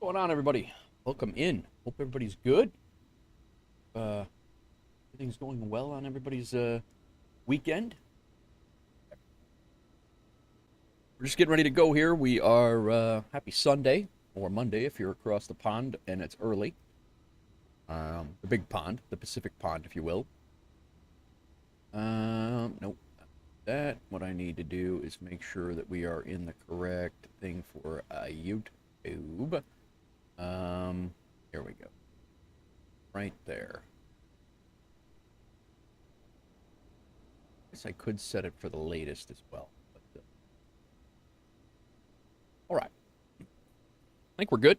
What's going on, everybody? Welcome in. Hope everybody's good. Uh, Everything's going well on everybody's weekend. We're just getting ready to go here. We are happy Sunday or Monday if you're across the pond and it's early. The big pond, the Pacific pond, if you will. Nope. That what I need to do is make sure that we are in the correct thing for YouTube. Here we go. Right there. Guess I could set it for the latest as well. But, all right. I think we're good.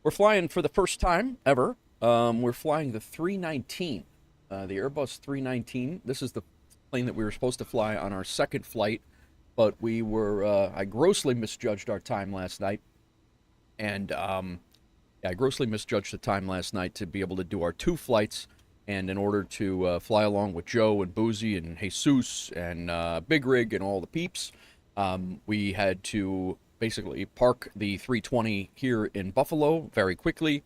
We're flying for the first time ever. We're flying the 319, the Airbus 319. This is the plane that we were supposed to fly on our second flight, but I grossly misjudged our time last night. And I grossly misjudged the time last night to be able to do our two flights. And in order to fly along with Joe and Boozy and Jesus and Big Rig and all the peeps, we had to basically park the 320 here in Buffalo very quickly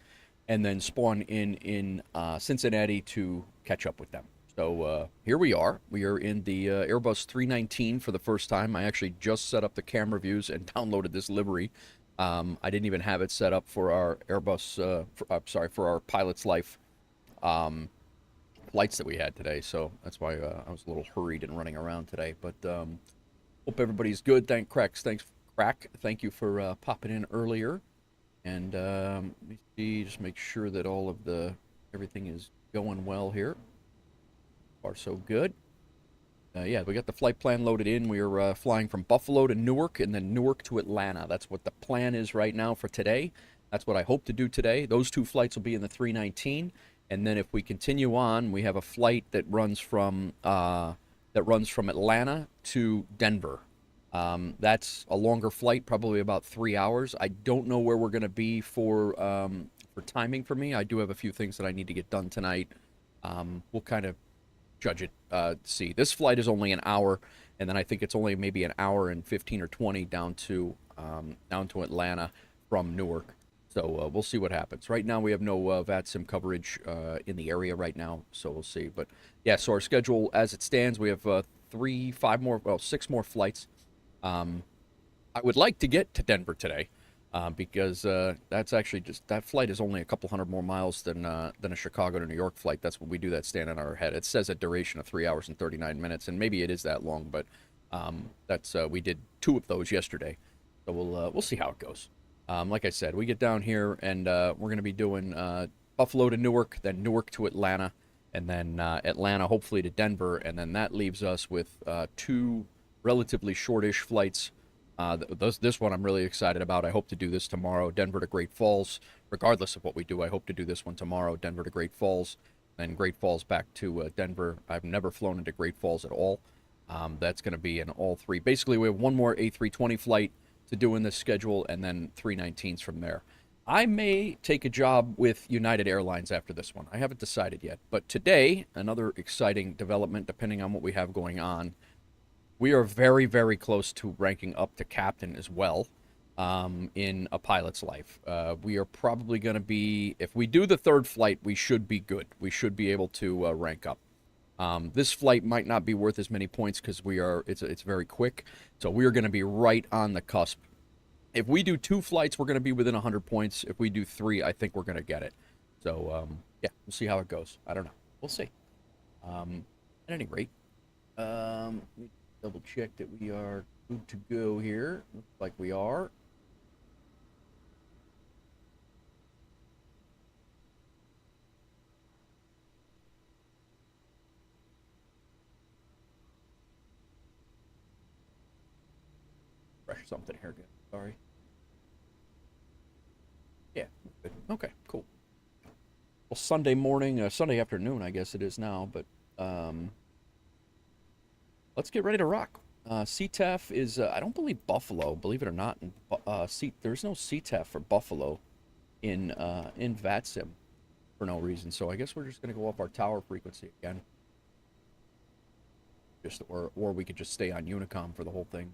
and then spawn in Cincinnati to catch up with them. So here we are. We are in the Airbus 319 for the first time. I actually just set up the camera views and downloaded this livery. I didn't even have it set up for our Airbus, for our Pilot's Life flights that we had today. So that's why I was a little hurried and running around today. But hope everybody's good. Thanks, Crack. Thank you for popping in earlier. And let me see, just make sure that everything is going well here. Far so good. Yeah, we got the flight plan loaded in. We are flying from Buffalo to Newark and then Newark to Atlanta. That's what the plan is right now for today. That's what I hope to do today. Those two flights will be in the 319. And then if we continue on, we have a flight that runs from Atlanta to Denver. That's a longer flight, probably about 3 hours. I don't know where we're going to be for timing for me. I do have a few things that I need to get done tonight. We'll kind of judge it. See, this flight is only an hour, and then I think it's only maybe an hour and 15 or 20 down to Atlanta from Newark. So we'll see what happens. Right now we have no VATSIM coverage in the area right now, so we'll see. But yeah, so our schedule as it stands, we have 6 more flights. I would like to get to Denver today because that's actually that flight is only a couple hundred more miles than a Chicago to New York flight. That's what we do that stand on our head. It says a duration of 3 hours and 39 minutes, and maybe it is that long, but we did 2 of those yesterday, so we'll see how it goes. Like I said, we get down here and we're going to be doing Buffalo to Newark, then Newark to Atlanta, and then Atlanta hopefully to Denver, and then that leaves us with 2 relatively shortish flights. This one I'm really excited about. I hope to do this tomorrow, Denver to Great Falls. Regardless of what we do, I hope to do this one tomorrow, Denver to Great Falls, then Great Falls back to Denver. I've never flown into Great Falls at all. That's going to be in all 3. Basically, we have one more A320 flight to do in this schedule, and then 319s from there. I may take a job with United Airlines after this one. I haven't decided yet. But today, another exciting development, depending on what we have going on. We are very, very close to ranking up to captain as well in a pilot's life. We are probably going to be, if we do the 3rd flight, we should be good. We should be able to rank up. This flight might not be worth as many points because it's very quick. So we are going to be right on the cusp. If we do 2 flights, we're going to be within 100 points. If we do 3, I think we're going to get it. So, yeah, we'll see how it goes. I don't know. We'll see. At any rate, let me double check that we are good to go here. Looks like we are. Fresh something here, good. Sorry. Yeah, good. Okay, cool. Well, Sunday morning, Sunday afternoon, I guess it is now, but let's get ready to rock. CTAF is, I don't believe Buffalo, believe it or not. There's no CTAF for Buffalo in VATSIM for no reason. So I guess we're just going to go up our tower frequency again. Or we could just stay on Unicom for the whole thing.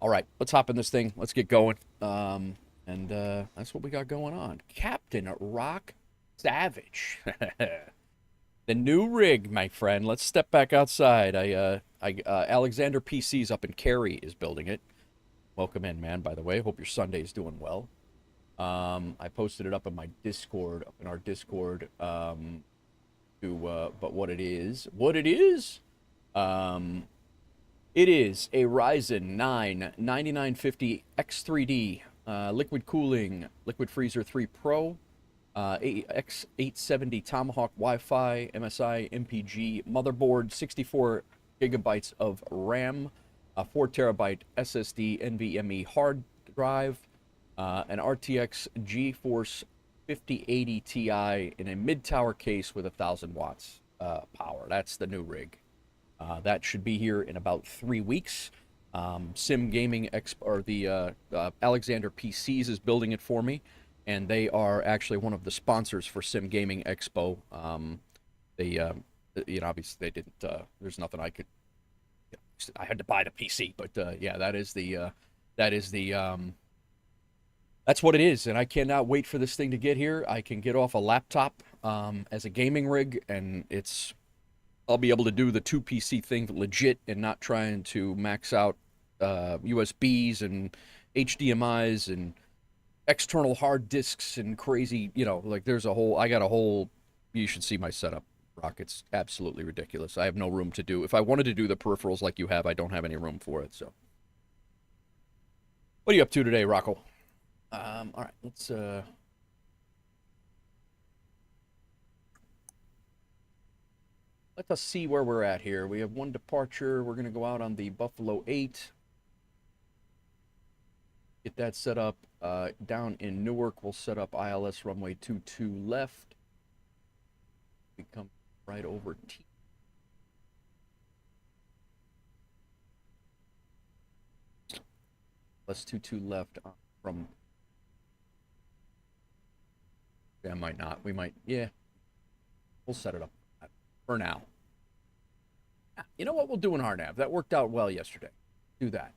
All right, let's hop in this thing. Let's get going. And that's what we got going on. Captain Rock Savage. The new rig, my friend. Let's step back outside. Alexander PC's up in Cary is building it. Welcome in, man, by the way. Hope your Sunday's doing well. I posted it up in my Discord, up in our Discord, but what it is, it is a Ryzen 9 9950 X3D, liquid cooling, liquid freezer 3 Pro, X870 Tomahawk Wi-Fi, MSI MPG motherboard, 64 gigabytes of RAM, a 4 terabyte SSD NVMe hard drive, an RTX GeForce 5080 Ti in a mid-tower case with 1,000 watts power. That's the new rig. That should be here in about 3 weeks. Sim Gaming or the Alexander PCs is building it for me, and they are actually one of the sponsors for Sim Gaming Expo. Obviously they didn't. There's nothing I could. I had to buy the PC, but yeah, that's what it is, and I cannot wait for this thing to get here. I can get off a laptop as a gaming rig, and I'll be able to do the 2 PC thing legit and not trying to max out USBs and HDMIs and external hard disks and crazy, I got a whole, you should see my setup, Rock. It's absolutely ridiculous. I have no room to do, if I wanted to do the peripherals like you have, I don't have any room for it, so. What are you up to today, Rocco? All right, let's let us see where we're at here. We have one departure. We're going to go out on the Buffalo 8. Get that set up. Down in Newark, we'll set up ILS runway 22 left. We come right over T. ILS 22 left from... Yeah, might not. We might... Yeah. We'll set it up for now. You know what we'll do in RNAV? That worked out well yesterday. Do that.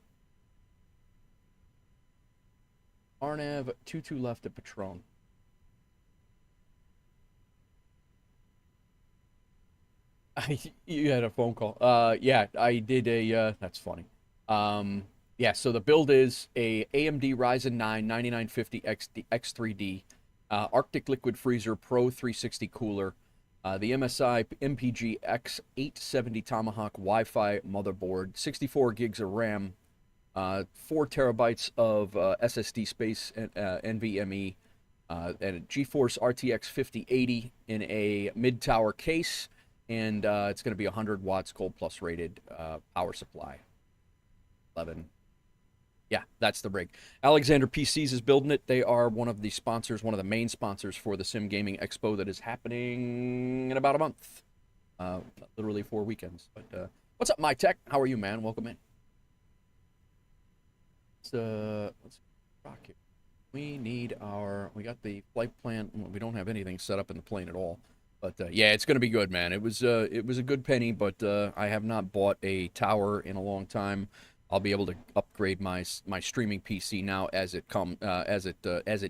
RNAV 22 left at Patron. You had a phone call. Yeah, I did a, that's funny. Yeah, so the build is a AMD Ryzen 9 9950 X3D, Arctic Liquid Freezer Pro 360 cooler, the MSI MPG X870 Tomahawk Wi-Fi motherboard, 64 gigs of RAM, 4 terabytes of SSD space, and NVMe, and a GeForce RTX 5080 in a mid-tower case, and it's going to be 100 watts Gold Plus rated power supply. 11. Yeah, that's the rig. Alexander PCs is building it. They are one of the sponsors, one of the main sponsors for the Sim Gaming Expo that is happening in about a month. Literally 4 weekends. But what's up, My Tech? How are you, man? Welcome in. Let's rock here. We got the flight plan. We don't have anything set up in the plane at all. But yeah, it's going to be good, man. It was a good penny, but I have not bought a tower in a long time. I'll be able to upgrade my streaming PC now as it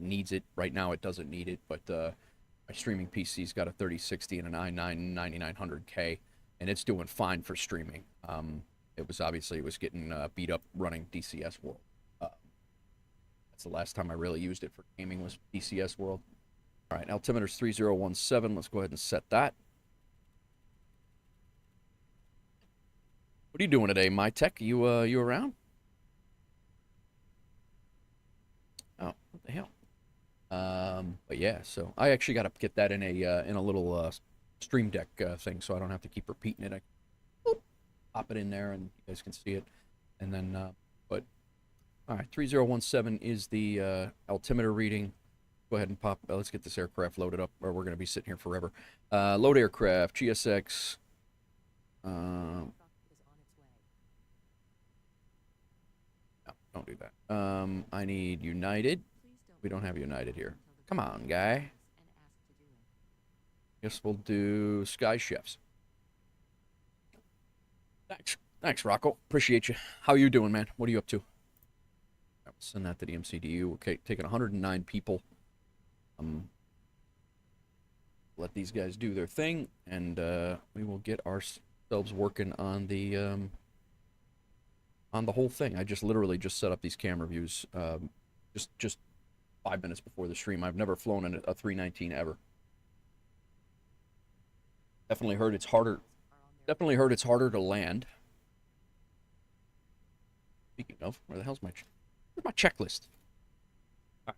needs it. Right now, it doesn't need it, but my streaming PC's got a 3060 and an i9 9900K, and it's doing fine for streaming. It was getting beat up running DCS World. That's the last time I really used it for gaming was DCS World. All right, altimeter's 3017. Let's go ahead and set that. What are you doing today, My Tech? You around? Oh, what the hell? But yeah, so I actually got to get that in a little Stream Deck thing, so I don't have to keep repeating it. I pop it in there, and you guys can see it. And then, but all right, 3017 is the altimeter reading. Go ahead and pop. Let's get this aircraft loaded up, or we're going to be sitting here forever. Load aircraft, GSX. No, don't do that. I need United. We don't have United here. Come on, guy. Guess we'll do Sky Chefs. Thanks, Rocco. Appreciate you. How you doing, man? What are you up to? Send that to the MCDU. Okay, taking 109 people. Let these guys do their thing, and we will get ourselves working on the whole thing. I just literally just set up these camera views just 5 minutes before the stream. I've never flown in a 319 ever. Definitely heard it's harder. Definitely heard it's harder to land. Speaking of, where's my checklist?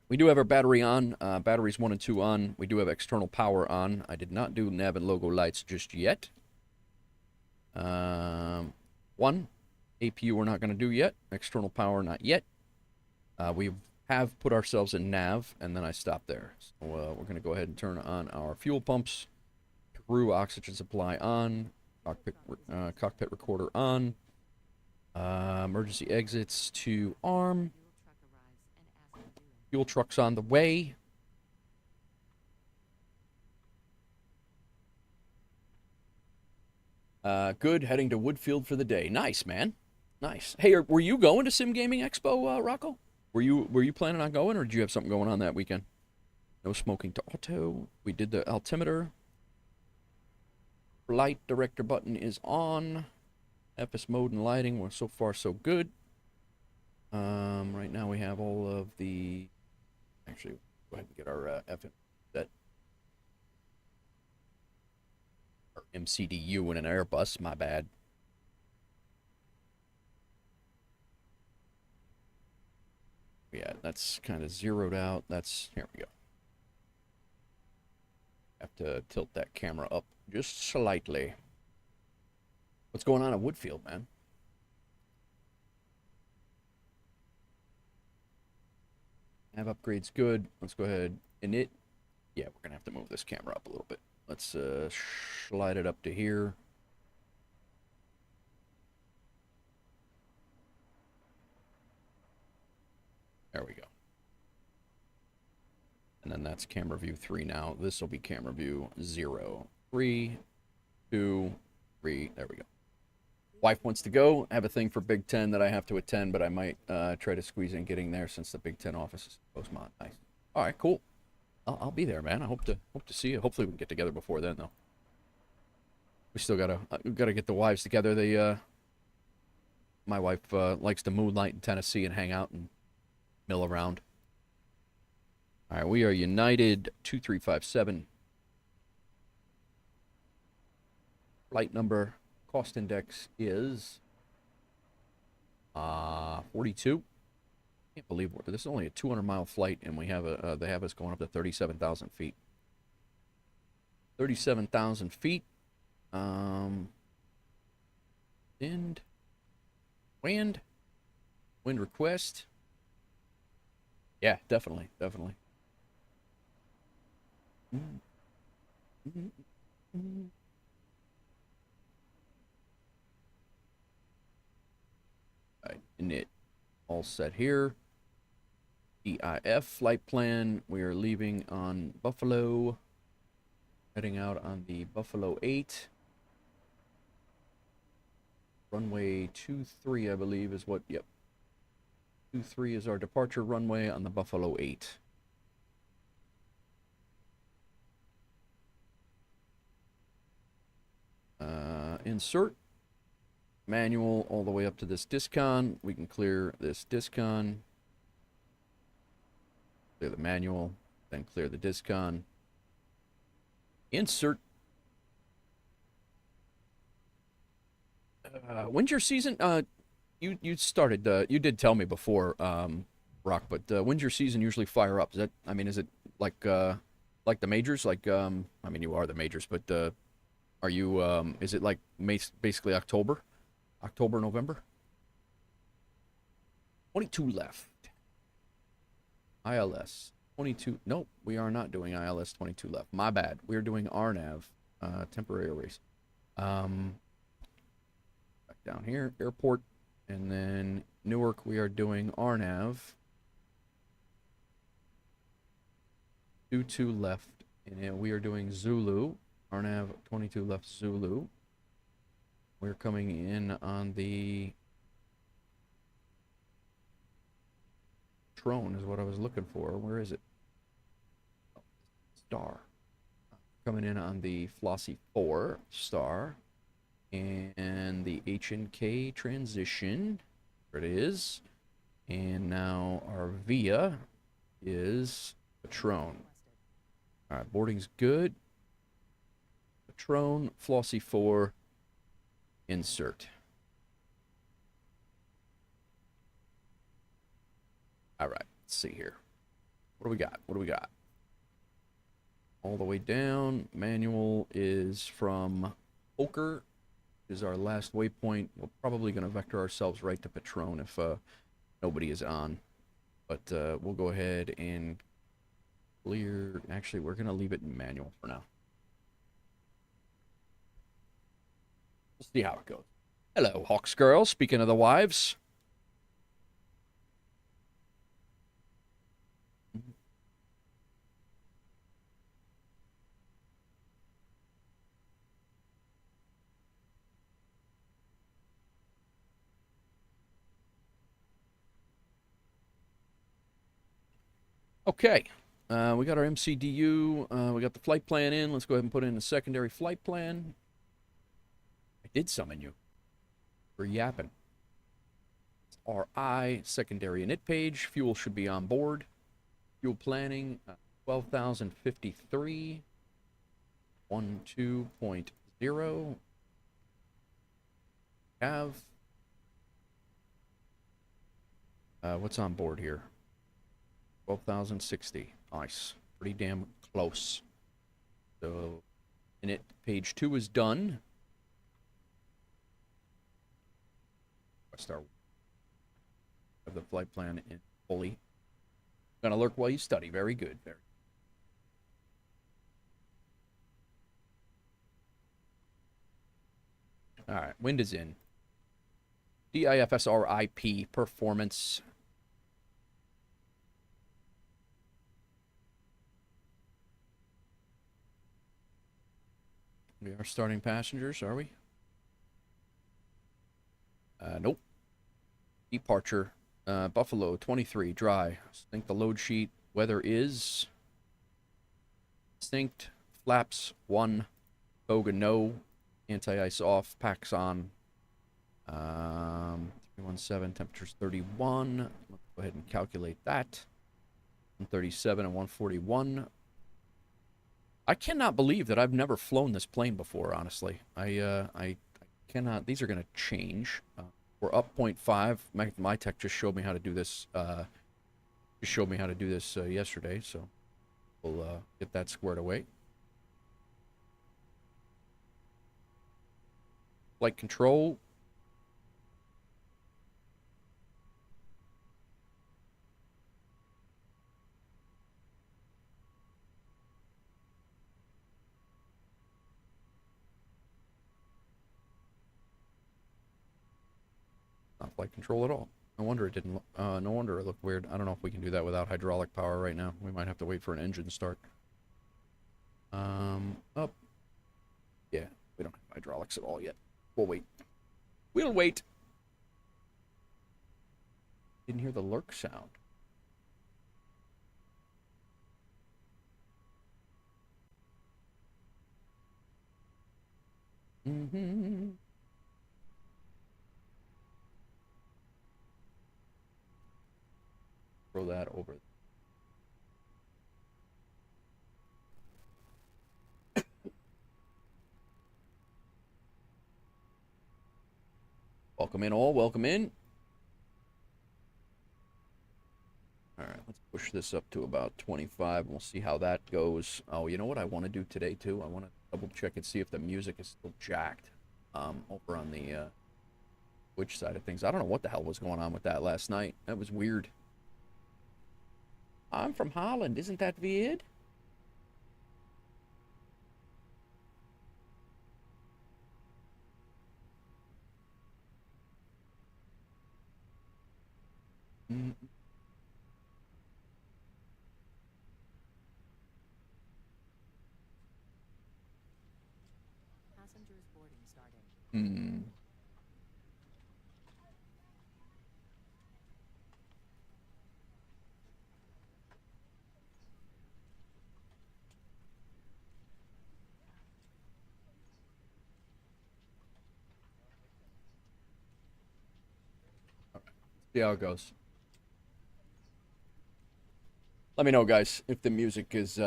We do have our battery on. Batteries 1 and 2 on. We do have external power on. I did not do nav and logo lights just yet. 1 APU we're not going to do yet. External power not yet. We have put ourselves in nav, and then I stopped there. So we're going to go ahead and turn on our fuel pumps. Crew oxygen supply on. Cockpit recorder on. Emergency exits to arm. Fuel truck's on the way. Good. Heading to Woodfield for the day. Nice, man. Nice. Hey, were you going to Sim Gaming Expo, Rocco? Were you planning on going, or did you have something going on that weekend? No smoking to auto. We did the altimeter. Light director button is on. FS mode and lighting were so far so good. Right now we have all of the. Actually, go ahead and get our FM set. Our MCDU in an Airbus. My bad. Yeah, that's kind of zeroed out. Here we go. Have to tilt that camera up just slightly. What's going on at Woodfield, man? Have upgrades good. Let's go ahead and yeah, we're gonna have to move this camera up a little bit. Let's slide it up to here. There we go. And then that's camera view 3 now. This will be camera view 0. 3, 2, 3. There we go. Wife wants to go. I have a thing for Big Ten that I have to attend, but I might try to squeeze in getting there since the Big Ten office is postmod. Nice. All right, cool. I'll be there, man. I hope to see you. Hopefully we can get together before then, though. We still gotta get the wives together. My wife likes to moonlight in Tennessee and hang out and mill around. All right, we are United 2357. Flight number. Cost index is 42. Can't believe this is only a 200-mile flight, and we have they have us going up to 37,000 feet. 37,000 feet. Wind request. Yeah, definitely. Init all set here. EIF flight plan. We are leaving on Buffalo. Heading out on the Buffalo 8. Runway 23, I believe, is what. Yep. 23 is our departure runway on the Buffalo 8. Insert. Manual all the way up to this discon. We can clear this discon. Clear the manual, then clear the discon. Insert. When's your season? You started. You did tell me before, Rock. But when's your season usually fire up? Is that? I mean, is it like the majors? Like I mean, you are the majors, but are you? Is it like basically October? October, November? 22 left. ILS 22. Nope, we are not doing ILS 22 left. My bad. We are doing RNAV, temporary erase. Back down here, airport, and then Newark. We are doing RNAV. 22 left, and we are doing Zulu. RNAV 22 left, Zulu. We're coming in on the Patron is what I was looking for. Where is it? Star. Coming in on the Flossie 4 star. And the H&K transition. There it is. And now our VIA is Patron. All right, boarding's good. Patron, Flossie 4, insert. All right, let's see here. What do we got? What do we got? All the way down. Manual is from Poker, is our last waypoint. We're probably going to vector ourselves right to Patron if nobody is on. But we'll go ahead and clear. Actually, we're going to leave it in manual for now. We'll see how it goes. Hello, Hawks girl. Speaking of the wives. Okay, we got our MCDU, we got the flight plan in. Let's go ahead and put in the secondary flight plan. I did summon you. We're yapping. It's RI, secondary init page. Fuel should be on board. Fuel planning, 12,053. 12.0. Have. What's on board here? 12,060. Nice. Pretty damn close. So, init page 2 is done. Start of the flight plan in fully. Gonna lurk while you study. Very good. Very. All right. Wind is in. DIFSRIP performance. We are starting passengers, are we? Nope. Departure. Buffalo 23, dry. Sync the load sheet. Weather is synced. Flaps 1. Boga no. Anti-ice off. Packs on. 317. Temperature's 31. Let's go ahead and calculate that. 137 and 141. I cannot believe that I've never flown this plane before, honestly. I cannot. These are going to change. We're up 0.5. My tech just showed me how to do this. Yesterday, so we'll get that squared away. Flight control. Not flight control at all. No wonder it didn't. No wonder it looked weird. I don't know if we can do that without hydraulic power right now. We might have to wait for an engine start. Up. Yeah, we don't have hydraulics at all yet. We'll wait. We'll wait. Didn't hear the lurk sound. Mm-hmm. Throw that over. Welcome in all, welcome in. All right, let's push this up to about 25 and we'll see how that goes. Oh, you know what I want to do today too? I want to double check and see if the music is still jacked over on the Twitch side of things. I don't know what the hell was going on with that last night. That was weird. I'm from Holland. Isn't that weird? Mm. Passengers boarding starting. Hmm. See how it goes. Let me know, guys, if the music is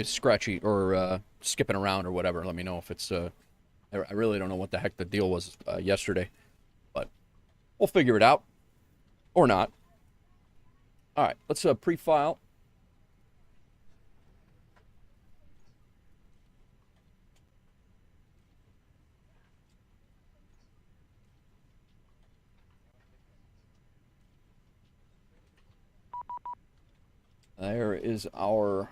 scratchy or skipping around or whatever. Let me know if it's I really don't know what the heck the deal was yesterday, but we'll figure it out or not. All right, let's pre-file. There is our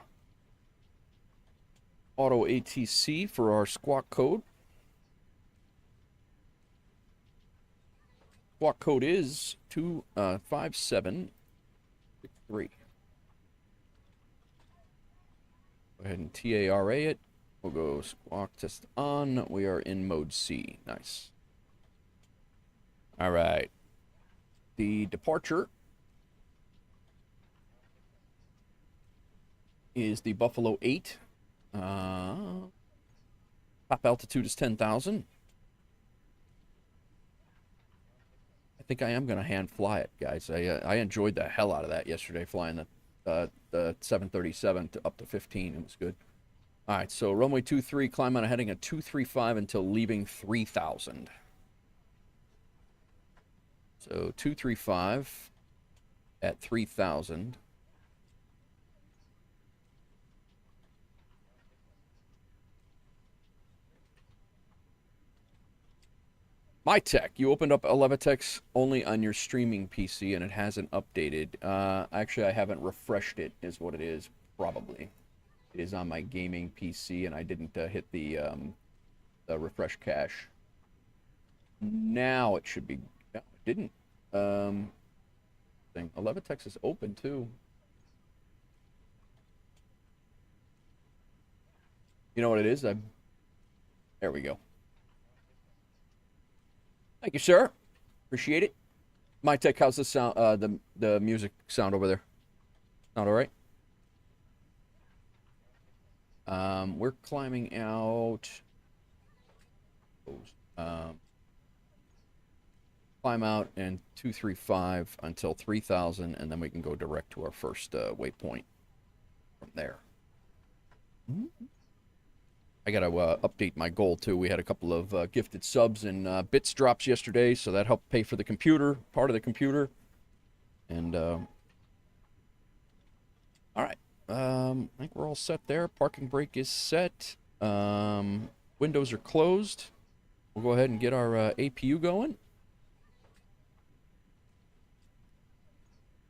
auto ATC for our squawk code. Squawk code is 25763. Go ahead and TARA it. We'll go squawk test on. We are in mode C. Nice. All right. The departure is the Buffalo 8. Top altitude is 10,000. I think I am going to hand fly it, guys. I enjoyed the hell out of that yesterday, flying the 737 up to 15. It was good. All right, so runway 23, climb on a heading at 235 until leaving 3,000. So 235 at 3,000. My tech, you opened up Elevatex only on your streaming PC and it hasn't updated. Actually, I haven't refreshed it, is what it is, probably. It is on my gaming PC and I didn't hit the refresh cache. Now it should be. No, it didn't. Elevatex is open too. You know what it is? There we go. Thank you, sir. Appreciate it. My tech, how's the sound? The music sound over there? Sound all right? We're climbing out. Climb out in 235 until 3,000, and then we can go direct to our first waypoint from there. I gotta update my goal too. We had a couple of gifted subs and bits drops yesterday, so that helped pay for the computer, part of the computer. And all right, I think we're all set there. Parking brake is set. Windows are closed. We'll go ahead and get our APU going.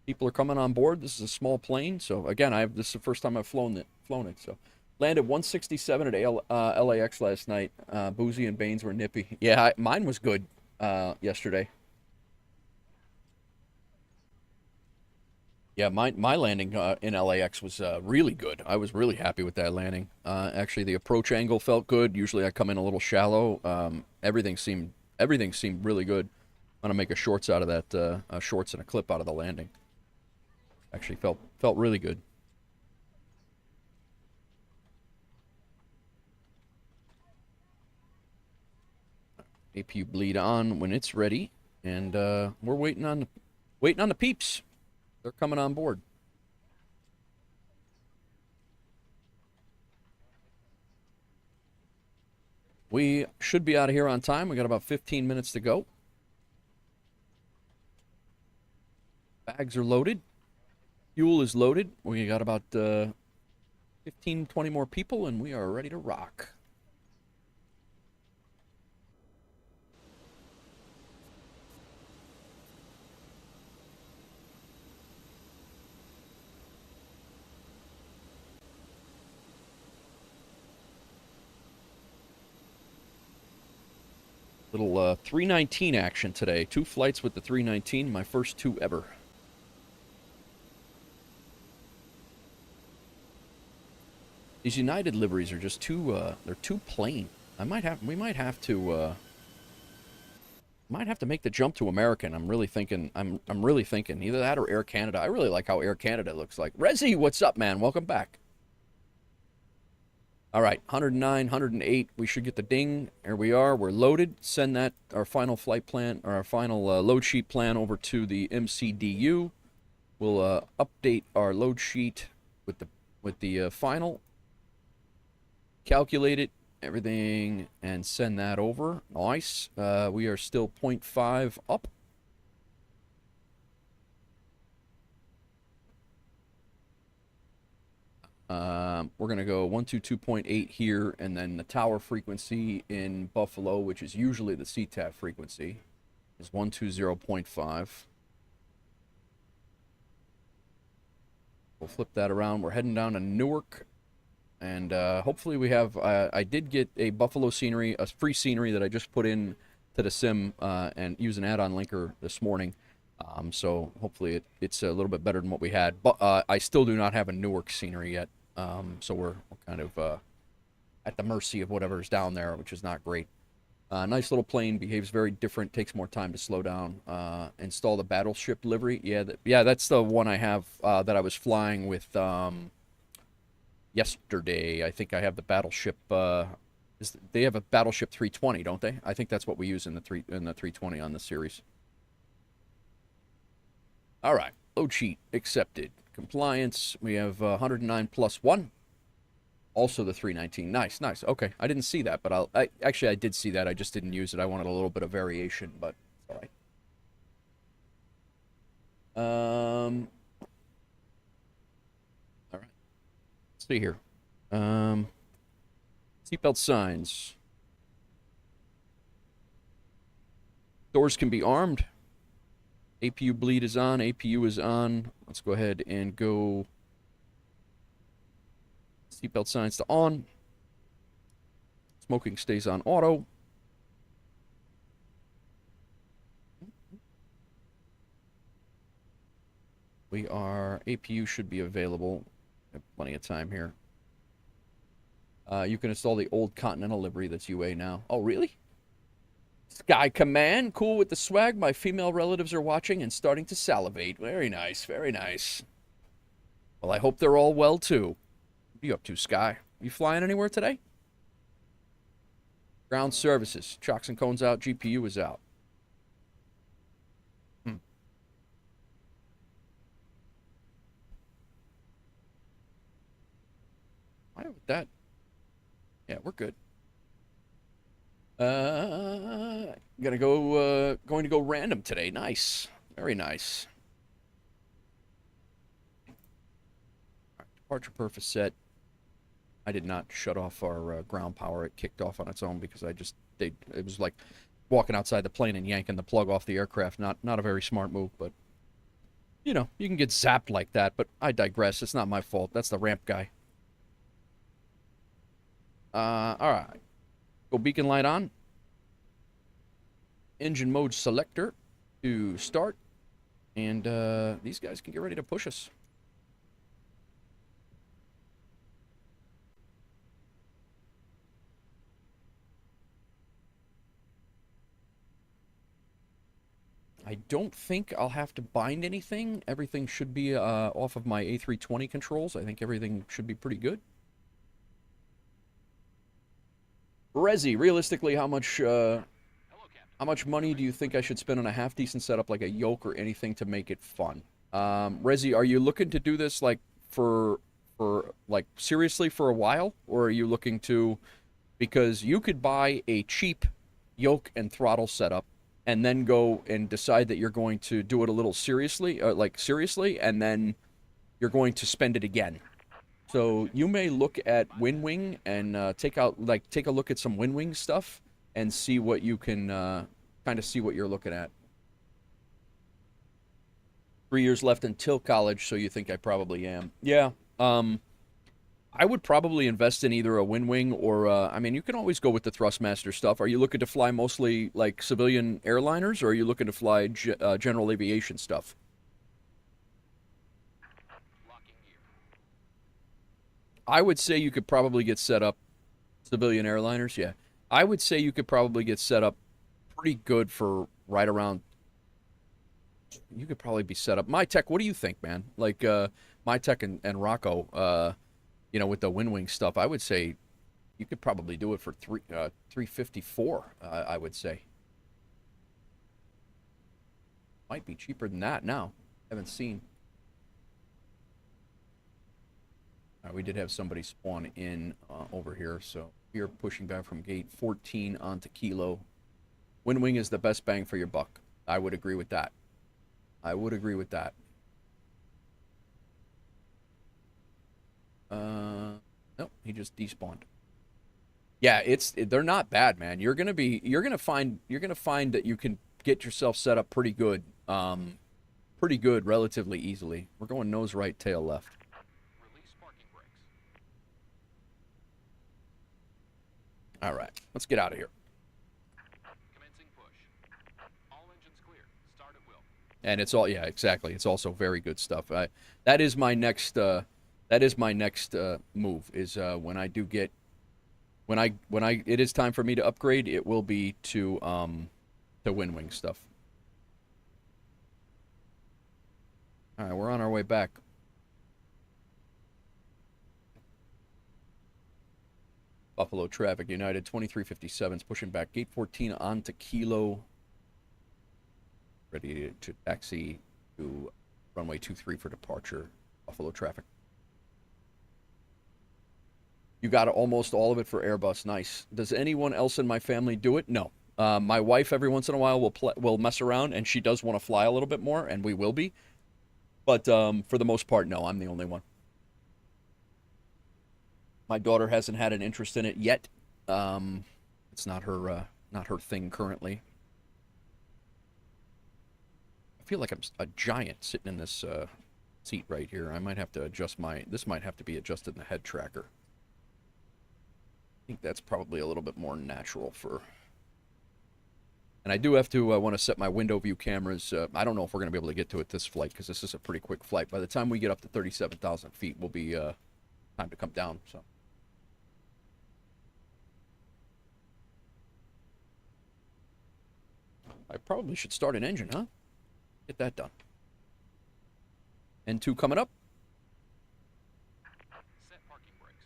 People are coming on board. This is a small plane, so again, this is the first time I've flown it. So. Landed 167 at LAX last night. Boozy and Baines were nippy. Yeah, mine was good yesterday. Yeah, my landing in LAX was really good. I was really happy with that landing. Actually, the approach angle felt good. Usually I come in a little shallow. Everything seemed really good. I'm gonna make a shorts out of that, shorts and a clip out of the landing. Actually felt really good. APU bleed on when it's ready, and we're waiting on the peeps. They're coming on board. We should be out of here on time. We got about 15 minutes to go. Bags are loaded. Fuel is loaded. We got about 15, 20 more people, and we are ready to rock. Little 319 action today. 2 flights with the 319, my first 2 ever. These United liveries are just too they're too plain. We might have to make the jump to American. I'm really thinking either that or Air Canada. I really like how Air Canada looks like. Rezi, what's up, man? Welcome back. All right, 109, 108. We should get the ding. Here we are. We're loaded. Send that our final flight plan or our final load sheet plan over to the MCDU. We'll update our load sheet with the final. Calculate it, everything, and send that over. Nice. We are still 0.5 up. We're going to go 122.8 here, and then the tower frequency in Buffalo, which is usually the CTAF frequency, is 120.5. We'll flip that around. We're heading down to Newark, and hopefully we have... I did get a Buffalo scenery, a free scenery that I just put in to the sim and use an add-on linker this morning. So hopefully it's a little bit better than what we had. But I still do not have a Newark scenery yet. So we're kind of at the mercy of whatever's down there, which is not great. Nice little plane, behaves very different, takes more time to slow down. Install the battleship livery. Yeah, that's the one I have that I was flying with yesterday. I think I have the battleship. They have a battleship 320, don't they? I think that's what we use in the 320 on the series. All right, load sheet accepted. Compliance, we have 109 plus 1. Also the 319. Nice, nice. Okay, I didn't see that, but actually I did see that. I just didn't use it. I wanted a little bit of variation, but it's all right. All right. Let's see here. Seatbelt signs. Doors can be armed. APU bleed is on. APU is on. Let's go ahead and go seatbelt signs to on. Smoking stays on auto. APU should be available. We have plenty of time here. You can install the old Continental livery that's UA now. Oh, really? Sky Command, cool with the swag. My female relatives are watching and starting to salivate. Very nice, very nice. Well, I hope they're all well, too. What are you up to, Sky? You flying anywhere today? Ground services. Chocks and cones out. GPU is out. Why with that? Yeah, we're good. Going to go random today. Nice. Very nice. Right, departure purpose set. I did not shut off our ground power. It kicked off on its own because it was like walking outside the plane and yanking the plug off the aircraft. Not a very smart move, but you know, you can get zapped like that, but I digress. It's not my fault. That's the ramp guy. All right. Go beacon light on. Engine mode selector to start. And these guys can get ready to push us. I don't think I'll have to bind anything. Everything should be off of my A320 controls. I think everything should be pretty good. Rezi, realistically, how much money do you think I should spend on a half-decent setup like a yoke or anything to make it fun? Rezi, are you looking to do this like for like seriously for a while, or are you looking to, because you could buy a cheap yoke and throttle setup and then go and decide that you're going to do it a little seriously, and then you're going to spend it again. So you may look at WinWing and take a look at some WinWing stuff and see what you can kind of see what you're looking at. 3 years left until college, so you think I probably am? Yeah. I would probably invest in either a WinWing or I mean, you can always go with the Thrustmaster stuff. Are you looking to fly mostly like civilian airliners, or are you looking to fly general aviation stuff? I would say you could probably get set up civilian airliners, yeah. I would say you could probably get set up pretty good for right around, you could probably be set up. My Tech, what do you think, man? Like My Tech and Rocco, you know, with the WinWing stuff, I would say You could probably do it for 354, I would say. Might be cheaper than that now. Haven't seen. We did have somebody spawn in over here, so we are pushing back from gate 14 onto Kilo. Wind wing is the best bang for your buck. I would agree with that. I would agree with that. Nope, he just despawned. Yeah, they're not bad, man. You're gonna find that you can get yourself set up pretty good, relatively easily. We're going nose right, tail left. Release parking brakes. All right, let's get out of here. Commencing push. All engines clear. Start at will. And it's all, yeah, exactly. It's also very good stuff. That is my next move is when I do get when it is time for me to upgrade, it will be to wind wing stuff. All right, we're on our way back. Buffalo traffic, United 2357 is pushing back gate 14 onto Kilo. Ready to taxi to runway 23 for departure. Buffalo traffic. You got almost all of it for Airbus. Nice. Does anyone else in my family do it? No. My wife every once in a while will mess around, and she does want to fly a little bit more, and we will be. But for the most part, no, I'm the only one. My daughter hasn't had an interest in it yet. It's not her thing currently. I feel like I'm a giant sitting in this seat right here. I might have to adjust this might have to be adjusted in the head tracker. I think that's probably a little bit more natural for... And I do have to want to set my window view cameras. I don't know if we're going to be able to get to it this flight because this is a pretty quick flight. By the time we get up to 37,000 feet, we'll be time to come down. So I probably should start an engine, huh? Get that done. N2 coming up. Set parking brakes.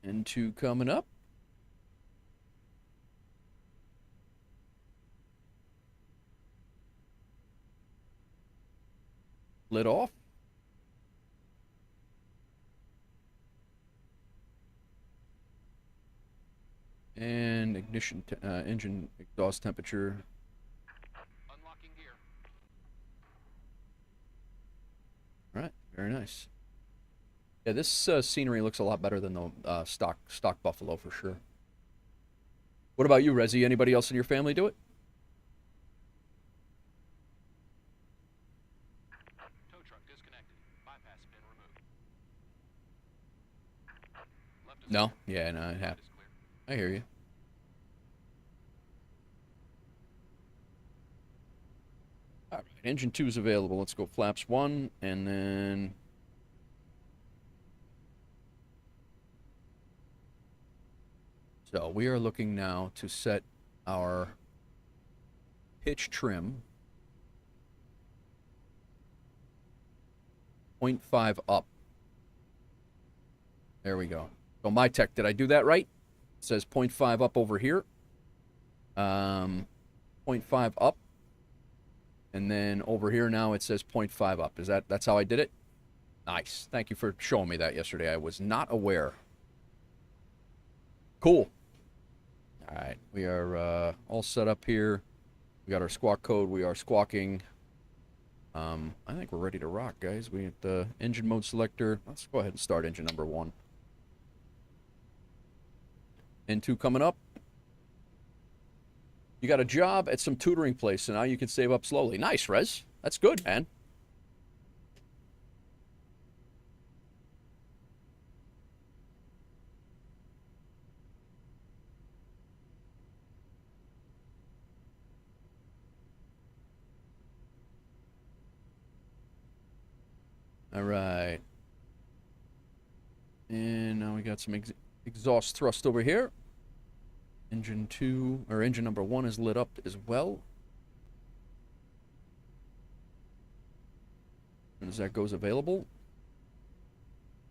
N2 coming up. Lid off. And ignition, engine exhaust temperature. Unlocking gear. All right, very nice. Yeah, this scenery looks a lot better than the stock Buffalo for sure. What about you, Rezi? Anybody else in your family do it? Tow truck disconnected. Bypass pin removed. Left is No? clear. Yeah, no, it Right happened. is clear. I hear you. All right, engine 2 is available. Let's go flaps 1, and then... So we are looking now to set our pitch trim 0.5 up. There we go. So my tech, did I do that right? It says 0.5 up over here. 0.5 up. And then over here now it says 0.5 up. That's how I did it? Nice. Thank you for showing me that yesterday. I was not aware. Cool. All right, we are all set up here. We got our squawk code. We are squawking. I think we're ready to rock, guys. We have the engine mode selector. Let's go ahead and start engine number 1. N2 coming up. You got a job at some tutoring place, so now you can save up slowly. Nice, Rez. That's good, man. All right. And now we got some exhaust thrust over here. Engine 2, or engine number 1 is lit up as well. As that goes available,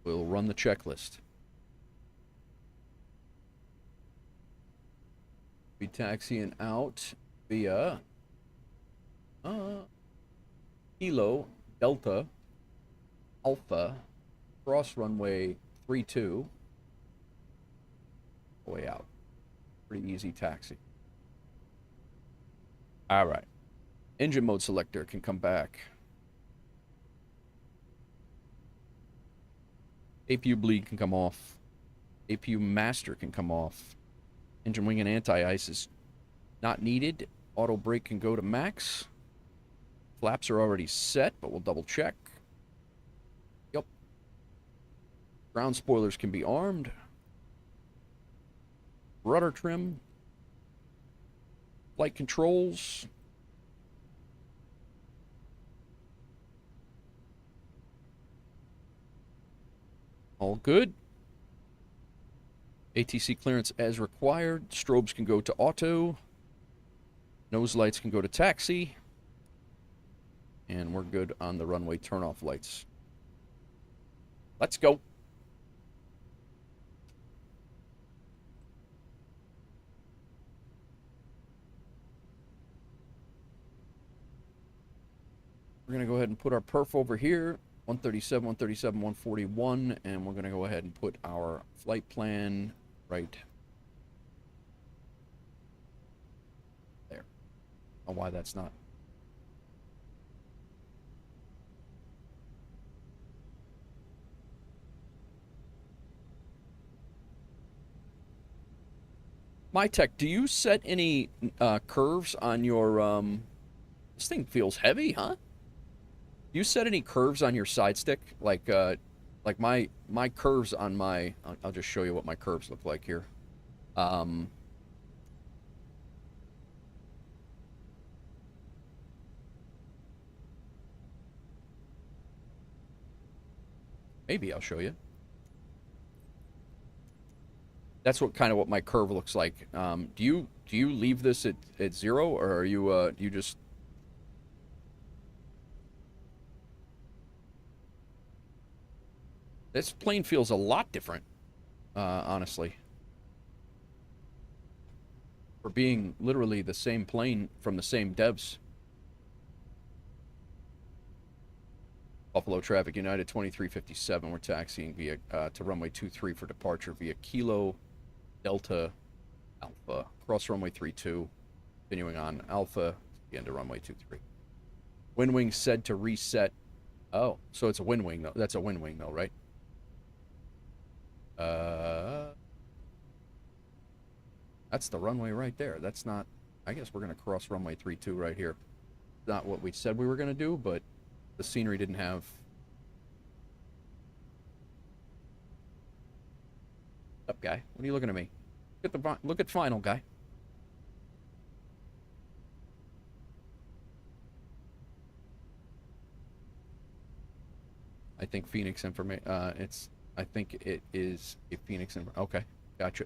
we'll run the checklist. Be taxiing out via Kilo Delta Alpha cross runway 32 way out. Pretty easy taxi. All right. Engine mode selector can come back. APU bleed can come off. APU master can come off. Engine wing and anti-ice is not needed. Auto brake can go to max. Flaps are already set, but we'll double check. Yep. Ground spoilers can be armed. Rudder trim. Flight controls. All good. ATC clearance as required. Strobes can go to auto. Nose lights can go to taxi. And we're good on the runway turnoff lights. Let's go. We're going to go ahead and put our perf over here. 137, 137, 141. And we're going to go ahead and put our flight plan right there. I don't know why that's not. MyTech, do you set any curves on your, this thing feels heavy, huh? Do you set any curves on your side stick? Like my curves on my, I'll just show you what my curves look like here. Maybe I'll show you. That's what kind of what my curve looks like. Do you leave this at 0, or are you you just? This plane feels a lot different, honestly. For being literally the same plane from the same devs. Buffalo traffic, United 2357. We're taxiing via to runway 23 for departure via Kilo Delta Alpha, cross runway 32, continuing on Alpha, into runway 23. Wind wing said to reset. Oh, so it's a wind wing though. That's a wind wing though, right? That's the runway right there. That's not. I guess we're gonna cross runway 32 right here. Not what we said we were gonna do, but the scenery didn't have. Up, guy. What are you looking at me? Look at final, guy. I think Fenix information. I think it is a Fenix. Okay, gotcha.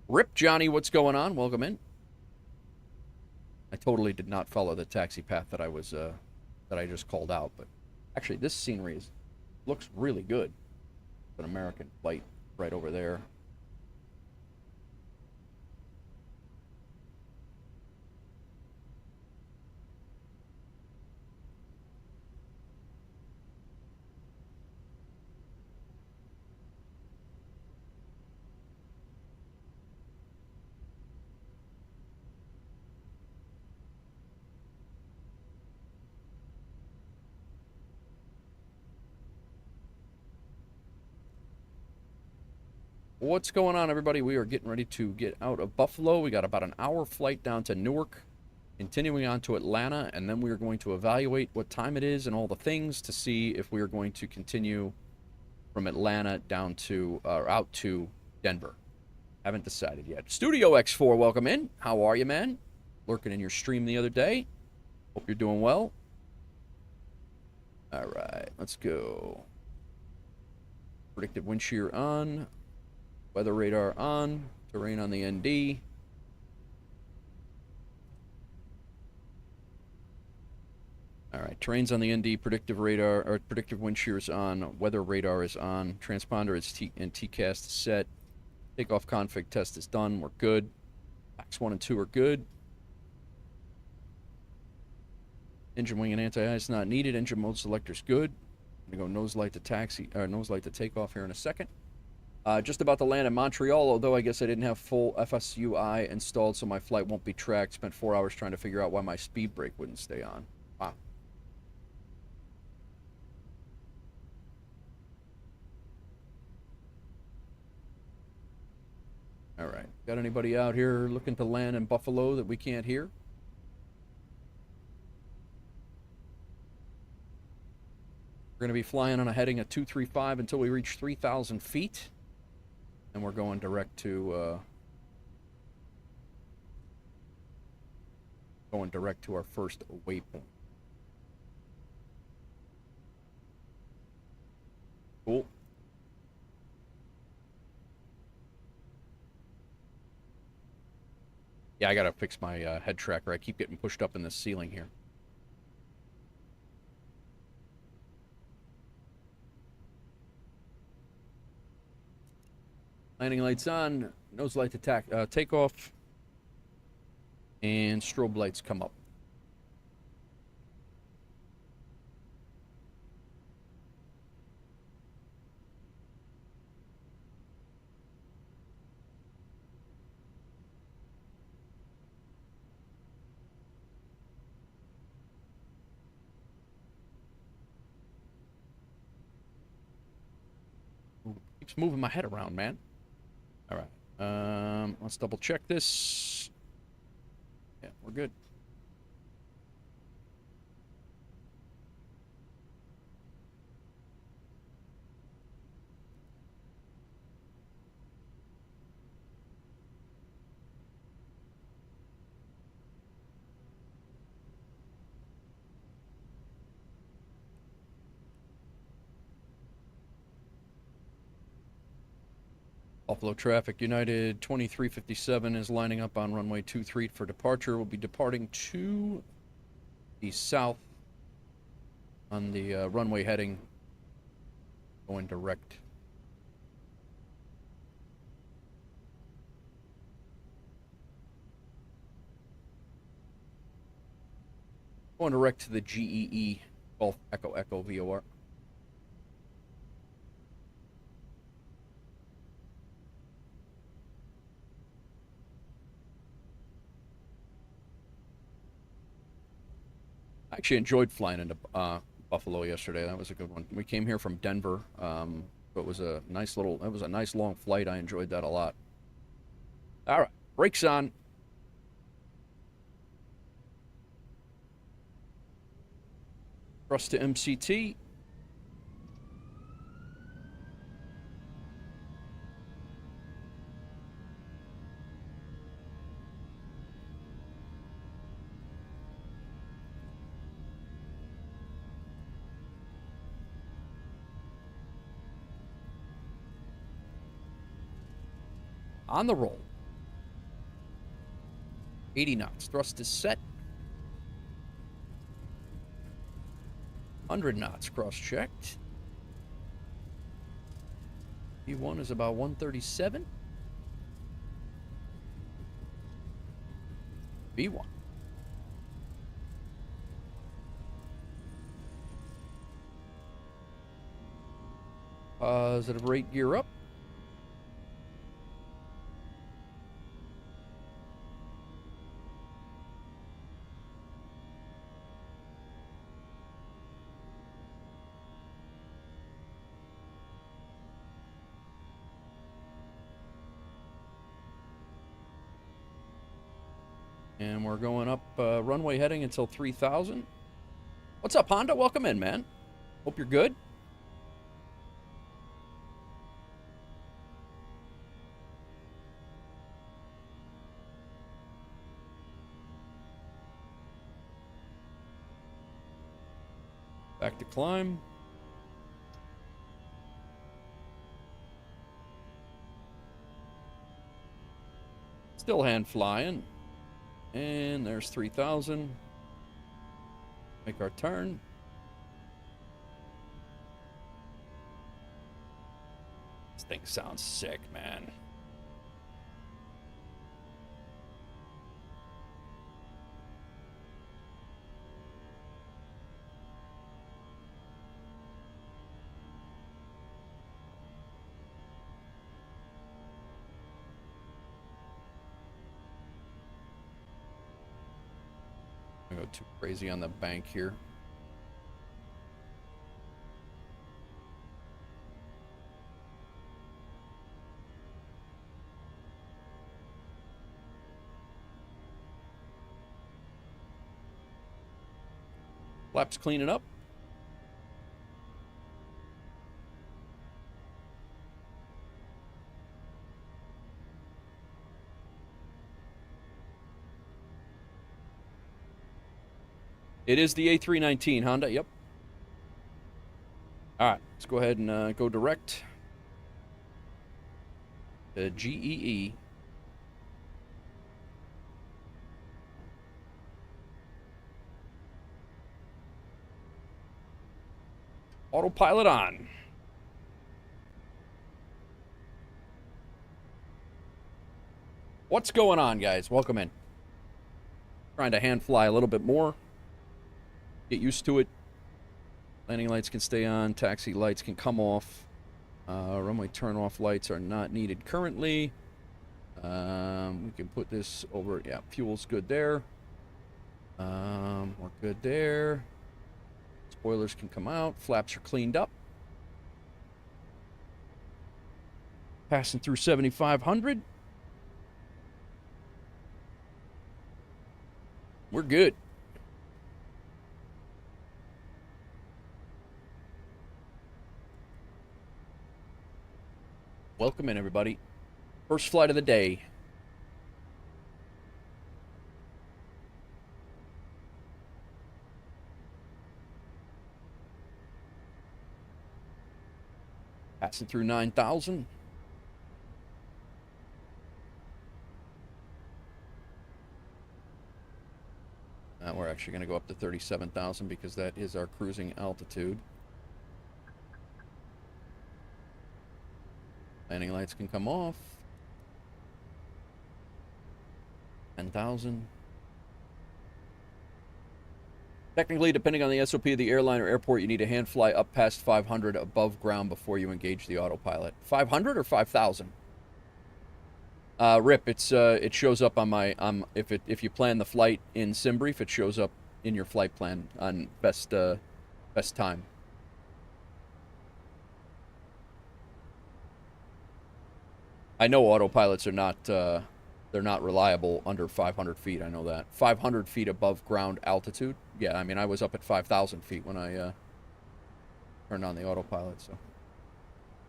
Rip Johnny, what's going on? Welcome in. I totally did not follow the taxi path that I was that I just called out, but actually this scenery looks really good. An American flight right over there. What's going on, everybody? We are getting ready to get out of Buffalo. We got about an hour flight down to Newark, continuing on to Atlanta, and then we are going to evaluate what time it is and all the things to see if we are going to continue from Atlanta down to out to Denver. Haven't decided yet. Studio X4, welcome in. How are you, man? Lurking in your stream the other day. Hope you're doing well. All right, let's go. Predictive wind shear on. Weather radar on. Terrain on the ND. All right, terrain's on the ND. Predictive radar or predictive wind shear is on. Weather radar is on. Transponder is and TCAST is set. Takeoff config test is done. We're good. Max 1 and 2 are good. Engine wing and anti-ice not needed. Engine mode selector's good. I'm gonna go nose light to taxi, or nose light to takeoff here in a second. Just about to land in Montreal, although I guess I didn't have full FSUI installed, so my flight won't be tracked. Spent 4 hours trying to figure out why my speed brake wouldn't stay on. Wow. All right. Got anybody out here looking to land in Buffalo that we can't hear? We're going to be flying on a heading of 235 until we reach 3,000 feet. And we're going direct to our first waypoint. Cool. Yeah, I gotta fix my head tracker. I keep getting pushed up in the ceiling here. Landing lights on, nose light to takeoff, and strobe lights come up. Ooh, keeps moving my head around, man. All right. Let's double check this. Yeah, we're good. Buffalo traffic, United 2357 is lining up on runway 23 for departure. We'll be departing to the south on the runway heading, going direct. Going direct to the GEE, Golf Echo Echo VOR. I actually enjoyed flying into Buffalo yesterday. That was a good one. We came here from Denver. It was a nice long flight. I enjoyed that a lot. All right, brakes on. Thrust to MCT. On the roll. 80 knots. Thrust is set. 100 knots. Cross-checked. V1 is about 137. V1. Positive rate gear up. And we're going up runway heading until 3,000. What's up, Honda? Welcome in, man. Hope you're good. Back to climb. Still hand flying. And there's 3,000. Make our turn. This thing sounds sick, man. I go too crazy on the bank here. Flaps cleaning up. It is the A319 Honda, yep. All right, let's go ahead and go direct to GEE. Autopilot on. What's going on, guys? Welcome in. Trying to hand fly a little bit more. Get used to it. Landing lights can stay on. Taxi lights can come off. Runway turn off lights are not needed currently. We can put this over. Yeah, fuel's good there. We're good there. Spoilers can come out. Flaps are cleaned up. Passing through 7,500. We're good. Welcome in, everybody. First flight of the day. Passing through 9,000. We're actually going to go up to 37,000 because that is our cruising altitude. Landing lights can come off. 10,000. Technically, depending on the SOP of the airline or airport, you need to hand fly up past 500 above ground before you engage the autopilot. 500 or 5,000? Rip, it shows up on my if you plan the flight in SimBrief, it shows up in your flight plan on best time. I know autopilots are not they're not reliable under 500 feet. I know that. 500 feet above ground altitude. Yeah, I mean, I was up at 5,000 feet when I turned on the autopilot. So,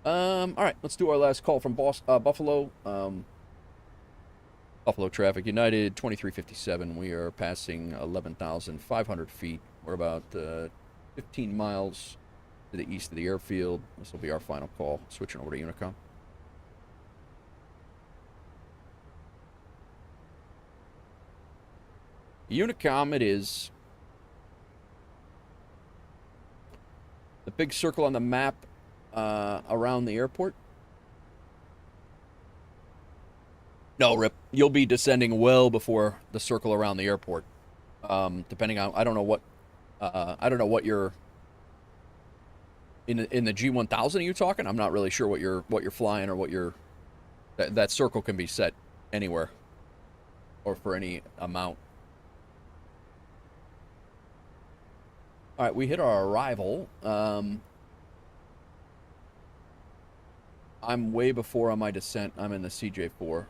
all right, let's do our last call from Buffalo. Buffalo traffic, United 2357. We are passing 11,500 feet. We're about 15 miles to the east of the airfield. This will be our final call. Switching over to Unicom. Unicom it is. The big circle on the map around the airport. No, Rip. You'll be descending well before the circle around the airport. Depending on, I don't know what you're in the G1000. Are you talking? I'm not really sure what you're flying or what you're. That circle can be set anywhere, or for any amount. All right, we hit our arrival. I'm way before on my descent. I'm in the CJ4.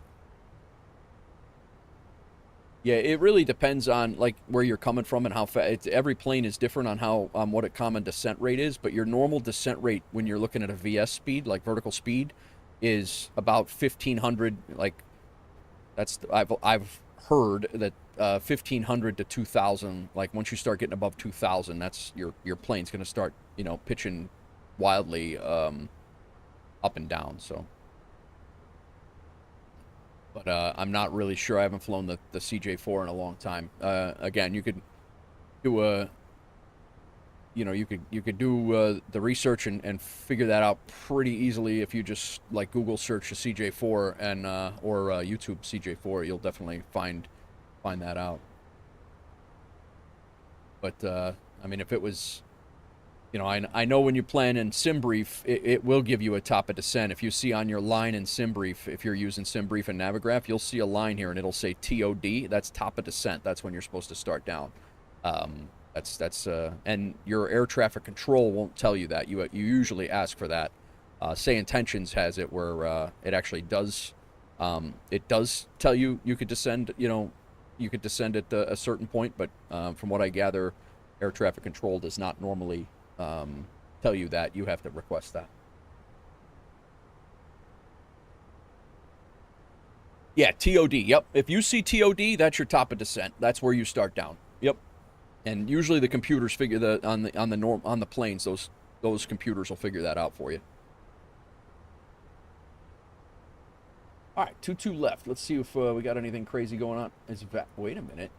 Yeah, it really depends on like where you're coming from and how fast. Every plane is different on how what a common descent rate is. But your normal descent rate when you're looking at a VS speed, like vertical speed, is about 1,500. Like that's I've heard that 1,500 to 2,000. Like once you start getting above 2,000, that's your plane's going to start pitching wildly up and down. So. But I'm not really sure. I haven't flown the CJ4 in a long time. Again, you could do a, you could do the research and figure that out pretty easily if you just like Google search the CJ4 and or YouTube CJ4. You'll definitely find that out. But I mean, if it was, I know when you plan in SimBrief, it will give you a top of descent. If you see on your line in SimBrief, if you're using SimBrief and Navigraph, you'll see a line here and it'll say TOD. That's top of descent. That's when you're supposed to start down. And your air traffic control won't tell you that. You usually ask for that. Say Intentions has it where it actually does. It does tell you could descend. You could descend at a certain point, but from what I gather, air traffic control does not normally tell you that. You have to request that. Yeah, TOD. Yep. If you see TOD, that's your top of descent. That's where you start down. Yep. And usually the computers figure that on the planes, those computers will figure that out for you. All right, 2-2 left. Let's see if we got anything crazy going on. Wait a minute.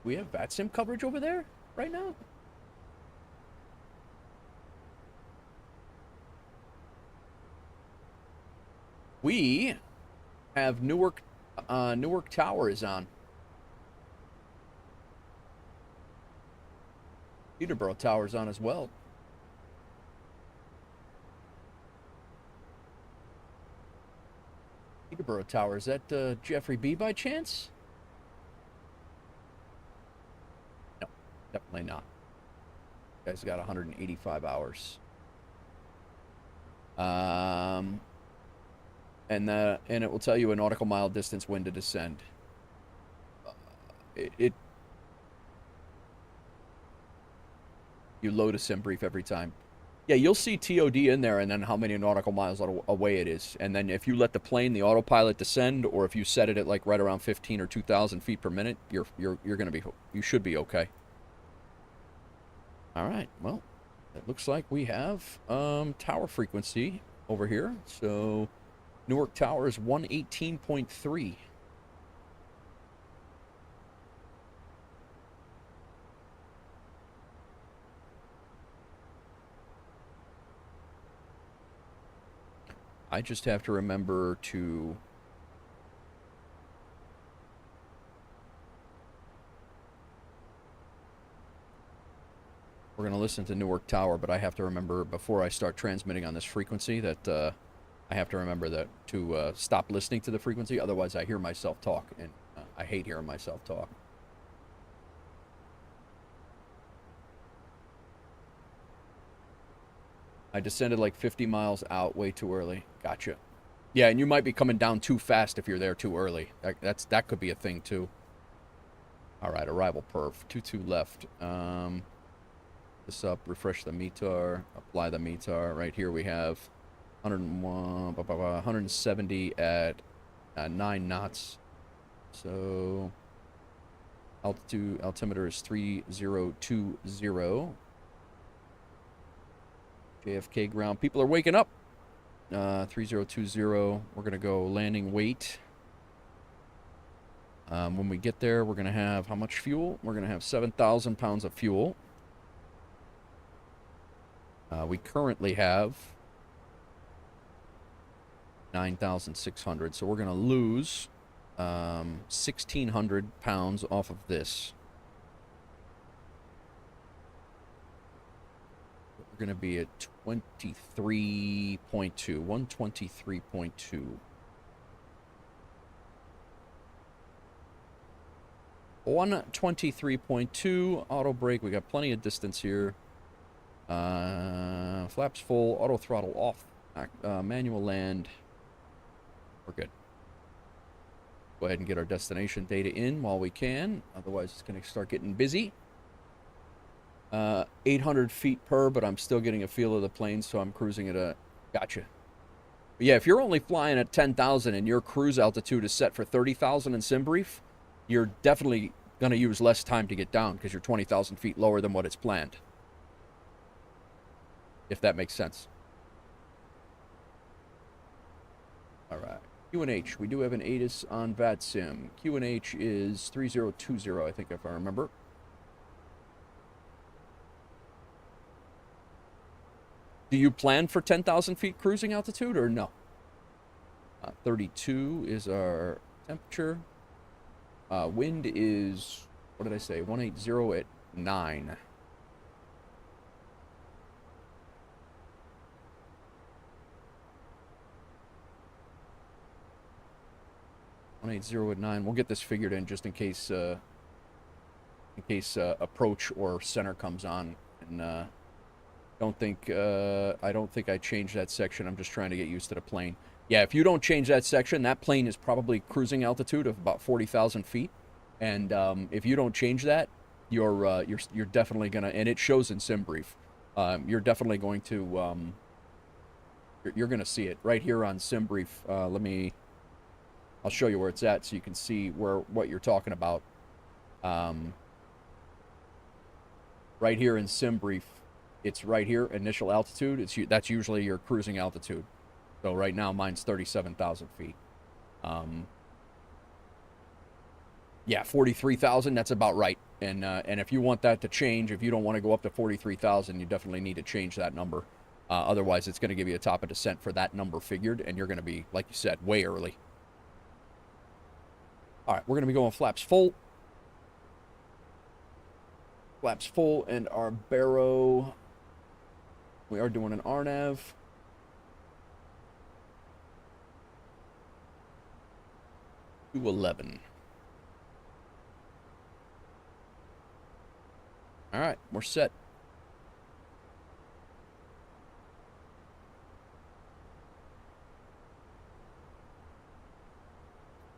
We have VATSIM coverage over there right now? We have Newark Tower is on. Peterborough Tower's on as well. Peterborough Tower, is that Jeffrey B by chance? No, definitely not. You guys got 185 hours. And it will tell you a nautical mile distance when to descend. You load a SimBrief every time. Yeah, you'll see TOD in there and then how many nautical miles away it is. And then if you let the plane, the autopilot descend, or if you set it at like right around 15 or 2,000 feet per minute, you should be okay. All right, well, it looks like we have tower frequency over here. So Newark Tower is 118.3. I just have to remember to we're going to listen to Newark Tower, but I have to remember before I start transmitting on this frequency that I have to remember that to stop listening to the frequency. Otherwise, I hear myself talk, and I hate hearing myself talk. I descended like 50 miles out way too early. Gotcha. Yeah, and you might be coming down too fast if you're there too early. That could be a thing too. All right, arrival perf. 2-2 left. This up, refresh the METAR, apply the METAR. Right here we have 101, 170 at 9 knots. So altimeter is 3020. JFK ground. People are waking up. 3020. We're going to go landing weight. When we get there, we're going to have how much fuel? We're going to have 7,000 pounds of fuel. We currently have 9,600. So we're going to lose 1,600 pounds off of this. Going to be at 23.2, 123.2. 123.2 auto brake. We got plenty of distance here. Flaps full, auto throttle off, manual land. We're good. Go ahead and get our destination data in while we can. Otherwise, it's going to start getting busy. 800 feet per, but I'm still getting a feel of the plane, so I'm cruising at a... Gotcha. But yeah, if you're only flying at 10,000 and your cruise altitude is set for 30,000 in SimBrief, you're definitely going to use less time to get down because you're 20,000 feet lower than what it's planned. If that makes sense. All right. QNH, we do have an ATIS on VATSIM. QNH is 3020, I think, if I remember. Do you plan for 10,000 feet cruising altitude or no? 32 is our temperature. Wind is, what did I say? 180 at 9. At 9. We'll get this figured in just in case approach or center comes on. And I don't think I changed that section. I'm just trying to get used to the plane. Yeah, if you don't change that section, that plane is probably cruising altitude of about 40,000 feet. And if you don't change that, you're definitely gonna, and it shows in SimBrief. You're definitely going to you're gonna see it right here on SimBrief. I'll show you where it's at so you can see what you're talking about. Right here in SimBrief, it's right here, initial altitude. That's usually your cruising altitude. So right now mine's 37,000 feet. Yeah, 43,000. That's about right. And if you want that to change, if you don't want to go up to 43,000, you definitely need to change that number. Otherwise, it's going to give you a top of descent for that number figured, and you're going to be, like you said, way early. All right, we're going to be going flaps full. Flaps full, and our baro. We are doing an RNAV. To 11. All right, we're set.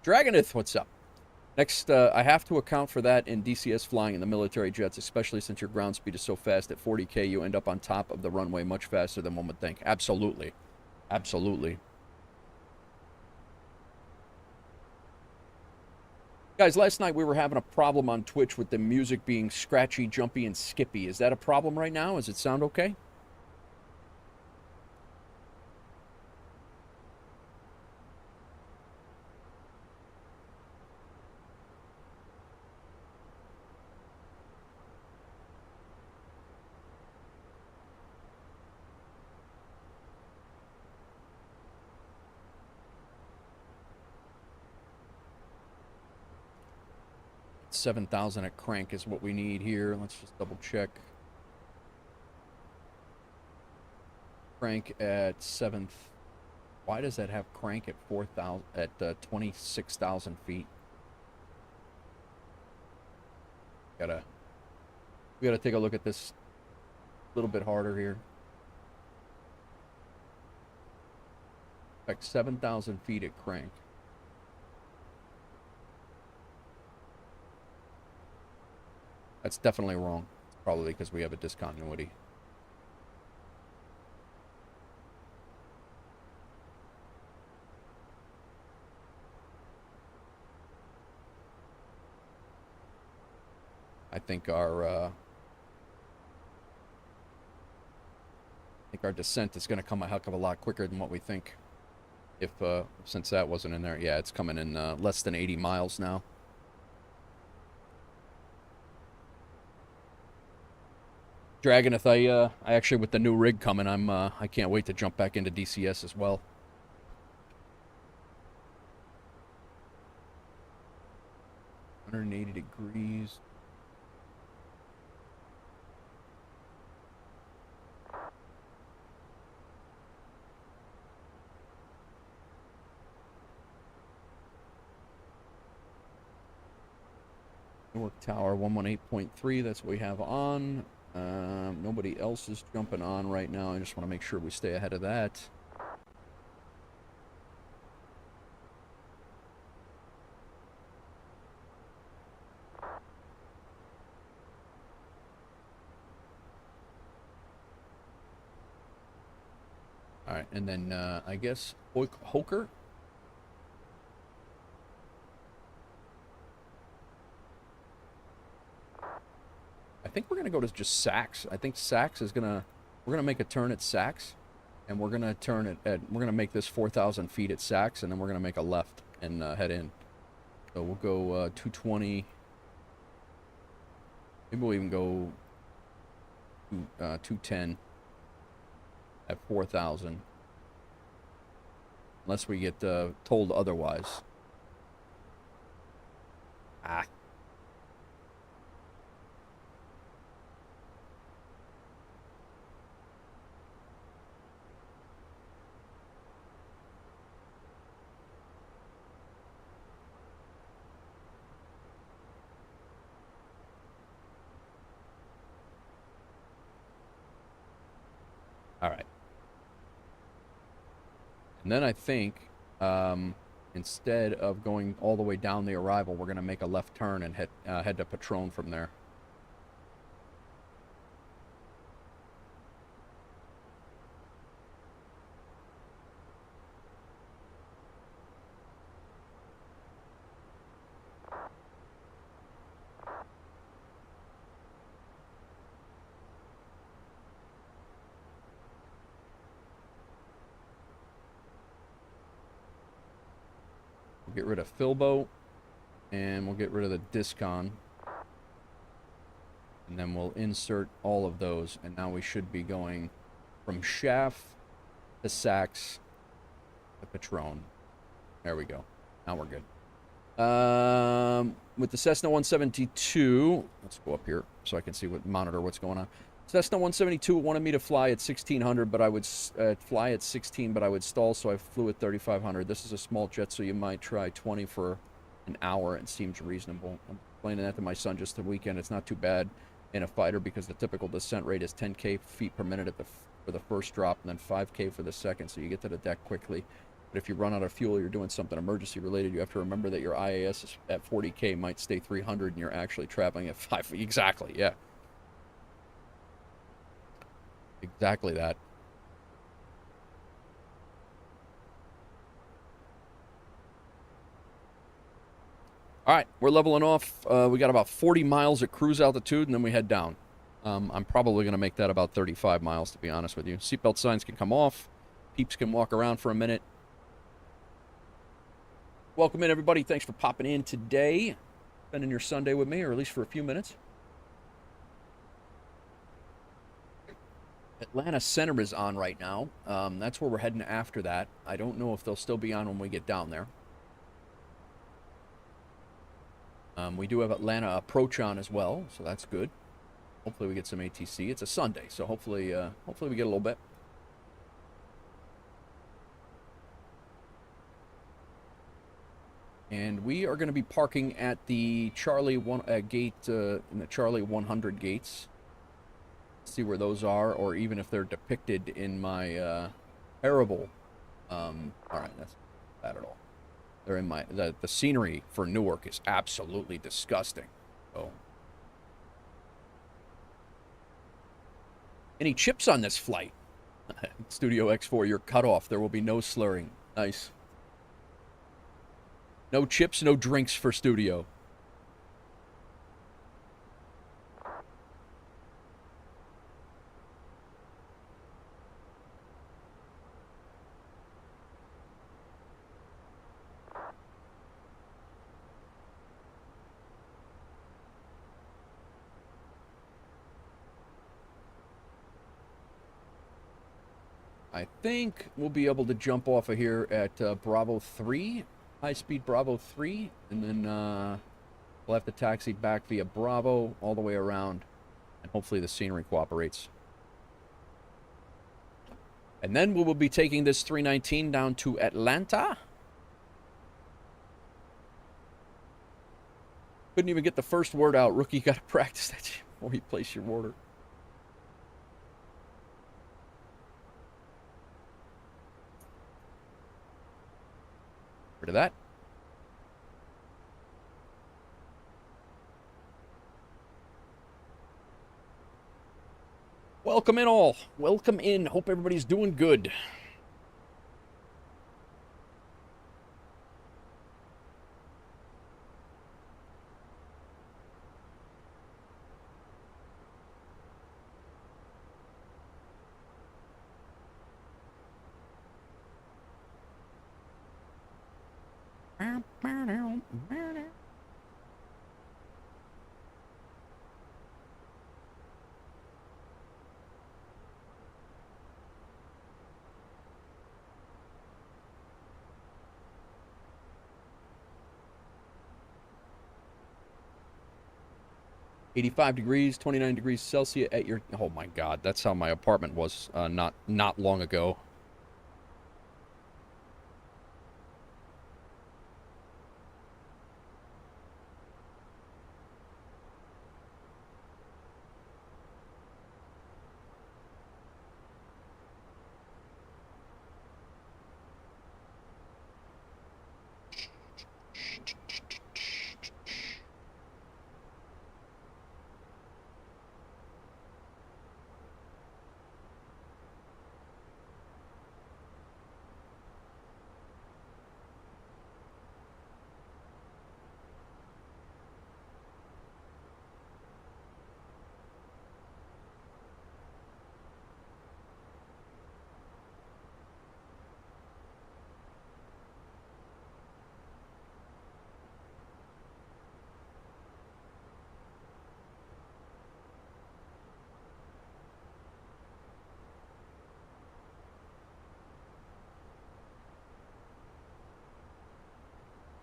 Dragonith, what's up? Next, I have to account for that in DCS flying in the military jets, especially since your ground speed is so fast at 40K, you end up on top of the runway much faster than one would think. Absolutely. Absolutely. Guys, last night we were having a problem on Twitch with the music being scratchy, jumpy, and skippy. Is that a problem right now? Does it sound okay? It's 7,000 at crank is what we need here. Let's just double check. Crank at 7th. Why does that have crank at 4,000 at 26,000 feet? We gotta take a look at this a little bit harder here. Like 7,000 feet at crank. That's definitely wrong. It's probably because we have a discontinuity. I think our descent is going to come a heck of a lot quicker than what we think. If since that wasn't in there, yeah, it's coming in less than 80 miles now. Dragonith, I actually, with the new rig coming, I can't wait to jump back into DCS as well. $180. Newark Tower 118.3, that's what we have on. Nobody else is jumping on right now. I just want to make sure we stay ahead of that. All right, and then I guess Hoker. I think we're gonna go to just Sachs. I think Sachs is we're gonna make a turn at Sachs. and we're gonna turn it at. We're gonna make this 4,000 feet at Saks, and then we're gonna make a left and head in. So we'll go 220. Maybe we'll even go 210 at 4,000, unless we get told otherwise. Ah. All right. And then I think instead of going all the way down the arrival, we're going to make a left turn and head to Patron from there. We'll get rid of Filbo, and we'll get rid of the Discon. And then we'll insert all of those, and now we should be going from Chaff to Saks to Patron. There we go. Now we're good. With the Cessna 172, let's go up here so I can see monitor what's going on. Cessna 172 wanted me to fly at 1600, but I would fly at 16, but I would stall, so I flew at 3500. This is a small jet, so you might try 20 for an hour. It seems reasonable. I'm explaining that to my son just the weekend. It's not too bad in a fighter because the typical descent rate is 10K feet per minute for the first drop, and then 5K for the second, so you get to the deck quickly. But if you run out of fuel, you're doing something emergency related, you have to remember that your IAS is at 40K might stay 300 and you're actually traveling at 5. Exactly, yeah. Exactly that. All right, we're leveling off. We got about 40 miles at cruise altitude, and then we head down. I'm probably going to make that about 35 miles, to be honest with you. Seatbelt signs can come off. Peeps can walk around for a minute. Welcome in, everybody. Thanks for popping in today. Spending your Sunday with me, or at least for a few minutes. Atlanta Center is on right now. That's where we're heading after that. I don't know if they'll still be on when we get down there. We do have Atlanta Approach on as well, so that's good. Hopefully we get some ATC. It's a Sunday, so hopefully we get a little bit. And we are going to be parking at the Charlie gate in the Charlie 100 gates. See where those are, or even if they're depicted in my terrible. All right, that's not bad at all. They're in my the scenery for Newark is absolutely disgusting. So, any chips on this flight? Studio X4, you're cut off. There will be no slurring. Nice. No chips, no drinks for Studio. I think we'll be able to jump off of here at Bravo 3, high-speed Bravo 3, and then we'll have to taxi back via Bravo all the way around, and hopefully the scenery cooperates. And then we will be taking this 319 down to Atlanta. Couldn't even get the first word out. Rookie, got to practice that before you place your order. Rid of that. Welcome in all. Welcome in. Hope everybody's doing good. $85 degrees, 29 degrees Celsius at your... Oh my God, that's how my apartment was not long ago.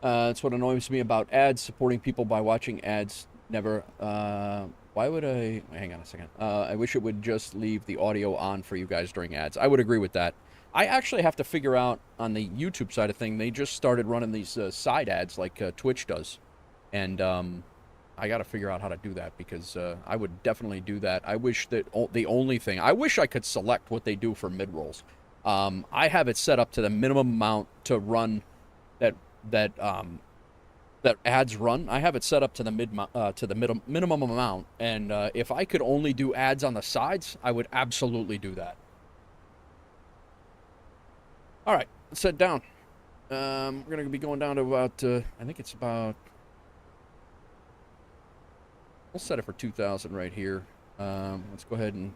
That's what annoys me about ads, supporting people by watching ads. Never. Why would I... Hang on a second. I wish it would just leave the audio on for you guys during ads. I would agree with that. I actually have to figure out on the YouTube side of thing, they just started running these side ads like Twitch does. And I got to figure out how to do that because I would definitely do that. I wish that the only thing... I wish I could select what they do for mid-rolls. I have it set up to the minimum amount to run that ads run. I have it set up to the minimum amount, and if I could only do ads on the sides, I would absolutely do that. All right, let's set down. We're gonna be going down to about I think it's about... We'll set it for 2,000 right here. Let's go ahead and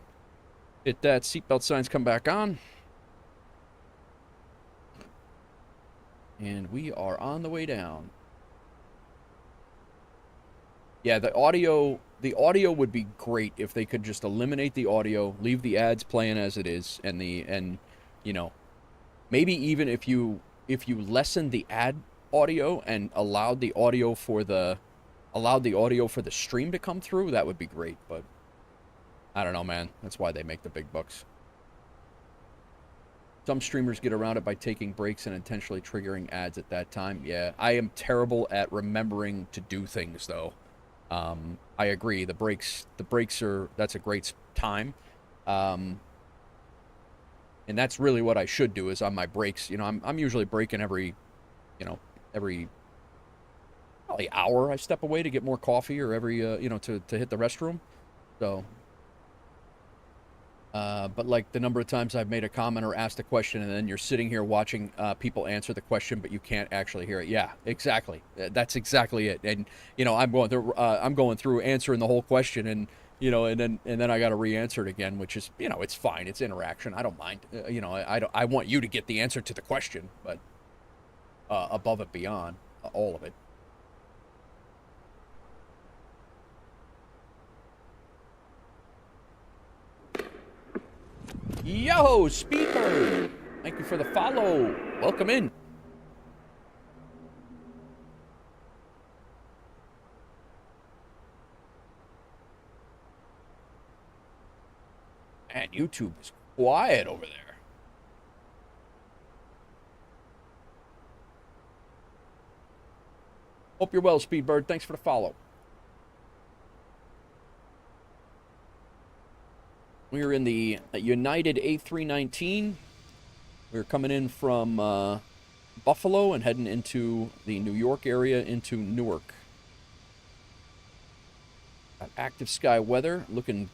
hit that. Seatbelt signs come back on. And we are on the way down. Yeah, the audio would be great if they could just eliminate the audio, leave the ads playing as it is, and you know, maybe even if you lessen the ad audio and allowed the audio for the stream to come through, that would be great, but I don't know, man. That's why they make the big bucks. Some streamers get around it by taking breaks and intentionally triggering ads at that time. Yeah, I am terrible at remembering to do things, though. I agree. The breaks are... That's a great time. And that's really what I should do is on my breaks. You know, I'm usually breaking every probably hour I step away to get more coffee or every, to hit the restroom. So... but like the number of times I've made a comment or asked a question and then you're sitting here watching people answer the question, but you can't actually hear it. Yeah, exactly. That's exactly it. And, I'm going through answering the whole question and, and then I got to re-answer it again, which is, it's fine. It's interaction. I don't mind. I want you to get the answer to the question, but above and beyond all of it. Yo, Speedbird! Thank you for the follow. Welcome in. Man, YouTube is quiet over there. Hope you're well, Speedbird. Thanks for the follow. We're in the United A319. We're coming in from Buffalo and heading into the New York area into Newark. Got active sky weather, looking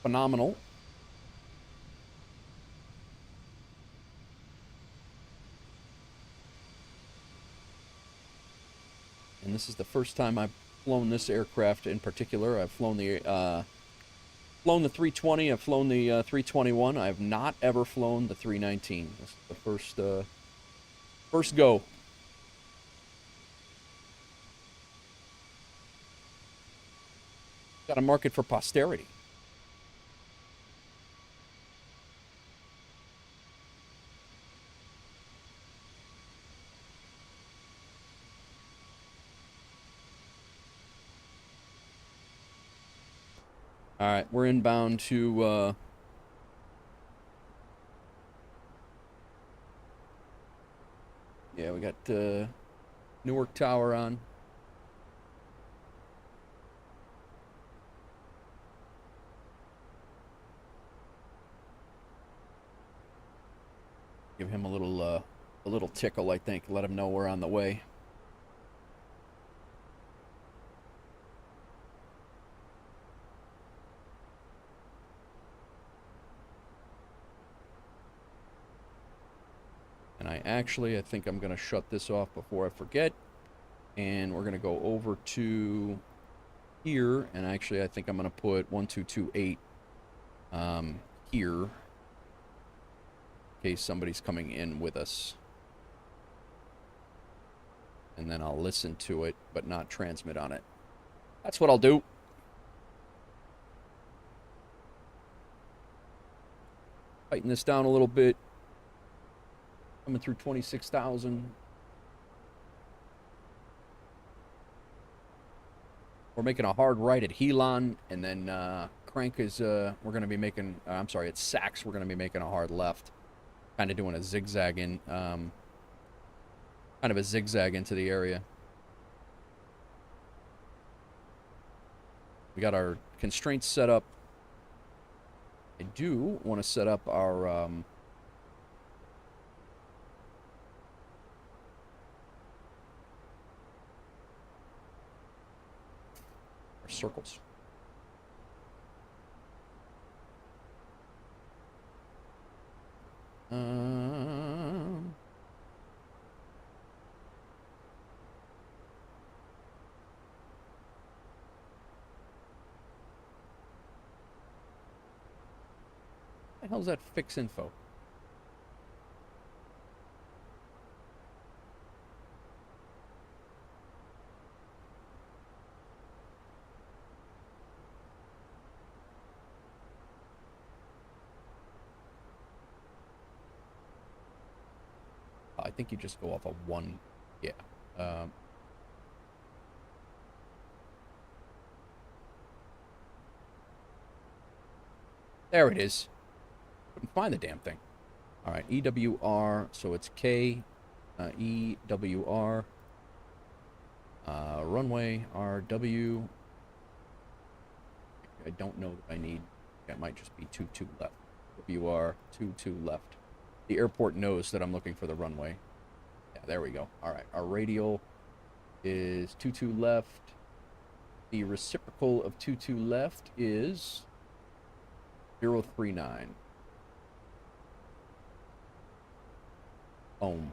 phenomenal. And this is the first time I've flown this aircraft in particular. I've flown the 320, I've flown the 321. I have not ever flown the 319. This is the first go. Got to market for posterity. All right, we're inbound to yeah, we got Newark Tower on. Give him a little tickle, I think. Let him know we're on the way. And I think I'm going to shut this off before I forget. And we're going to go over to here. And actually, I think I'm going to put 1228 here. In case somebody's coming in with us. And then I'll listen to it, but not transmit on it. That's what I'll do. Tighten this down a little bit. Coming through 26,000. We're making a hard right at Helon, and then Crank is, we're going to be making, I'm sorry, at Sachs, we're going to be making a hard left. Kind of doing a zigzag in, kind of a zigzag into the area. We got our constraints set up. I do want to set up our, circles. The hell's that fix info? I think you just go off of one. Yeah. There it is. Couldn't find the damn thing. All right, EWR. So it's K, EWR. Runway RW. I don't know that I need. That might just be 22 left. WR 22 left. The airport knows that I'm looking for the runway. Yeah, there we go. All right, our radial is 22 left. The reciprocal of 22 left is 039. Boom.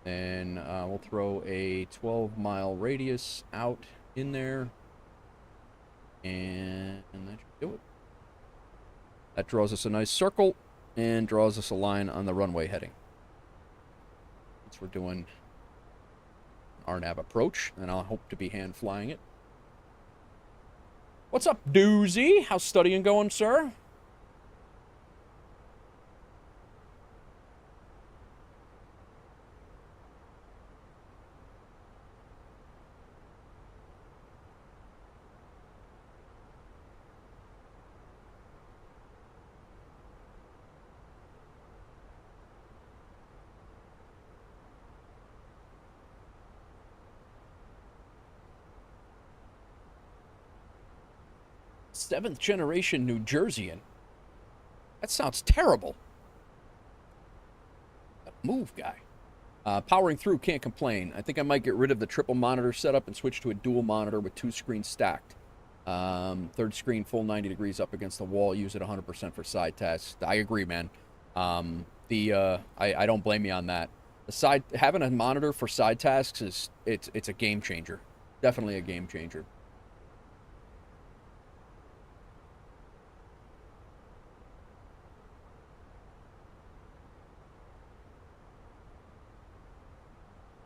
Then we'll throw a 12-mile radius out in there. And that should do it. That draws us a nice circle and draws us a line on the runway heading. Since we're doing RNAV approach, and I'll hope to be hand flying it. What's up, Doozy? How's studying going, sir? Seventh generation New Jerseyan. That sounds terrible. Move, guy. Powering through, can't complain. I think I might get rid of the triple monitor setup and switch to a dual monitor with 2 screens stacked. Third screen full 90 degrees up against the wall. Use it 100% for side tasks. I agree, man. I don't blame you on that. Having a monitor for side tasks is it's a game changer. Definitely a game changer.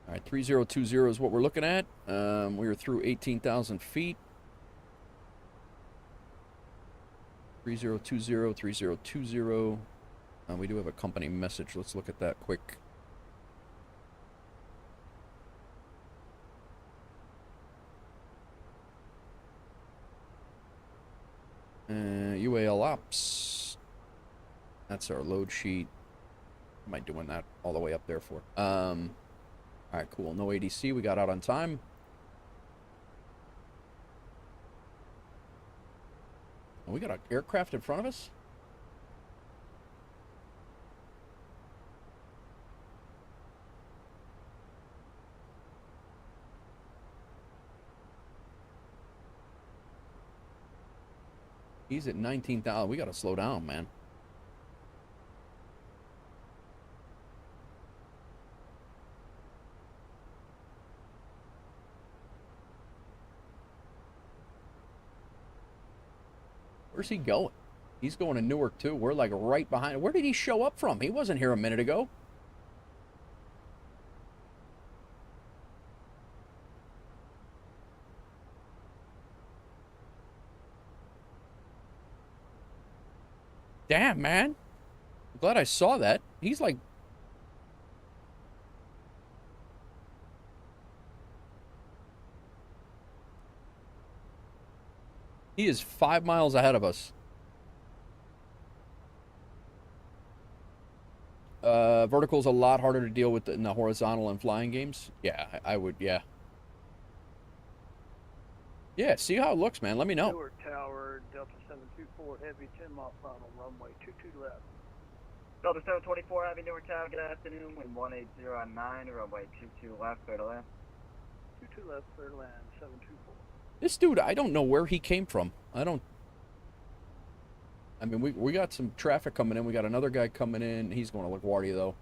All right, 3020 is what we're looking at. We are through 18,000 feet. 3020, 3020. We do have a company message. Let's look at that quick. UAL Ops. That's our load sheet. Am I doing that all the way up there for? All right, cool. No ADC. We got out on time. Oh, we got an aircraft in front of us? He's at 19,000. We got to slow down, man. Where's he going? He's going to Newark, too. We're like right behind. Where did he show up from? He wasn't here a minute ago. Damn, man. I'm glad I saw that. He's like... He is 5 miles ahead of us. Vertical's a lot harder to deal with in the horizontal and flying games. Yeah, I would, yeah. Yeah, see how it looks, man. Let me know. Newark Tower, Delta 724, heavy 10-mile final, runway 22 left. Delta 724, Heavy Newark Tower, good afternoon, wind 180 on 9, runway 22 left, clear to land. 22 left, clear to land, 724. This dude, I don't know where he came from. I mean, we got some traffic coming in. We got another guy coming in. He's going to LaGuardia,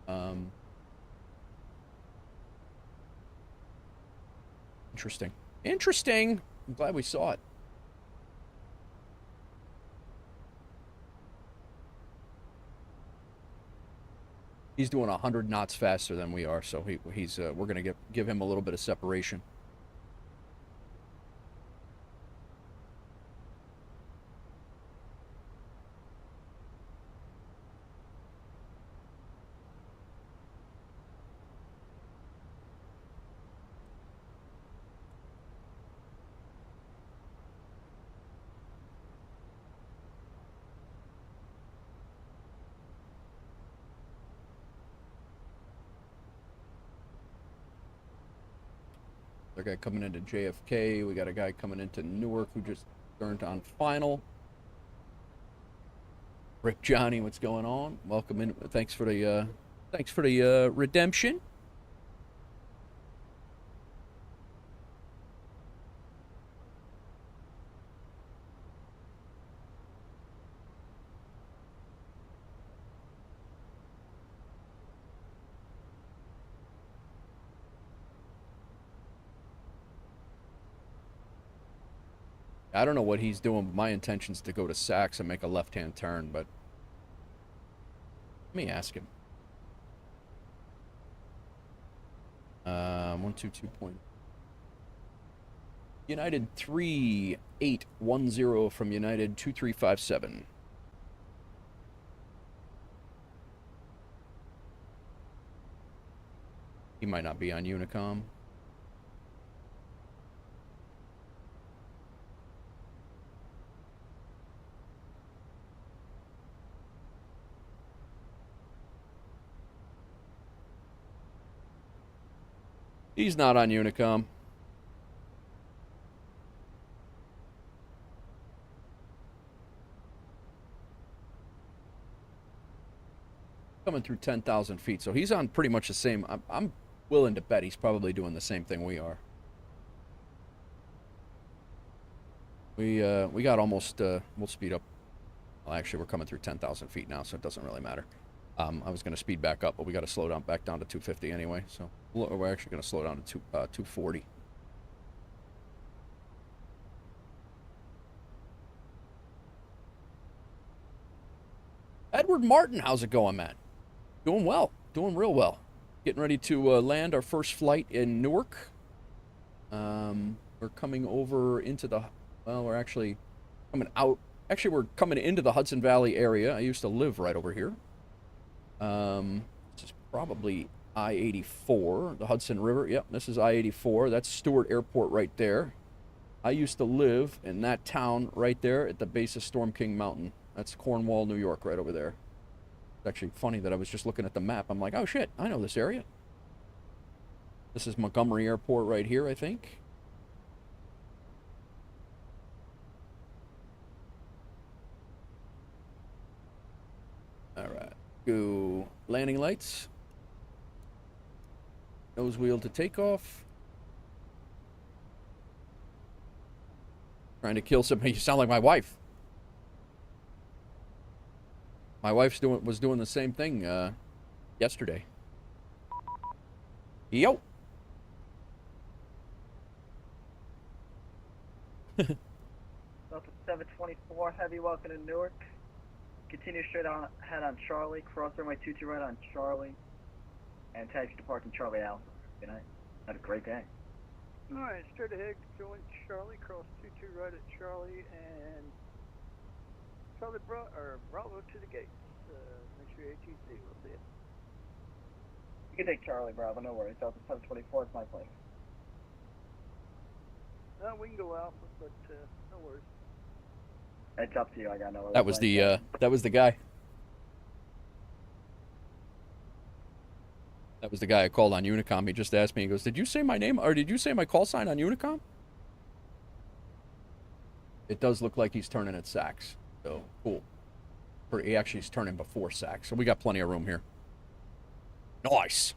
though. Interesting. Interesting. I'm glad we saw it. He's doing 100 knots faster than we are, so we're gonna give him a little bit of separation. Another guy coming into JFK. We got a guy coming into Newark who just turned on final. Rick Johnny, what's going on? Welcome in. Thanks for the redemption. I don't know what he's doing, but my intention is to go to Saks and make a left-hand turn, but let me ask him. 122 point. United 3810 from United 2357. He might not be on Unicom. He's not on Unicom. Coming through 10,000 feet, so he's on pretty much the same. I'm willing to bet he's probably doing the same thing we are. We got almost. We'll speed up. Well, actually, we're coming through 10,000 feet now, so it doesn't really matter. I was going to speed back up, but we got to slow down back down to 250 anyway. So we're actually going to slow down to 240. Edward Martin, how's it going, man? Doing well, doing real well. Getting ready to land our first flight in Newark. We're coming over into the. Well, we're actually coming out Actually, we're coming into the Hudson Valley area. I used to live right over here. This is probably I-84, the Hudson River. Yep, this is I-84. That's Stewart Airport right there. I used to live in that town right there at the base of Storm King Mountain. That's Cornwall, New York, right over there. It's actually funny that I was just looking at the map. I'm like, oh shit, I know this area. This is Montgomery Airport right here, I think. All right, go landing lights. Nose wheel to takeoff. Trying to kill somebody. You sound like my wife. My wife's was doing the same thing yesterday. Yo. Delta 724, heavy welcome to Newark. Continue straight on ahead on Charlie. Cross runway 22 right on Charlie. And taxi to parking Charlie Alpha. Good night. Have a great day. Alright, straight ahead, join Charlie, cross 22 right at Charlie, and Charlie Bravo to the gates. Make sure your ATC will see it. You can take Charlie Bravo, no worries. Delta 724 is my plane. We can go Alpha, but no worries. It's up to you, I got no other That was plane. that was the guy. That was the guy I called on Unicom. He just asked me, he goes, did you say my name, or did you say my call sign on Unicom? It does look like he's turning at Saks, so cool. Or he actually is turning before Saks, so we got plenty of room here. Nice.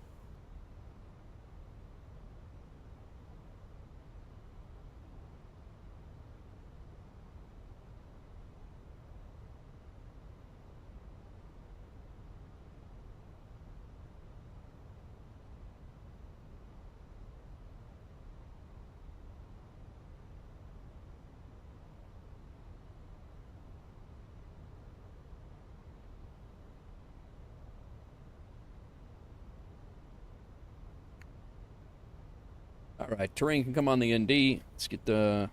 All right, terrain can come on the ND. Let's get the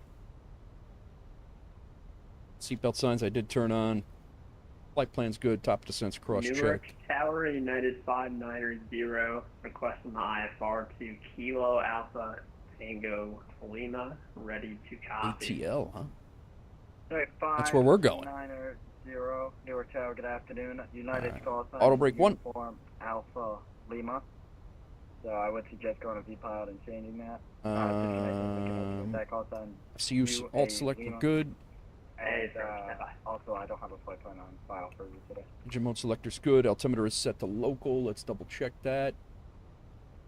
seatbelt signs I did turn on. Flight plan's good. Top descent's cross-checked. Newark Tower, United 590, requesting the IFR to Kilo Alpha Tango Lima, ready to copy. ATL, huh? Sorry, That's where we're going. 590 Newark Tower, good afternoon. United call sign. Auto brake 1. Uniform Alpha Lima. So I would suggest going to V-Pilot and changing that. That call sign. CU alt select, we're good. Hey, And, also, I don't have a flight plan on file for you today. Engine mode selector's good. Altimeter is set to local. Let's double check that.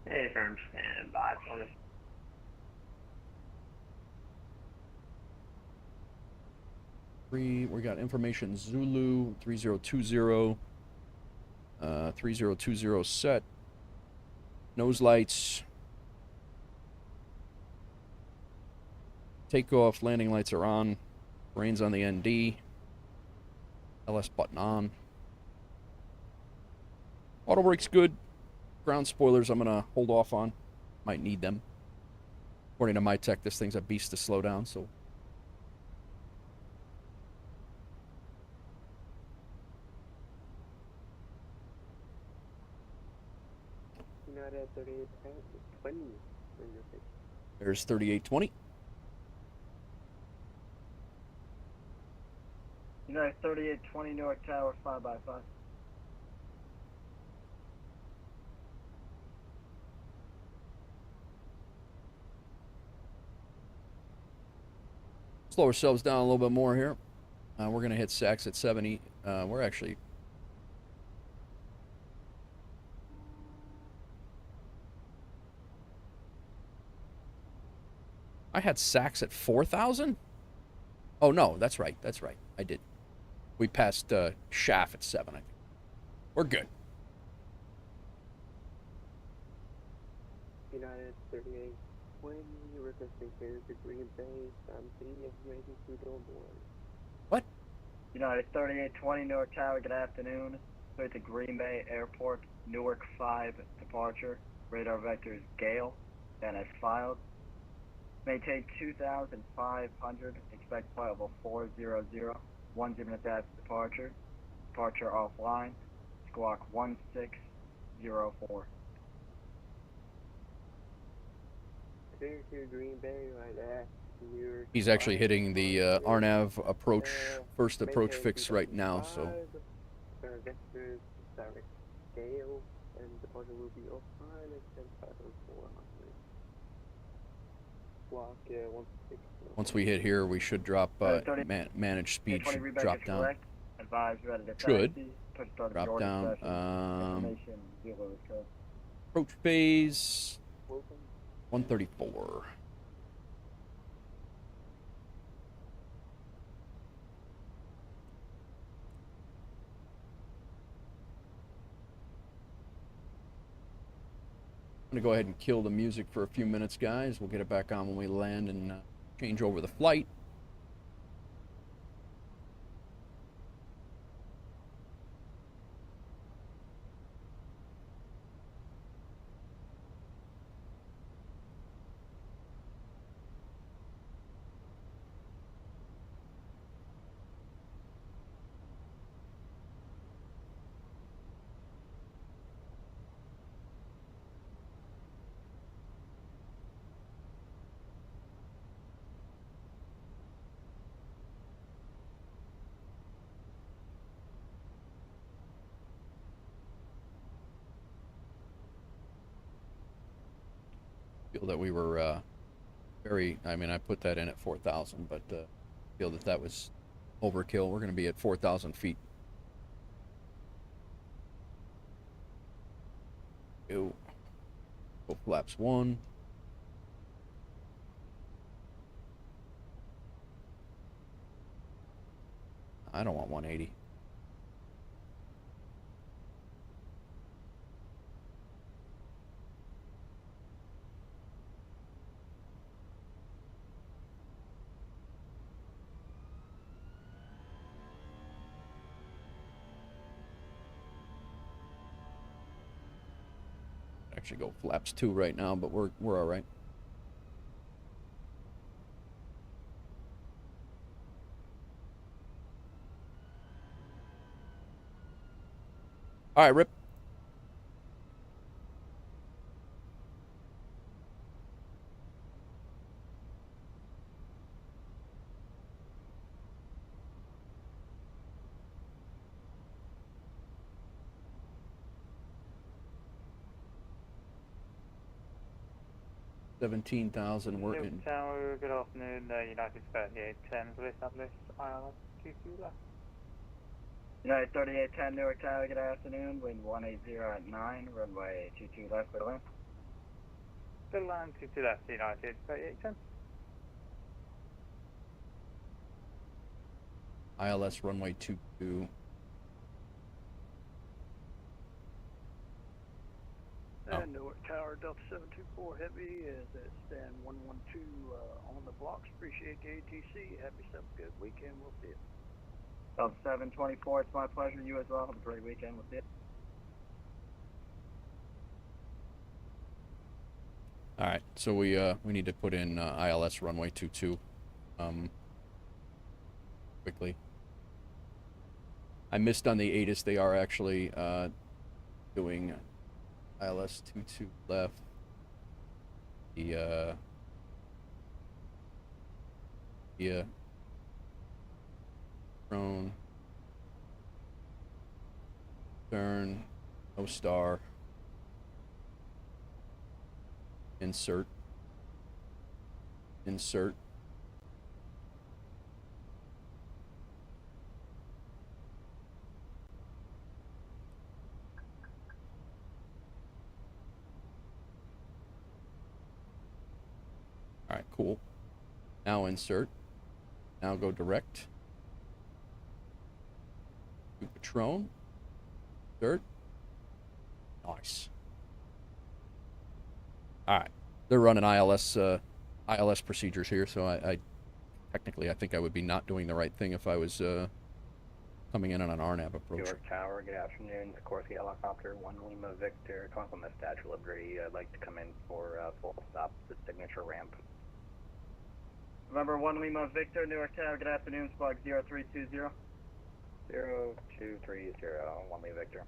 Hey, firm stand by for this. We got information Zulu 3020. 3020 set. Nose lights. Takeoff, landing lights are on. Brains on the ND. LS button on. Auto brake's good. Ground spoilers I'm gonna hold off on. Might need them. According to my tech, this thing's a beast to slow down, so. United 3820. There's 3820. United 3820 Newark Tower, 5x5. Slow ourselves down a little bit more here. We're going to hit Saks at 70. We're actually... I had Saks at 4,000? Oh, no, that's right. That's right. I did. We passed Schaff at 7, I think. We're good. United 3820, requesting clearance to Green Bay, city information to board. What? United 3820 Newark Tower, good afternoon. Clear to Green Bay Airport, Newark 5 departure. Radar vector is Gale, then as filed. Maintain 2,500, expect flight level 400, 10 minutes after departure. Departure offline. Squawk 1604. 22 Green Bay, right there. Newark He's actually 5, hitting the RNAV approach, first approach maintain fix right now, so 2005, vectors direct scale, and departure will be offline at 10,400. Squawk 16. once we hit here, we should drop, managed speed should drop down. Correct. Advise ready to Should taxi. Push start drop majority down, session. Information 0 is correct. approach phase Welcome. 134. I'm gonna go ahead and kill the music for a few minutes, guys. We'll get it back on when we land and change over the flight. Feel that we were I mean, I put that in at 4,000, but feel that that was overkill. We're going to be at 4,000 feet. Go flaps 1. I don't want 180. Actually go flaps 2 right now, but we're all right. All right, Rip. $17,000. We're in. Tower, good afternoon. United 3810, will establish ILS 22 left. United 3810 Newark Tower, good afternoon. Wind 180 at 9, runway 22 left, clear to land. Good land 22 left, United 3810. ILS runway 22. And Newark Tower, Delta 724 Heavy is at stand 112 on the blocks. Appreciate the ATC. Have yourself a good weekend. We'll see you. Delta 724, it's my pleasure. You as well. Have a great weekend. We'll see you. All right, so we need to put in ILS runway 22 quickly. I missed on the ATIS. They are actually doing ILS 22 left. The drone, turn, no star, insert, all right, cool. Now insert. Now go direct. Do Patron. Insert. Nice. All right. They're running ILS procedures here, so I technically I think I would be not doing the right thing if I was coming in on an RNAV approach. Newark Tower, good afternoon. Sikorsky helicopter, 1 Lima Victor, calling from the Statue of Liberty. I'd like to come in for full stop, the signature ramp. Remember 1 Lima Victor, Newark Tower, good afternoon. Squawk 0320. 0230, 1 Lima Victor.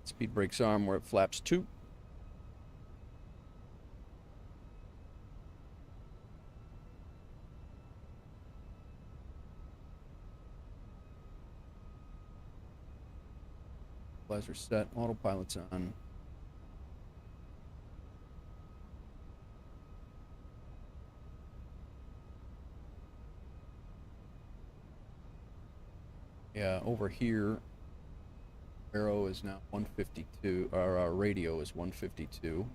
Speed brakes arm, we're at flaps 2. Stabilizer set, autopilot's on. Yeah, over here, arrow is now 152, our radio is 152.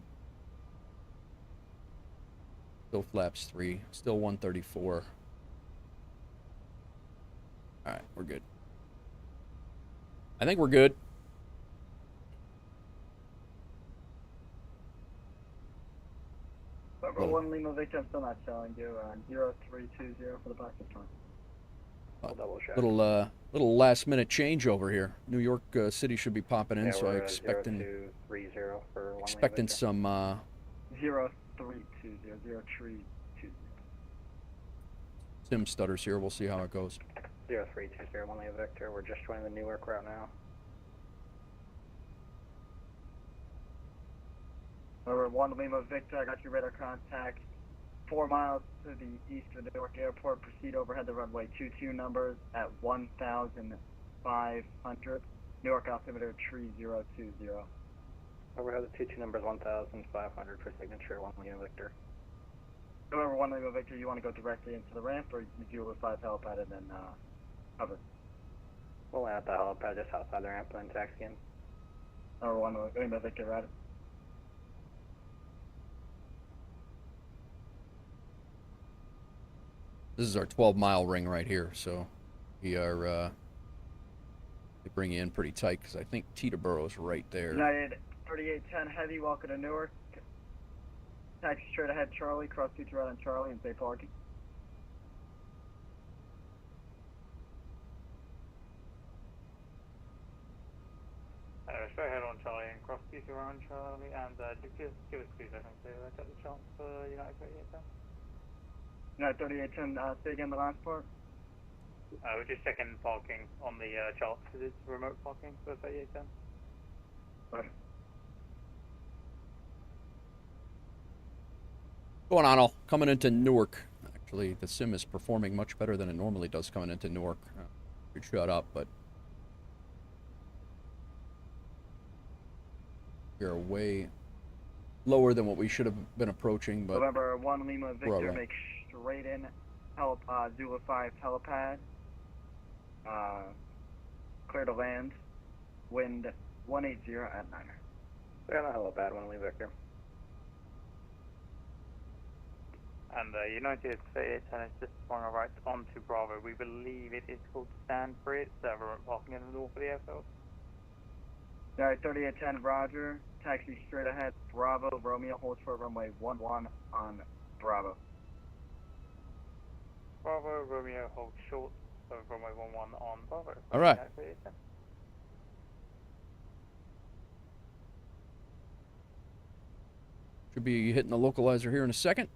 Still flaps 3, still 134. Alright, we're good. I think we're good. Number 1 Lima Victor, I'm still not showing you. 0320 for the box of time. I'll double check. Little last minute change over here. New York City should be popping in, Yeah, so we're I at expecting 0230 for 1 expecting Lima some 0320, 0320. sim stutters here. We'll see how it goes. Victor. 0320, 1 Lima Victor. We're just joining the Newark route now. Number 1 Lima Victor, I got your radar contact. 4 miles to the east of Newark Airport. Proceed overhead the runway 22 numbers at 1,500. Newark altimeter 3020. Overhead the 22 numbers 1,500 for signature 1 Lima Victor. Number 1 Lima Victor, you want to go directly into the ramp, or you do a 5 helipad and then cover? We'll land at the helipad just outside the ramp and then taxi in. Number 1 Lima Victor, right? This is our 12-mile ring right here, so we are they bring you in pretty tight because I think Teterboro's right there. United 3810 Heavy, welcome to Newark. Taxi straight ahead, Charlie. Cross 22 right on Charlie and stay parking. Straight ahead on Charlie and cross 22 right on Charlie, and just give us 2 seconds to check the chart for United 3810. United 3810, say again the last part. We're just checking parking on the chart because it's remote parking for 3810. Right. Going on, all coming into Newark. Actually, the sim is performing much better than it normally does coming into Newark. Could shut up, but we're way lower than what we should have been approaching. But November 1 Lima Victor, alright. make straight in, Zulu 5 helipad. Clear to land. Wind 180 at 9er. We're on a helipad 1 Lima Victor. And United 3810 is just swung right onto Bravo. We believe it is called Stanford. It's remote parking in the north of the airfield. United 3810 Roger. Taxi straight ahead, Bravo, Romeo, holds for runway 11 on Bravo. Bravo, Romeo, hold short, so runway 11 on Bravo. all right. United 3810. Should be hitting the localizer here in a second.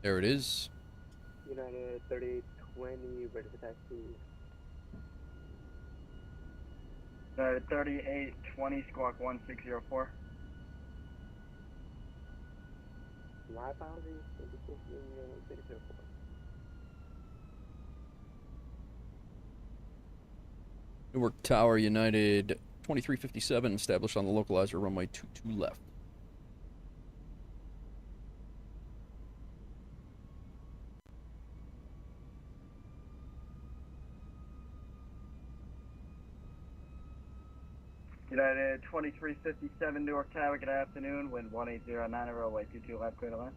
There it is. United 3820, ready for taxi. United 3820, squawk 1604. My apologies, 604. Newark Tower, United 2357, established on the localizer, runway 22 left. United 2357 Newark Tower, good afternoon. Wind 1809, runway 22 left, clear to land.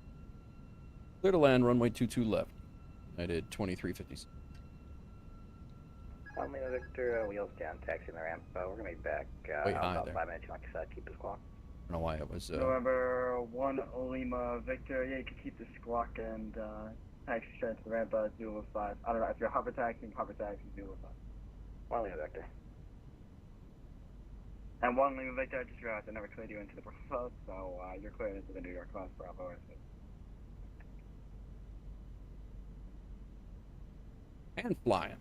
Clear to land, runway 22 left. United 2356. Lima Victor, wheels down, taxi in the ramp. We're going to be back Way high about there. 5 minutes. You want to keep the clock? I don't know why it was. November 1 Lima Victor, yeah, you can keep the squawk and taxi straight to the ramp, Zulu 5. I don't know, if you're hover taxi, Zulu 5. 1 Lima Victor. And 1 Lima Victor, I just realized I never cleared you into the Bravo, so you're cleared into the New York class Bravo. And flying.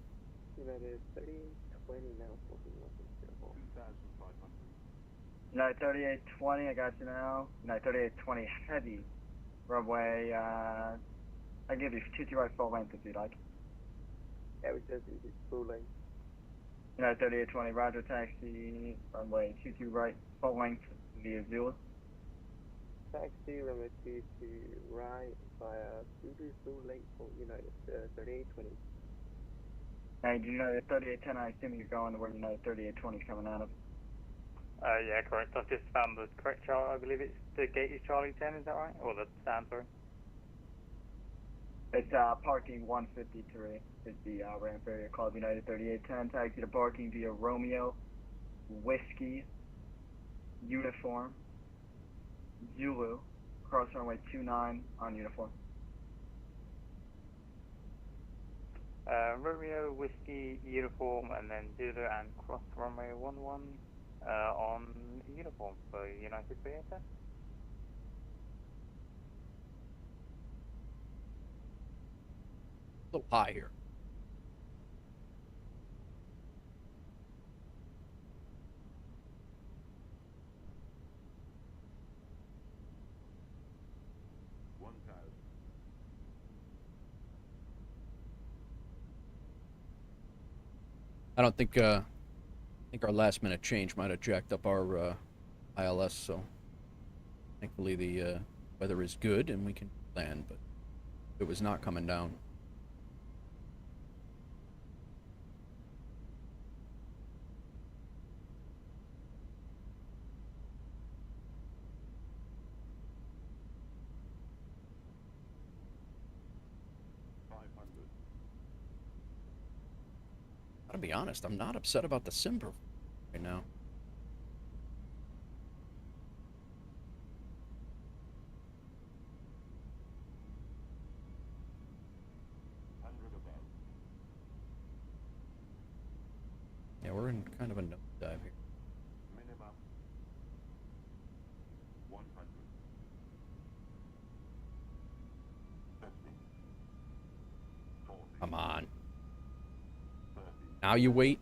United 3020 now, 14 United 3820, I got you now. United 3820 heavy, runway, I give you 22 right full length if you'd like. Yeah, we said it's full length. United 3820, roger, taxi, runway 22 right full length via Zulu. Taxi, runway 22 right via Zulu full length for United 3820. And United 3810, I assume you're going to where United 3820 is coming out of. Yeah, correct. I've just found the correct Charlie. I believe it's the gate is Charlie 10, is that right? Or the stand, sorry. It's parking 153 is the ramp area called United 3810. Taxi to parking via Romeo, Whiskey, Uniform, Zulu, cross runway 29 on uniform. Romeo, Whiskey, Uniform, and then Zulu and cross runway 11 on uniform for United 3810. A little high here. I don't think I think our last minute change might have jacked up our ILS, so thankfully the weather is good and we can land, but it was not coming down. To be honest, I'm not upset about the sim right now. Yeah, we're in kind of a nosedive here. Minimum 100. 50. 40. Come on. Now you wait.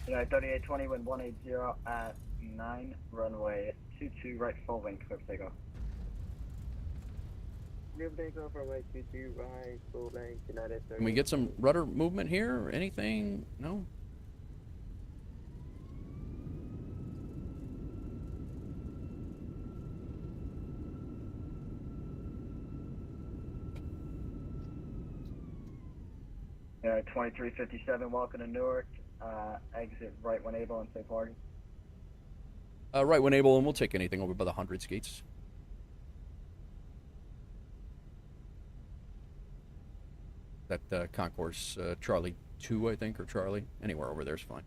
United 3820, wind 180 at 9, runway 22 right full length, clear for takeoff. Clear for takeoff, runway 22 right full length, United 3820. Can we get some rudder movement here or anything? No? Yeah, 2357, welcome to Newark. Exit right when able and safe parking. Right when able, and we'll take anything over by the hundreds gates. That concourse, Charlie 2, I think, or Charlie. Anywhere over there's fine.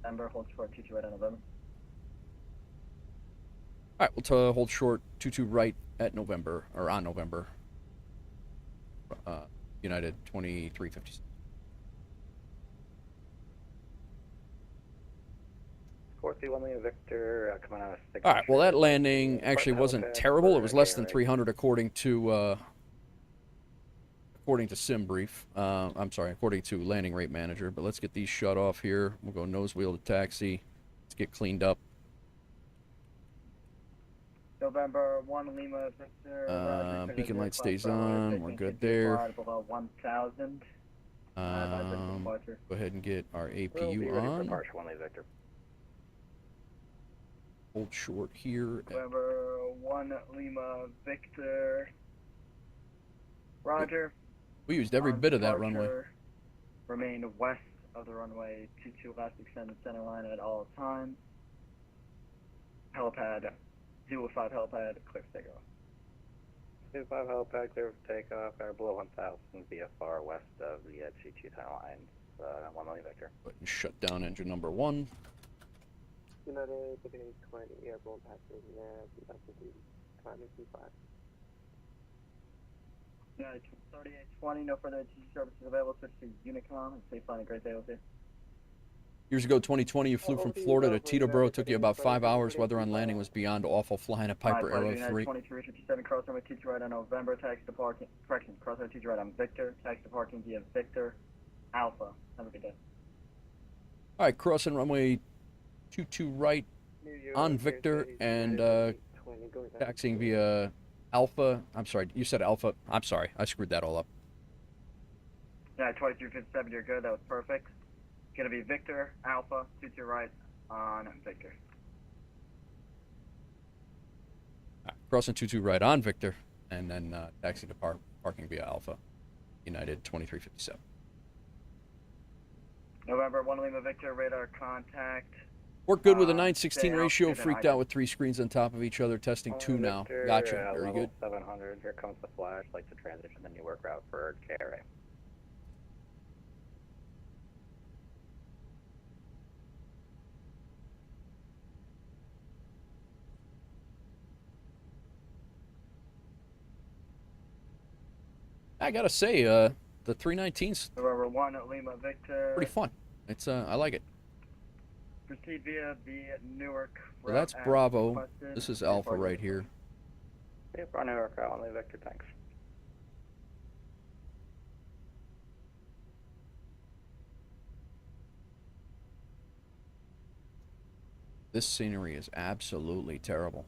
November, hold short 22 right on November. All right, we'll hold short 22 right at November, or on November. United 2356. Corsi 1 Lima Victor, coming out of 6. All right, well, that landing actually wasn't terrible. It was less than 300 according to SimBrief. I'm sorry, according to Landing Rate Manager. But let's get these shut off here. We'll go nose wheel to taxi. Let's get cleaned up. November 1 Lima Victor. Beacon light stays on. We're good there. Below 1,000. Go ahead and get our APU on. 1 Lima Victor. Hold short here. November 1 Lima Victor. Roger. We used every bit of that runway. Departure Remain west of the runway 22 left, extend the center line at all times. Helipad, 05 helipad, clear for takeoff. 25 helipad, clear for takeoff, air below 1000 VFR west of the CT lines, 1 million Victor. Go ahead and shut down engine number 1. United A320 airborne passing nav, altitude climbing T5. United 3820, no further ATC services available, switch to Unicom, and safe flying, a great day with you. Years ago, 2020, you flew from Florida to Teterboro. Took you about 5 hours. Weather on landing was beyond awful. Flying at Piper Aero 3. 2357, crossing TG right on November, taxi to parking, correction, crossing TG right on Victor, taxi to parking via Victor, Alpha. Have a good day. All right, crossing runway 22 right on Victor and taxiing via Alpha. I'm sorry, you said Alpha. I'm sorry, I screwed that all up. Yeah, 2357, you're good. That was perfect. Gonna be Victor, Alpha, 22 right on Victor. All right, crossing 22 right on Victor and then taxi to parking via Alpha, United 2357. November 1 Lima Victor, radar contact. Worked good with a 9:16 stay out, ratio, and then freaked out with 3 screens on top of each other, testing 2 now. Victor, Gotcha, very level good. 700, here comes the flash, like to transition the Newark route for KRA. I gotta say, the 319's November 1 Lima Victor. pretty fun. It's I like it. Proceed via the Newark So route that's as Bravo. requested. This is Alpha right here. Yep, on Newark route, only Victor, thanks. This scenery is absolutely terrible.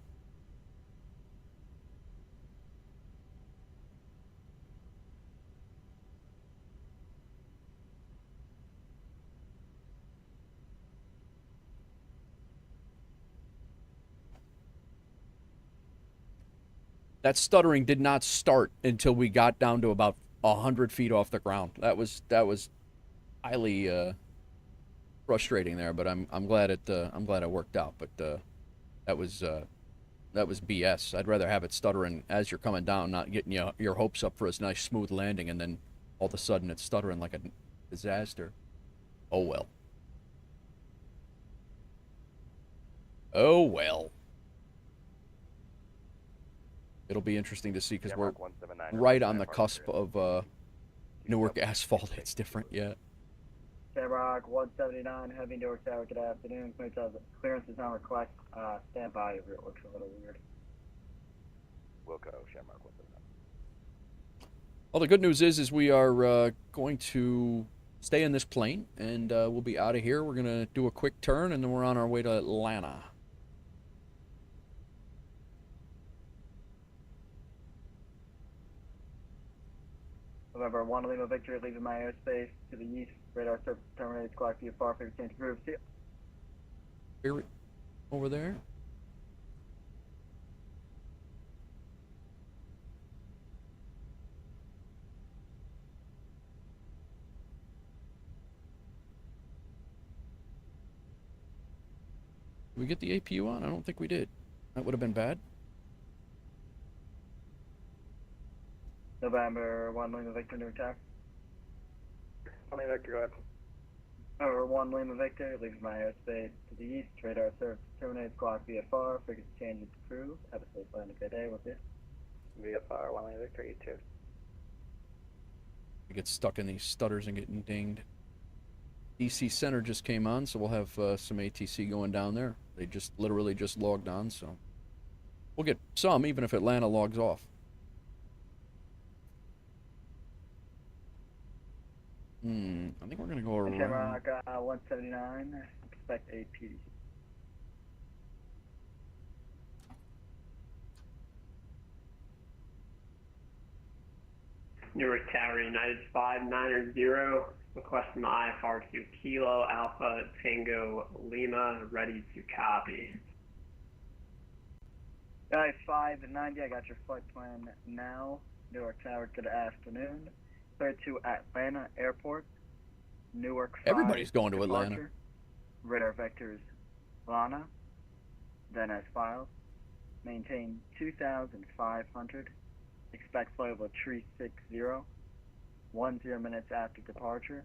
That stuttering did not start until we got down to about 100 feet off the ground. That was highly frustrating there, but I'm glad it worked out. But that was BS. I'd rather have it stuttering as you're coming down, not getting your hopes up for a nice smooth landing, and then all of a sudden it's stuttering like a disaster. Oh well. Oh well. It'll be interesting to see because we're right on the cusp of Newark asphalt. It's different, yeah. Shamrock 179, heavy Newark Tower, good afternoon. Clearance is on request. Stand by if it looks a little weird. Wilco, Shamrock 179. Well, the good news is we are going to stay in this plane, and we'll be out of here. We're going to do a quick turn, and then we're on our way to Atlanta. November 1 Lima Victory, leaving my airspace to the east. Radar surface terminated, squawk VFR, figure change approved. See ya. Spirit over there. Did we get the APU on? I don't think we did. That would have been bad. November 1 Lima Victor, Newark Tower. Only Victor, go ahead. November 1 Lima Victor, leaving my airspace to the east. Radar surface terminated, squawk VFR, figure change approved. Have a safe landing, good day with you. VFR, 1 Lima Victor, E2. We get stuck in these stutters and getting dinged. DC Center just came on, so we'll have some ATC going down there. They just literally just logged on, so we'll get some even if Atlanta logs off. I think we're gonna go around. Shamrock 179, expect a PDC. Newark Tower, United 590, requesting the IFR to Kilo Alpha Tango Lima, ready to copy. Guy 590, I got your flight plan now. Newark Tower, good afternoon. Clear to Atlanta Airport. Newark 5 Everybody's going to Atlanta. departure. Radar vectors Lana, then as filed. Maintain 2,500. Expect flight level 360. 10 minutes after departure.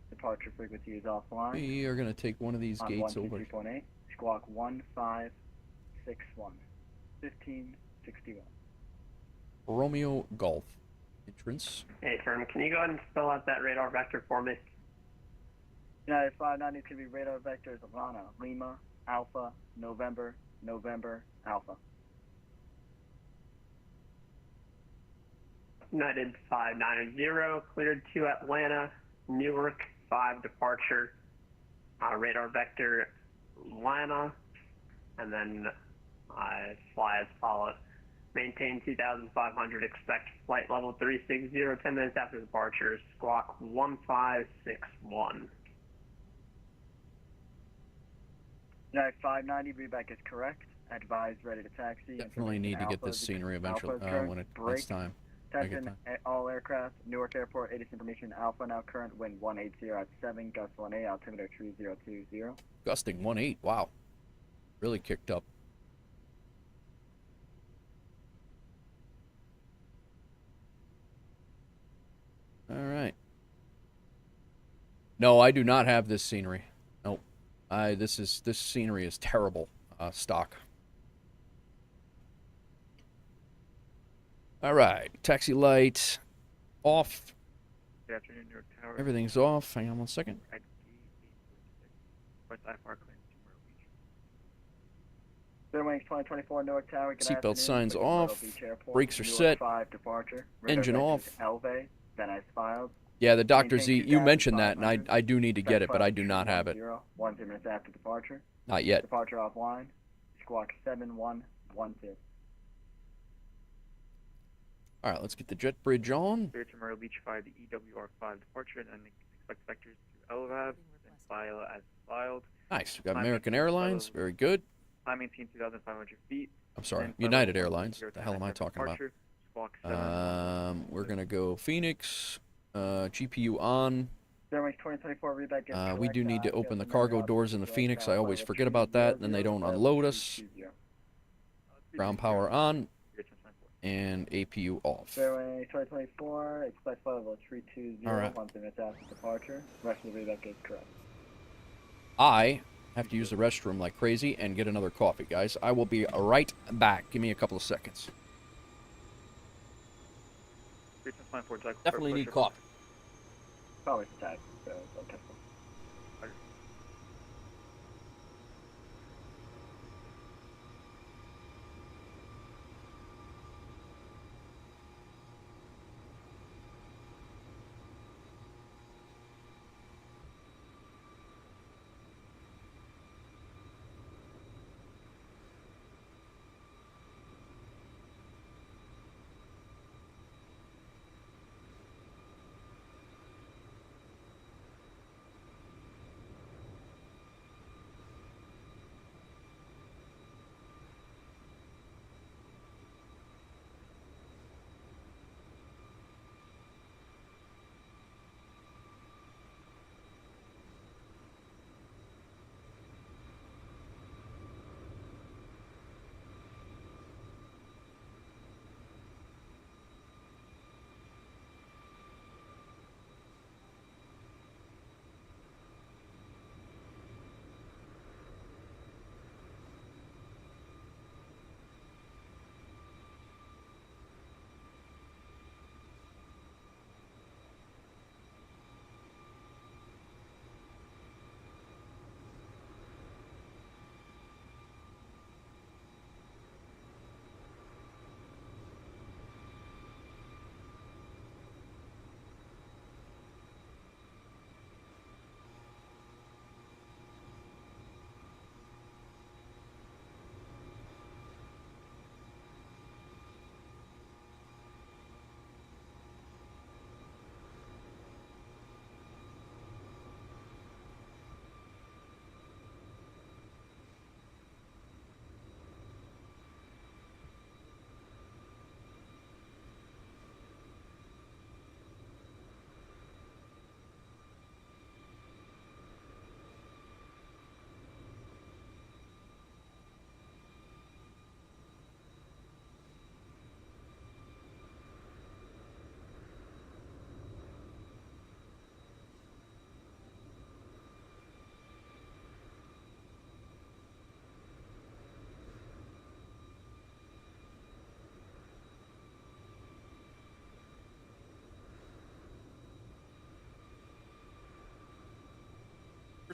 Departure frequency is offline. We are going to take one of these On gates over. 122.8. Squawk 1561. 1561. Romeo Golf. Entrance. Hey, firm, can you go ahead and spell out that radar vector for me? United 590 is going to be radar vectors Atlanta, Lima, Alpha, November, November, Alpha. United 590, cleared to Atlanta, Newark 5 departure, radar vector Atlanta, and then fly as follows. Maintain 2,500, expect flight level 360, 10 minutes after departure, squawk 1561. United 590, readback is correct. Advised, ready to taxi. Definitely need to get this scenery eventually when it's time. Attention, all aircraft, Newark Airport, ATIS information, Alpha now current, wind 180 at 7, gust 18, altimeter 3020. Gusting 1.8, wow. Really kicked up. All right. No, I do not have this scenery. Nope. This scenery is terrible. Stock. All right. Taxi light off. Good afternoon, Newark Tower. Everything's off. Hang on one second. West IFR claims Fairwings 2024 Newark Tower. Seatbelt signs off. Airport, Brakes are Newark set. 5 departure. Engine off. Elve, then as filed. Yeah, the Dr. Z, Maintain you mentioned that, and 2,500. I do need to get it, but I do not have it. 10 minutes after departure. Not yet. Departure offline. Squawk 7112. All right, let's get the jet bridge on. Clear to Myrtle Beach 5, the EWR 5 departure, and expect vectors to LVAV, then file as filed. Nice. We got American Airlines. Very good. Time maintain 2,500 feet. I'm sorry, Then United file Airlines. 0 The hell am I talking about? departure, Squawk 7. We're gonna go Phoenix. GPU on. Fairwings 2024 readback is We correct. do need to open the Just cargo remember, doors in the Alpha, Phoenix. I Alpha, always Alpha, forget about that, and then they don't unload us. 220. Ground power on. And APU off. Fairway 2024, expect flight level 320, All right. 1 minute after departure. Rest of the readback is correct. I have to use the restroom like crazy and get another coffee, guys. I will be right back. Give me a couple of seconds. Definitely need coffee. Probably for tax, so okay.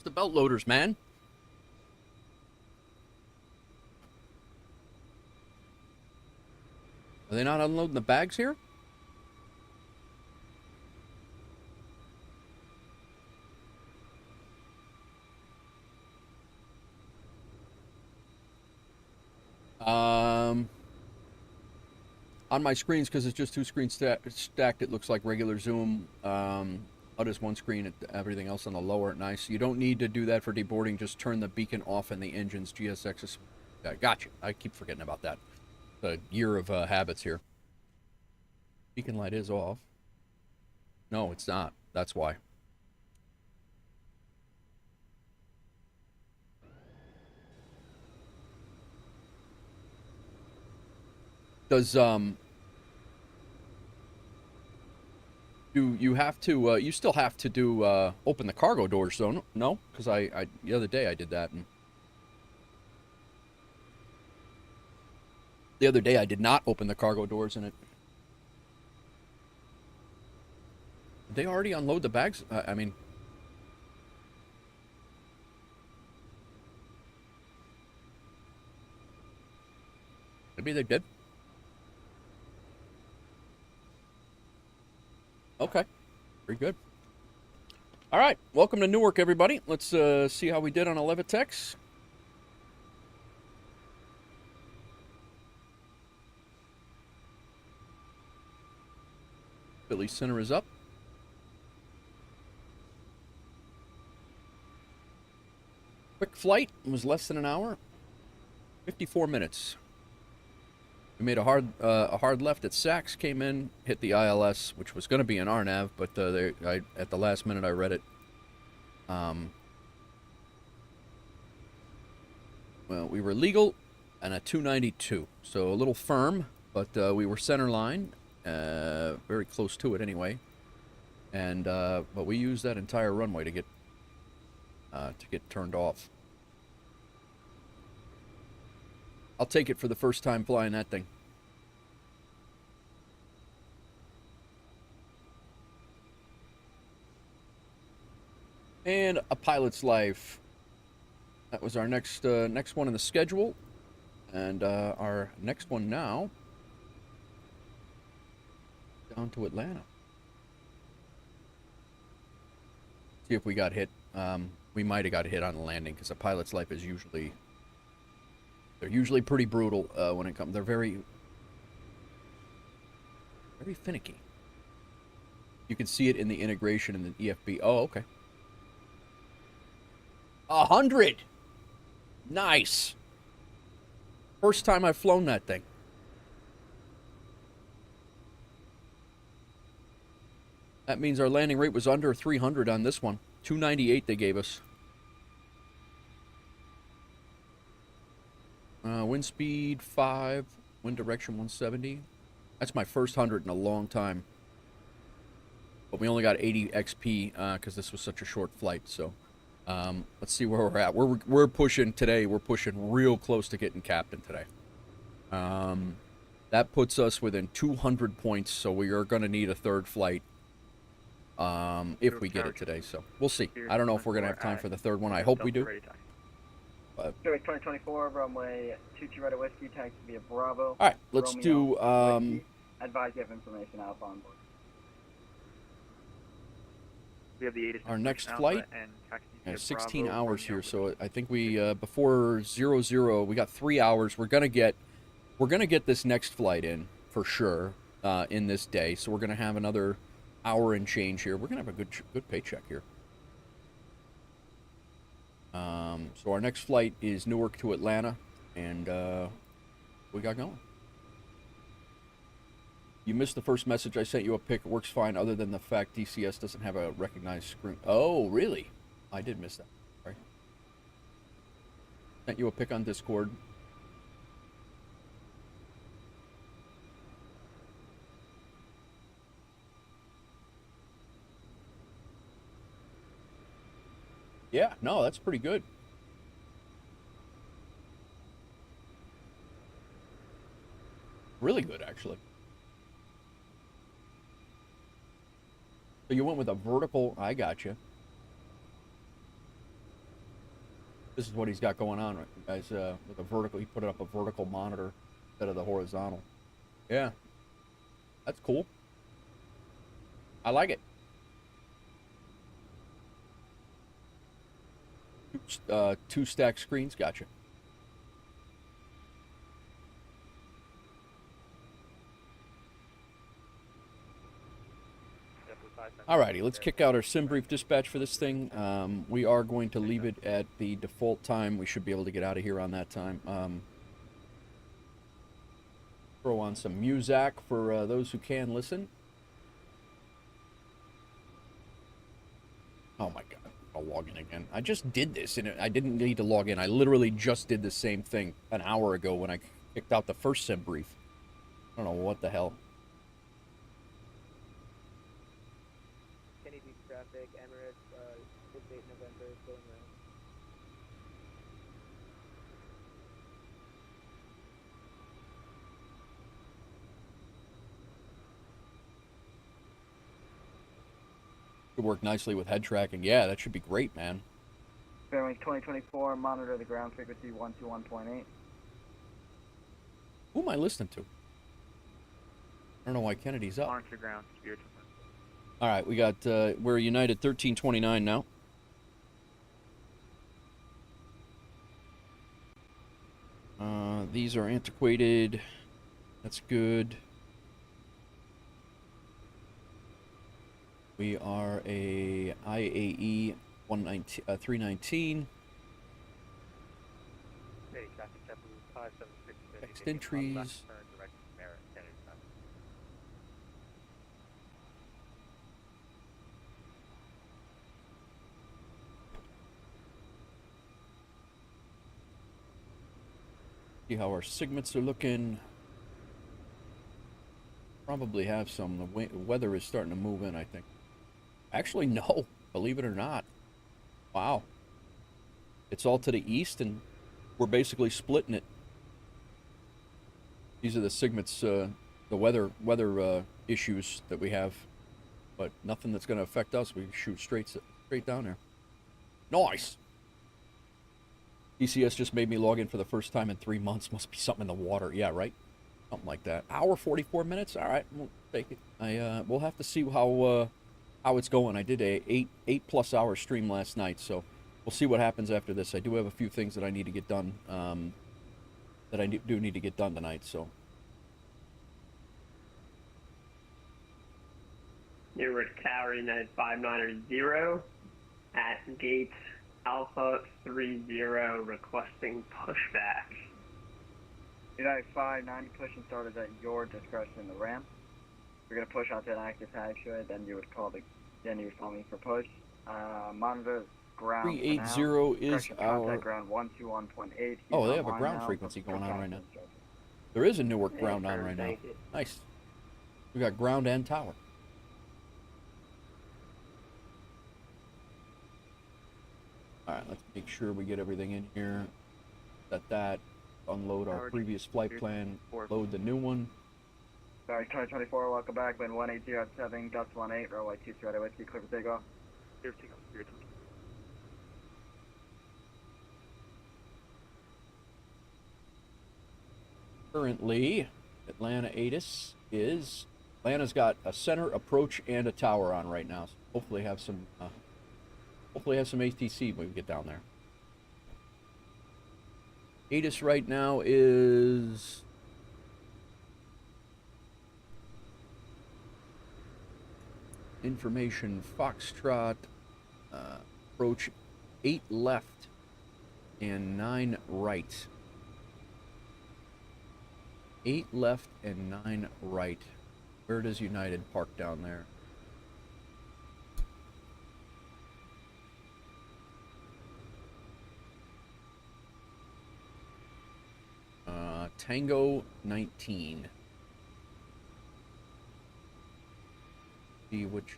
Where's the belt loaders, man? Are they not unloading the bags here? On my screens, because it's just two screens stacked, it looks like regular Zoom. I'll just one screen, everything else on the lower. Nice. You don't need to do that for deboarding. Just turn the beacon off and the engine's GSX is... Gotcha. I keep forgetting about that. The year of habits here. Beacon light is off. No, it's not. That's why. Does do you have to you still have to do open the cargo doors though? No, because I the other day I did that, and the other day I did not open the cargo doors, and it... Did they already unload the bags? I mean, maybe they did. Okay, very good. All right, welcome to Newark, everybody. Let's see how we did on a Levitex. Philly Center is up. Quick flight, it was less than an hour, 54 minutes. We made a hard left at Saks, came in, hit the ILS, which was going to be an RNAV, but at the last minute I read it. Well, we were legal and a 292, so a little firm, but we were center line, very close to it anyway. And but we used that entire runway to get turned off. I'll take it for the first time flying that thing. And a pilot's life. That was our next one in the schedule. And our next one now, down to Atlanta. See if we got hit. We might have got hit on the landing, because a pilot's life is usually... They're usually pretty brutal when it comes. They're very finicky. You can see it in the integration in the EFB. Oh, okay. 100. Nice. First time I've flown that thing. That means our landing rate was under 300 on this one. 298 they gave us. Wind speed 5, wind direction 170. That's my first 100 in a long time. But we only got 80 XP because this was such a short flight. So let's see where we're at. We're pushing today. We're pushing real close to getting captain today. That puts us within 200 points. So we are going to need a third flight if we get it today. So we'll see. I don't know if we're going to have time for the third one. I hope we do. Newark 2024, runway 22 right at Whiskey, taxi via Bravo. All right, let's do... Advise you have information Alpha on board. We have the our next flight, and 16 hours here, so I think we, before 00, we got 3 hours. We're gonna get this next flight in, for sure, in this day, so we're gonna have another hour and change here. We're gonna have a good paycheck here. So our next flight is Newark to Atlanta, and we got going. You missed the first message I sent you. A pic. It works fine, other than the fact DCS doesn't have a recognized screen. Oh, really? I did miss that. Sorry. Sent you a pic on Discord. Yeah, no, that's pretty good. Really good, actually. So you went with a vertical... I got you. This is what he's got going on, right, guys. With a vertical, he put up a vertical monitor instead of the horizontal. Yeah, that's cool. I like it. Two stack screens, gotcha. Alrighty, let's kick out our sim brief dispatch for this thing. We are going to leave it at the default time. We should be able to get out of here on that time. Throw on some music for those who can listen. Oh my god, I'll log in again. I just did this, and I didn't need to log in. I literally just did the same thing an hour ago when I kicked out the first sim brief. I don't know what the hell. Kennedy traffic, Emirates, 58 November, going around. Could work nicely with head tracking. Yeah, that should be great, man. Fairwinds 2024, monitor the ground frequency 121.8. Who am I listening to? I don't know why Kennedy's up. Monitor ground, Spirit. All right, we got, we're United 1329 now. These are antiquated. That's good. We are a IAE 319. Text entries. See how our segments are looking. Probably have some. The weather is starting to move in, I think. Actually, no. Believe it or not. Wow. It's all to the east, and we're basically splitting it. These are the segments, the weather issues that we have. But nothing that's going to affect us. We shoot straight down there. Nice. DCS just made me log in for the first time in 3 months. Must be something in the water. Yeah, right? Something like that. Hour 44 minutes? All right, we'll take it. We'll have to see how it's going. I did a 8+ hour stream last night, so we'll see what happens after this. I do have a few things that I need to get done, that I do need to get done tonight, so. You're with Tower United 590 at gate Alpha 30 requesting pushback. United 590 push and start is at your discretion in the ramp. We're gonna push out to an active taxiway, then you would call me for push. Monitor ground. 380 is our ground 121.8. Oh, they have a ground frequency going on right now. There is a Newark ground on right now. Nice. We got ground and tower. All right, let's make sure we get everything in here. Set that. Unload our previous flight plan. Load the new one. Sorry, 2024, welcome back. Wind 180 at 7, gusts 18, runway 23 right away, clear for takeoff. Clear for takeoff, clear to Currently, Atlanta's got a center, approach, and a tower on right now. So hopefully have some ATC when we get down there. ATIS right now is information Foxtrot, approach 8 left and 9 right. 8 left and 9 right. Where does United park down there? Tango 19. See which.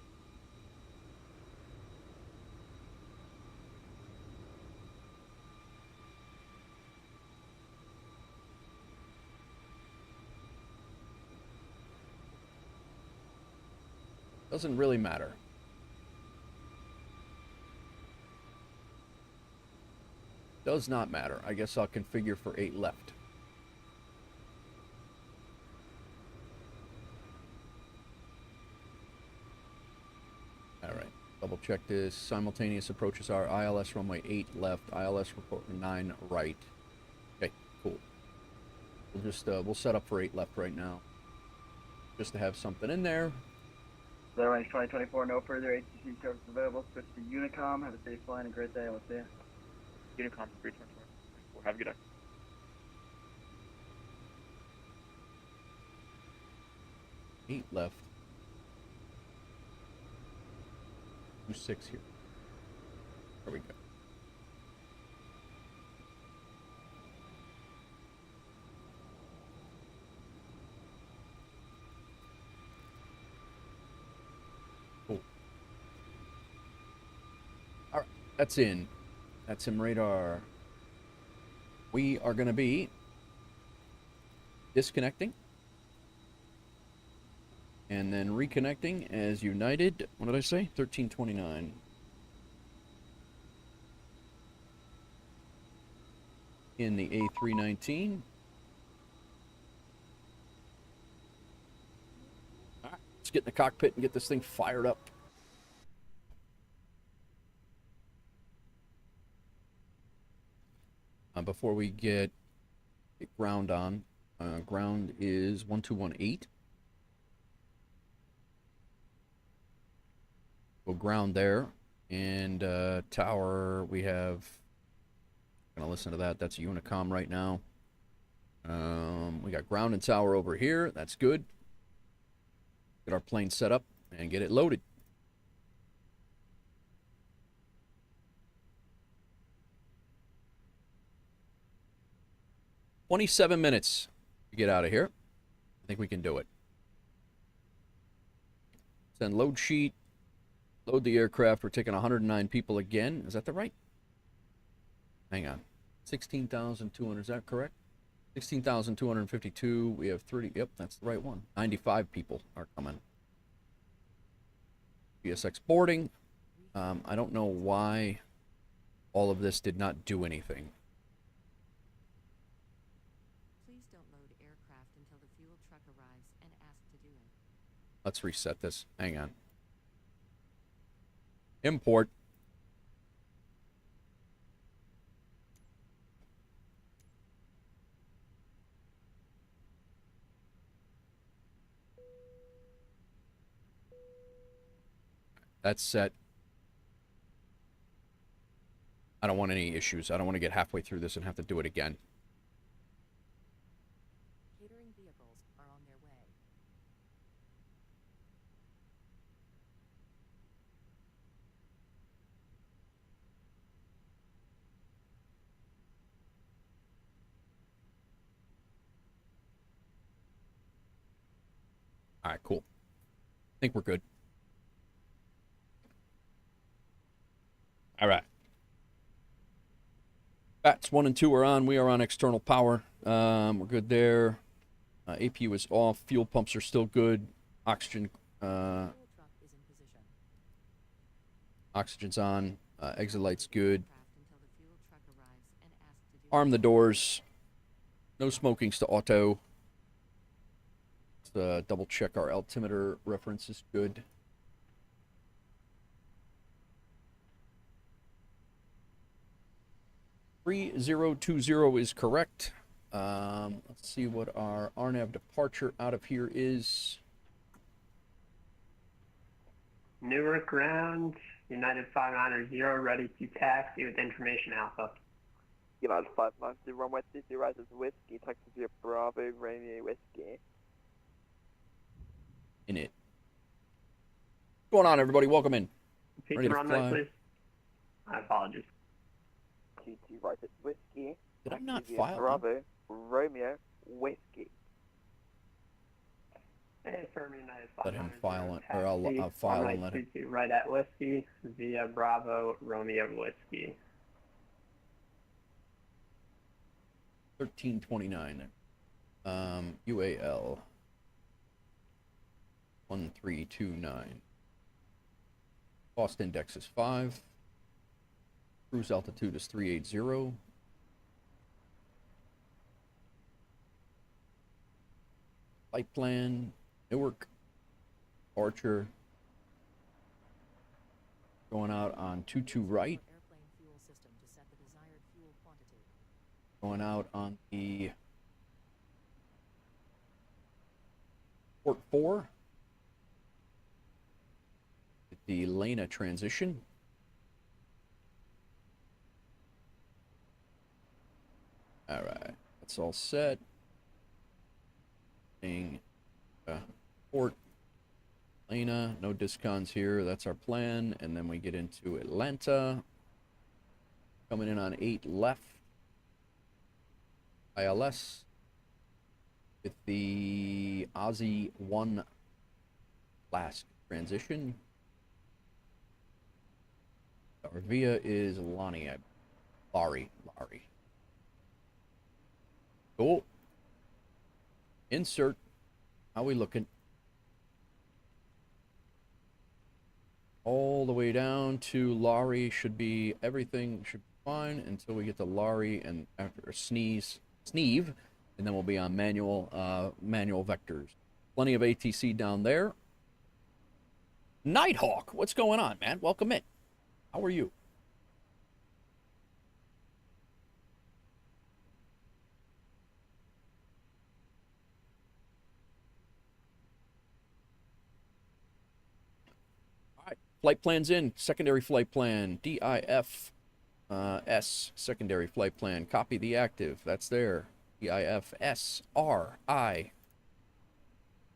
Doesn't really matter. Does not matter. I guess I'll configure for 8 left. Alright, double check this. Simultaneous approaches are ILS runway 8 left, ILS report 9 right. Okay, cool. We'll just, we'll set up for 8 left right now. Just to have something in there. Airlines 2024, no further ATC service available. Switch to Unicom. Have a safe flight and a great day. We'll see you. Unicom 324. Have a good day. Eight left. 26 here. There we go. Cool. All right, that's in. That's in radar. We are going to be disconnecting and then reconnecting as United. What did I say? 1329. In the A319. All right, let's get in the cockpit and get this thing fired up. Before we get ground on, ground is 1218. We'll ground there, and tower we have. Gonna listen to that. That's Unicom right now. We got ground and tower over here. That's good. Get our plane set up and get it loaded. $27 minutes to get out of here. I think we can do it. Send load sheet. Load the aircraft. We're taking 109 people again. Is that the right? Hang on. 16,200. Is that correct? 16,252. We have 30. Yep, that's the right one. 95 people are coming. PSX boarding. I don't know why all of this did not do anything. Please don't load aircraft until the fuel truck arrives and ask to do it. Let's reset this. Hang on. Import. That's set. I don't want any issues. I don't want to get halfway through this and have to do it again. Catering vehicles are on their way. All right, cool. I think we're good. All right. Bats 1 and 2 are on. We are on external power. We're good there. APU is off. Fuel pumps are still good. Oxygen. Fuel truck is in position. Oxygen's on. Exit light's good. Aircraft until the fuel truck arrives and ask to do Arm the doors. No smoking's to auto. Let's double check our altimeter reference is good. $3020 is correct. Let's see what our RNAV departure out of here is. Newark ground, United 590, ready to taxi with information alpha. United 590, runway 30 right is whiskey, taxi via Bravo, Romeo whiskey. In it. What's going on, everybody? Welcome in. Repeat Ready the to runway, fly. please. I apologize. 22 right is whiskey. Did I taxi not via file? Bravo, Romeo whiskey. Hey, firm United Let him 590, file it, or I'll file runway and let him. 22 right at whiskey via Bravo, Romeo whiskey. 1329. UAL 1329. Cost index is 5. Cruise altitude is 380. Flight plan, Newark, Archer. Going out on 22 right. Airplane fuel system to set the desired fuel quantity. Going out on the port 4. The Atlanta transition. All right, that's all set. Port Atlanta, no discons here. That's our plan, and then we get into Atlanta. Coming in on 8 left. ILS with the Aussie 1 last transition. Our VIA is Lonnie. Laurie. Cool. Insert. How we looking? All the way down to Laurie should be, everything should be fine until we get to Laurie and after Sneeve, and then we'll be on manual vectors. Plenty of ATC down there. Nighthawk, what's going on, man? Welcome in. How are you? Flight plan's in. Secondary flight plan. DIF S. Secondary flight plan. Copy the active. That's there. DIF S R I.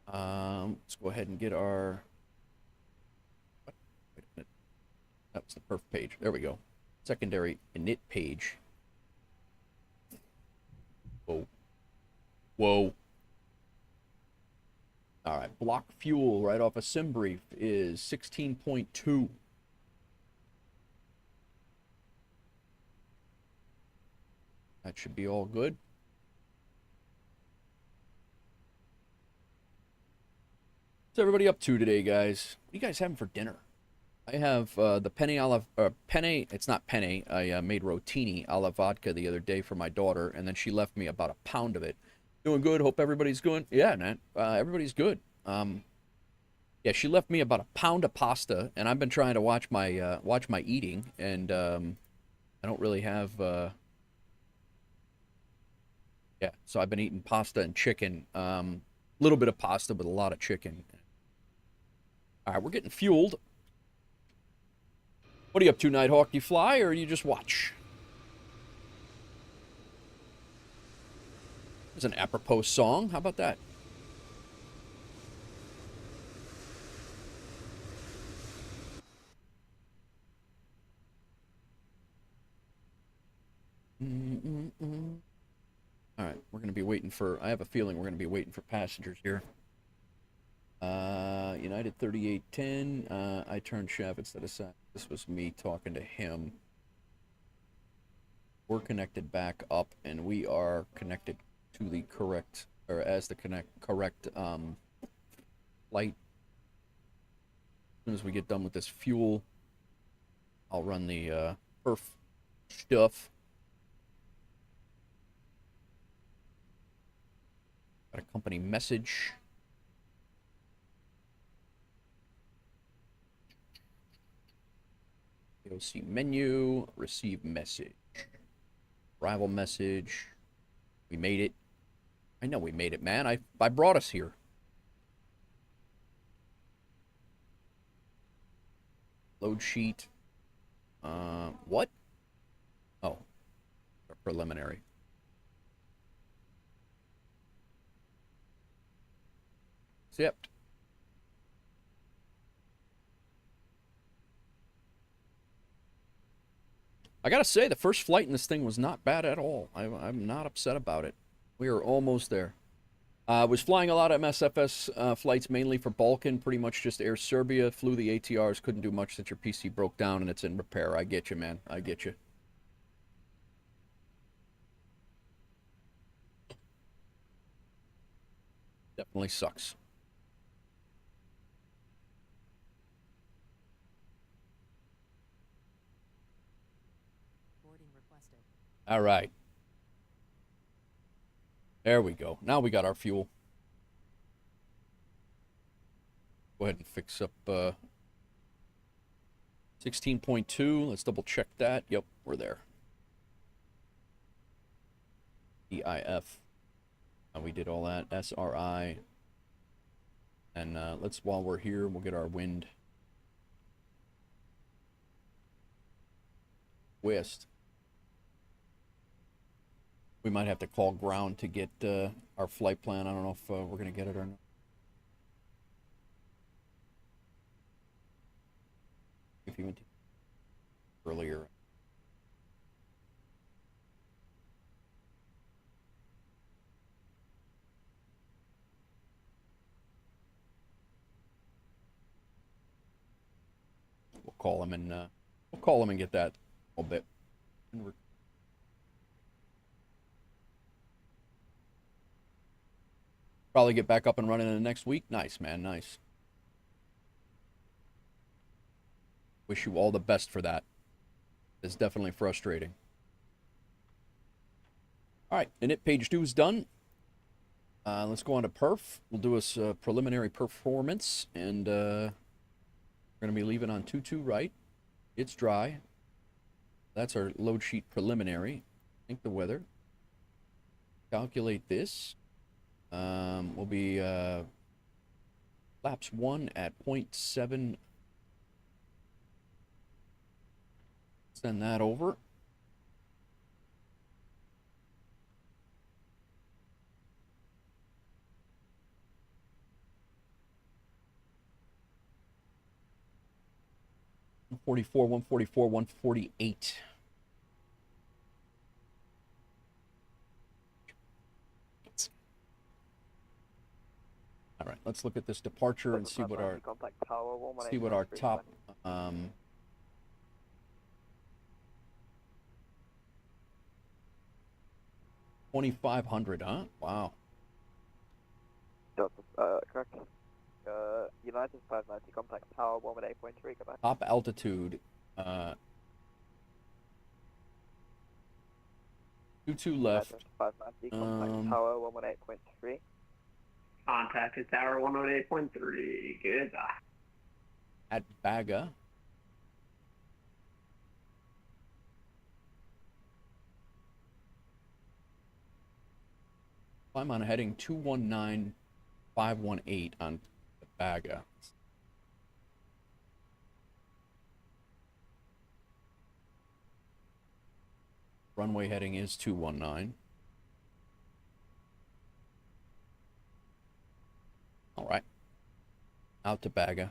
Let's go ahead and get our. Wait a minute. That's the perf page. There we go. Secondary init page. Whoa. Whoa. All right, block fuel right off a sim brief is 16.2. That should be all good. What's everybody up to today, guys? What are you guys having for dinner? I have the penne, it's not penne, I made rotini a la vodka the other day for my daughter, and then she left me about a pound of it. Doing good. Hope everybody's good. Yeah, man. Everybody's good. Yeah, she left me about a pound of pasta, and I've been trying to watch my eating, and I don't really have. Yeah, so I've been eating pasta and chicken. A little bit of pasta, but a lot of chicken. All right, we're getting fueled. What are you up to, Nighthawk? Do you fly or do you just watch? There's an apropos song. How about that? All right, we're going to be waiting for, I have a feeling we're going to be waiting for passengers here. United 3810, I turned Shav instead of Sat. This was me talking to him. We're connected back up, and we are connected to the correct, or as the correct flight. As soon as we get done with this fuel, I'll run the perf stuff. Got a company message. AOC menu, receive message. Arrival message. We made it. I know we made it, man. I brought us here. Load sheet. What? Oh. Preliminary. Accept. I gotta say, the first flight in this thing was not bad at all. I'm not upset about it. We are almost there. I was flying a lot of MSFS flights, mainly for Balkan, pretty much just Air Serbia. Flew the ATRs, couldn't do much since your PC broke down and it's in repair. I get you, man. I get you. Definitely sucks. All right. There we go. Now we got our fuel. Go ahead and fix up 16.2. Let's double check that. Yep, we're there. EIF. We did all that. SRI. And let's, while we're here, we'll get our wind. West. We might have to call ground to get our flight plan. I don't know if we're going to get it or not. If you went to earlier. We'll call him and get that a little bit. Probably get back up and running in the next week. Nice, man. Nice. Wish you all the best for that. It's definitely frustrating. All right, init page 2 is done. Let's go on to perf. We'll do a preliminary performance, and we're going to be leaving on 22 right. It's dry. That's our load sheet preliminary. Think the weather. Calculate this. We'll be laps 1 at 0.7. Send that over. $144, 144, 148. All right, let's look at this departure and see what our top 2,500, huh? Wow. Correct. United 590, contact tower 118.3, come back. Top altitude, 22 left. 590, contact tower 118.3. Contact is tower 108.3. Good. At Baga. I'm on heading 219518 on Baga. Runway heading is 219. All right. Out to Baga.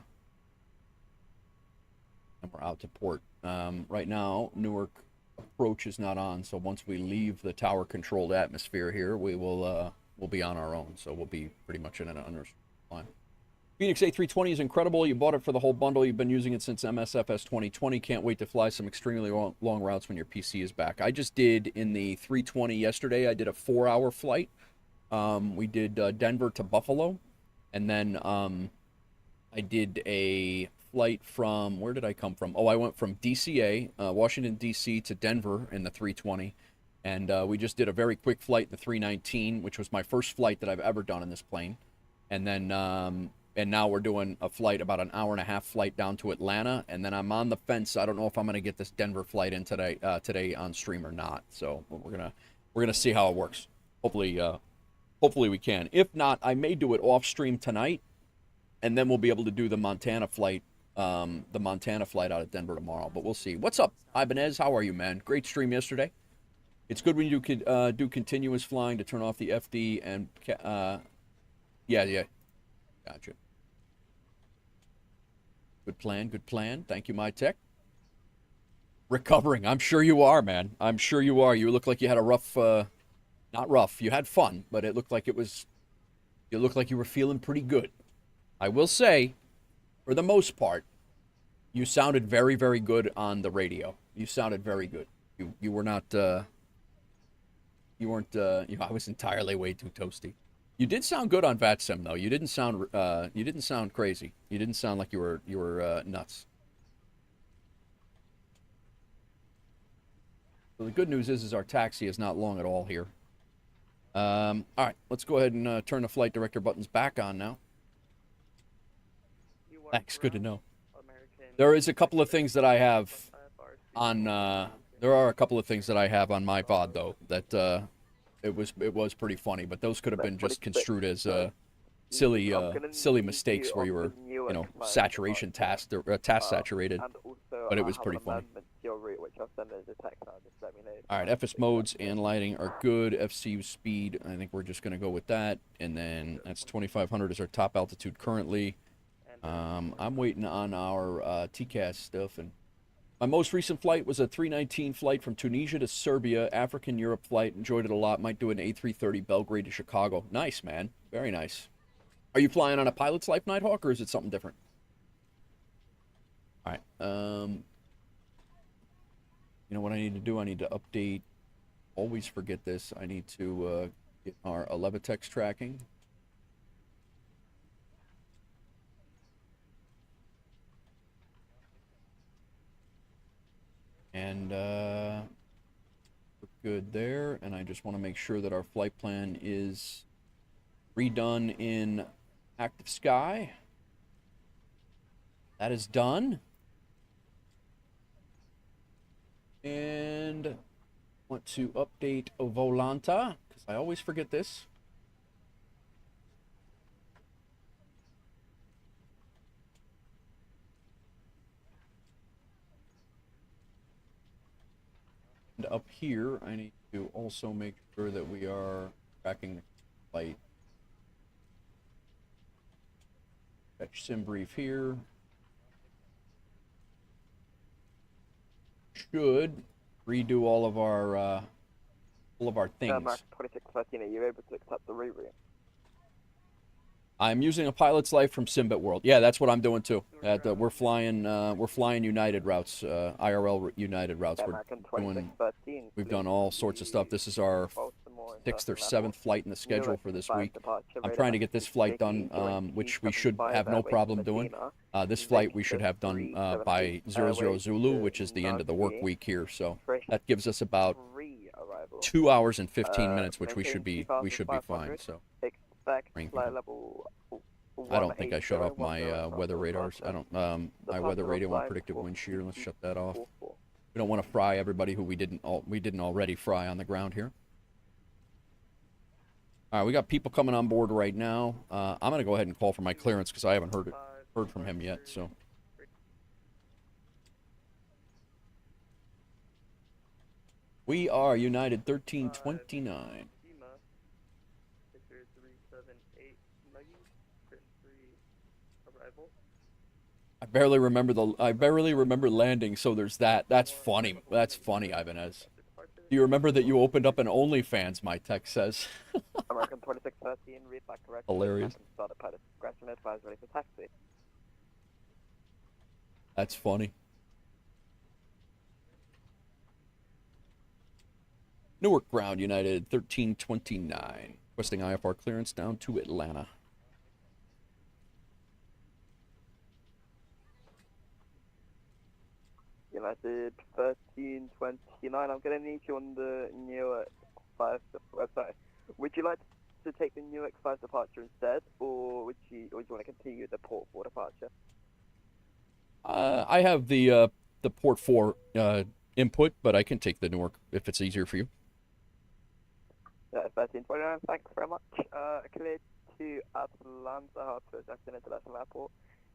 And we're out to port. Right now, Newark approach is not on, so once we leave the tower controlled atmosphere here, we will we'll be on our own, so we'll be pretty much in an line. Fenix A320 is incredible. You bought it for the whole bundle. You've been using it since MSFS 2020. Can't wait to fly some extremely long routes when your PC is back. I just did in the 320 yesterday. I did a 4-hour flight. We did Denver to Buffalo, and then I did a flight from, where did I come from? Oh, I went from DCA, Washington, D.C. to Denver in the 320, and we just did a very quick flight in the 319, which was my first flight that I've ever done in this plane. And then, and now we're doing a flight, about an hour-and-a-half flight down to Atlanta, and then I'm on the fence. I don't know if I'm going to get this Denver flight in today on stream or not, so we're gonna see how it works. Hopefully we can. If not, I may do it off stream tonight, and then we'll be able to do the Montana flight out of Denver tomorrow. But we'll see. What's up, Ibanez? How are you, man? Great stream yesterday. It's good when you could do continuous flying to turn off the FD and yeah. Gotcha. Good plan. Thank you, my tech. Recovering. I'm sure you are, man. I'm sure you are. You look like you had a rough, not rough. You had fun, but it looked like you were feeling pretty good. I will say, for the most part, you sounded very, very good on the radio. You sounded very good. You were not, you weren't, I was entirely way too toasty. You did sound good on VATSIM, though. You didn't sound crazy. You didn't sound like you were nuts. So the good news is our taxi is not long at all here. All right, let's go ahead and turn the flight director buttons back on now. Thanks, good to know. There is a couple of things that I have on, there are a couple of things that I have on my VOD, though, that it was pretty funny, but those could have been just construed as silly mistakes where you were, you know, saturation task saturated, but it was pretty funny. All right, FS modes and lighting are good. FCU speed, I think we're just going to go with that, and then that's 2,500 is our top altitude currently. I'm waiting on our TCAS stuff, and my most recent flight was a 319 flight from Tunisia to Serbia, African Europe flight. Enjoyed it a lot. Might do an A330 Belgrade to Chicago. Nice, man. Very nice. Are you flying on a pilot's life, Nighthawk, or is it something different? All right. You know what I need to do? I need to update. Always forget this. I need to get our Levitex tracking. And we're good there. And I just want to make sure that our flight plan is redone in Active Sky. That is done. And want to update Volanta, because I always forget this. And up here, I need to also make sure that we are tracking the flight. Fetch sim brief here. Should redo all of our things. Mark 2613, are you able to accept the reroute? I'm using a pilot's life from Simbit World. Yeah, that's what I'm doing too. We're flying United routes, IRL United routes. We've done all sorts of stuff. This is our 6th or 7th flight in the schedule for this week. I'm trying to get this flight done, which we should have no problem doing. This flight we should have done by 00 Zulu, which is the end of the work week here. So that gives us about 2 hours and 15 minutes, which we should be fine. So. I don't think I shut off my weather radars. I don't. My weather radio and predictive wind shear. Let's shut that off. We don't want to fry everybody who we didn't already fry on the ground here. All right, we got people coming on board right now. I'm gonna go ahead and call for my clearance because I haven't heard from him yet. So. We are United 1329. I barely remember landing, so there's that. That's funny. That's funny, Ibanez. Do you remember that you opened up an OnlyFans, my text says? American 2613, read back correct. Hilarious. Start at pilot discretion, advise ready for taxi. That's funny. Newark ground, United 1329. Requesting IFR clearance down to Atlanta. United 1329, I'm going to need you on the Newark 5 website. Would you like to take the Newark 5 departure instead, or do you want to continue the port 4 departure? I have the port 4 input, but I can take the Newark if it's easier for you. 1329, thanks very much. Cleared to Atlanta Hartsfield International Airport.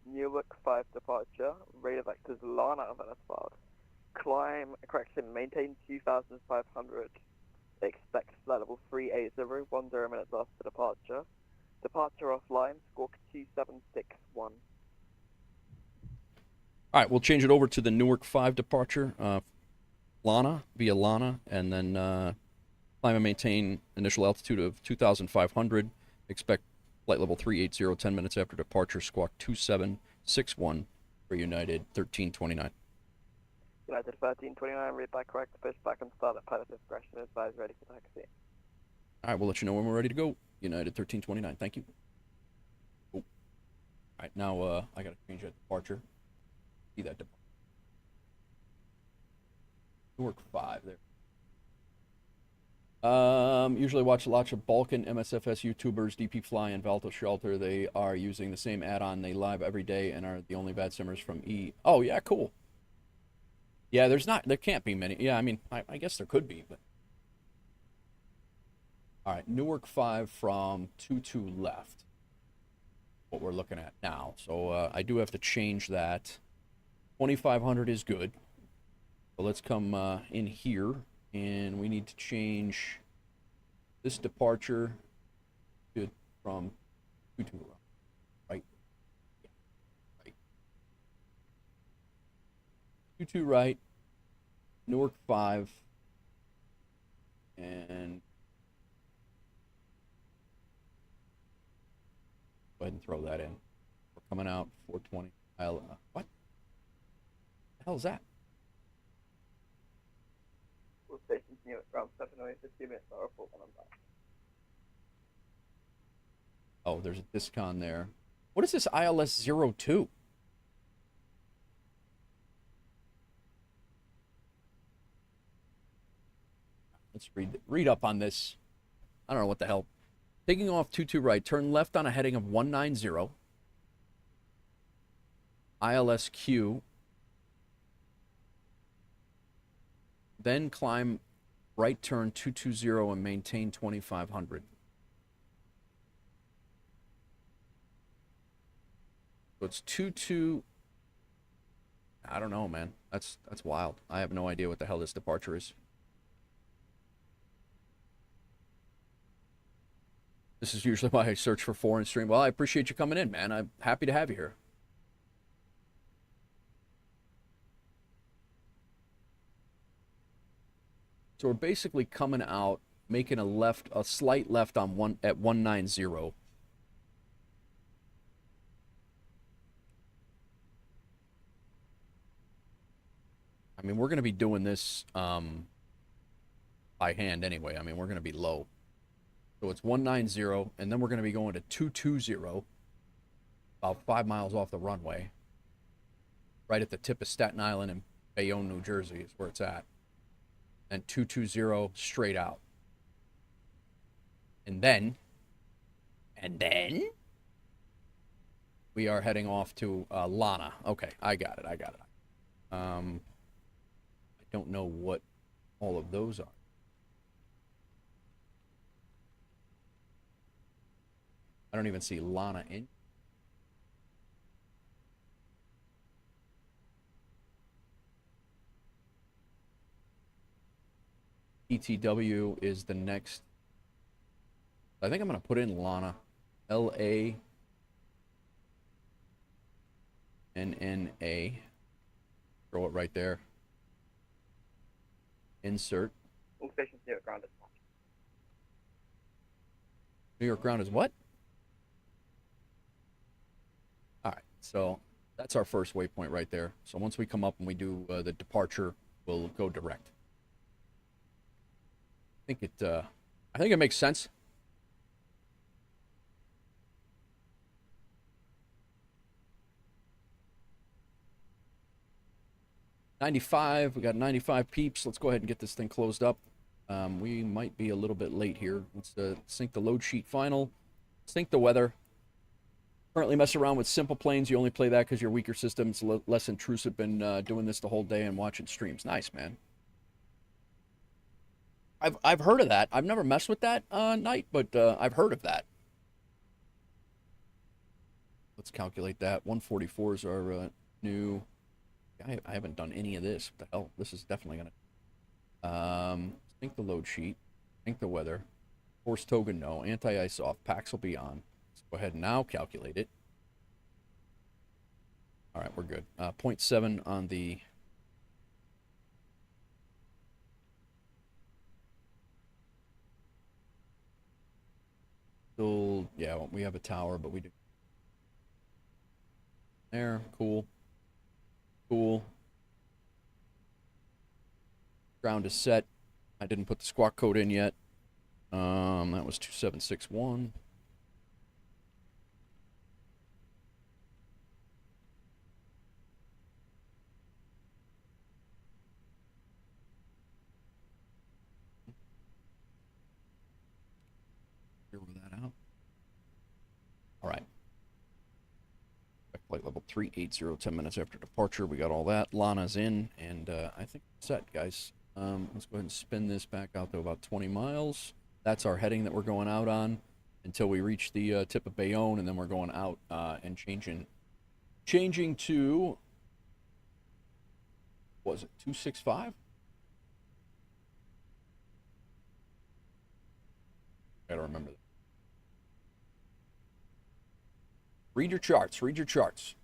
Newark 5 departure, radar vectors Lana, that's filed. Climb, correction, maintain 2,500. Expect flight level 380, 10 minutes after departure. Departure offline, squawk 2761. Alright, we'll change it over to the Newark 5 departure. Lana, via Lana, and then climb and maintain initial altitude of 2,500. Expect flight level 380, 10 minutes after departure, squawk 2761 for United 1329. United 1329, read back correct, push back and start at pilot discretion, advise ready for taxi. Alright, we'll let you know when we're ready to go. United 1329, thank you. Oh. Alright, now I gotta change that departure. See that departure. Newark 5 there. Usually watch lots of Balkan MSFS YouTubers, DP Fly and Valto Shelter. They are using the same add-on. They live every day and are the only VATSIMers from E. Oh, yeah, cool. Yeah, there can't be many. Yeah, I mean, I guess there could be, but. All right, Newark 5 from 22 left. What we're looking at now. So I do have to change that. 2500 is good. So let's come in here, and we need to change this departure to from 22 right. Right. 22 right. Newark 5. And go ahead and throw that in. We're coming out 420. What the hell is that? All stations near ground 708, 15 minutes, I'll report when I'm back. Oh, there's a discon there. What is this ILS 02? Let's read up on this. I don't know what the hell. Taking off 22 right, turn left on a heading of 190. ILSQ. Then climb right turn 220 and maintain 2500. So it's 22. I don't know, man. That's wild. I have no idea what the hell this departure is. This is usually why I search for foreign stream. Well, I appreciate you coming in, man. I'm happy to have you here. So we're basically coming out, making a slight left on at 190. I mean, we're going to be doing this by hand anyway. I mean, we're going to be low. So it's 190, and then we're going to be going to 220, about 5 miles off the runway, right at the tip of Staten Island and Bayonne, New Jersey is where it's at. And 220 straight out. And then we are heading off to Lana. Okay, I got it. I don't know what all of those are. I don't even see Lana in. ETW is the next. I think I'm going to put in Lana. LA NNA. Throw it right there. Insert. All stations near ground dispatch. New York ground is what? All right, so that's our first waypoint right there. So once we come up and we do the departure, we'll go direct. I think it makes sense. $95. We got 95 peeps. Let's go ahead and get this thing closed up. We might be a little bit late here. Let's sync the load sheet final. Sync the weather. Currently mess around with simple planes. You only play that because your weaker system's less intrusive. Been doing this the whole day and watching streams. Nice, man. I've heard of that. I've never messed with that night, but I've heard of that. Let's calculate that. 144s are new. I haven't done any of this. What the hell? This is definitely gonna. Sync the load sheet. Sync the weather. Force token no. Anti-ice off. Packs will be on. Let's go ahead and now calculate it. All right, we're good. 0.7 on the. Still, yeah, we have a tower, but we do. There, cool. Cool. Ground is set. I didn't put the squawk code in yet. That was 2761. 380, 10 minutes after departure. We got all that. Lana's in, and I think it's set, guys. Let's go ahead and spin this back out to about 20 miles. That's our heading that we're going out on until we reach the tip of Bayonne, and then we're going out and changing to, what was it, 265? I gotta remember that. Read your charts. Read your charts.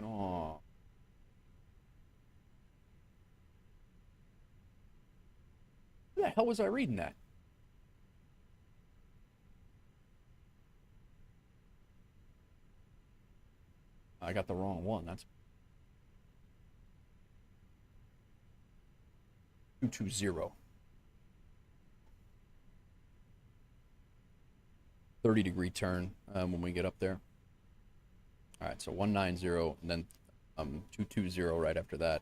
Oh. Who the hell was I reading that? I got the wrong one. That's 220. 30-degree turn when we get up there. All right, so 190 and then 220 right after that.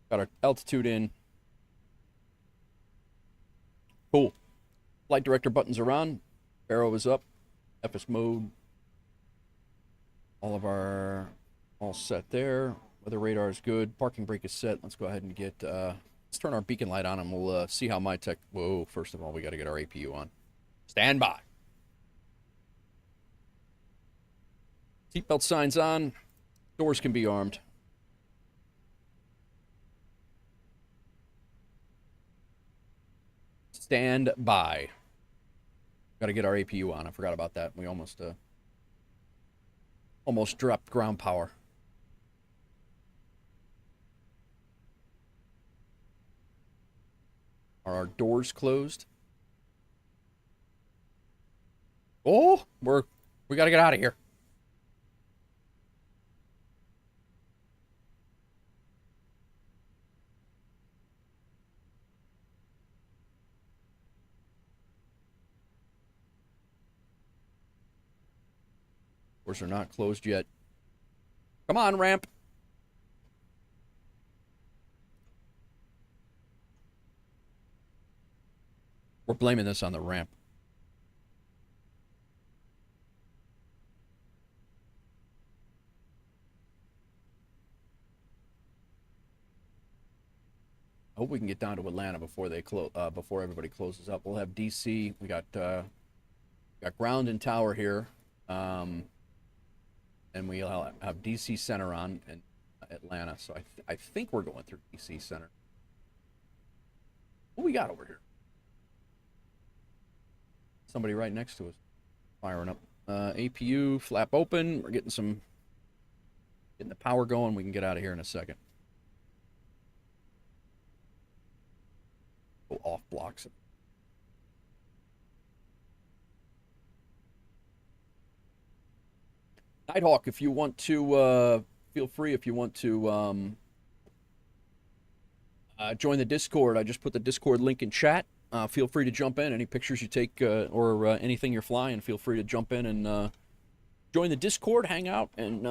Got our altitude in. Cool. Flight director buttons are on. Arrow is up. FS mode. All set there. Weather radar is good. Parking brake is set. Let's go ahead and get, let's turn our beacon light on and we'll see how my tech, whoa, first of all, we got to get our APU on. Stand by. Seatbelt signs on. Doors can be armed. Stand by. Got to get our APU on. I forgot about that. We almost dropped ground power. Are our doors closed? Oh, we got to get out of here. Doors are not closed yet. Come on, ramp. We're blaming this on the ramp. I hope we can get down to Atlanta before they before everybody closes up. We'll have DC. We got ground and tower here. And we'll have DC Center on in Atlanta. So I think we're going through DC Center. What we got over here? Somebody right next to us firing up. APU flap open. We're getting the power going. We can get out of here in a second. Go off blocks. Nighthawk, if you want to, feel free if you want to join the Discord. I just put the Discord link in chat. Feel free to jump in. Any pictures you take or anything you're flying, feel free to jump in and join the Discord, hang out, and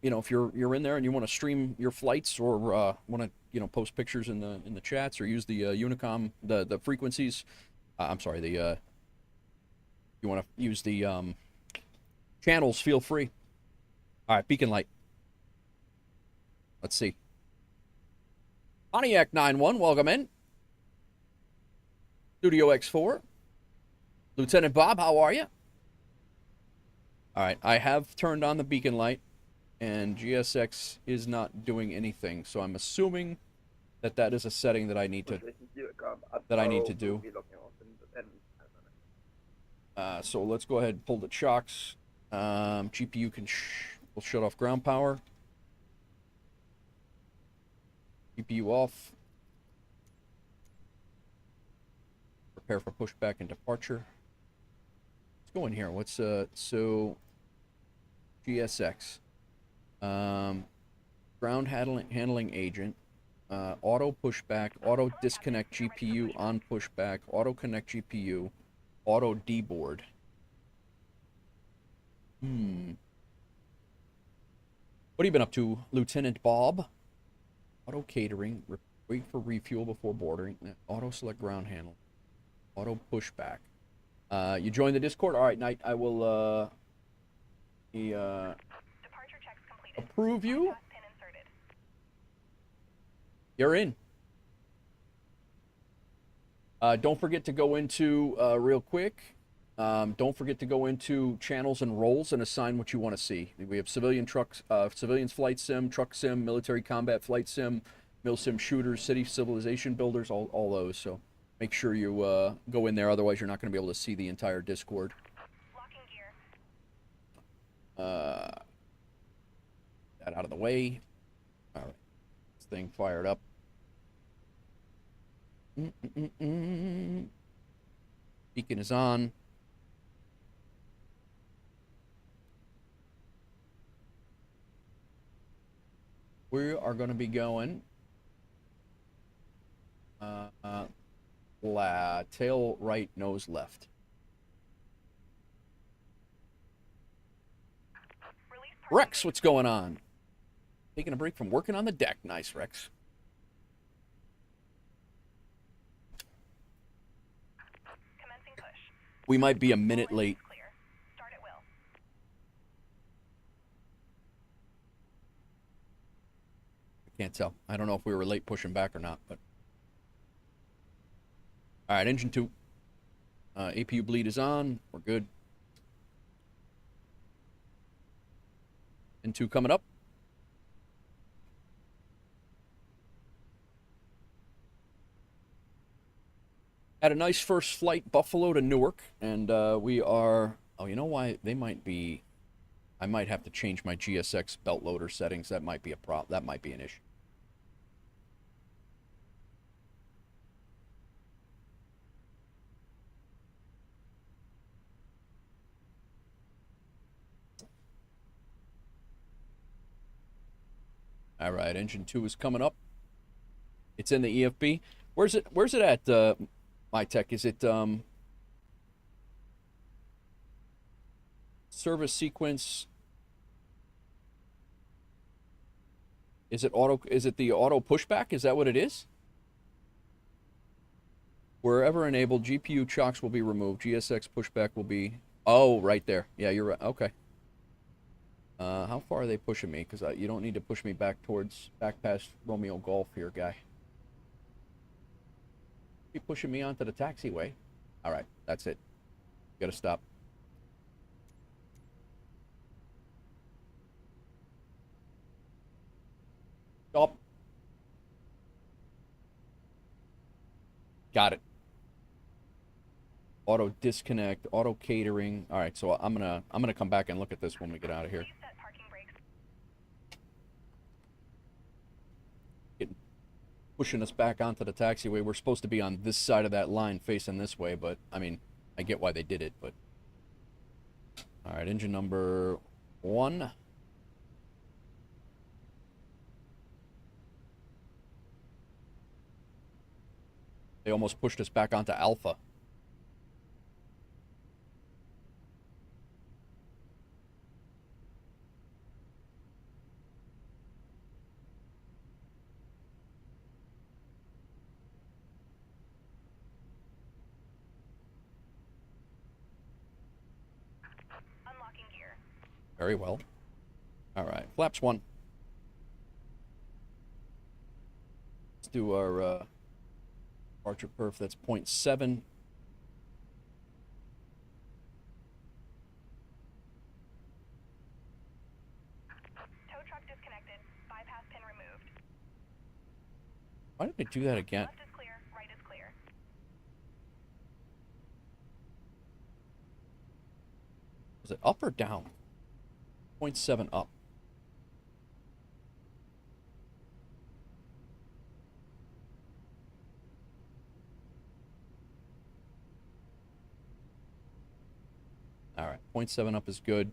you know, if you're in there and you want to stream your flights or want to post pictures in the chats or use the Unicom the frequencies. I'm sorry, you want to use the channels, feel free. All right, beacon light. Let's see. Pontiac 9-1, welcome in. Studio X4. Lieutenant Bob, how are you? All right, I have turned on the beacon light, and GSX is not doing anything, so I'm assuming that is a setting that I need to do. So let's go ahead and pull the chocks. GPU will shut off ground power. GPU off. Prepare for pushback and departure. Let's go in here. What's so GSX. Ground handling agent. Auto pushback, auto disconnect GPU on pushback, auto connect GPU, auto deboard. What have you been up to, Lieutenant Bob? Auto catering, wait for refuel before boarding, auto select ground handle, auto pushback. You join the Discord? All right, Knight, I will approve you. You're in. Don't forget to go into, real quick, don't forget to go into channels and roles and assign what you want to see. We have civilian trucks, civilians flight sim, truck sim, military combat flight sim, mil sim shooters, city civilization builders, all those. So make sure you go in there, otherwise you're not going to be able to see the entire Discord. That out of the way. All right, this thing fired up. Beacon is on. We are going to be going tail right, nose left. Rex, what's going on? Taking a break from working on the deck. Nice, Rex. We might be a minute late. I can't tell. I don't know if we were late pushing back or not, but. All right, engine 2. APU bleed is on. We're good. N2 coming up. Had a nice first flight, Buffalo to Newark, and we are. Oh, you know why? They might be. I might have to change my GSX belt loader settings. That might be a problem. That might be an issue. All right, engine 2 is coming up. It's in the EFB. Where's it at, my tech? Is it service sequence? Is it the auto pushback? Is that what it is? Wherever enabled, GPU chocks will be removed. GSX pushback will be. Oh, right there. Yeah, you're right. Okay. How far are they pushing me? Because you don't need to push me back past Romeo Golf here, guy. Keep pushing me onto the taxiway. All right, that's it. Got to stop. Stop. Got it. Auto disconnect, auto catering. All right, so I'm gonna come back and look at this when we get out of here. Pushing us back onto the taxiway. We're supposed to be on this side of that line facing this way, but I mean, I get why they did it, but. All right, engine number 1. They almost pushed us back onto Alpha. Very well. All right, flaps 1. Let's do our departure perf. That's 0.7. Tow truck disconnected. Bypass pin removed. Why did they do that again? Left is clear. Right is clear. Was it up or down? 0.7 up. All right, 0.7 up is good.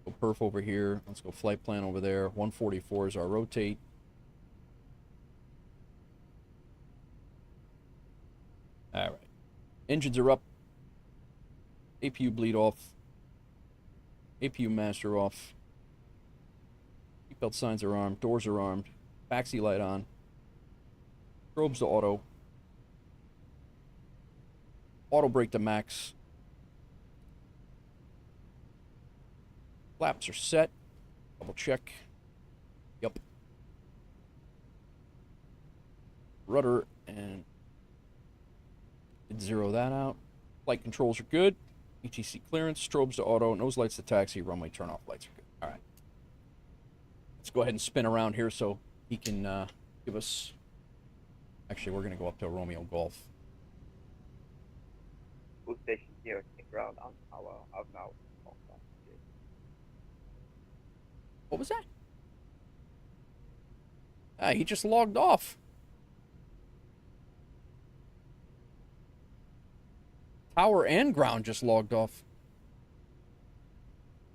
Go perf over here. Let's go flight plan over there. 144 is our rotate. All right. Engines are up. APU bleed off. APU master off. Seatbelt signs are armed. Doors are armed. Taxi light on. Strobes to auto. Auto brake to max. Flaps are set. Double check. Yep. Rudder and zero that out. Flight controls are good. ETC clearance, strobes to auto, nose lights to taxi, runway turn-off lights are good. All right. Let's go ahead and spin around here so he can give us... Actually, we're going to go up to Romeo Golf. Full station here, ground on our out now. What was that? Ah, he just logged off. Tower and ground just logged off.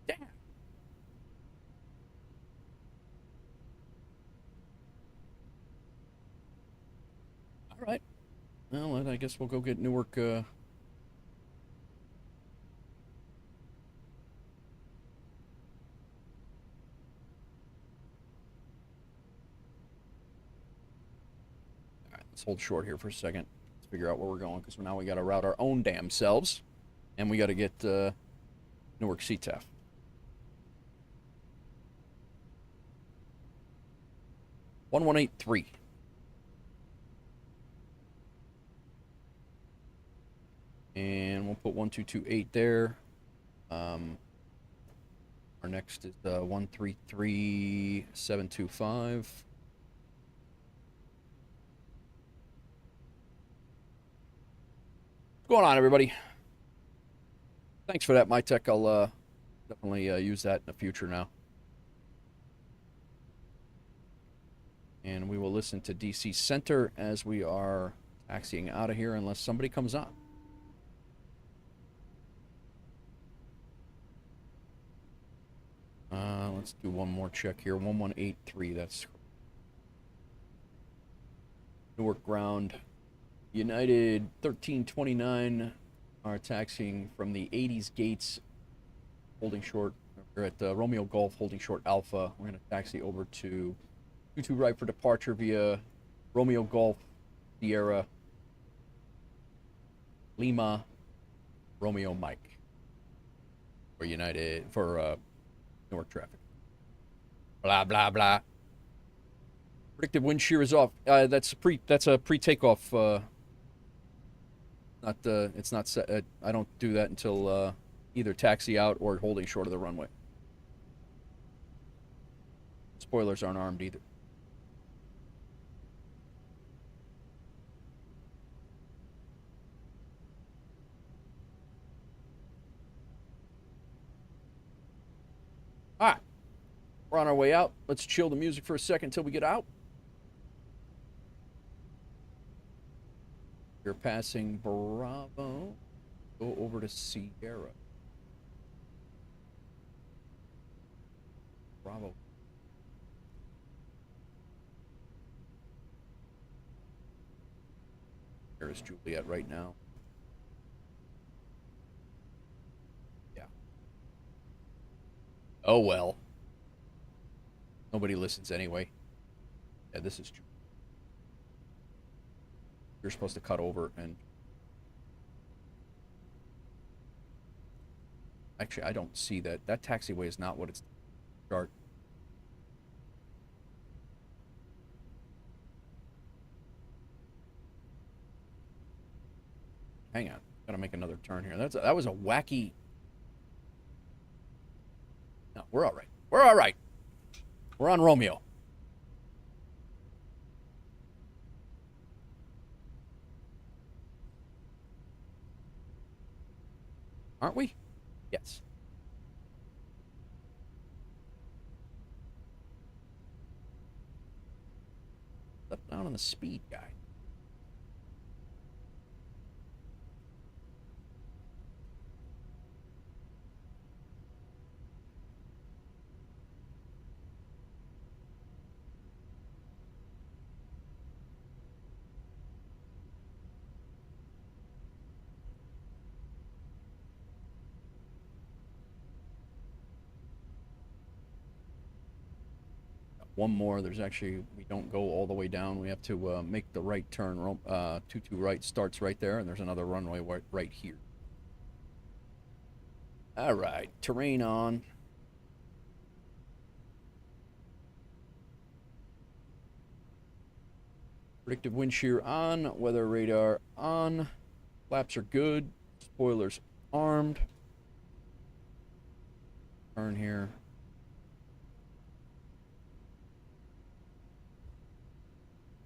Damn. All right. Well, then I guess we'll go get Newark. Let's hold short here for a second. Let's figure out where we're going, because now we got to route our own damn selves, and we got to get Newark CTAF. (1183) and we'll put 1228 there. Our next is 133725. What's going on, everybody? Thanks for that, MyTech. I'll definitely use that in the future now. And we will listen to DC Center as we are taxiing out of here unless somebody comes on. Let's do one more check here. 1183, that's Newark ground. United 1329 are taxiing from the 80s gates, holding short. We're at Romeo Golf, holding short Alpha. We're going to taxi over to 22 right for departure via Romeo Golf, Sierra, Lima, Romeo Mike for United, for Newark traffic. Blah, blah, blah. Predicted wind shear is off. That's a pre-takeoff. It's not set. I don't do that until either taxi out or holding short of the runway. Spoilers aren't armed either. All right, we're on our way out. Let's chill the music for a second until we get out. You're passing Bravo. Go over to Sierra. Bravo. There is Juliet right now. Yeah. Oh well. Nobody listens anyway. Yeah, this is Juliet. You're supposed to cut over and... Actually, I don't see that. That taxiway is not what it's... Chart. Hang on. Gotta make another turn here. That was a wacky... No, we're all right. We're all right. We're on Romeo. Aren't we? Yes. Left down on the speed guide. one more. There's actually, we don't go all the way down. We have to make the right turn. 22 right starts right there, and there's another runway right here. All right, terrain on. Predictive wind shear on, weather radar on, flaps are good, spoilers armed. Turn here.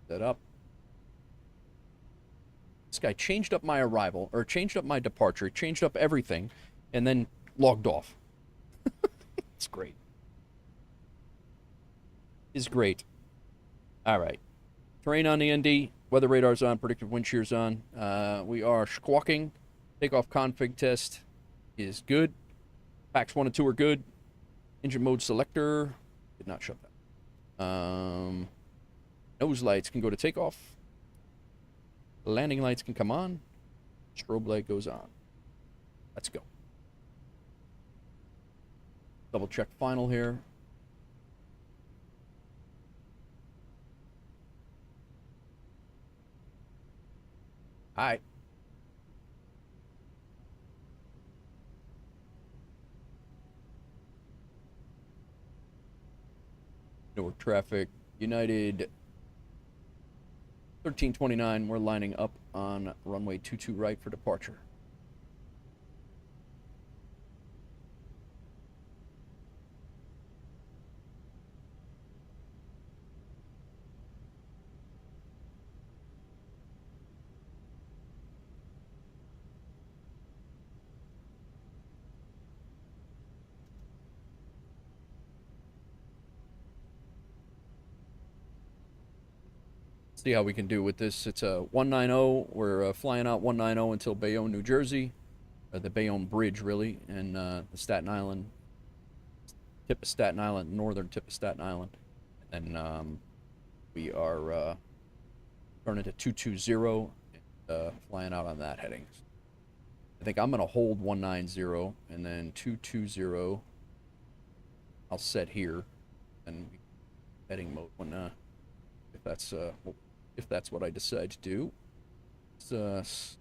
Set up. This guy changed up my arrival, or changed up my departure, changed up everything, and then logged off. It's great. It's great. All right. Terrain on the ND, weather radar's on, predictive wind shear's on. We are squawking. Takeoff config test is good. Packs 1 and 2 are good. Engine mode selector did not shut that. Nose lights can go to takeoff. Landing lights can come on. Strobe light goes on. Let's go. Double check final here. All right. Newark traffic, United 1329. We're lining up on runway 22 right for departure. See how we can do with this. It's a 190. We're flying out 190 until Bayonne, New Jersey. The Bayonne Bridge, really, and the Staten Island, tip of Staten Island, northern tip of Staten Island. And then we are turning to 220 and flying out on that heading. I think I'm going to hold 190 and then 220. I'll set here and heading mode when if that's what I decide to do. Let's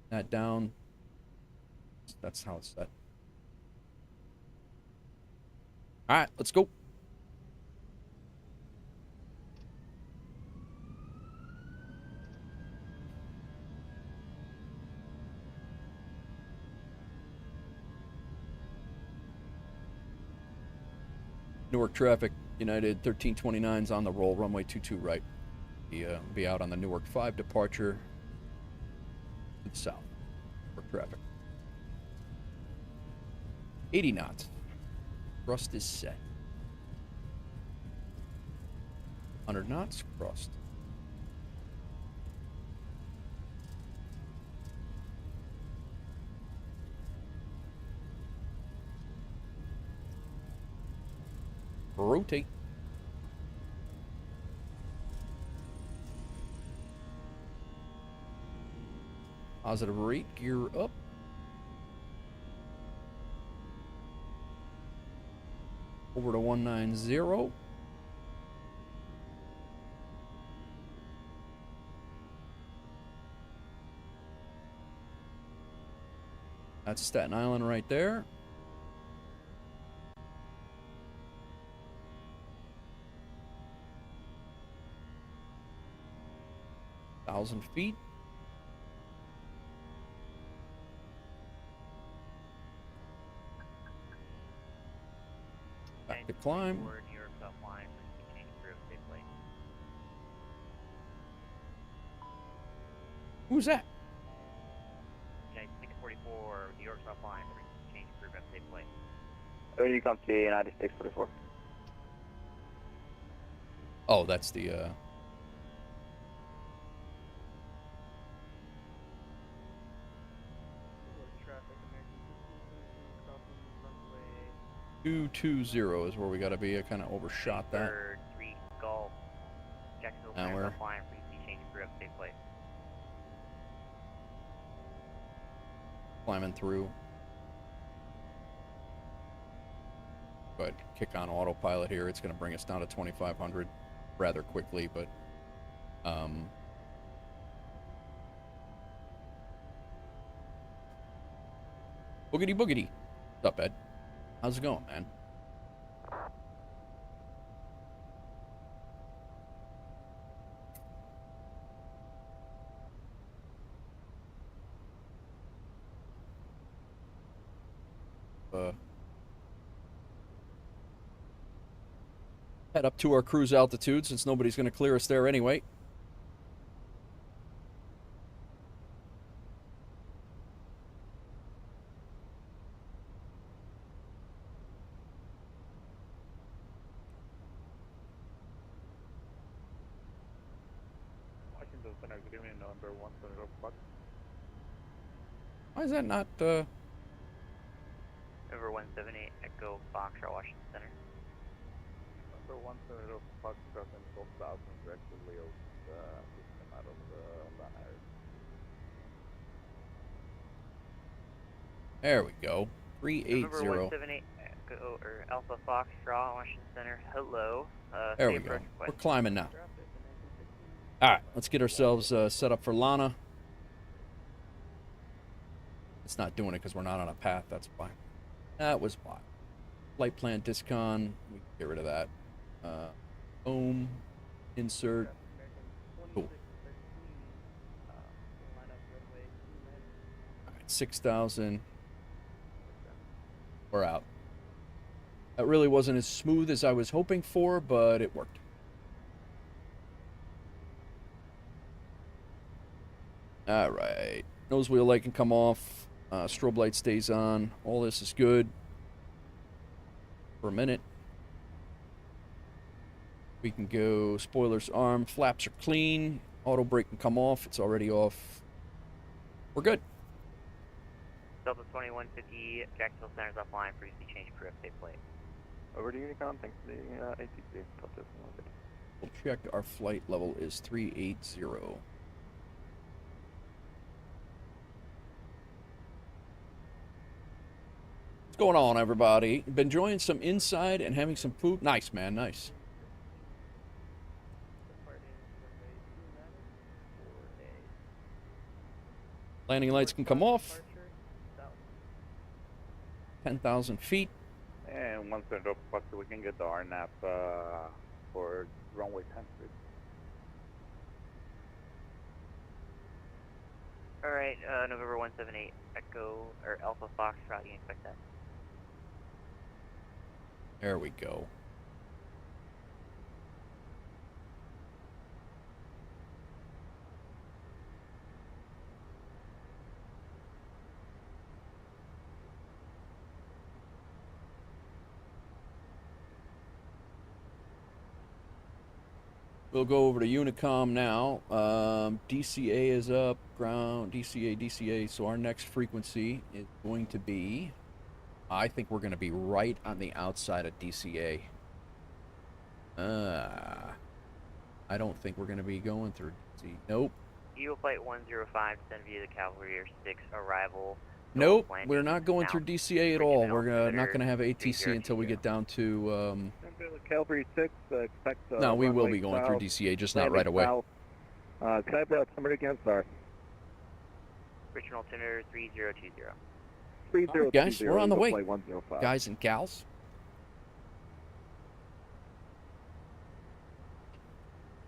that down. That's how it's set. All right, let's go. Newark traffic, United 1329's on the roll, runway 22 right. Be out on the Newark 5 departure to the south. Newark traffic. 80 knots. Thrust is set. 100 knots, crossed. Rotate. Positive rate, gear up. Over to 190. That's Staten Island right there. Thousand feet. Back to climb. Who's that? Okay, 644, New York offline, change group at safe place. When you come to United 644. Oh, that's the Traffic, American 220 is where we gotta be. I kind of overshot that. 3 Golf, Jacksonville Now we're offline, change group at safe place. climbing through. Go ahead, kick on autopilot here. It's going to bring us down to 2,500 rather quickly, but boogity boogity. What's up, Ed? How's it going, man? Head up to our cruise altitude since nobody's going to clear us there anyway. Washington Center, good evening, number 170 Fox. Why is that not, Over 178 Echo Foxtrot, Washington Center. Number 170 Fox and 12,000 direct to Leo's system out of Atlanta Hartsfield. There we go. November 380. 178 Echo, or Alpha Foxtrot, Washington Center. Hello. There we go. We're climbing now. All right, let's get ourselves set up for Lana. It's not doing it because we're not on a path. That's why. That was why. Flight plan discon. We can get rid of that. Home. Insert. Cool. All right, 6,000. We're out. That really wasn't as smooth as I was hoping for, but it worked. All right. Nose wheel light can come off. Strobe light stays on. All this is good. For a minute. We can go spoilers arm. Flaps are clean. Auto brake can come off. It's already off. We're good. Delta 2150, Jacksonville Center's offline. Previously changed crew update plate. Over to Unicom, thanks for the ATC. We'll check our flight level is 380. What's going on, everybody? Been enjoying some inside and having some food? Nice, man, nice. Landing lights can come off. 10,000 feet. And 170 Fox, we can get the RNAP for runway 10. Alright, November 178 Echo, or Alpha Foxtrot, you can expect that. There we go. We'll go over to Unicom now. DCA is up, ground, DCA. So our next frequency is going to be, I think we're going to be right on the outside of DCA. I don't think we're going to be going through DC. Nope. Eagle Flight 105, send via the Cavalry Air 6, arrival. Nope, we're not going through DCA at all. We're not going to have ATC until we get down to... Cavalry 6, expect... no, we will be going through DCA, just not right away. Sky altimeter again, sorry. Original altimeter 3020. 3020. Guys, we're on the way. 105. Guys and gals.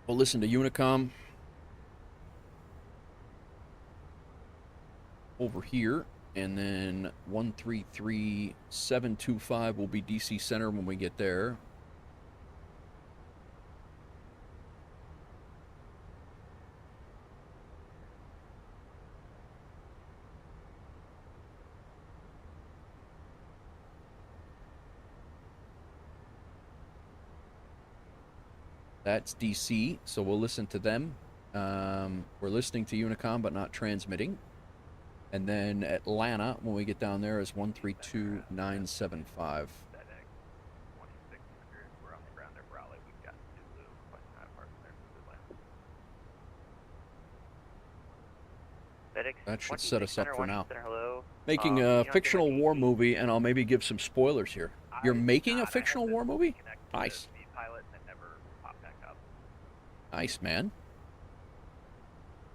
We'll listen to Unicom. Over here. And then 133725 will be DC Center when we get there. That's DC, so we'll listen to them. We're listening to Unicom, but not transmitting. And then Atlanta, when we get down there, is 132975. That should set us up for now. Making a fictional war movie, and I'll maybe give some spoilers here. You're making a fictional war movie? Nice. Pilots and never pop back up. Nice, man.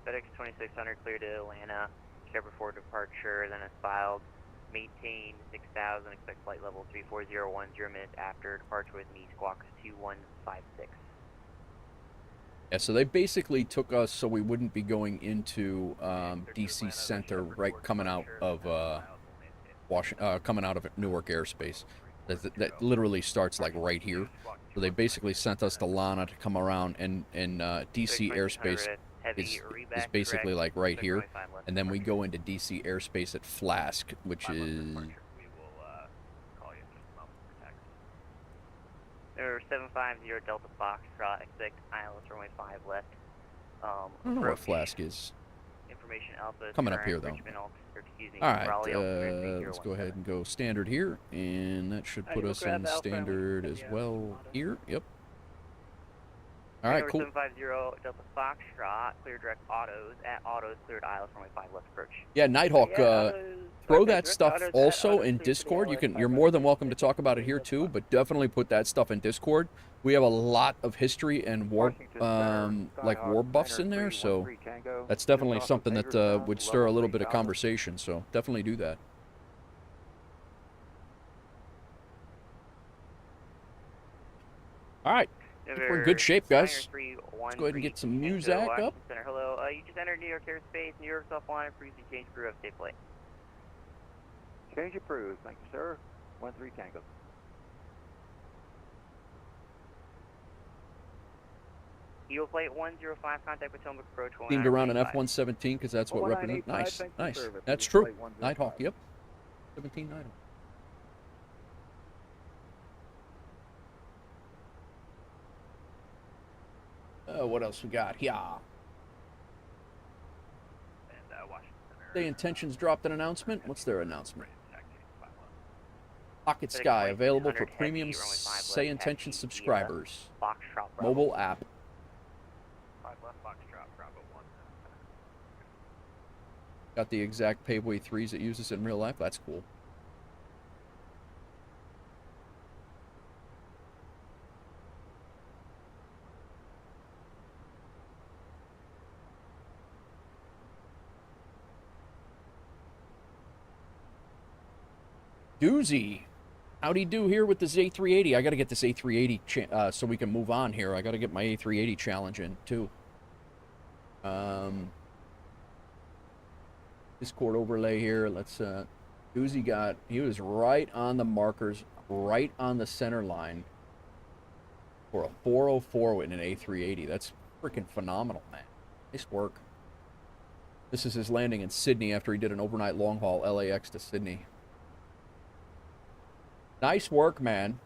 FedEx 2600 cleared to Atlanta. Care before departure, then is filed. Maintain 6000, expect flight level 3401, 0 minutes after departure with me, squawk 2156. Yeah, so they basically took us so we wouldn't be going into DC Center, right, coming out of coming out of Newark airspace. That literally starts like right here. So they basically sent us to Lana to come around, and DC airspace is basically like right here, and then we go into DC airspace at Flask, which is. There 750 Delta Foxtrot, expect ILS runway 5 left. I don't know what Flask is. Information Alpha. Coming up here, though. Alright, let's go ahead and go standard here, and that should put us in standard as well here. Yep. Alright, cool. 750 Delta Foxtrot, clear direct autos. At autos, cleared ILS runway 5 left approach. Yeah, Nighthawk, throw that stuff also in Discord. You're more than welcome to talk about it here too, but definitely put that stuff in Discord. We have a lot of history and war, like war buffs in there, so that's definitely something that would stir a little bit of conversation. So definitely do that. All right, we're in good shape, guys. Let's go ahead and get some music up. Hello, you just entered New York airspace. New York's offline. Please change crew. Have a safe flight. Change approved. Thank you, sir. 13 Tango. Eagle flight 105, contact Potomac approach. Themed around an F-117 because that's what represents. Nice, nice. That's true. Nighthawk, yep. 17 Nighthawk. What else we got here? Say Intentions dropped an announcement. What's their announcement? Pocket Sky available for premium Say Intentions subscribers. Mobile app. Got the exact Paveway 3s it uses in real life. That's cool. Doozy. Howdy do here with this A380. I got to get this A380 so we can move on here. I got to get my A380 challenge in too. Discord overlay here. Let's Doozy he was right on the markers, right on the center line for a 404 with an A380. That's freaking phenomenal, man. Nice work. This is his landing in Sydney after he did an overnight long haul LAX to Sydney. Nice work, man.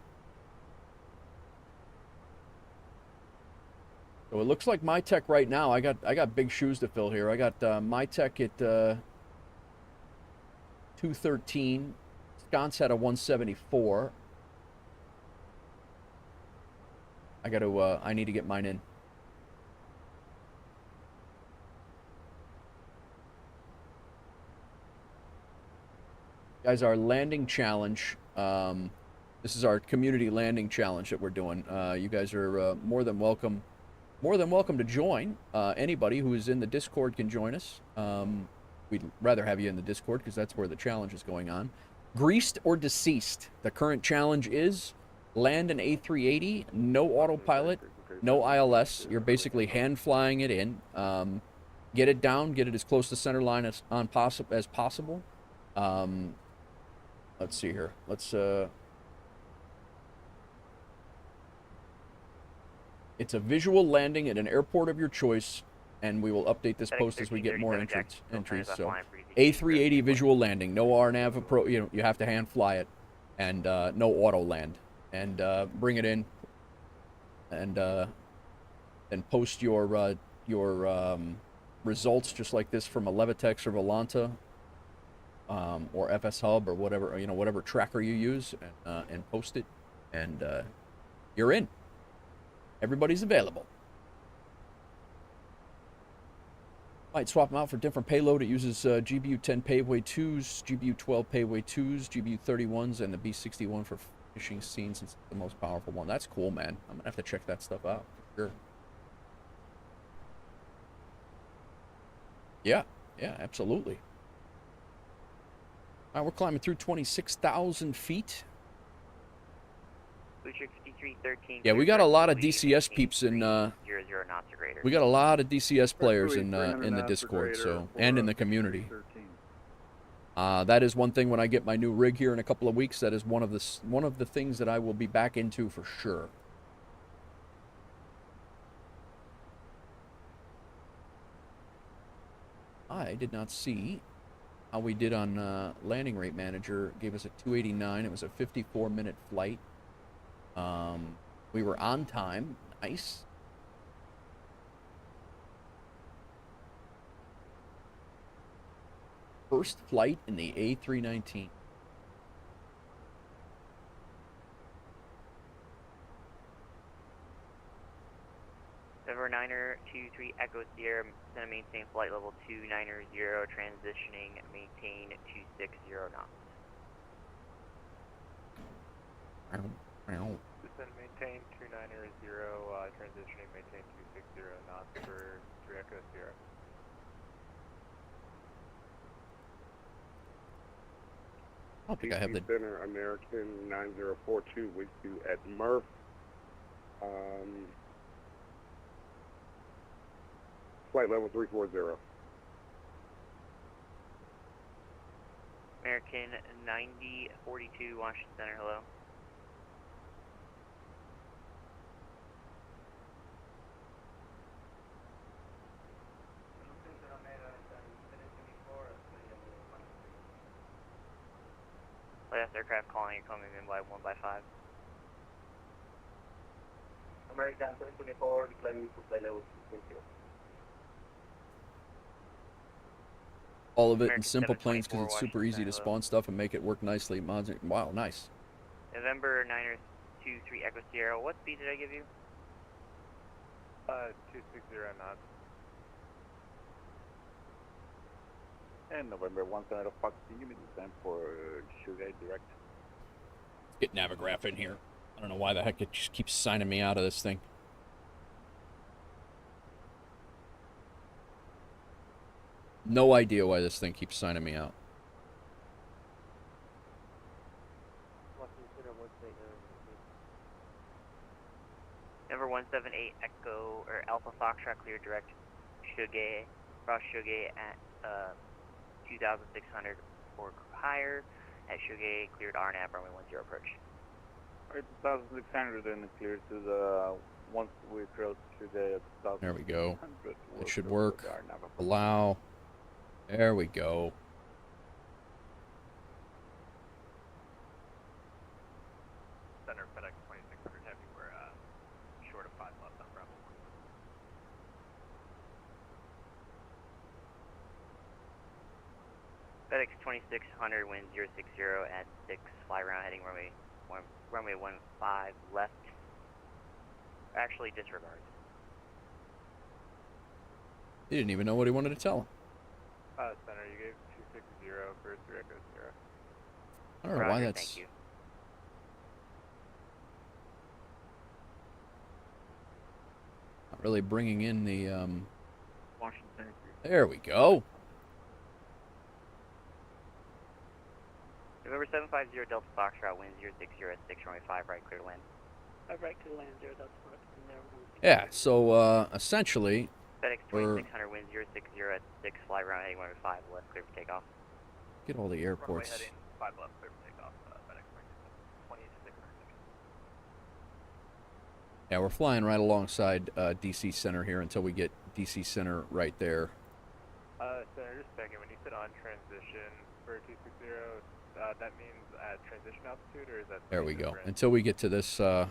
So it looks like my tech right now. I got big shoes to fill here. I got my tech at 213. Sconce had a 174. I need to get mine in. Guys, our landing challenge. This is our community landing challenge that we're doing. You guys are more than welcome to join. Anybody who is in the Discord can join us. We'd rather have you in the Discord because that's where the challenge is going on. Greased or deceased. The current challenge is land an A380, no autopilot, no ILS. You're basically hand flying it in. Get it down, get it as close to center line as possible. Let's see here. Let's it's a visual landing at an airport of your choice, and we will update this post as we get more entries. So A380 visual landing, no RNAV you have to hand fly it, and no auto land, and bring it in, and then post your results just like this from a Levitex or Volanta. Or FS Hub or whatever, whatever tracker you use, and post it, and you're in. Everybody's available. Might swap them out for different payload. It uses GBU 10 Paveway 2s, GBU 12 Paveway 2s, GBU 31s, and the B61 for Fishing scene since it's the most powerful one. That's cool, man. I'm gonna have to check that stuff out for sure. Yeah, yeah, absolutely. All right, we're climbing through 26,000 feet. Bluetrick 5313. Yeah, we got a lot of DCS peeps in. 00 knots or greater. We got a lot of DCS players in the Discord, so and in the community. That is one thing when I get my new rig here in a couple of weeks. That is one of the things that I will be back into for sure. I did not see how we did on landing rate manager. Gave us a 289. It was a 54-minute flight. We were on time. Nice. First flight in the A319. November 923 Echo Sierra, gonna maintain flight level 290, transitioning, maintain 260 knots. Descend, maintain 290, transitioning, maintain 260 knots for 3 Echo Sierra. I don't think I have the Center American 9042 with you at Murph. Flight level 340. American 9042 Washington Center, hello. Last aircraft calling, you're coming in by 1 by 5. American 724, declining to flight level 220. all of it in simple planes because it's super easy to spawn stuff and make it work nicely. Mods, wow, nice. November 923 Echo Sierra, what speed did I give you? 260 knots. And November 17 Fox, you need to stand for Sugar Direct. Get Navigraph in here. I don't know why the heck it just keeps signing me out of this thing. No idea why this thing keeps signing me out. Number 178 Echo or Alpha Foxtrot clear direct Sugar, cross Sugar at 2,600 or higher at Sugar, cleared RNAV runway 10 approach. Alright, 2,600 and cleared to the once we cross Sugar. There we go. It should work. Allow. There we go. Center FedEx 2600 Heavy, we're short of 5 left on Bravo 1. FedEx 2600 wind 060 at 6, fly around heading runway 15 left. Actually disregard. He didn't even know what he wanted to tell him. Center, you gave 260 for 3 Echo Sierra. I don't know why that's... Thank you. Not really bringing in the, Washington. There we go. November 750 Delta Foxtrot wind 060 at 6, runway 5 right, clear to land. 5 right, clear to land, 0 Delta Foxtrot. Yeah, so, essentially... FedEx 2600 wind 060 at 6, fly around heading runway 5 left, clear for takeoff. Get all the airports. Runway heading 5 left, clear for takeoff. FedEx 2600. Yeah, we're flying right alongside DC Center here until we get DC Center right there. Center, just checking, when you said on transition for 260, that means at transition altitude, or is that... There we go. Until we get to this, until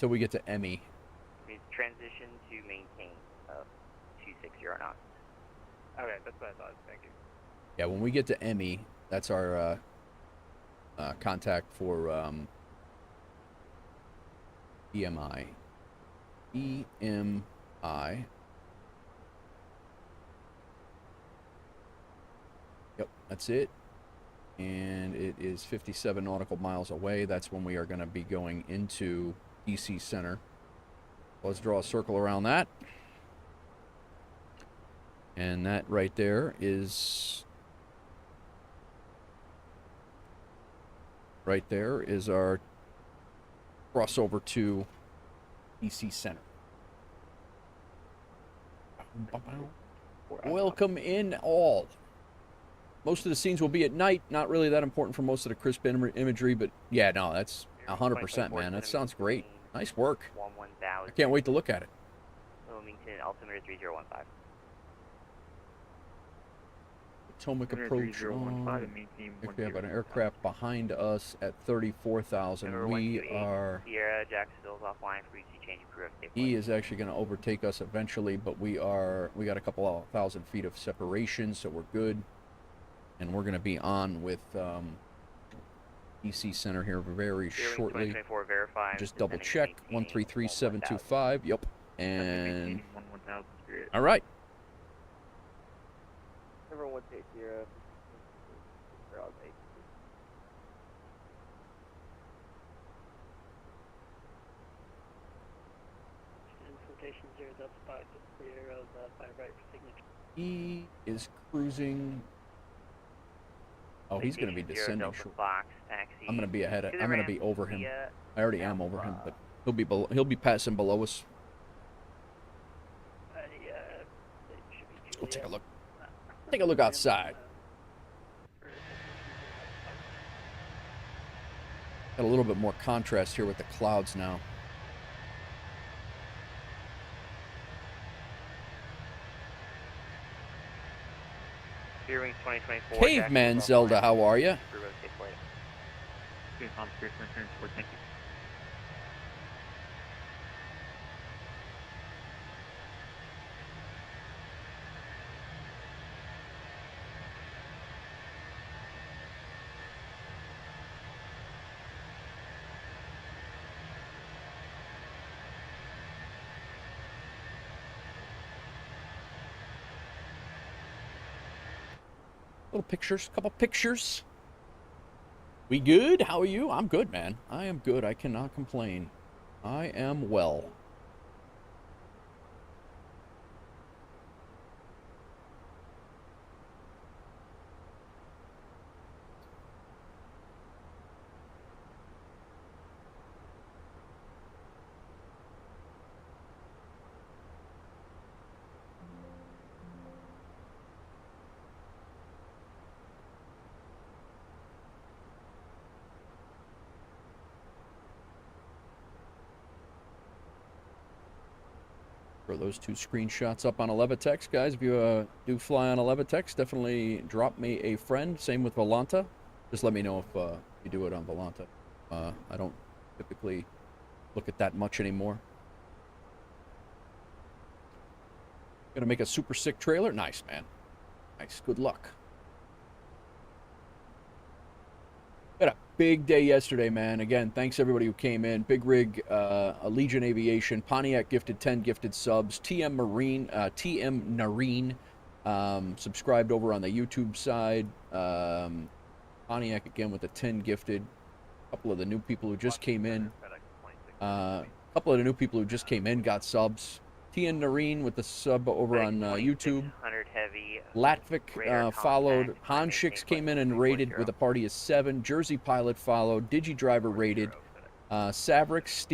we get to Emmy. Means transition to maintain 260 knots. Okay, that's what I thought. Thank you. Yeah, when we get to Emmy, that's our contact for EMI. EMI. Yep, that's it. And it is 57 nautical miles away. That's when we are going to be going into DC Center. Let's draw a circle around that. And that right there is... Right there is our crossover to DC Center. Welcome in all. Most of the scenes will be at night. Not really that important for most of the crisp imagery, but yeah, no, that's 100%, man. That sounds great. Nice work. I can't wait to look at it. Wilmington, altimeter 3015. Potomac approach on. We have an aircraft behind us at 34,000. We are... Sierra, Jacksonville's offline for easy change of crew. He is actually going to overtake us eventually, but we got a couple of thousand feet of separation, so we're good. And we're going to be on with EC Center here very shortly. Just double check. 133725. Yep. And all right. Everyone would take your Infiltration 0 Delta 5 clear of 5 right for signature. He is cruising. Oh, he's going to be descending short. I'm going to be ahead. I'm going to be over him. I already am over him, but he'll be passing below us. We'll take a look. Take a look outside. Got a little bit more contrast here with the clouds now. Caveman Zelda, how are you? Little pictures, couple pictures. We good? How are you? I'm good, man. I am good. I cannot complain. I am well. Throw those two screenshots up on a Levitex, guys. If you do fly on a Levitex, definitely drop me a friend. Same with Volanta. Just let me know if you do it on Volanta. I don't typically look at that much anymore. Gonna make a super sick trailer? Nice, man. Nice. Good luck. Had a big day yesterday, man. Again, thanks everybody who came in. Big Rig, Allegiant Aviation, Pontiac gifted 10 gifted subs. TM Nareen subscribed over on the YouTube side. Pontiac again with the 10 gifted. A couple of the new people who just came in. Got subs. TN Nareen with the sub over on YouTube. Latvic followed. Hanshix came in and rated with a party of 7. Jersey Pilot followed. DigiDriver rated. Savrix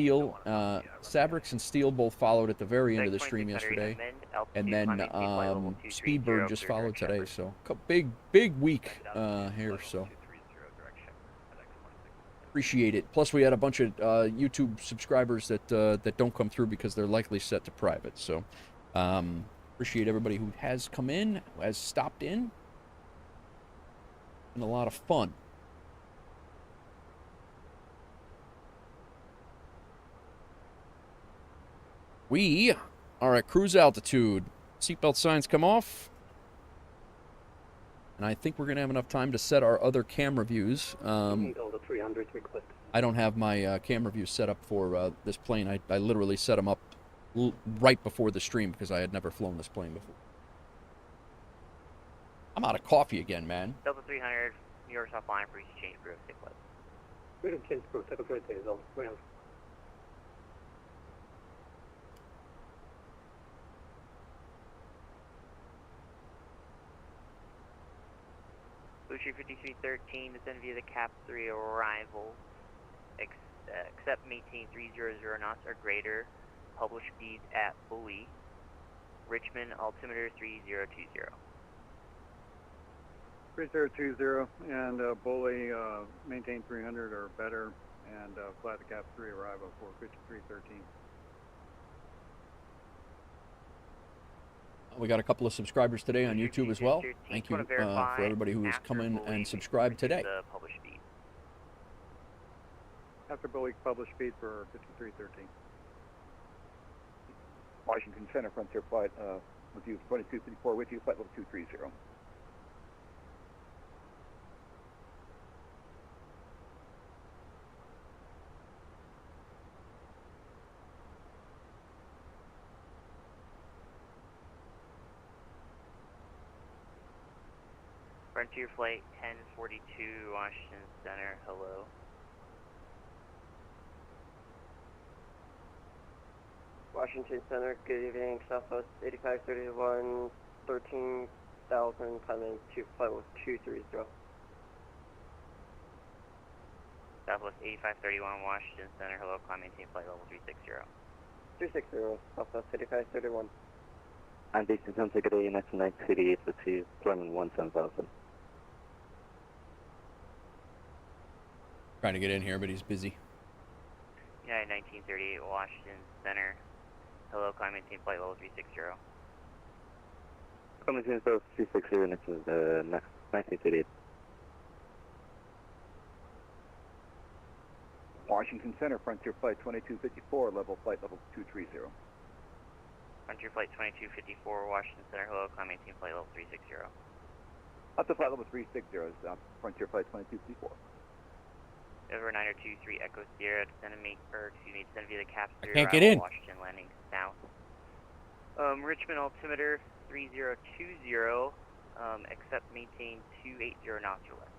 and Steel both followed at the very end of the stream yesterday. And then Speedbird just followed today. So big week here. So appreciate it. Plus we had a bunch of YouTube subscribers that don't come through because they're likely set to private. So appreciate everybody who has come in, who has stopped in. Been a lot of fun. We are at cruise altitude. Seatbelt signs come off. And I think we're going to have enough time to set our other camera views. I don't have my camera views set up for this plane. I literally set them up right before the stream because I had never flown this plane before. I'm out of coffee again, man. Delta 300, New York's offline for easy change crew of safe flight. Freedom change crew, take a good day, zone. Ground. Blue Street 5313, descend via the CAP 3 arrival. Except maintain 300 knots or greater. Publish speeds at buoy. Richmond altimeter 3020. 3020 and bully maintain 300 or better, and fly the cap 3 arrival for 5313. We got a couple of subscribers today on YouTube as well. Thank you for everybody who's come in and subscribed today. After bully publish speed for 5313. Washington Center, Frontier Flight, with you 2254 with you, flight level 230. Frontier Flight 1042, Washington Center, hello. Washington Center, good evening, Southwest 8531, 13,000, climbing to flight level 230. Southwest 8531, Washington Center, hello, climb maintain flight level 360. 360, Southwest 8531. And this is Antigua, United 938, receive climbing 17,000. Trying to get in here, but he's busy. United 1938, Washington Center, hello, climb maintain flight level 360. Climb maintain flight level 360, next is the 1938. Washington Center, Frontier Flight 2254, flight level 230. Frontier Flight 2254, Washington Center, hello, climb maintain flight level 360. Up to flight level 360 is Frontier Flight 2254. Over 9023 Echo Sierra, descend via the CAP 3 can't get in. Washington landing south. Richmond altimeter 3020, except maintain 280 knots or less.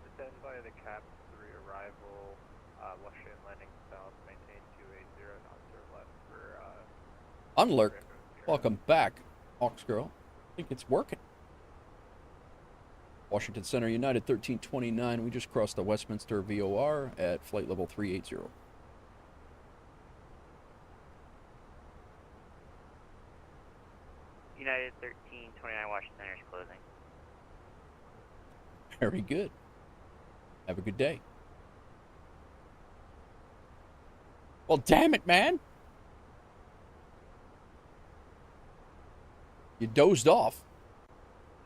Descend via the CAP 3 arrival, Washington landing south, maintain 280 knots or less for Unlurk, welcome back, Hawks Girl. I think it's working. Washington Center, United 1329. We just crossed the Westminster VOR at flight level 380. United 1329, Washington Center is closing. Very good. Have a good day. Well, damn it, man. You dozed off.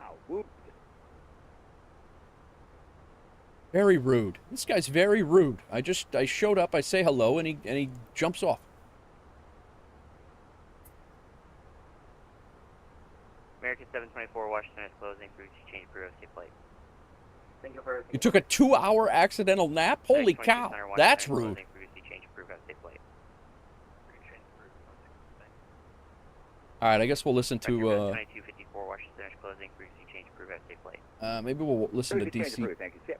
Ow, whoop. Very rude. This guy's very rude. I showed up, I say hello, and he jumps off. American 724, Washington is closing for change crew of safe flight. Thank you for everything. You took a 2-hour accidental nap? Holy cow. That's rude. Alright, I guess we'll listen to 2254, Washington Center is closing for change crew of safe flight. maybe we'll listen to DC. Thank you.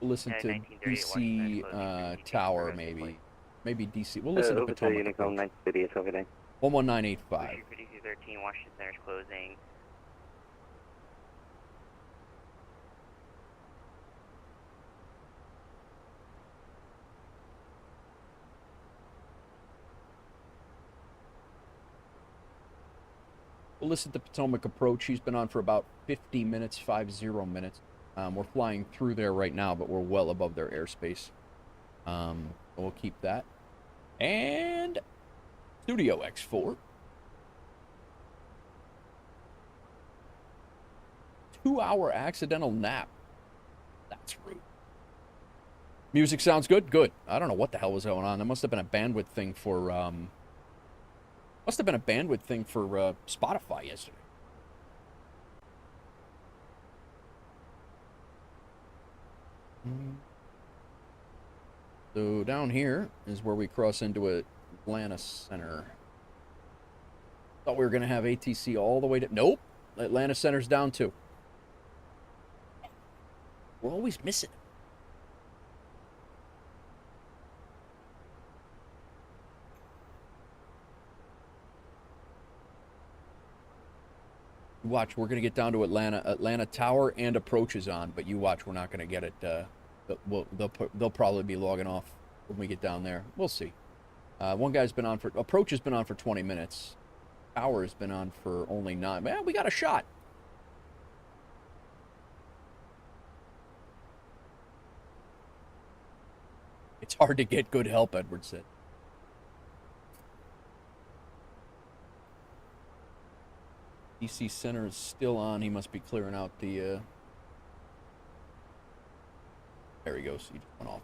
We'll listen to DC Tower, maybe. Maybe DC. We'll listen to Potomac. Unicorn 938, over there. 11985. 5213, Washington Center is closing. We'll listen to Potomac approach. He's been on for about 50 minutes, 50 minutes. We're flying through there right now, but we're well above their airspace. We'll keep that. And Studio X4. 2-hour accidental nap. That's rude. Music sounds good? Good. I don't know what the hell was going on. That must have been a bandwidth thing for, Spotify yesterday. So down here is where we cross into Atlanta Center. Thought we were going to have ATC all the way to... Nope. Atlanta Center's down too. We're always missing him. Watch, we're going to get down to Atlanta. Atlanta Tower and approach is on, but you watch, we're not going to get it. They'll probably be logging off when we get down there. We'll see. One guy's been on for... Approach has been on for 20 minutes. Tower has been on for only 9. Man, we got a shot. It's hard to get good help, Edward said. DC Center is still on. He must be clearing out the... There he goes. He just went off.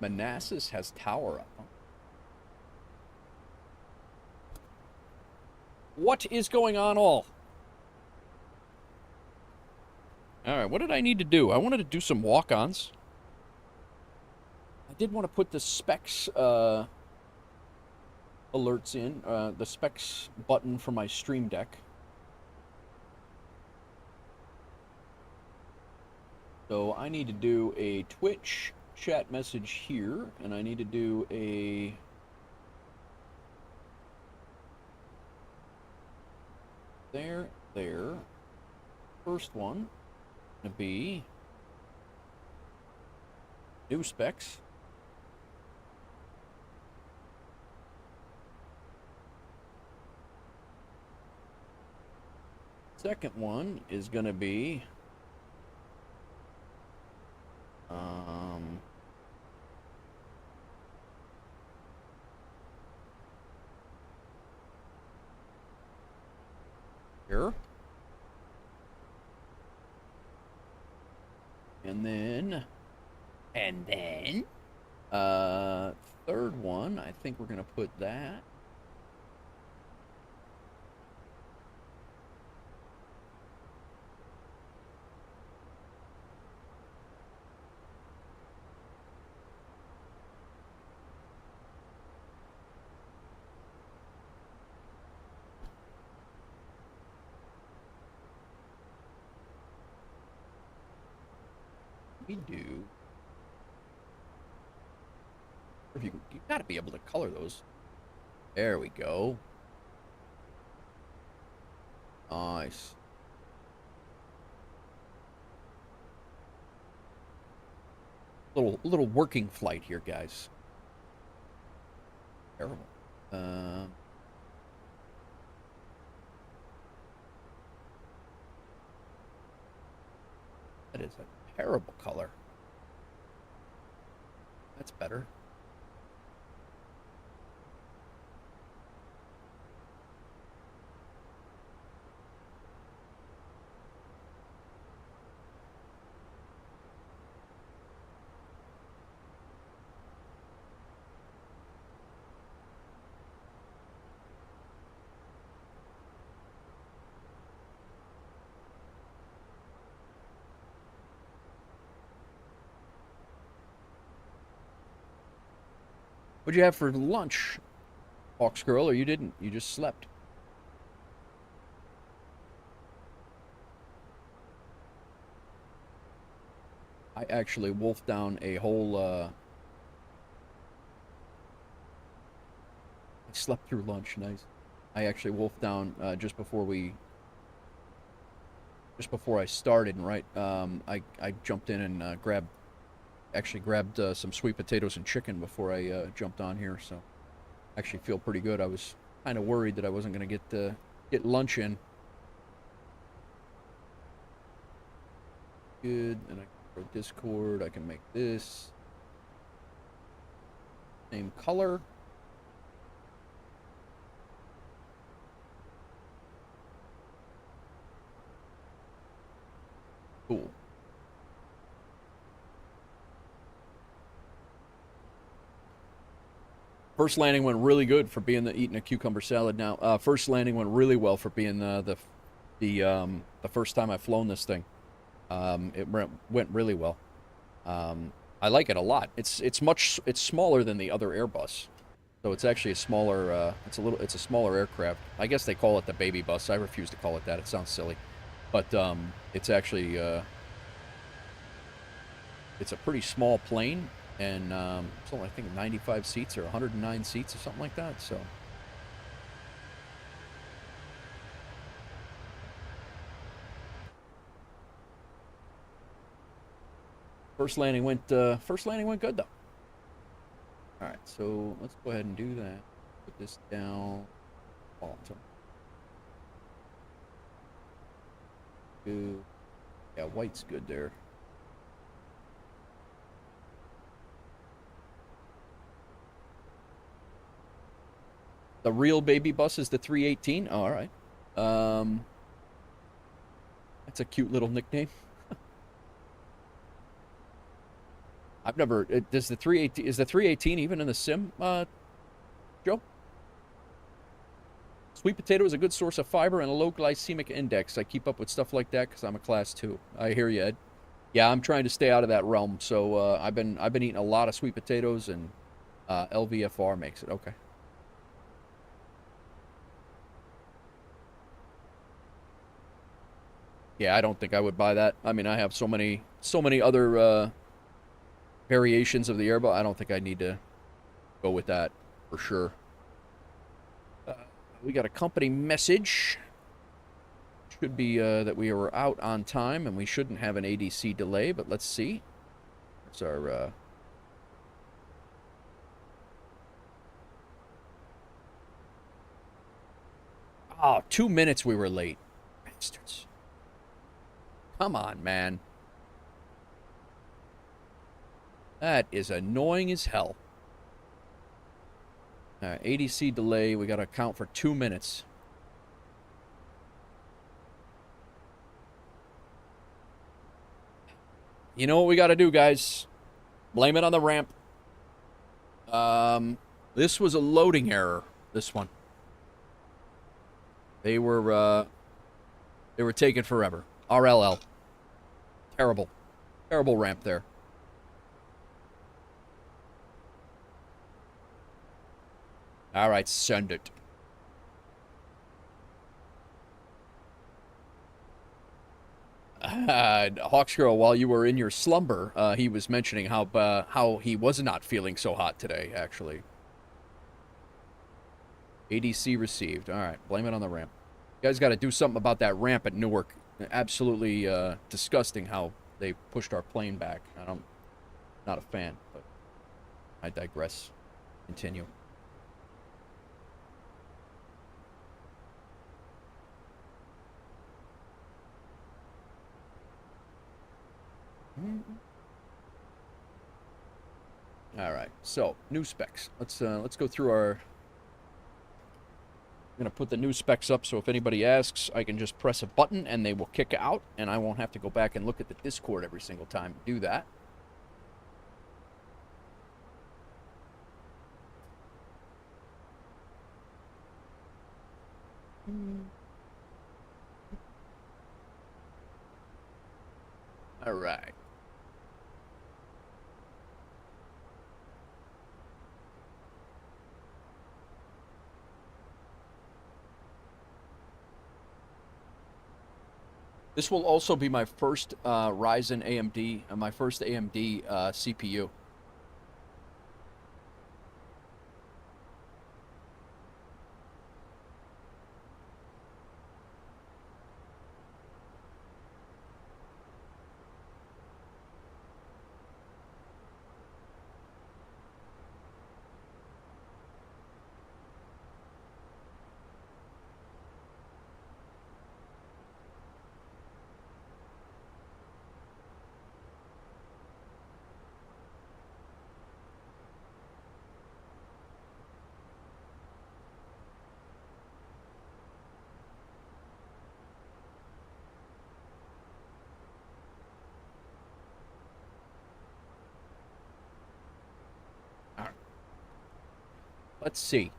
Manassas has tower up. What is going on all? Alright, what did I need to do? I wanted to do some walk-ons. I did want to put the specs alerts in, the specs button for my Stream Deck. So I need to do a Twitch chat message here, and I need to do a... There. First one going to be new specs. Second one is going to be here. And then third one, I think we're going to put that. We do. You gotta be able to color those. There we go. Nice. Little working flight here, guys. Terrible. That is a terrible color. That's better. What'd you have for lunch, Hawks Girl, or you didn't? You just slept. I actually wolfed down a whole, I slept through lunch, nice. I actually wolfed down, just before I started, right, I jumped in and grabbed some sweet potatoes and chicken before I jumped on here, so I actually feel pretty good. I was kind of worried that I wasn't going to get lunch in. Good, and I can go Discord, I can make this same color. Cool. First landing went really good for being eating a cucumber salad now. First landing went really well for being the first time I've flown this thing. It went really well. I like it a lot. It's smaller than the other Airbus. So it's actually a smaller, it's a smaller aircraft. I guess they call it the baby bus. I refuse to call it that. It sounds silly. But it's actually, it's a pretty small plane, and it's only, I think, 95 seats or 109 seats or something like that, so. First landing went good, though. All right, so let's go ahead and do that. Put this down. Bottom. Good. Yeah, white's good there. The real baby bus is the 318. Oh, all right. That's a cute little nickname. I've never. Does the 318 is the 318 even in the sim, Joe? Sweet potato is a good source of fiber and a low glycemic index. I keep up with stuff like that because I'm a class 2. I hear you, Ed. Yeah, I'm trying to stay out of that realm. So I've been eating a lot of sweet potatoes, and LVFR makes it okay. Yeah, I don't think I would buy that. I mean, I have so many other variations of the Airbus. I don't think I need to go with that for sure. We got a company message. Should be that we were out on time and we shouldn't have an ADC delay, but let's see. That's our oh, 2 minutes we were late. Bastards. Come on, man. That is annoying as hell. ADC delay, we got to account for 2 minutes. You know what we got to do, guys? Blame it on the ramp. This was a loading error, this one. They were taking forever. RLL. Terrible. Terrible ramp there. All right, send it. Hawksgirl, while you were in your slumber, he was mentioning how he was not feeling so hot today, actually. ADC received. All right, blame it on the ramp. You guys got to do something about that ramp at Newark. Absolutely disgusting how they pushed our plane back. Not a fan, but I digress. Continue. All right, so new specs. Let's go through our. I'm gonna put the new specs up, so if anybody asks, I can just press a button and they will kick out, and I won't have to go back and look at the Discord every single time to do that. All right. This will also be my first Ryzen AMD, my first AMD CPU. Let's see.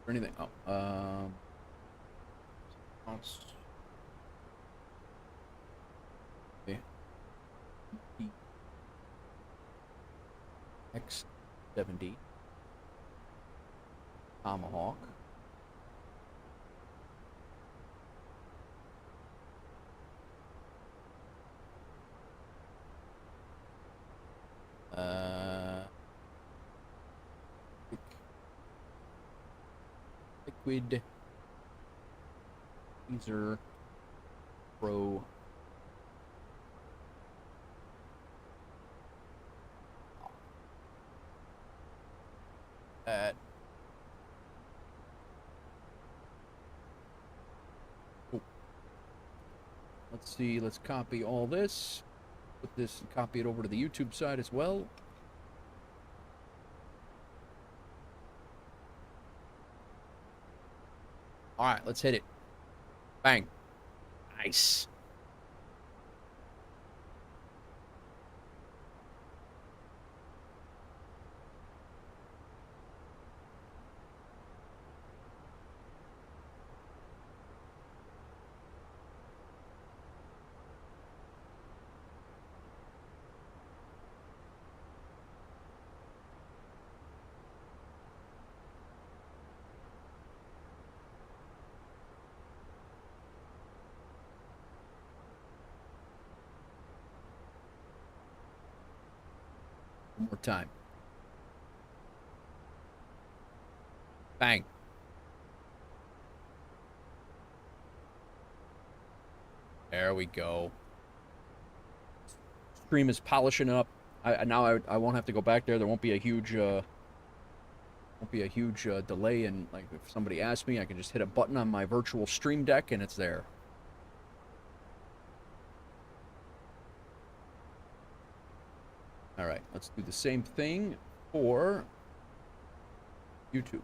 Or anything? Oh, okay. X70. Tomahawk. Liquid. Teaser. Pro. That. Oh. Let's see. Let's copy all this. Put this and copy it over to the YouTube side as well. All right, let's hit it. Bang. Nice. One more time. Bang. There we go. Stream is polishing up. Now I won't have to go back there. There won't be a huge delay. And like if somebody asks me, I can just hit a button on my virtual stream deck and it's there. All right, let's do the same thing for YouTube.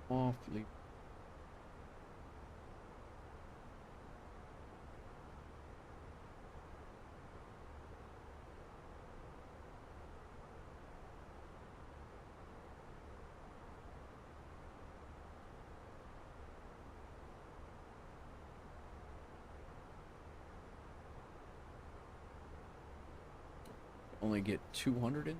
Awfully. Only get 200 in.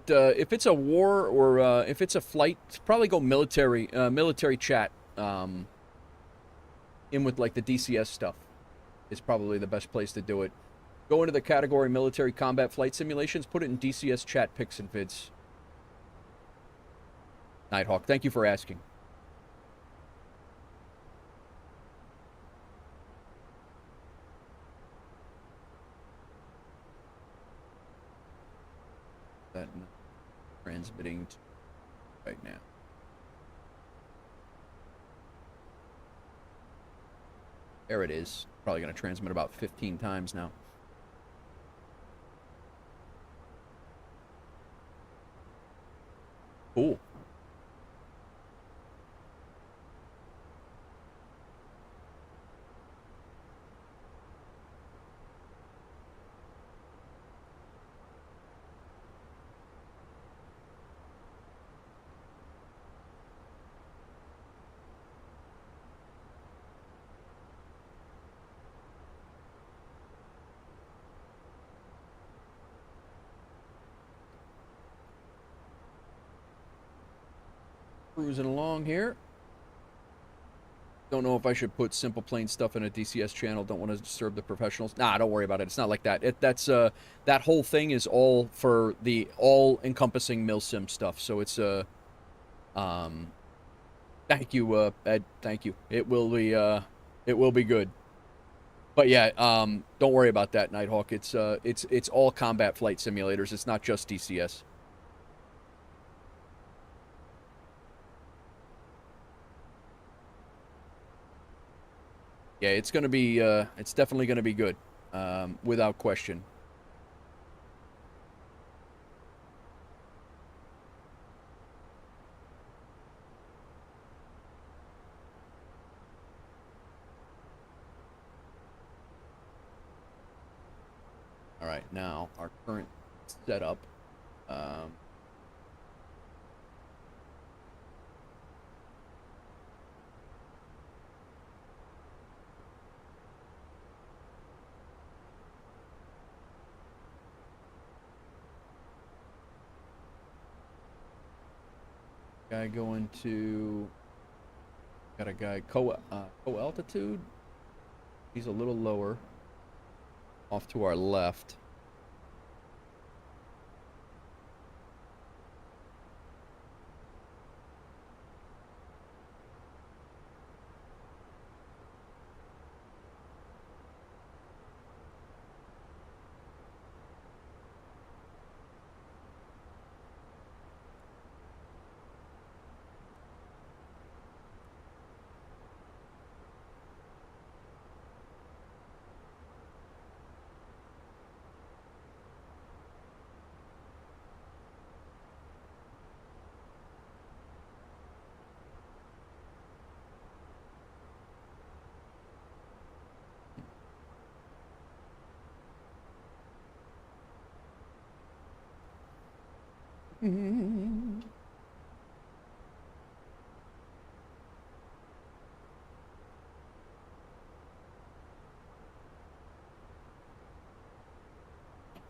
If it's a war or if it's a flight, probably go military chat in with like the DCS stuff is probably the best place to do it. Go into the category military combat flight simulations, put it in DCS chat pics and vids. Nighthawk, thank you for asking. That transmitting right now. There it is. Probably going to transmit about 15 times now. Cool. Cruising along here. Don't know if I should put simple plain stuff in a DCS channel. Don't want to disturb the professionals. Nah, don't worry about it. It's not like that. That's that whole thing is all for the all-encompassing milsim stuff. So it's thank you, Ed. Thank you. It will be good. But yeah, don't worry about that, Nighthawk. It's all combat flight simulators. It's not just DCS. Yeah, it's gonna be it's definitely gonna be good, without question. All right, now our current setup. Guy going to, got a guy co-altitude. He's a little lower, off to our left.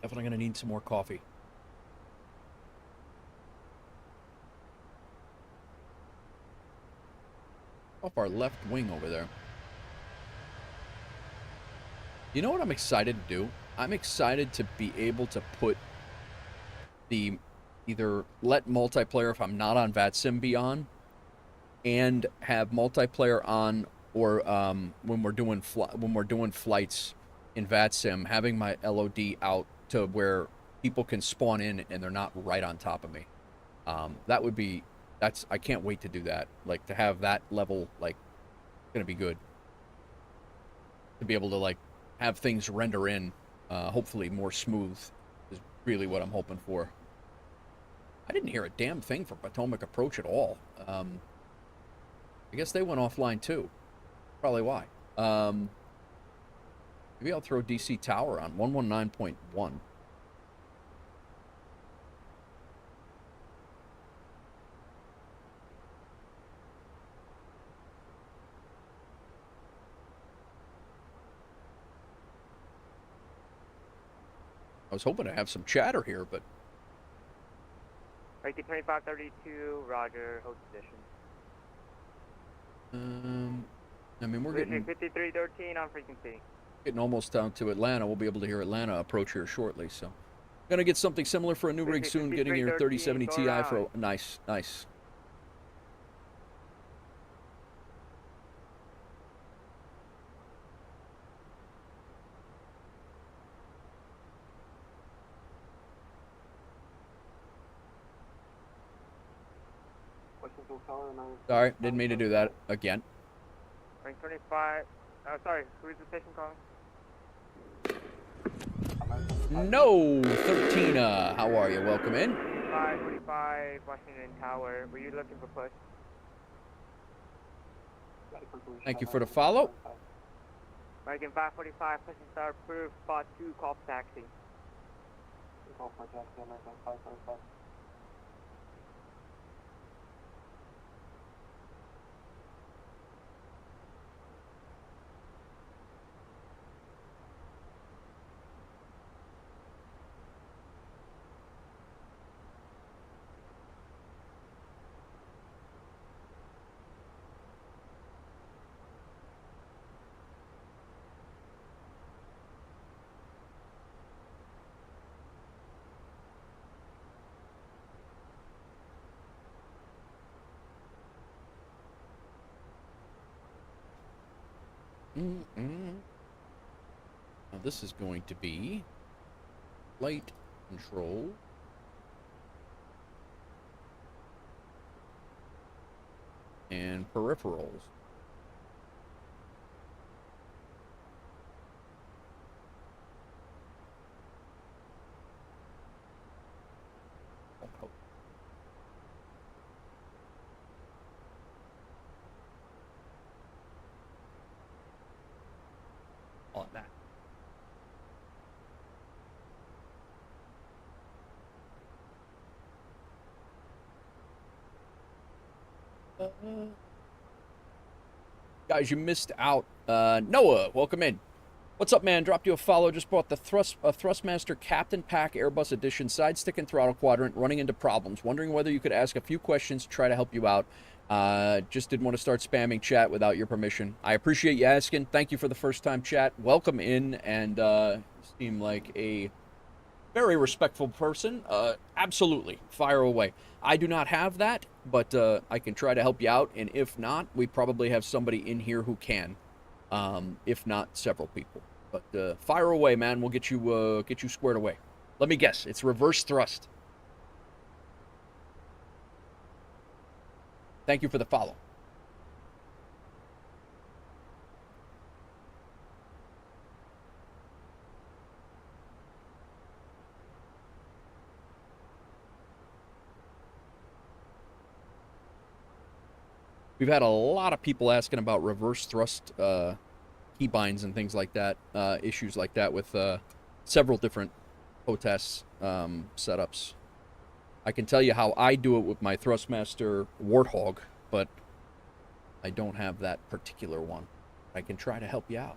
Definitely gonna need some more coffee. Off our left wing over there. You know what I'm excited to do? I'm excited to be able to put the, either let multiplayer if I'm not on VATSIM be on, and have multiplayer on, or when we're doing flights in VATSIM, having my LOD out to where people can spawn in and they're not right on top of me. That would be, I can't wait to do that. Like, to have that level, like, gonna be good. To be able to, like, have things render in, hopefully more smooth, is really what I'm hoping for. I didn't hear a damn thing for Potomac Approach at all. I guess they went offline too. Probably why. Maybe I'll throw DC Tower on 119.1. I was hoping to have some chatter here, but... Right to 2532, roger, hold position. I mean, we're getting... 5313 on frequency. Getting almost down to Atlanta. We'll be able to hear Atlanta approach here shortly, so... Gonna get something similar for a new rig soon, getting here 3070 Ti for... Nice, nice. Sorry, didn't mean to do that again. Rank 25. Sorry, who is the station calling? No, 13. How are you? Welcome in. 545 Washington Tower. Were you looking for push? Thank you for the follow. American 545, pushing star approved. Spot 2, call for taxi. Call for taxi, American 545. Now this is going to be flight control. And peripherals. On that. Guys, you missed out. Noah, welcome in. What's up, man? Dropped you a follow. Just bought the Thrustmaster Captain Pack Airbus Edition side stick and throttle quadrant. Running into problems. Wondering whether you could ask a few questions to try to help you out. Just didn't want to start spamming chat without your permission. I appreciate you asking. Thank you for the first time chat. Welcome in, and seem like a very respectful person. Absolutely. Fire away. I do not have that, but I can try to help you out, and if not, we probably have somebody in here who can. If not several people. But fire away, man. We'll get you squared away. Let me guess. It's reverse thrust. Thank you for the follow. We've had a lot of people asking about reverse thrust keybinds and things like that, issues like that with several different HOTAS setups. I can tell you how I do it with my Thrustmaster Warthog, but I don't have that particular one. I can try to help you out.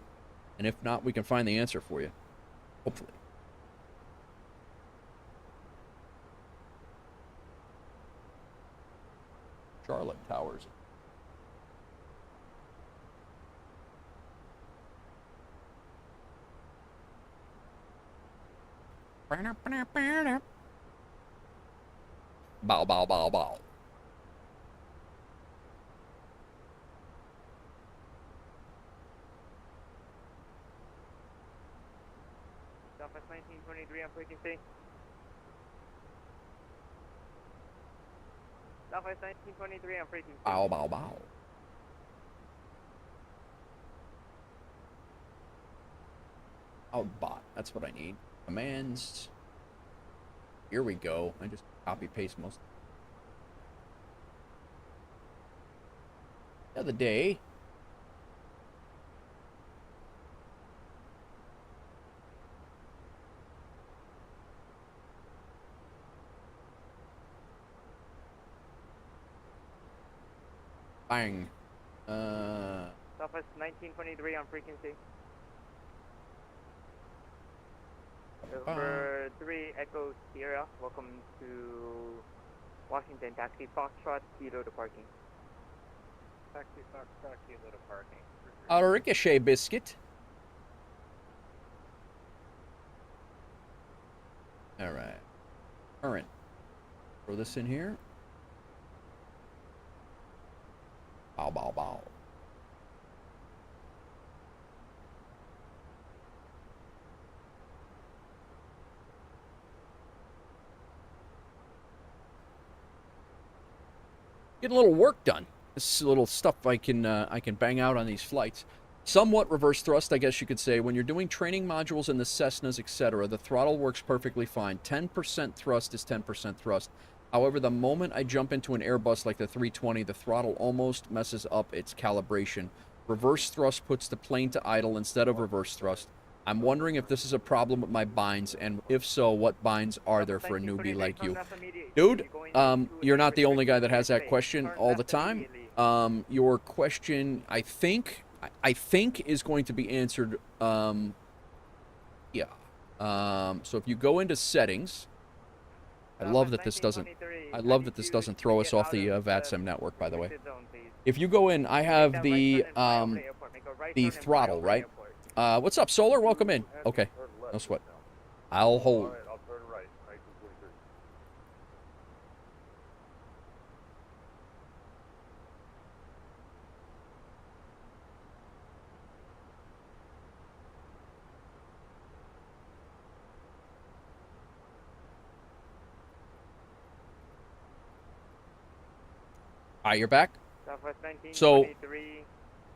And if not, we can find the answer for you. Hopefully. Charlotte Towers. Bow, bow, bow, bow. Southwest 1923 on frequency. Southwest 1923 on frequency. Bow, bow, bow. Outbot. That's what I need. Commands. Here we go. I just copy paste most. The other day, bang. Southwest 1923 on frequency. Over 3 Echo Sierra, welcome to Washington, taxi Foxtrot, Kilo to parking. Taxi Foxtrot, Kilo to parking. A ricochet biscuit. Alright. Current. Throw this in here. Bow, bow, bow. Get a little work done. This little stuff I can bang out on these flights. Somewhat reverse thrust, I guess you could say. When you're doing training modules in the Cessnas, etc., the throttle works perfectly fine. 10% thrust is 10% thrust. However, the moment I jump into an Airbus like the 320, the throttle almost messes up its calibration. Reverse thrust puts the plane to idle instead of reverse thrust. I'm wondering if this is a problem with my binds, and if so, what binds are there for a newbie like you? Dude, you're not the only guy that has that question all the time. Your question, I think is going to be answered, yeah. So if you go into settings, I love that this doesn't throw us off the VATSIM network, by the way. If you go in, I have the throttle, right? What's up, Solar? Welcome in. Okay, no sweat. I'll hold. I'll turn right, 1923. Hi, you're back. Southwest 19, So 23.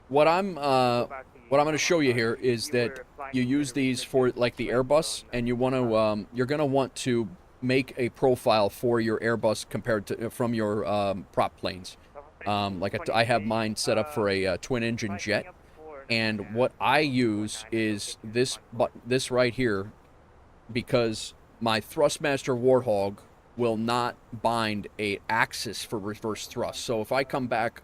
what I'm going to show you here is that you use these for like the Airbus, and you want to you're going to want to make a profile for your Airbus compared to from your prop planes. I have mine set up for a twin engine jet, and what I use is this right here, because my Thrustmaster Warthog will not bind a axis for reverse thrust. So if I come back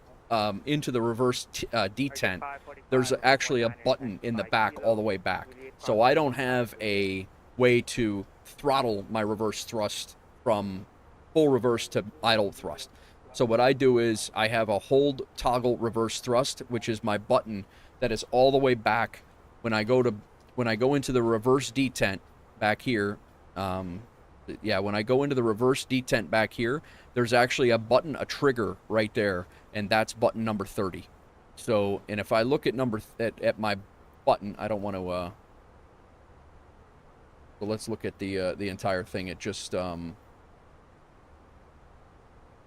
into the reverse detent, there's actually a button in the back all the way back. So I don't have a way to throttle my reverse thrust from full reverse to idle thrust. So what I do is I have a hold toggle reverse thrust, which is my button that is all the way back when I go into the reverse detent back here. When I go into the reverse detent back here, there's actually a button, a trigger right there, and that's button number 30. So, and if I look at at my button, I don't want to. So let's look at the entire thing. It just the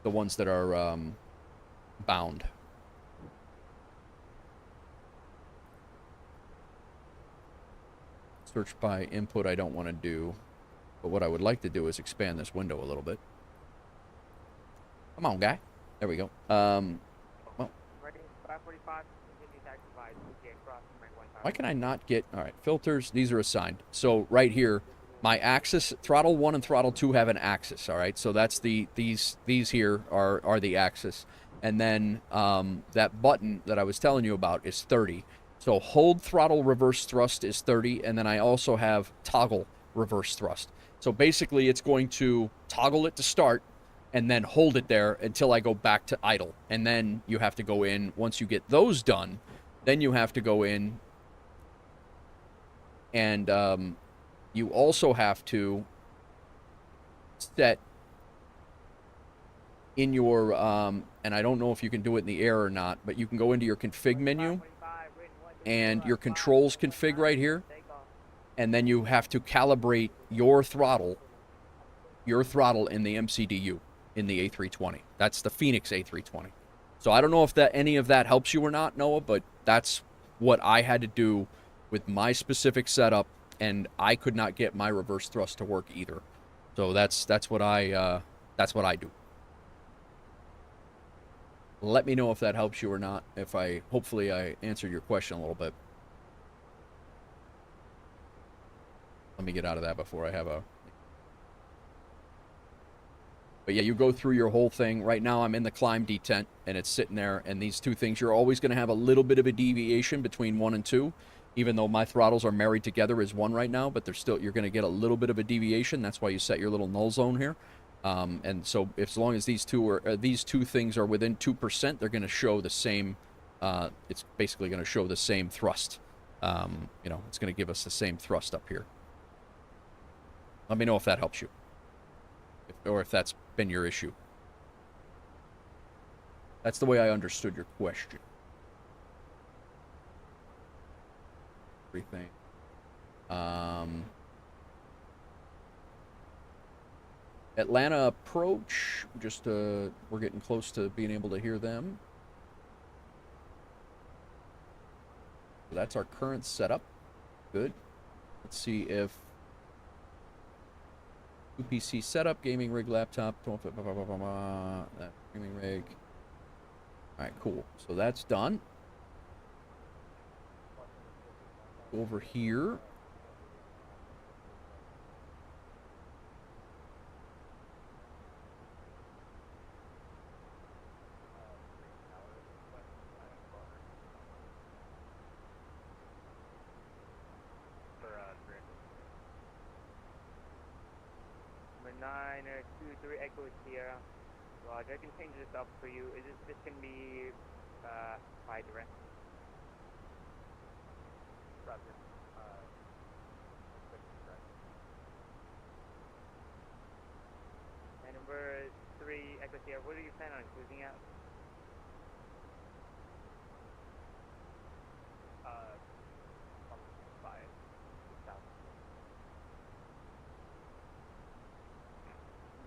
ones that are bound. Search by input I don't want to do, but what I would like to do is expand this window a little bit. Come on, guy. There we go. Well, why can I not get... All right, filters, these are assigned. So right here, my axis, throttle 1 and throttle 2 have an axis, all right? So that's these here are the axis. And then that button that I was telling you about is 30. So hold throttle reverse thrust is 30, and then I also have toggle reverse thrust. So basically it's going to toggle it to start and then hold it there until I go back to idle. And then you have to go in, once you get those done, then you have to go in and you also have to set in your, and I don't know if you can do it in the air or not, but you can go into your config menu and your controls config right here, and then you have to calibrate your throttle in the MCDU in the A320. That's the Fenix A320. So I don't know if any of that helps you or not, Noah, but that's what I had to do with my specific setup, and I could not get my reverse thrust to work either. So that's what I do. Let me know if that helps you or not. Hopefully I answered your question a little bit. Let me get out of that before I have a... But yeah, you go through your whole thing. Right now I'm in the climb detent, and it's sitting there, and these two things, you're always going to have a little bit of a deviation between 1 and 2, even though my throttles are married together as 1 right now, but you're going to get a little bit of a deviation. That's why you set your little null zone here. And so as long as these two things are within 2%, they're going to show the same, it's basically going to show the same thrust. It's going to give us the same thrust up here. Let me know if that helps you, or if that's been your issue. That's the way I understood your question. Everything. Atlanta approach, we're getting close to being able to hear them. So that's our current setup. Good. Let's see if 2PC setup, gaming rig, laptop, that gaming rig. All right, cool. So that's done. Over here. Niner 23 Echo Sierra. Roger, I can change this up for you. Is this can be by direct? Roger. And number 3 Echo Sierra, what do you plan on cruising at?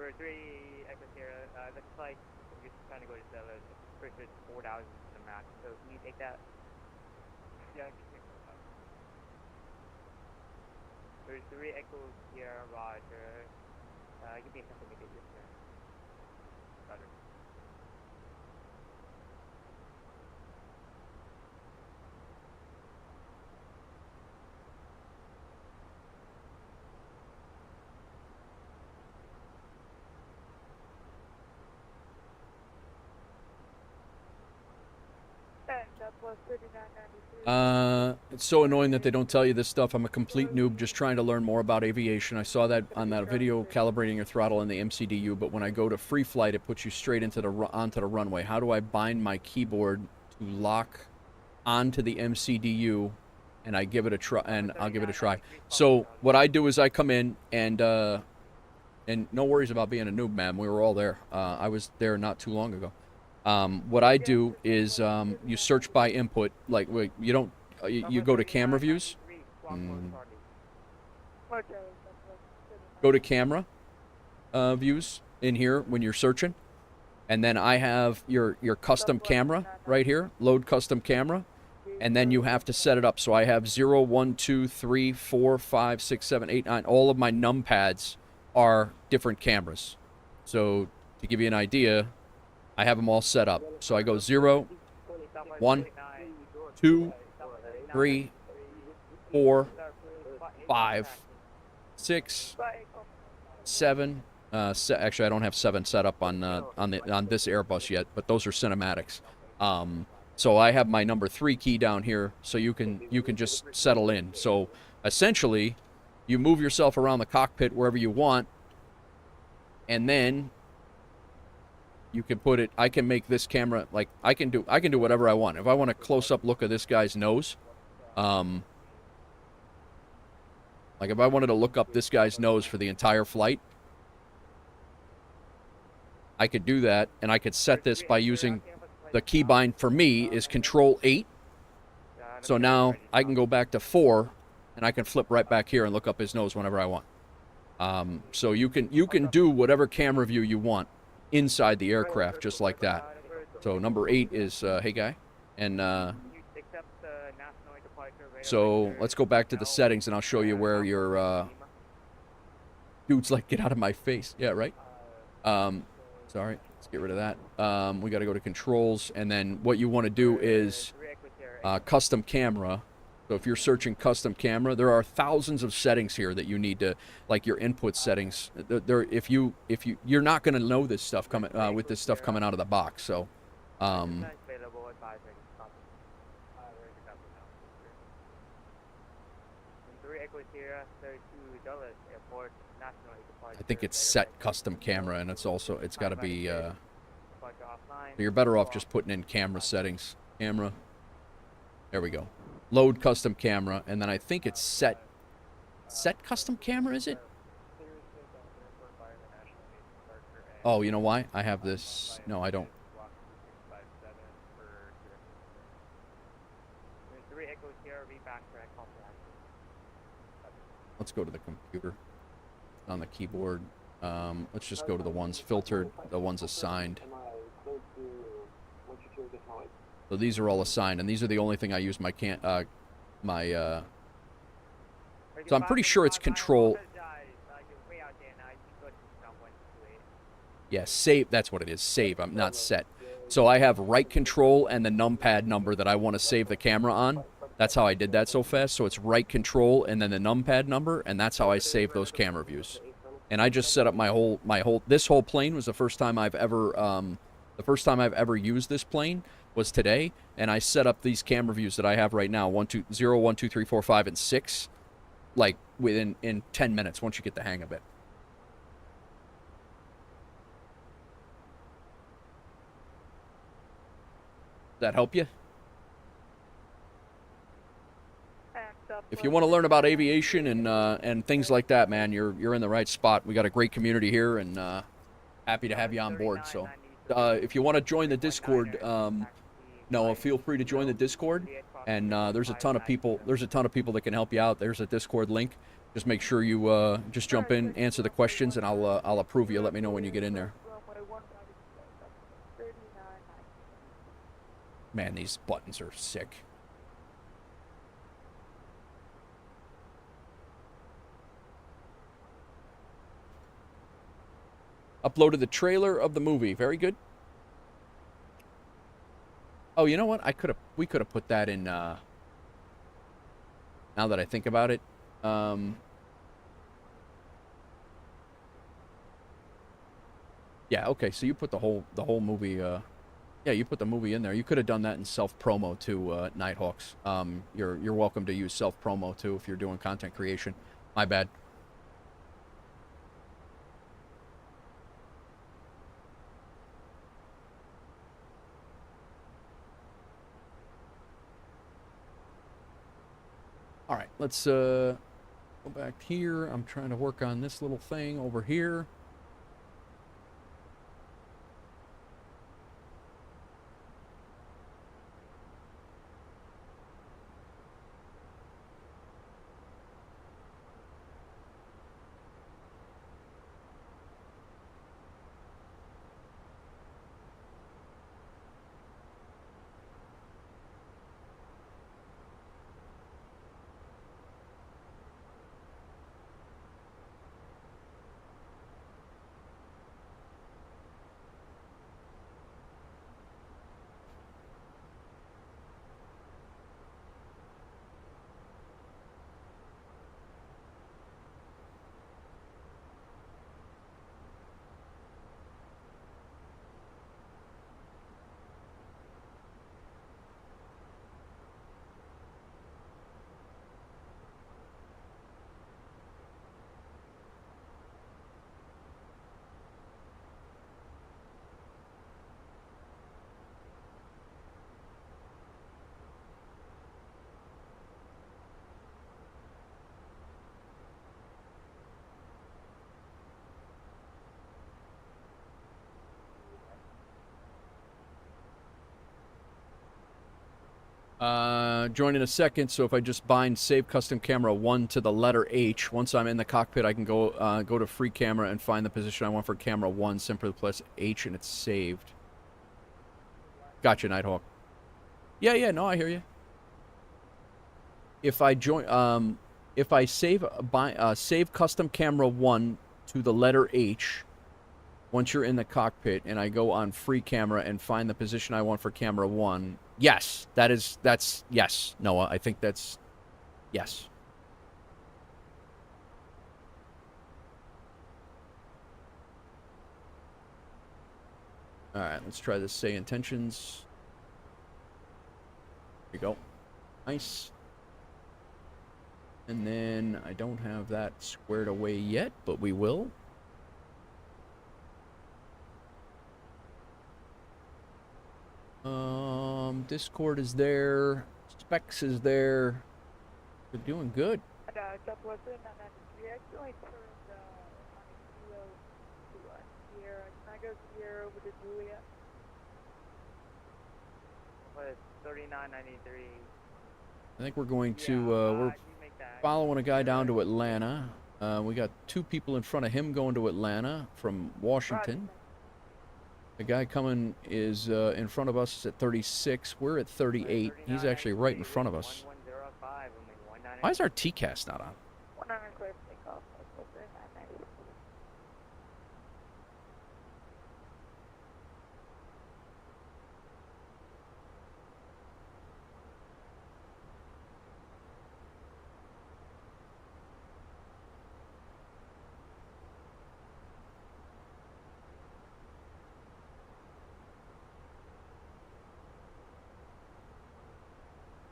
Number 3 Echo Sierra, looks like just trying to go to Stella. First it's 4,000 to the max. So can you take that? Yeah, I can take that. There's 3 echoes here, Roger. Give me a second to get this there. Roger. It's so annoying that they don't tell you this stuff. I'm a complete noob just trying to learn more about aviation. I saw that on that video calibrating your throttle in the MCDU, but when I go to free flight, it puts you straight into onto the runway. How do I bind my keyboard to lock onto the MCDU? And I give it a try, and I'll give it a try. So what I do is I come in and no worries about being a noob, man. We were all there. I was there not too long ago. What I do is you search by input. Like you don't you go to camera views. Go to camera views in here when you're searching, and then I have your custom camera right here. Load custom camera, and then you have to set it up. So I have 0, 1, 2, 3, 4, 5, 6, 7, 8, 9. All of my numpads are different cameras. So to give you an idea, I have them all set up. So I go 0, 1, 2, 3, 4, 5, 6, 7. Actually, I don't have 7 set up on this Airbus yet, but those are cinematics. So I have my number 3 key down here, so you can just settle in. So essentially, you move yourself around the cockpit wherever you want, and then you can put it. I can make this camera like I can do whatever I want. If I want a close-up look of this guy's nose, like if I wanted to look up this guy's nose for the entire flight, I could do that, and I could set this by using the keybind for me is Control 8. So now I can go back to 4, and I can flip right back here and look up his nose whenever I want. So you can do whatever camera view you want inside the aircraft, just like that. So number 8 is hey guy, and so let's go back to the settings, and I'll show you where your dude's like, get out of my face. Yeah, right. Sorry, let's get rid of that. We got to go to controls, and then what you want to do is custom camera. So if you're searching custom camera, there are thousands of settings here that you need to, like your input settings. If you're not going to know this stuff coming with this stuff coming out of the box. So, I think it's set custom camera, and it's got to be. So you're better off just putting in camera settings. Camera. There we go. Load custom camera, and then I think it's set custom camera, is it? Oh, you know why? I have this. No, I don't. Let's go to the computer on the keyboard. Let's just go to the ones filtered, the ones assigned. So these are all assigned, and these are the only thing I use my so I'm pretty sure it's Control. Yeah, save. That's what it is. Save. I'm not set. So I have right control and the numpad number that I want to save the camera on. That's how I did that so fast. So it's right control and then the numpad number, and that's how I save those camera views. And I just set up this whole plane was the first time I've ever used this plane was today, and I set up these camera views that I have right now, 0, 1, 2, 3, 4, 5, and 6, like in 10 minutes once you get the hang of it. Does that help you? If you want to learn about aviation and things like that, man, you're in the right spot. We got a great community here, and happy to have you on board. So, if you want to join the Discord, Noah, feel free to join the Discord. And there's a ton of people. There's a ton of people that can help you out. There's a Discord link. Just make sure you just jump in, answer the questions, and I'll approve you. Let me know when you get in there. Man, these buttons are sick. Uploaded the trailer of the movie. Very good. Oh, you know what? We could have put that in, now that I think about it. Yeah, okay, so you put the whole movie, yeah, you put the movie in there. You could have done that in self-promo too, Nighthawks. You're welcome to use self-promo too if you're doing content creation. My bad. All right, let's go back here. I'm trying to work on this little thing over here. Join in a second, so if I just bind Save Custom Camera 1 to the letter H, once I'm in the cockpit, I can go to Free Camera and find the position I want for Camera 1, simply press H and it's saved. Gotcha, Nighthawk. Yeah, no, I hear you. If I join, if I save Custom Camera 1 to the letter H, once you're in the cockpit, and I go on Free Camera and find the position I want for Camera 1... Yes, that's yes, Noah. I think that's yes. All right, let's try this. Say intentions. Here we go. Nice. And then I don't have that squared away yet, but we will. Discord is there. Specs is there. We're doing good. We actually turned on a kilo to Sierra. Can I go Sierra over to Julia? What, 3993? I think we're going to, we're following a guy down to Atlanta. We got 2 people in front of him going to Atlanta from Washington. The guy coming is in front of us at 36. We're at 38. He's actually right in front of us. Why is our TCAS not on?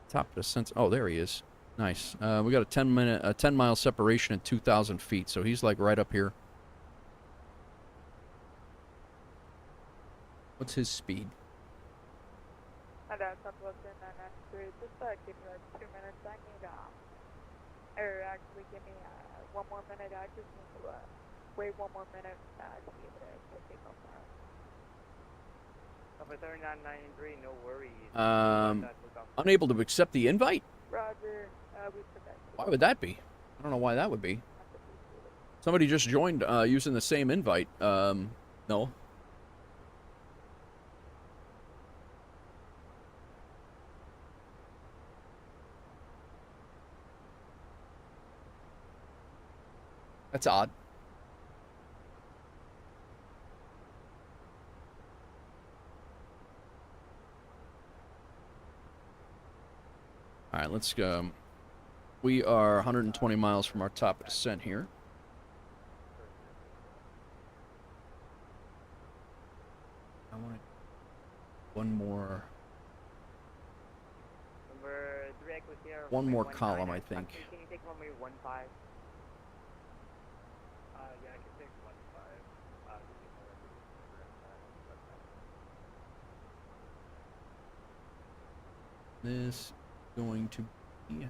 Top of the sense. Oh, there he is. Nice. We got a 10-mile separation at 2,000 feet, so he's like right up here. What's his speed? Just give me like 2 minutes. I need or actually give me 1 more minute. I just need to wait 1 more minute to be able to take off now. For 3993, no worries. Unable to accept the invite? Roger. We put that. Why would that be? I don't know why that would be. Somebody just joined using the same invite. No. That's odd. All right, let's go. We are 120 miles from our top of descent here. I want one more. One more column, I think. Can you take runway 15? Yeah, I can take 15. This is going to be.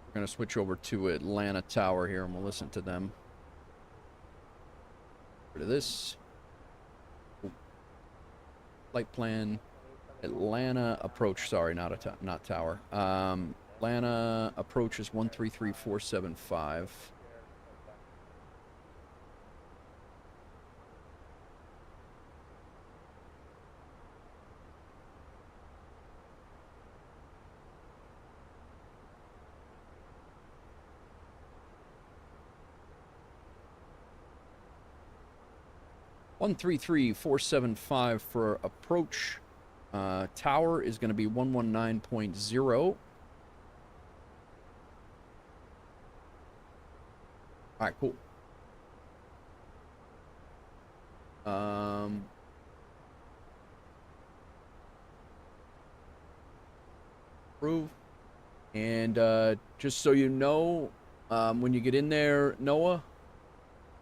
We're going to switch over to Atlanta Tower here, and we'll listen to them. Rid of this. Flight plan. Atlanta approach. Sorry, not tower. Atlanta approach is 133475. One 133-475 for approach. Tower is going to be 119.0. All right, cool. Approve. And just so you know, when you get in there, Noah,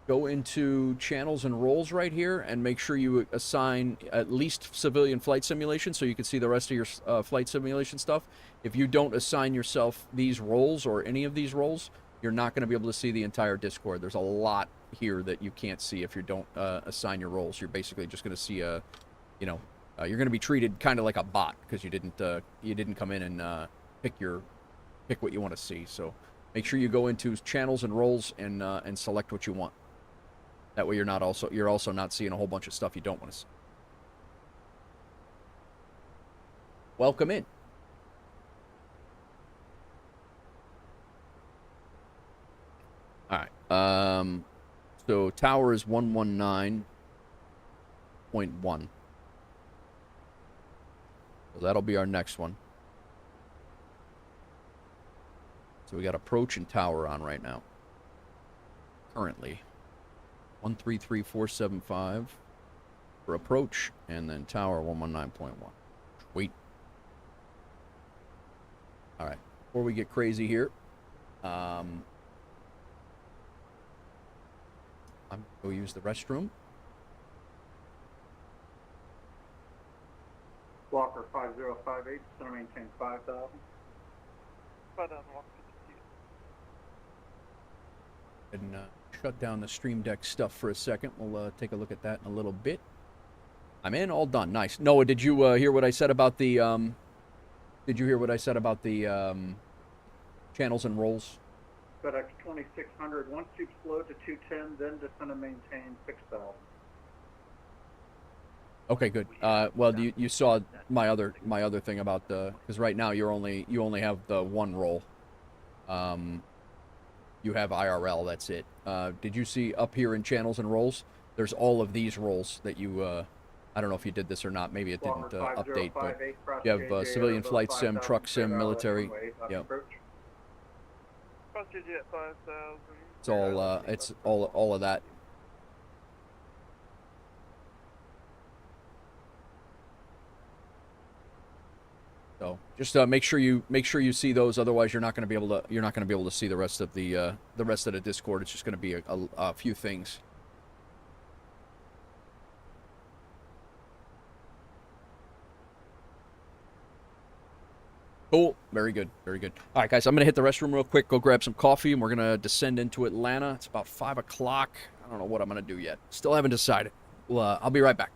go into channels and roles right here and make sure you assign at least civilian flight simulation so you can see the rest of your flight simulation stuff. If you don't assign yourself these roles or any of these roles, you're not going to be able to see the entire Discord. There's a lot here that you can't see if you don't assign your roles. You're basically just going to see you're going to be treated kind of like a bot because you didn't come in and pick what you want to see. So make sure you go into channels and roles and select what you want. That way you're also not seeing a whole bunch of stuff you don't want to see. Welcome in. All right. So tower is 119.1. So that'll be our next one. So we got approach and tower on right now. Currently. 133-475 for approach, and then tower 119.1. Sweet. All right. Before we get crazy here, I'm going to go use the restroom. Walker 5058, center maintain 5,000. And shut down the stream deck stuff for a second. We'll take a look at that in a little bit. I'm in, all done. Nice. Noah, did you hear what I said about the channels and roles? FedEx 2600, once you've slowed to 210, then descend and maintain 6,000. Okay, good. Well, you saw my other thing about because right now you only have the one roll. You have IRL. That's it. Did you see up here in channels and roles? There's all of these roles that you. I don't know if you did this or not. Maybe it didn't update, but you have civilian flight sim, truck sim, military. Yep. It's all of that. So just make sure you see those. Otherwise, you're not going to be able to see the rest of the Discord. It's just going to be a few things. Cool. Very good. Very good. All right, guys. I'm going to hit the restroom real quick. Go grab some coffee, and we're going to descend into Atlanta. It's about 5 o'clock. I don't know what I'm going to do yet. Still haven't decided. Well, I'll be right back.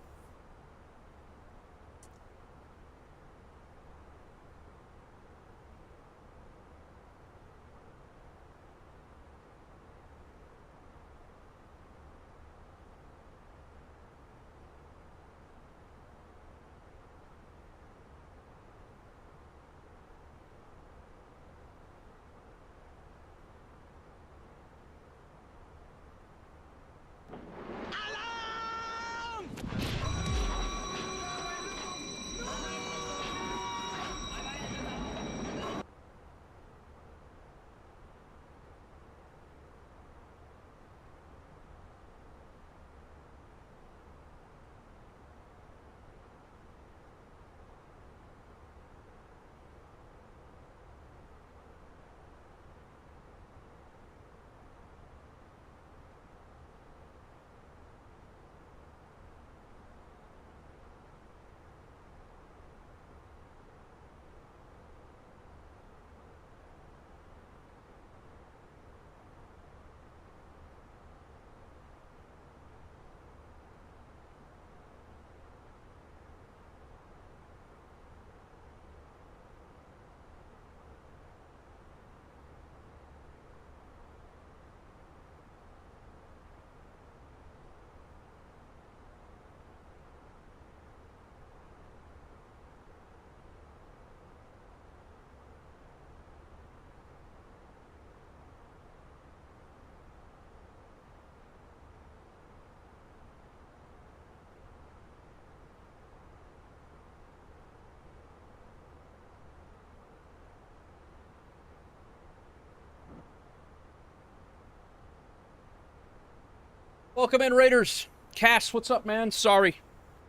Welcome in, Raiders. Cass, what's up, man? Sorry.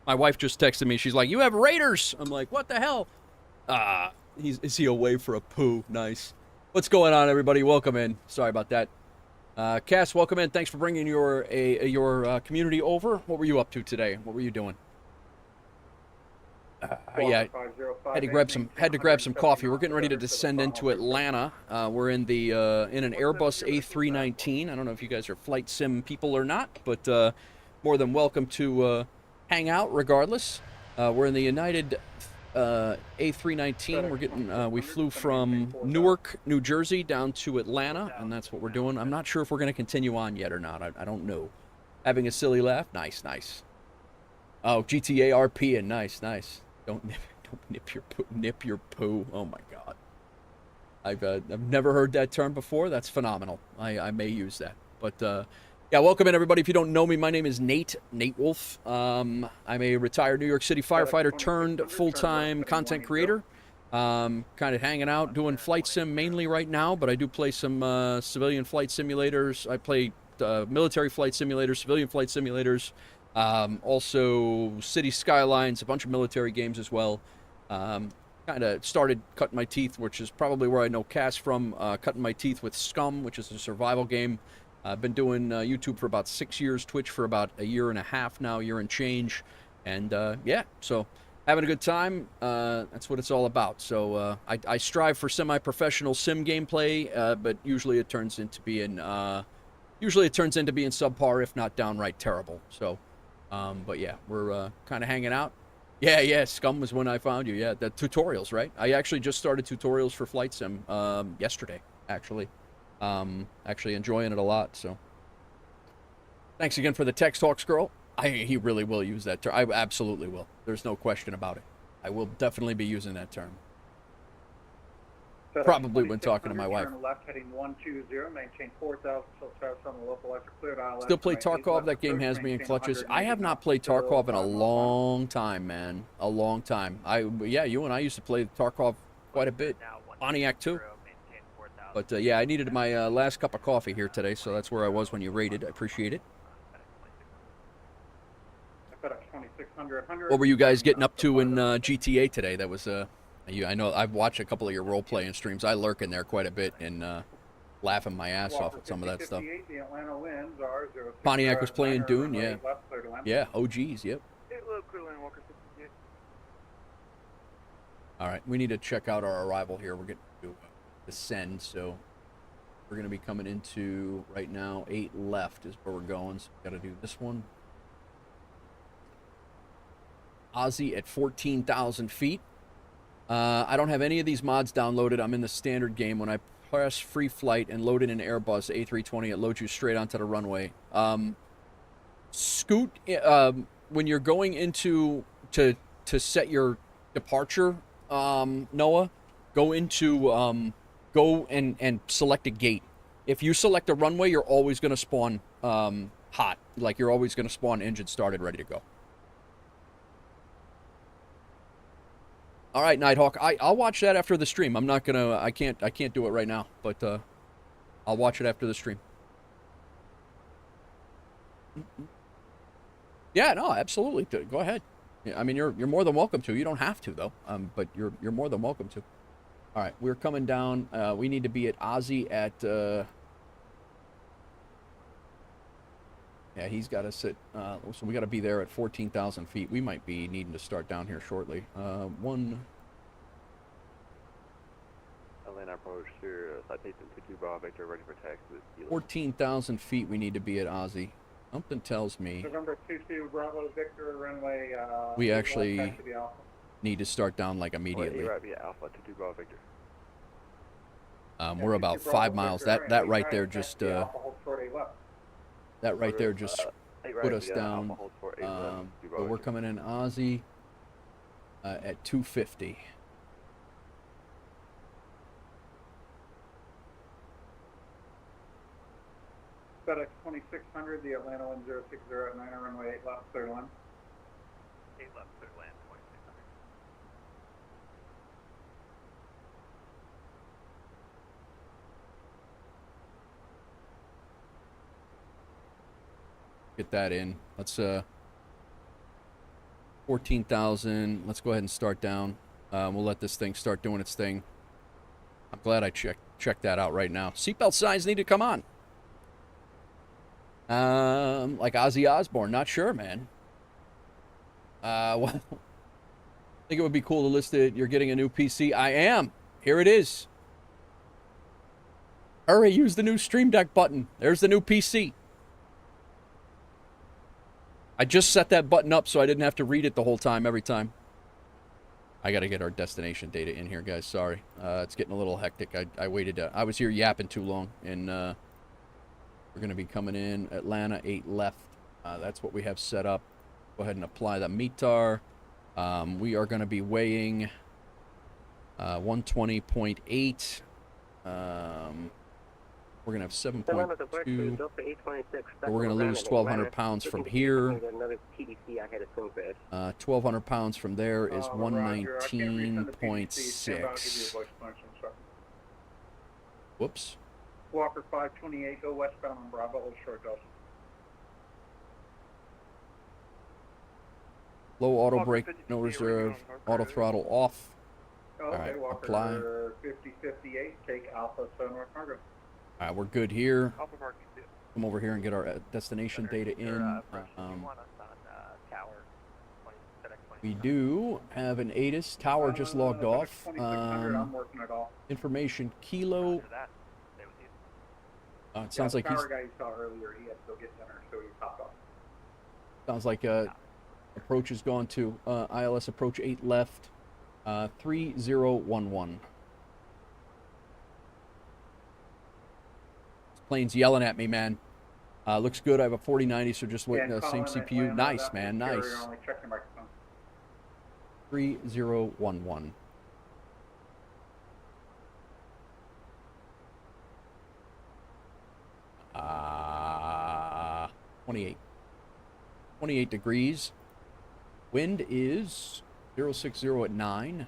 My wife just texted me. She's like, you have Raiders. I'm like, what the hell? Is he away for a poo? Nice. What's going on, everybody? Welcome in. Sorry about that. Cass, welcome in. Thanks for bringing your community over. What were you up to today? What were you doing? Yeah, had to grab some coffee. We're getting ready to descend into Atlanta. We're in an Airbus A319. I don't know if you guys are flight sim people or not, but more than welcome to hang out regardless. We're in the United A319. We flew from Newark, New Jersey down to Atlanta, and that's what we're doing. I'm not sure if we're going to continue on yet or not. I don't know. Having a silly laugh. Nice, nice. Oh, GTA RP and nice. Don't nip your poo. Oh my God. I've never heard that term before. That's phenomenal. I may use that. But yeah, welcome in, everybody. If you don't know me, my name is Nate Wolf. I'm a retired New York City firefighter turned full-time content creator. Kind of hanging out, doing flight sim mainly right now, but I do play some civilian flight simulators. I play military flight simulators, civilian flight simulators, also City Skylines, a bunch of military games as well. Kind of started cutting my teeth, which is probably where I know Cass from, cutting my teeth with Scum, which is a survival game. I've been doing YouTube for about 6 years, Twitch for about a year and a half now, year and change. And yeah, so having a good time. That's what it's all about. So I strive for semi-professional sim gameplay, but usually it turns into being subpar, if not downright terrible. So, but yeah, we're kind of hanging out. Yeah, Scum was when I found you. Yeah, the tutorials, right? I actually just started tutorials for flight sim yesterday, actually. Actually enjoying it a lot, so. Thanks again for the text talks, girl. He really will use that term. I absolutely will. There's no question about it. I will definitely be using that term. Probably when talking to my wife. Left heading 120, maintain 4,000 till traverse on the local electric cleared aisle. Still play Tarkov. That game has me in clutches. I have not played Tarkov in a long time, man. A long time. Yeah, you and I used to play Tarkov quite a bit. Pontiac too. But yeah, I needed my last cup of coffee here today, so that's where I was when you raided. I appreciate it. What were you guys getting up to in GTA today? That was I know I've watched a couple of your role-playing streams. I lurk in there quite a bit and laughing my ass off at some of that stuff. Pontiac was playing Dune, yeah. Yeah, OGs, yep. All right, we need to check out our arrival here. We're getting to descend, so we're going to be coming into, right now, 8 left is where we're going, so we got to do this one. Aussie at 14,000 feet. I don't have any of these mods downloaded. I'm in the standard game. When I press free flight and load in an Airbus A320, it loads you straight onto the runway. Scoot, when you're going into, to set your departure, Noah, go into, go and select a gate. If you select a runway, you're always going to spawn hot. Like, you're always going to spawn engine started, ready to go. All right, Nighthawk. I'll watch that after the stream. I'm not gonna. I can't do it right now, but I'll watch it after the stream. Yeah, no, absolutely. Go ahead. I mean, you're more than welcome to. You don't have to though. But you're more than welcome to. All right, we're coming down. We need to be at Ozzy at. Yeah, he's got to sit. So we got to be there at 14,000 feet. We might be needing to start down here shortly. Atlanta approach to citation 22 Bravo Victor, ready for taxi. 14,000 feet. We need to be at Ozzy. Something tells me. November 22 Bravo Victor, runway. We actually need to start down like immediately. Right, yeah, Alpha 22 Bravo Victor. We're about 5 miles. That right there just. That right there just put us down. But we're coming in Aussie at 250. FedEx 2600, the Atlanta 1060 at 9 runway 8 left, clear land. 8 left, clear land, 2600. get that in. Let's 14,000. Let's go ahead and start down. We'll let this thing start doing its thing. I'm glad I checked that out right now. Seatbelt signs need to come on. Like Ozzy Osbourne, not sure, man. Well, I think it would be cool to list it. You're getting a new PC. I am. Here it is. Hurry, use the new Stream Deck button. There's the new PC. I just set that button up so I didn't have to read it the whole time, every time. I gotta get our destination data in here, guys. Sorry. It's getting a little hectic. I waited. I was here yapping too long, and we're gonna be coming in Atlanta 8 left. That's what we have set up. Go ahead and apply the METAR. We are gonna be weighing 120.8. We're going to have 7.2. So we're going to lose 1,200 pounds from here. 1,200 pounds from there is 119.6. Whoops. Walker 528, go westbound on Bravo, hold short Delta. Low auto brake, no reserve, auto throttle off. Okay, all right, Walker apply. 5058, take Alpha Sonora Cargo. All right, we're good here. Come over here and get our destination data in. We do have an ATIS. Tower just logged off. I'm working it off. Information Kilo. It sounds like the he's. tower guy you saw earlier, he had to go get dinner, so he popped off. Sounds like approach has gone to ILS approach 8 left. 3011. Plane's yelling at me, man. Looks good. I have a 4090, so just waiting. Same CPU. Nice, man. Nice. 3011. Uh, 28 degrees. Wind is 060 at 9.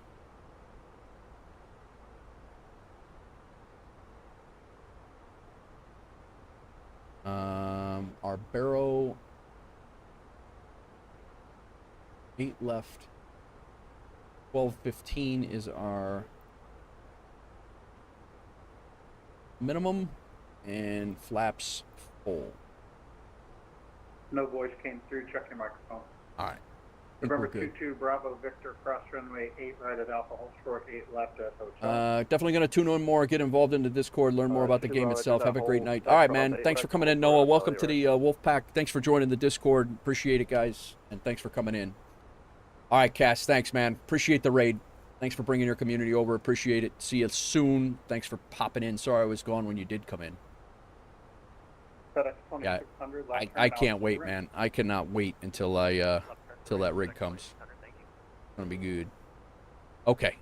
Our Barrow 8 left. 1215 is our minimum, and flaps full. No voice came through. Check your microphone. All right. November 22 Bravo Victor, cross runway 8 right at Alpha, hold short 8 left at Hotel. Definitely going to tune in more, get involved in the Discord, learn more about the game itself. Have a great night. All right, man. Thanks for coming in, Noah. Welcome to the Wolf Pack. Thanks for joining the Discord. Appreciate it, guys. And thanks for coming in. All right, Cass. Thanks, man. Appreciate the raid. Thanks for bringing your community over. Appreciate it. See you soon. Thanks for popping in. Sorry I was gone when you did come in. Yeah, I can't wait, man. I cannot wait until till that rig comes. It's gonna be good. Okay,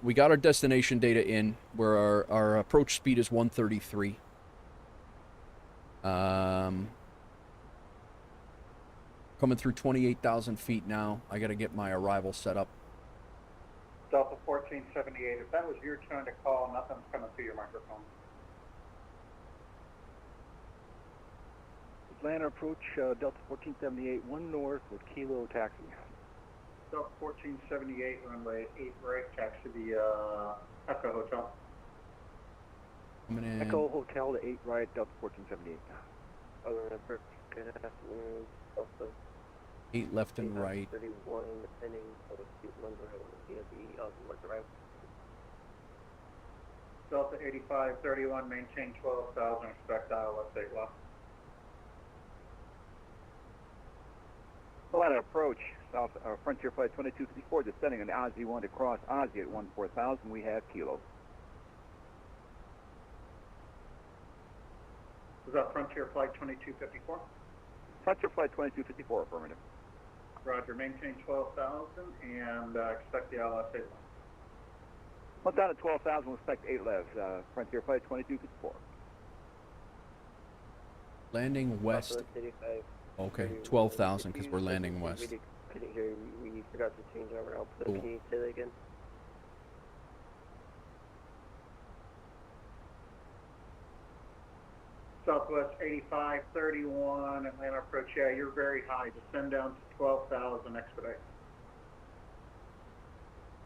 we got our destination data in, where our approach speed is 133. Coming through 28,000 feet now. I gotta get my arrival set up. Delta 1478, if that was your turn to call, nothing's coming through your microphone. Atlanta approach, Delta 1478, 1 north with Kilo taxi. Delta 1478, runway 8 right, taxi the Echo Hotel. Coming in. Echo Hotel to 8 right, Delta 1478. Other approach, good afternoon. Also, 8 left and right. 31, depending on the seat number via the north drive. Delta 8531, maintain 12,000, expect ILS 8 left. Atlanta approach, South Frontier Flight 2254, descending on Ozzy 1 to cross Ozzy at 14,000. We have Kilo. Was that Frontier Flight 2254? Frontier Flight 2254, affirmative. Roger, maintain 12,000 and expect the ILS 8 left. Well, down at 12,000, we'll expect 8 left. Frontier Flight 2254. Landing west. Okay, 12,000 because we're landing west. Couldn't hear you. We forgot to change our output. Cool. Can you say that again? Southwest 8531, Atlanta approach. Yeah, you're very high. Descend down to 12,000, expedite.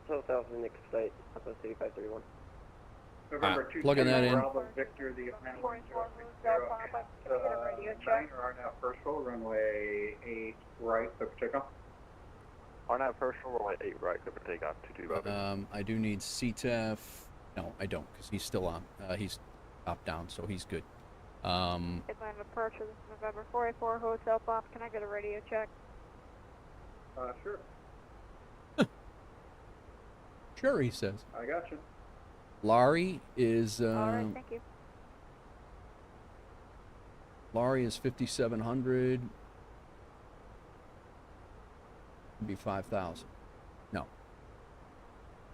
12,000 expedite, Southwest 8531. November Alright, plugging that in. Bravo Victor, the Atlanta 1060 at 9 are now first roll, runway 8 right, clear for takeoff. RNAV first roll, runway 8 right, clear for takeoff, 22 Bravo. I do need CTEF. No, I don't, because he's still on. He's top down, so he's good. Atlanta departure, this is November 484 Hotel Pop. Can I get a radio check? Sure. Sure, he says. I got you. Laurie is. Alright, thank you. Laurie is 5,700. Be 5,000. No.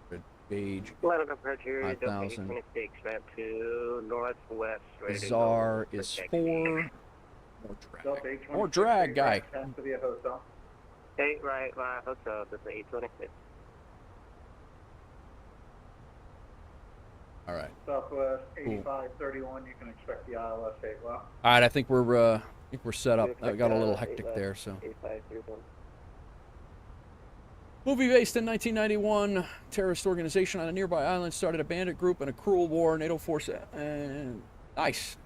Good gauge. Atlanta departure, 5,000. 26, map to northwest. Bizarre is 4. More drag. More drag, guy. Via hotel. 8 right, hotel, this is 826. All right. Southwest 8531, you can expect the ILS 8 well. All right, I think we're set up. I got a little hectic there, so. 8531. Movie based in 1991, terrorist organization on a nearby island started a bandit group and a cruel war. NATO force. Nice.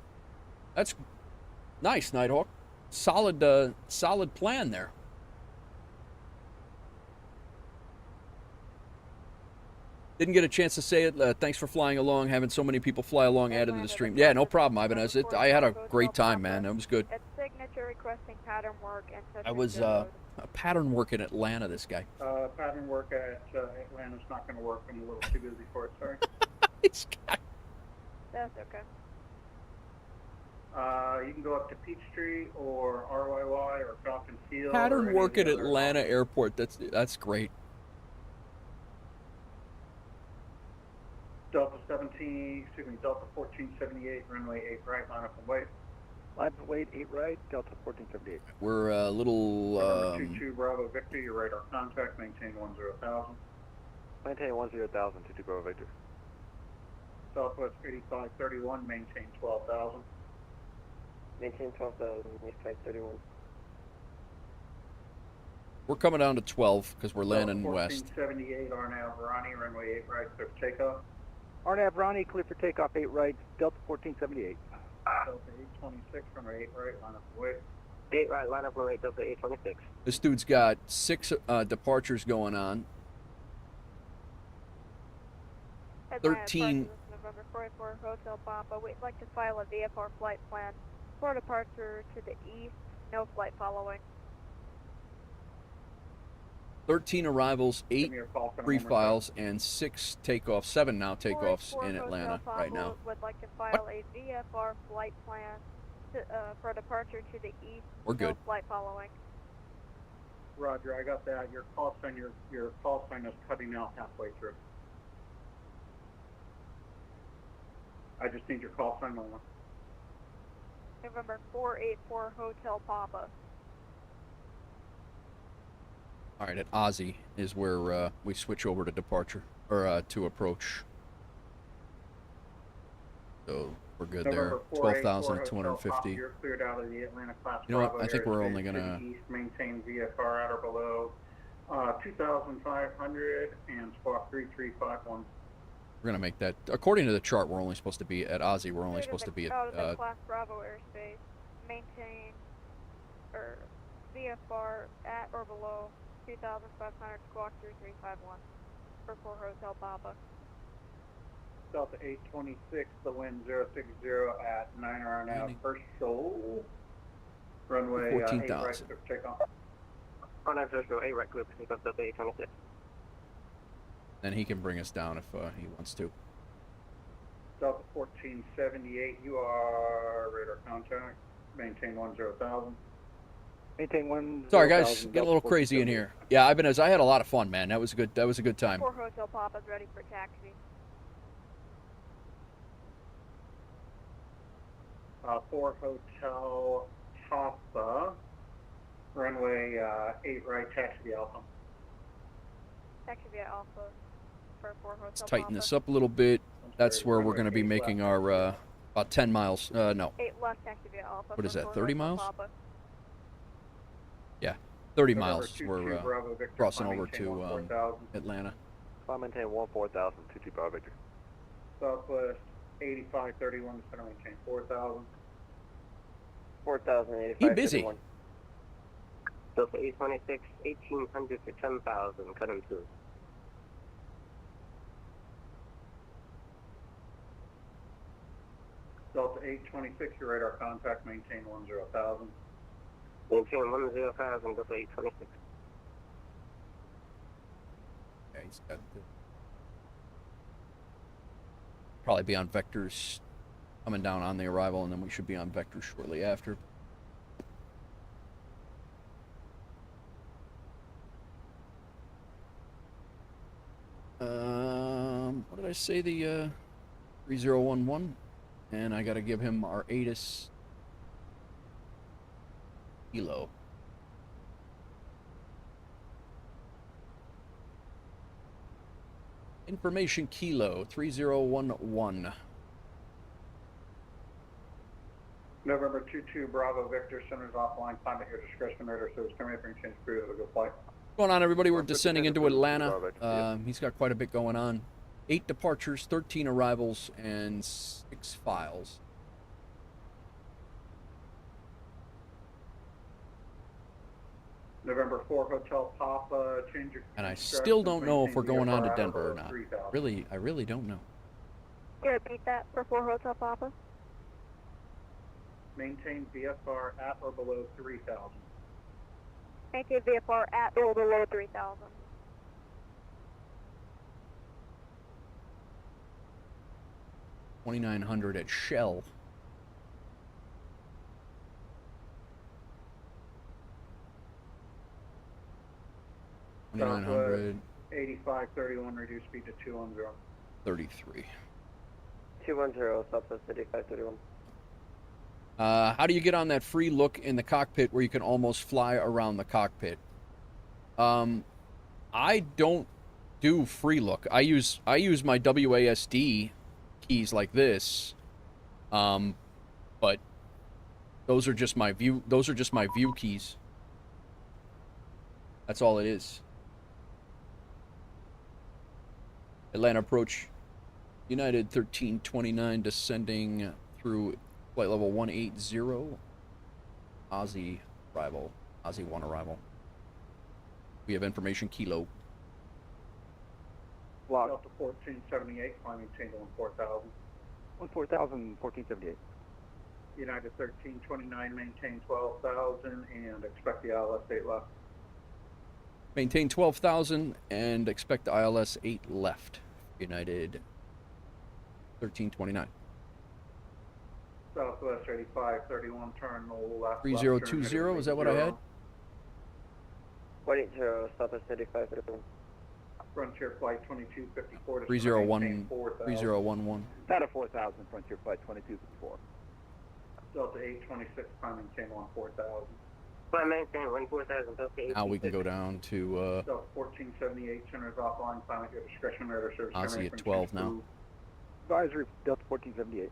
That's nice, Nighthawk. Solid plan there. Didn't get a chance to say it. Thanks for flying along. Having so many people fly along added to the stream. Yeah, no problem, Ibanez. I had a great time, man. That was good. It's signature requesting pattern work and I was pattern work in Atlanta. This guy. Pattern work at Atlanta's not going to work. I'm a little too busy for it. Sorry. This guy. That's okay. You can go up to Peachtree or RYY or Falcon Field. Pattern work at Atlanta Airport. That's great. Delta 1478, runway 8 right, line up and wait. Line up and wait, 8 right, Delta 1478. We're a little. 22 Bravo Victor, your radar contact, maintain 10,000. Maintain 10,000, 22 Bravo Victor. Southwest 8531, maintain 12,000. Maintain 12,000, 8531. We're coming down to 12 because we're landing west. 1478, Arnav Ronnie, runway 8 right, clear for takeoff. Arnav Ronnie, clear for takeoff, 8 right, Delta 1478. Delta 826, runway 8 right, line up and wait. 8 right, line up and wait, Delta 826. This dude's got 6 departures going on. 13. November 44 Hotel Papa. We'd like to file a VFR flight plan for departure to the east. No flight following. 13 arrivals, 8 pre-files, and 6 takeoffs, 7 now takeoffs in Atlanta right now. Would like to file a VFR flight plan for departure to the east. We're good. No flight following. Roger, I got that. Your call sign, your call sign is cutting out halfway through. I just need your call sign on. November 484 Hotel Papa. All right, at Ozzy is where we switch over to departure, or to approach. So we're good there. 12,250. You're cleared out of the Atlanta class. You know what? I think we're only gonna. East, maintain VFR at or below 2,500 and squawk 3351. We're gonna make that. According to the chart, we're only supposed to be at Ozzy. We're only supposed to be out of the at. class Bravo airspace. Maintain or VFR at or below 2,500 squawk 3351 for 4 Hotel Papa. Delta 826, the wind 060 at 9 hour now. First shoal. Runway 8 right, takeoff. On that first row, 8 right, clear for takeoff, Delta 826. Then he can bring us down if he wants to. Delta 1478, you are radar contact. Maintain 10,000. Maintain 10,000. Sorry guys, getting a little crazy in here. Yeah, I had a lot of fun, man. That was a good time. 4 Hotel Papa's ready for taxi. 4 Hotel Papa, runway 8 right, taxi to Alpha. Taxi via Alpha for 4 Hotel Let's tighten Papa. this up a little bit. That's where we're going to be making our About 10 miles. No. 8 left, taxi via Alpha. What is for that, 4 30 Hotel miles? Papa. Yeah, 30 November miles. 22 We're Bravo Victor, crossing climb over maintain to 14,000. Atlanta. Climb maintain 14000, 22 Bravo Victor. Southwest 8531, center maintain 4,000. 4,085. He busy. So for 826, 1,800 to 10,000, cut him through. Delta 826, your radar contact, maintain 10,000. Maintain 10,000, Delta 826. Yeah, he's got the... Probably be on vectors coming down on the arrival, and then we should be on vectors shortly after. What did I say? The 3011, and I got to give him our ATIS kilo. Information kilo 3011. November 22 Bravo Victor, centers offline, climb at your discretion, radar service, terminate, bring change crew, have a good flight. What's going on, everybody? We're descending into Atlanta. He's got quite a bit going on. 8 departures, 13 arrivals, and 6 files. November 4 Hotel Papa, change your... And I still don't know if we're going on to Denver or not. I really don't know. Can you repeat that for 4 Hotel Papa? Maintain VFR at or below 3,000. Maintain VFR at or below 3,000. $2,900 at Shell. $2,900. 8531, reduce speed to 210. 33. 210, Southwest 8531. How do you get on that free look in the cockpit where you can almost fly around the cockpit? I don't do free look. I use my WASD keys like this, but those are just my view. Those are just my view keys. That's all it is. Atlanta approach, United 1329 descending through flight level 180. Aussie arrival. Aussie 1 arrival. We have information kilo. Delta 1478, climbing tango 14,000. 14,000, 1478. United 1329, maintain 12,000 and expect the ILS 8 left. Maintain 12,000 and expect the ILS 8 left. United 1329. Southwest 8531, turn left. 3020, is that what I had? 180, Southwest 8531. Frontier flight 2254 to 3011. 3011. Not a 4,000, Frontier flight 2254. Delta 826, climbing tango 14,000. Climb maintain 14,000, Delta 8. Now we can go down to Delta 1478, centers offline, climb at your discretion, radar service. Aussie at 12 now. Advisory, Delta 1478.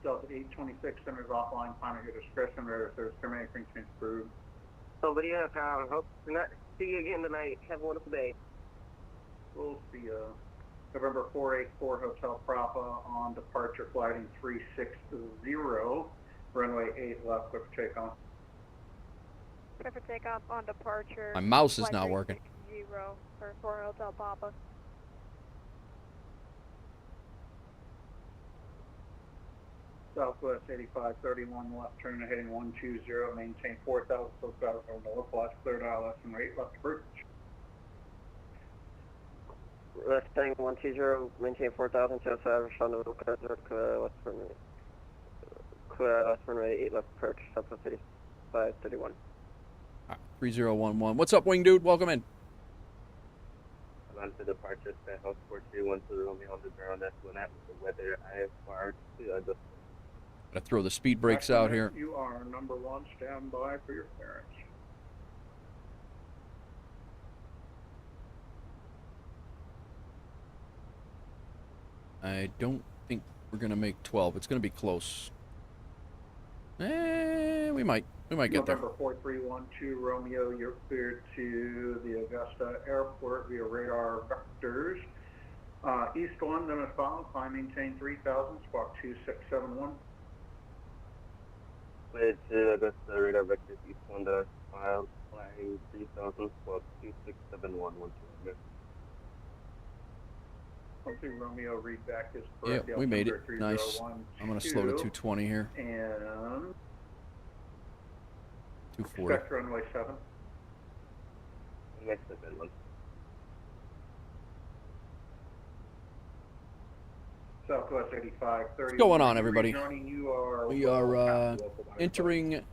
Delta 826, centers offline, climb at your discretion, radar service, terminate, bring change approved. So, but yeah, hope to not see you again tonight. Have a wonderful day. We'll see November 484 Hotel Prapa on departure flighting 360, runway 8 left, clear for takeoff. Clear for takeoff on departure. My mouse is flight not working. 360 for 4 Hotel Papa. Southwest 8531 left, turn heading 120, maintain 4,000, so south on the local left, cleared ILS and rate left approach. Left heading 120, maintain 4,000, so south on the local left runway. Clear left runway 8 left approach, Southwest 8531. 3011. What's up, wing dude? Welcome in. On to departure, San Jose 421 to the Romeo on the ground. That's when that was the weather IFR to Gotta throw the speed brakes out here. You are number 1, stand by for your clearance. I don't think we're going to make 12. It's going to be close. We might get there. November 4312 Romeo, you're cleared to the Augusta Airport via radar vectors. East London is found, climb maintain 3000, squawk 2671. Cleared to Augusta radar vectors East London, filed, flying 3000, squawk 2671, 12. Okay, Romeo, read back his Yeah, correct. we made it. Nice. I'm going to slow to 220 here. And 240. expect runway 7. Next up, Inland. Southwest 8530. What's going on, everybody? We are entering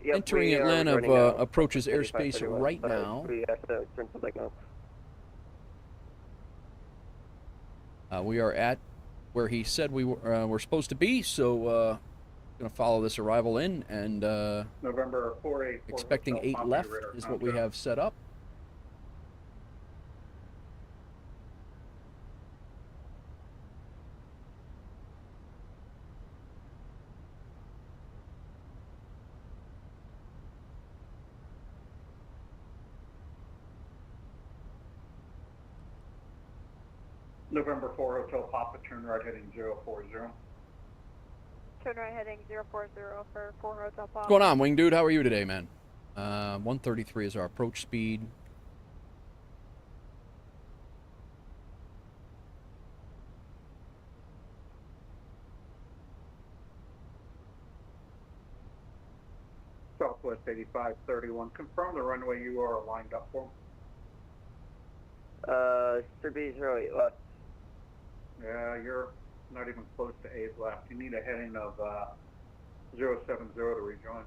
we are Atlanta returning approaches airspace right now. We have to turn to signal. We are at where he said we were supposed to be, so going to follow this arrival in, and November 484. expecting 8 left is what we have set up. November 4 Hotel Papa, turn right heading 040. Turn right heading 040 for 4 Hotel Papa. What's going on, Wing Dude? How are you today, man? 133 is our approach speed. Southwest 8531. Confirm the runway you are lined up for. Should be 08 left. Yeah, you're not even close to 8 left. You need a heading of 070 to rejoin.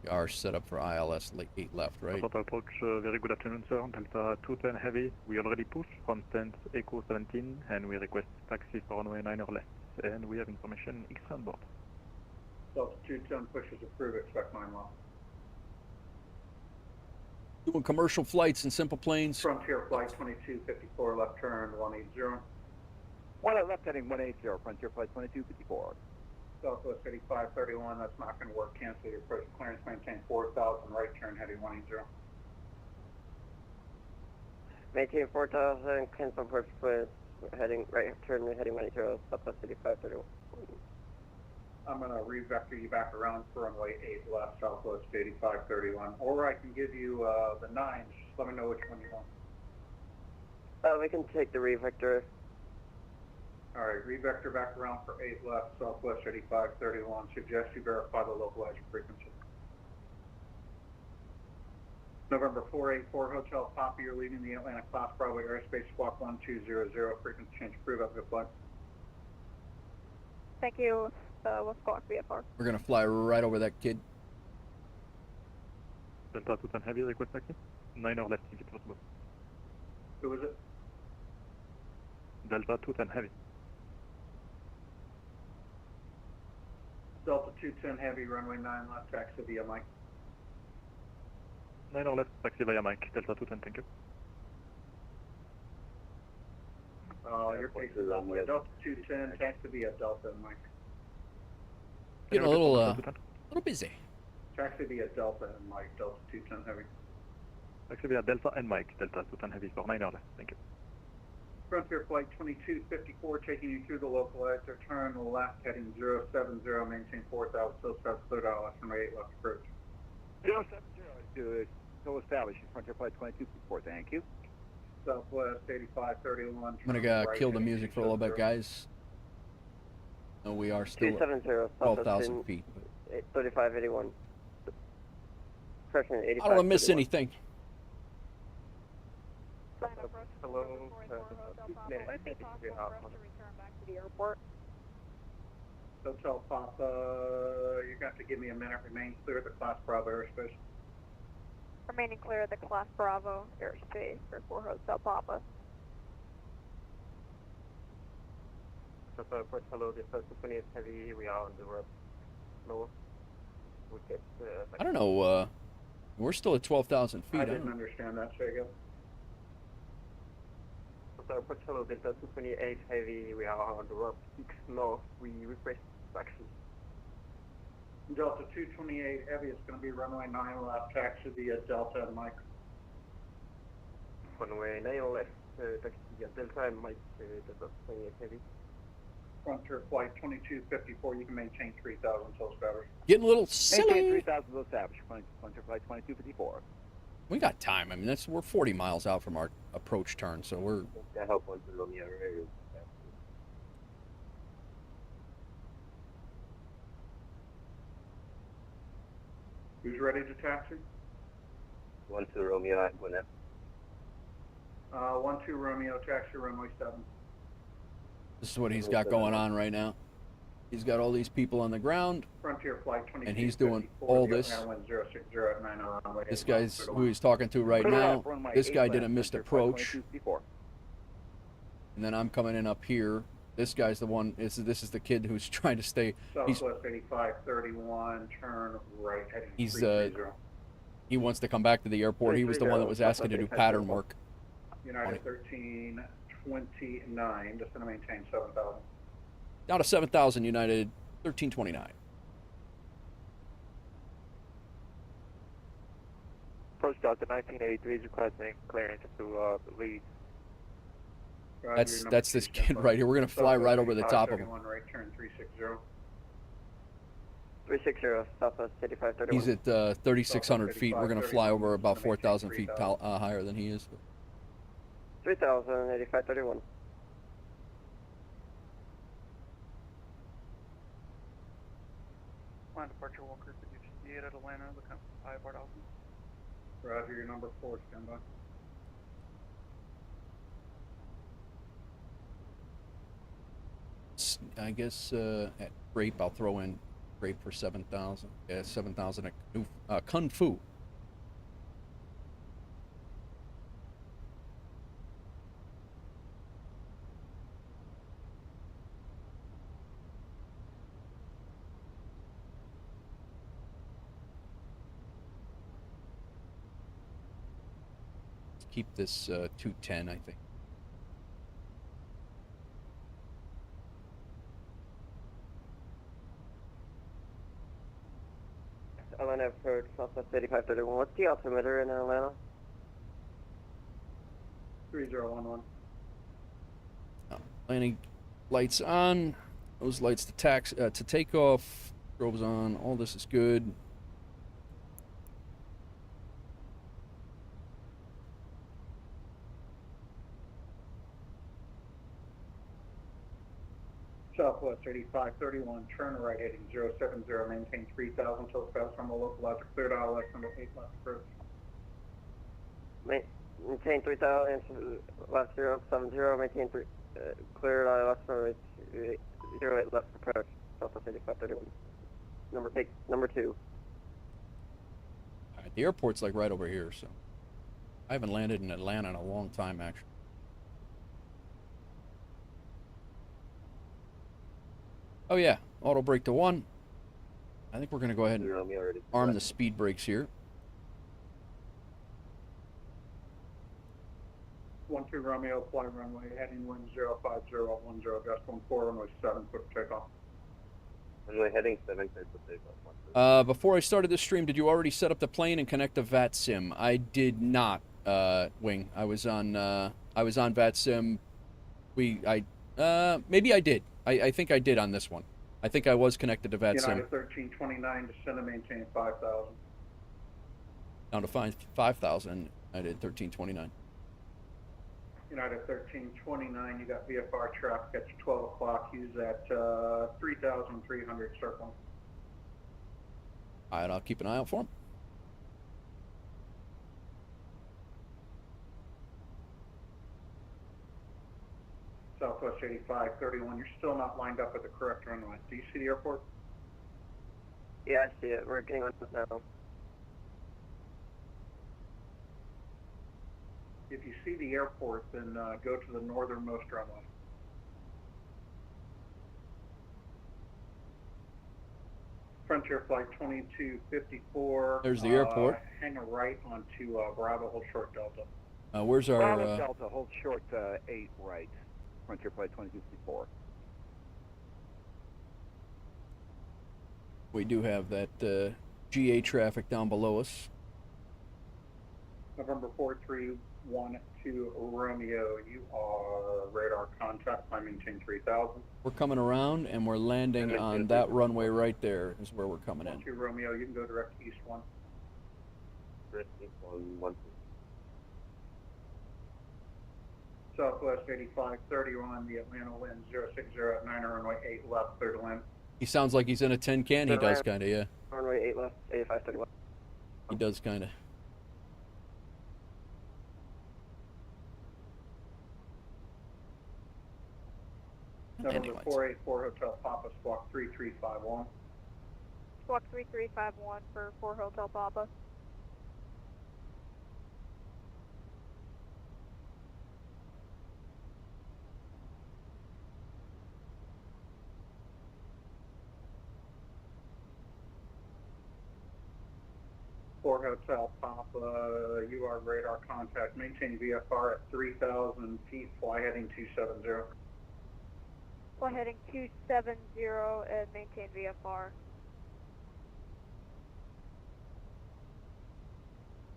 We are set up for ILS 8 left, right? Approach, very good afternoon, sir. Delta 210 Heavy. We already pushed from stance Echo 17, and we request taxi for runway 9 or less. And we have information X on board. Delta 210 pushes approved, expect 9 left. Doing commercial flights and simple planes. Frontier Flight 2254, left turn 180. 1 left heading 180, Frontier Flight 2254. Southwest 8531, that's not going to work. Cancel your approach clearance, maintain 4000, right turn heading 180. Maintain 4000, cancel approach with heading, right turn heading 180, Southwest 8531. I'm going to re-vector you back around for runway 8 left, Southwest 8531. Or I can give you the 9s. Just let me know which one you want. We can take the re-vector. All right, re-vector back around for 8 left, Southwest 8531. Suggest you verify the localizer frequency. November 484 Hotel Papa, you're leaving the Atlanta Class Bravo airspace, squawk 1200, frequency change approved, up good flight. Thank you. What's squawk VFR? We're going to fly right over that kid. Delta 210 Heavy, request taxi. 9 or less if it's possible. Who is it? Delta 210 Heavy. Delta 210 Heavy, runway 9 left, taxi via Mike. 9 or less, taxi via Mike. Delta 210, thank you. Your case is on way. Delta 210, taxi via Delta and Mike. Getting a little busy. Taxi via Delta and Mike, Delta 210 Heavy. Taxi via Delta and Mike, Delta 210 Heavy for 9 or less, thank you. Frontier Flight 2254, taking you through the localizer, turn left, heading 070, maintain 4000, still starts cleared ILS from 8 left approach. 070 to so established, Frontier Flight 2254, thank you. Southwest 8531. I'm going to kill the music for a little bit, guys. No, we are still 270, 12,000 feet. 3581. Pressure 85. I don't want to miss anything. Hello. Hotel Papa, you're going to have to give me a minute. Remain clear of the Class Bravo airspace. Remaining clear of the Class Bravo airspace for 4 Hotel Papa. Approach, hello, this is 20th Heavy, we are on the road. No. I don't know We're still at 12,000 feet. I didn't understand that, say again. So, Buffalo Delta 228 Heavy, we are on the route 6 north, we request taxi. Delta 228 Heavy is going to be runway 9 left, taxi via Delta and Mike. Runway 9 left, taxi via Delta and Mike, Delta 228 Heavy. Frontier flight 2254, you can maintain 3,000 until established. Getting a little silly. Maintain 3,000 until established. Frontier flight 2254. We got time. I mean, we're 40 miles out from our approach turn, so we're. That help on the Romeo area. Who's ready to taxi? 1-2 Romeo at Gwinnett. 1-2 Romeo, taxi runway 7. This is what he's got going on right now. He's got all these people on the ground, Frontier flight 2254. and he's doing all this. This guy's who he's talking to right now. This guy did a missed approach. And then I'm coming in up here. This guy's the one. This is the kid who's trying to stay. He's, Southwest 8531, turn right heading he's 330. he wants to come back to the airport. He was the one that was asking to do pattern work. United 1329, just going to maintain 7,000. Down to 7,000. United 1329. Approach Delta 1983 is requesting clearance to lead. That's this kid right here. We're gonna fly right over the top of him. Right turn 360. 360, Southwest 8531. He's at 3,600 feet. We're gonna fly over about 4,000 feet higher than he is. 3,000, 8531. Line departure Walker 58 at Atlanta, looking up 5 bar Alpha. Roger, your number 4, stand by. I guess at Grape, I'll throw in Grape for 7,000. Yeah, 7,000 at Kung Fu. Let's keep this 210, I think. Atlanta approach, Southwest 8531. What's the altimeter in Atlanta? 3011. Landing lights on. Those lights to take off. Strobes on. All this is good. Southwest 8531, turn right heading 070, maintain 3,000 until established from the localizer, cleared out less than 8 left approach. Maintain 3,000, left 070, maintain cleared out less than 08 left approach, Southwest 8531. Number 2. All right, the airport's like right over here, so I haven't landed in Atlanta in a long time, actually. Oh yeah, auto brake to 1. I think we're going to go ahead and arm the speed brakes here. 12 Romeo, fly runway, heading wind 05010, gust 14, runway 7, quick takeoff. Runway heading 7, clear for takeoff. Before I started this stream, did you already set up the plane and connect to VATSIM? I did not, Wing. I was on VATSIM. Maybe I did. I think I did on this one. I think I was connected to VATSIM. United 1329, descend and maintain 5,000. Down to 5,000. I did 1329. United 1329, you got VFR traffic at 12 o'clock. Use that 3,300 circle. All right, I'll keep an eye out for him. Southwest 8531, you're still not lined up at the correct runway. Do you see the airport? Yeah, I see it. We're getting on it now. If you see the airport, then go to the northernmost runway. Frontier Flight 2254. There's the airport. Hang a right onto Bravo, hold short Delta. Where's our... Bravo Delta, hold short 8 right. Frontier Flight 2254. We do have that GA traffic down below us. November 4312 Romeo, you are radar contact, climb maintain 3000. We're coming around and we're landing on that runway right there is where we're coming in. 2 Romeo, you can go direct east 1. Direct east 1, Southwest 8531, the Atlanta wind 060 at 9 runway 8 left, clear to land. He sounds like he's in a tin can. He does kind of, yeah. Runway 8 left, 8531. He does kind of. November 484 Hotel Papa, squawk 3351. Squawk 3351 for 4 Hotel Papa. Hotel Papa, you are radar contact. Maintain VFR at 3,000 feet. Fly heading 270. Fly heading 270 and maintain VFR.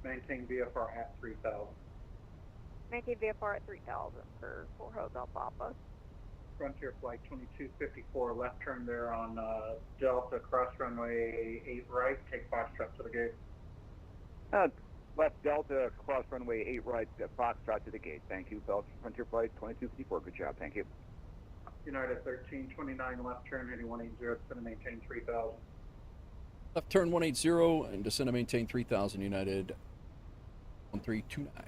Maintain VFR at 3,000. Maintain VFR at 3,000 for 4 Hotel Papa. Frontier Flight 2254, left turn there on Delta, cross runway 8 right. Take 5 steps to the gate. Left Delta, cross runway 8 right, Foxtrot to the gate. Thank you, Frontier Flight 2254. Good job, thank you. United 1329, left turn heading 180, descend and maintain 3000. Left turn 180 and descend and maintain 3000, United 1329.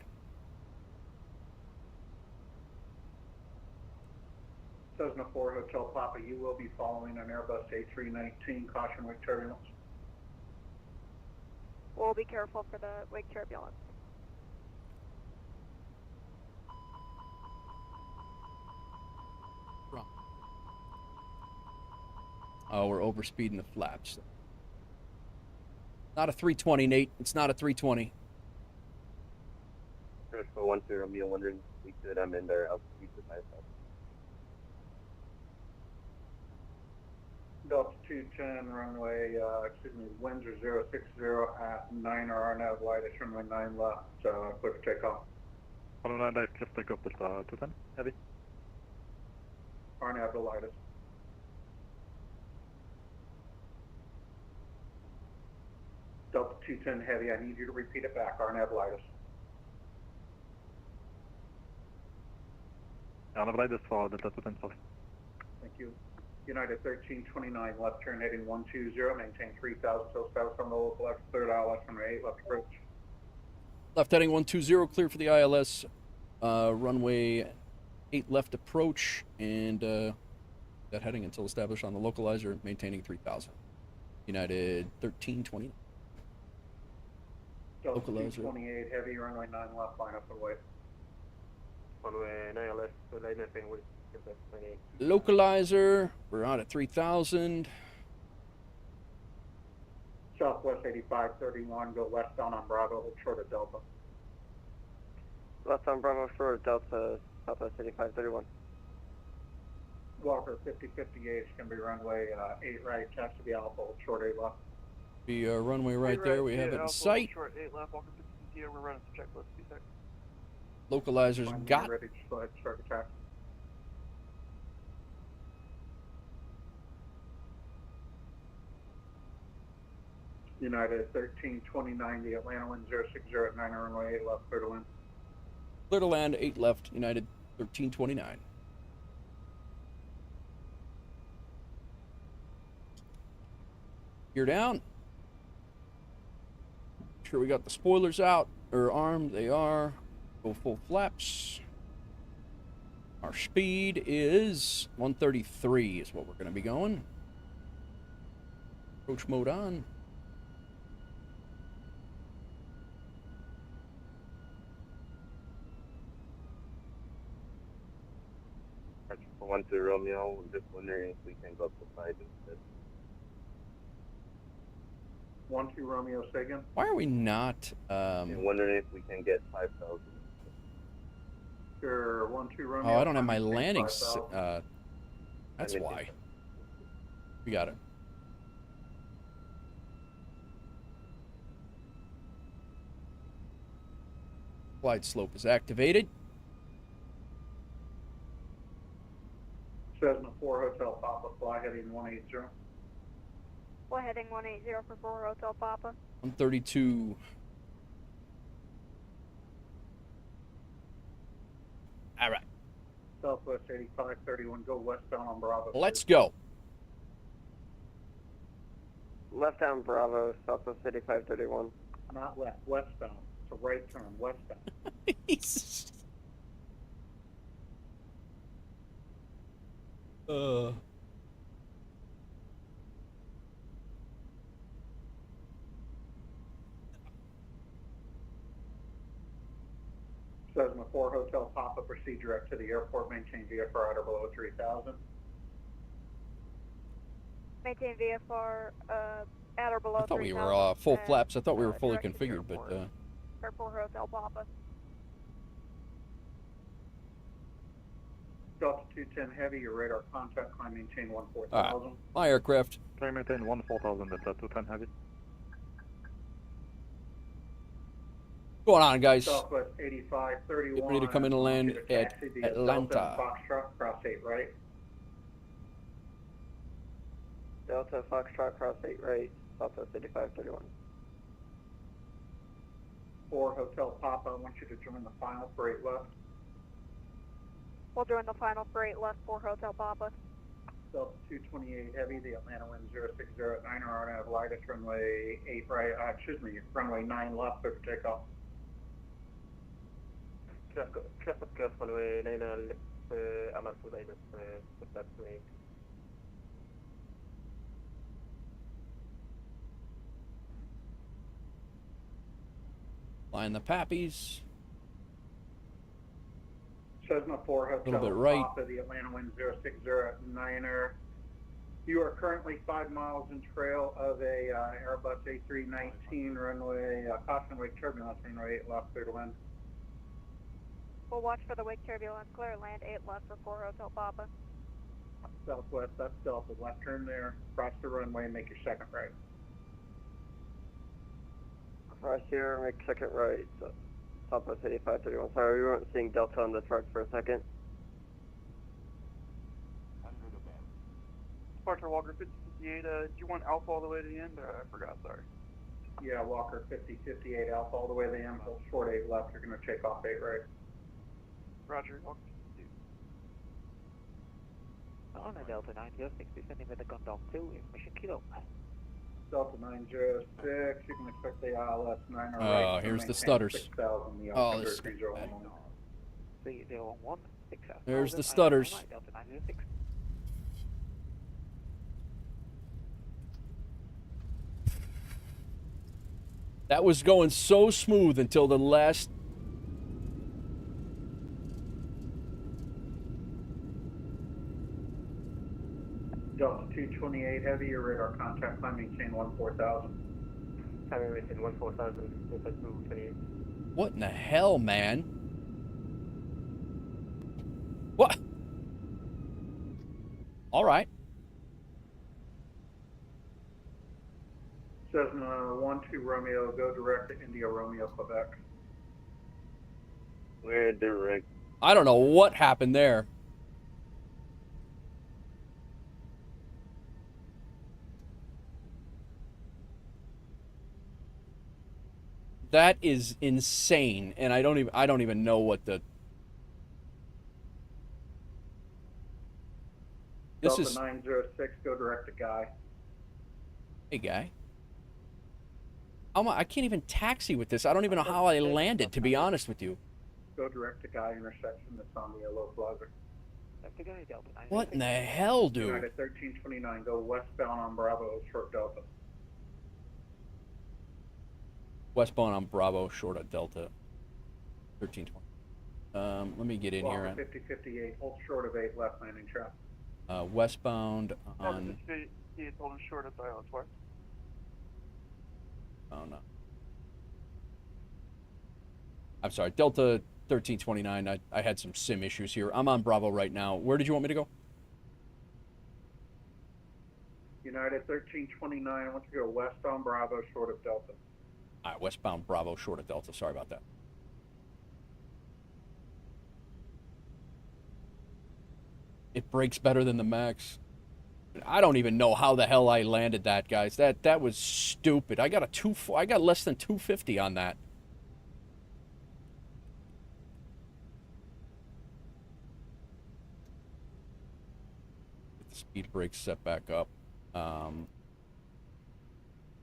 Cessna 4 Hotel Papa, you will be following an Airbus A319, caution wake turbulence. We'll be careful for the wake turbulence. Wrong. Oh, we're overspeeding the flaps. Not a 320, Nate. It's not a 320. Search for 1 0 Romeo, wondering if we could in there altitude to 5,000. Delta 210, runway, winds are 060 at 9 or RNAV lightest, runway 9 left, clear for takeoff. Hello, dive, clear for takeoff, Delta 210, heavy. RNAV the lightest. Delta 210 heavy, I need you to repeat it back, RNAV lightest. RNAV lightest for Delta 210, sorry. Thank you. United 1329, left turn heading 120, maintain 3000, so status on the local left, cleared ILS runway 8, left approach. Left heading 120, clear for the ILS, runway 8 left approach, and that heading until established on the localizer, maintaining 3000. United 1329. Delta Localizer. 228, heavy, runway 9 left, line up and wait. Runway 9 left, so line up and wait. Localizer, we're on at 3000. Southwest 8531, go westbound on Bravo, hold short of Delta. Left on Bravo short of Delta, Southwest 8531. Walker 5058 is going to be runway 8 right, taxi to Alpha, hold short 8 left. The runway right there, we have it in sight. Short 8 left, Walker 5058, we're running some checklist, be sec. Localizer's When got. you're ready, just go ahead and start the taxi. United 1329, the Atlanta wind 060 at 9 runway 8 left, clear to land. Clear to land, 8 left, United 1329. Gear down. Sure we got the spoilers out, or armed, they are. Go full flaps. Our speed is 133 is what we're going to be going. Approach mode on. For 1 0 Romeo, we're just wondering if we can go up to 5 instead. 1-2 Romeo, say again. Why are we not? I'm wondering if we can get 5,000. Sure, 1-2 Romeo. Oh, I don't have my maintain landing. 5,000. That's why. We got it. Glide slope is activated. Cessna 4 Hotel Papa, fly heading 180. Fly heading 180 for 4 Hotel Papa. 132. All right. Southwest 8531, go westbound on Bravo. Let's go. Left down Bravo, Southwest 8531. Not left, westbound. It's a right turn, westbound. Cessna 4 Hotel Papa, proceed direct to the airport, maintain VFR at or below 3,000. Maintain VFR at or below 3,000. I thought we were full flaps. I thought we were fully configured, but For 4 Hotel Papa. Delta 210 Heavy, your radar contact, climb maintain 14,000. all right. My aircraft. Climb maintain 14,000, Delta 210 Heavy. What's going on, guys? Southwest 8531. Get ready to come in and land at Atlanta. Foxtrot, cross 8 right. Delta Foxtrot, cross 8 right, Southwest 8531. 4 Hotel Papa, I want you to join the final for 8 left. We'll join the final for 8 left, 4 Hotel Papa. Delta 228 Heavy, the Atlanta wind 0609 are on a lightest runway 8 right, runway 9 left, clear for takeoff. Traffic runway 9 left, Amat Latest, that's me. Flying the Pappies. Cessna 4 Hotel A little bit right. Papa, the Atlanta wind 0609er. You are currently 5 miles in trail of a Airbus A319 runway, caution wake turbulence, runway 8 left, clear to land. We'll watch for the wake turbulence, clear land 8 left for 4 Hotel Papa. Southwest, that's Delta, left turn there, cross the runway, make your second right. Cross here, make second right, so Southwest 8531. Sorry, we weren't seeing Delta on the chart for a second. Departure Walker 5058, do you want Alpha all the way to the end? I forgot, sorry. Yeah, Walker 5058 Alpha all the way to the end, hold short 8 left, you're going to take off 8 right. Roger, Walker 52. On a Delta 906, descending with the Gondom 2, information kilo. Delta 906, you can expect the ILS 9 or Oh, right. here's the stutters. 6,000, the Oh, this is 3011. 3011, 6,000. There's the stutters. Delta 906. That was going so smooth until the last. Delta 228 Heavy, your radar contact, climb maintain 14,000. Timing maintain 14,000, inside 228. What in the hell, man? What? All right. Cessna 12 Romeo, go direct to India Romeo, Quebec. We're direct. I don't know what happened there. That is insane, and I don't even know what the. This Delta is 906, go direct to Guy. Hey, Guy. I can't even taxi with this. I don't even know how I landed, to be honest with you. Go direct to Guy intersection that's on the yellow plaza. What in the hell, dude? United 1329, go westbound on Bravo, short Delta. Westbound on Bravo, short of Delta. 1320. Let me get in here. 5058, hold short of 8 left landing trap. Westbound on. He told him short of silence, what? Oh, no. I'm sorry, Delta 1329. I had some sim issues here. I'm on Bravo right now. Where did you want me to go? United 1329, I want you to go westbound Bravo, short of Delta. All right, westbound Bravo, short of Delta. Sorry about that. It breaks better than the Max. I don't even know how the hell I landed that, guys. That was stupid. I got less than 250 on that. Get the speed brakes set back up.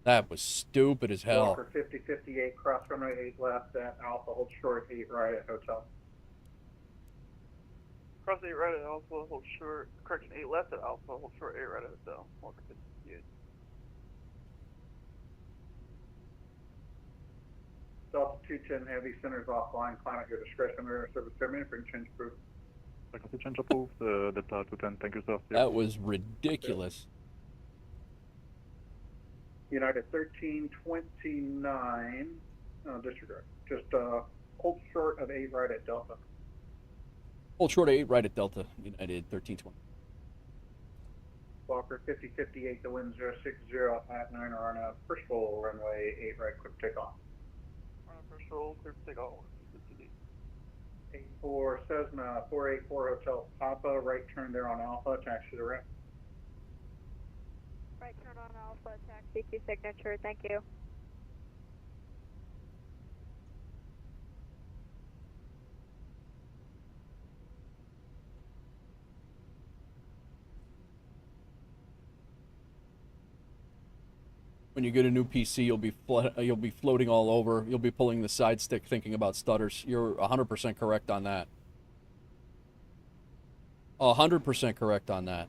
That was stupid as hell. Walker 5058, cross runway 8 left at Alpha, hold short 8 right at Hotel. Cross 8 right at Alpha, hold short. Correction, 8 left at Alpha, hold short 8 right at Hotel. Walker 58. Delta 210 Heavy, centers offline, climb at your discretion, air service terminated, bring change approved. Frequency change approved, Delta 210, thank you, sir. That was ridiculous. United 1329, disregard. Just hold short of 8 right at Delta. Hold short of 8 right at Delta, United 1320. Walker 5058, the wind 060 at 9 are on a first roll runway 8 right, quick takeoff. First roll, clear for takeoff. 84 Cessna 484 Hotel Papa, right turn there on Alpha, taxi to ramp. Right turn on Alpha, taxi to signature, thank you. When you get a new PC, you'll be floating all over. You'll be pulling the side stick thinking about stutters. You're 100% correct on that. 100% correct on that.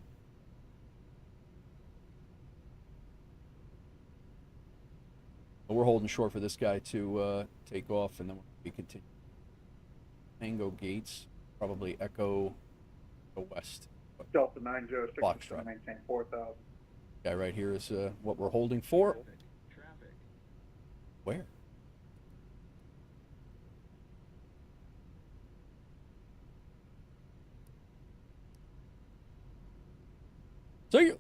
But we're holding short for this guy to take off, and then we continue. Tango Gates, probably Echo West. Delta 906, Foxtrot. maintain 4,000. Guy right here is what we're holding for. Where? See you.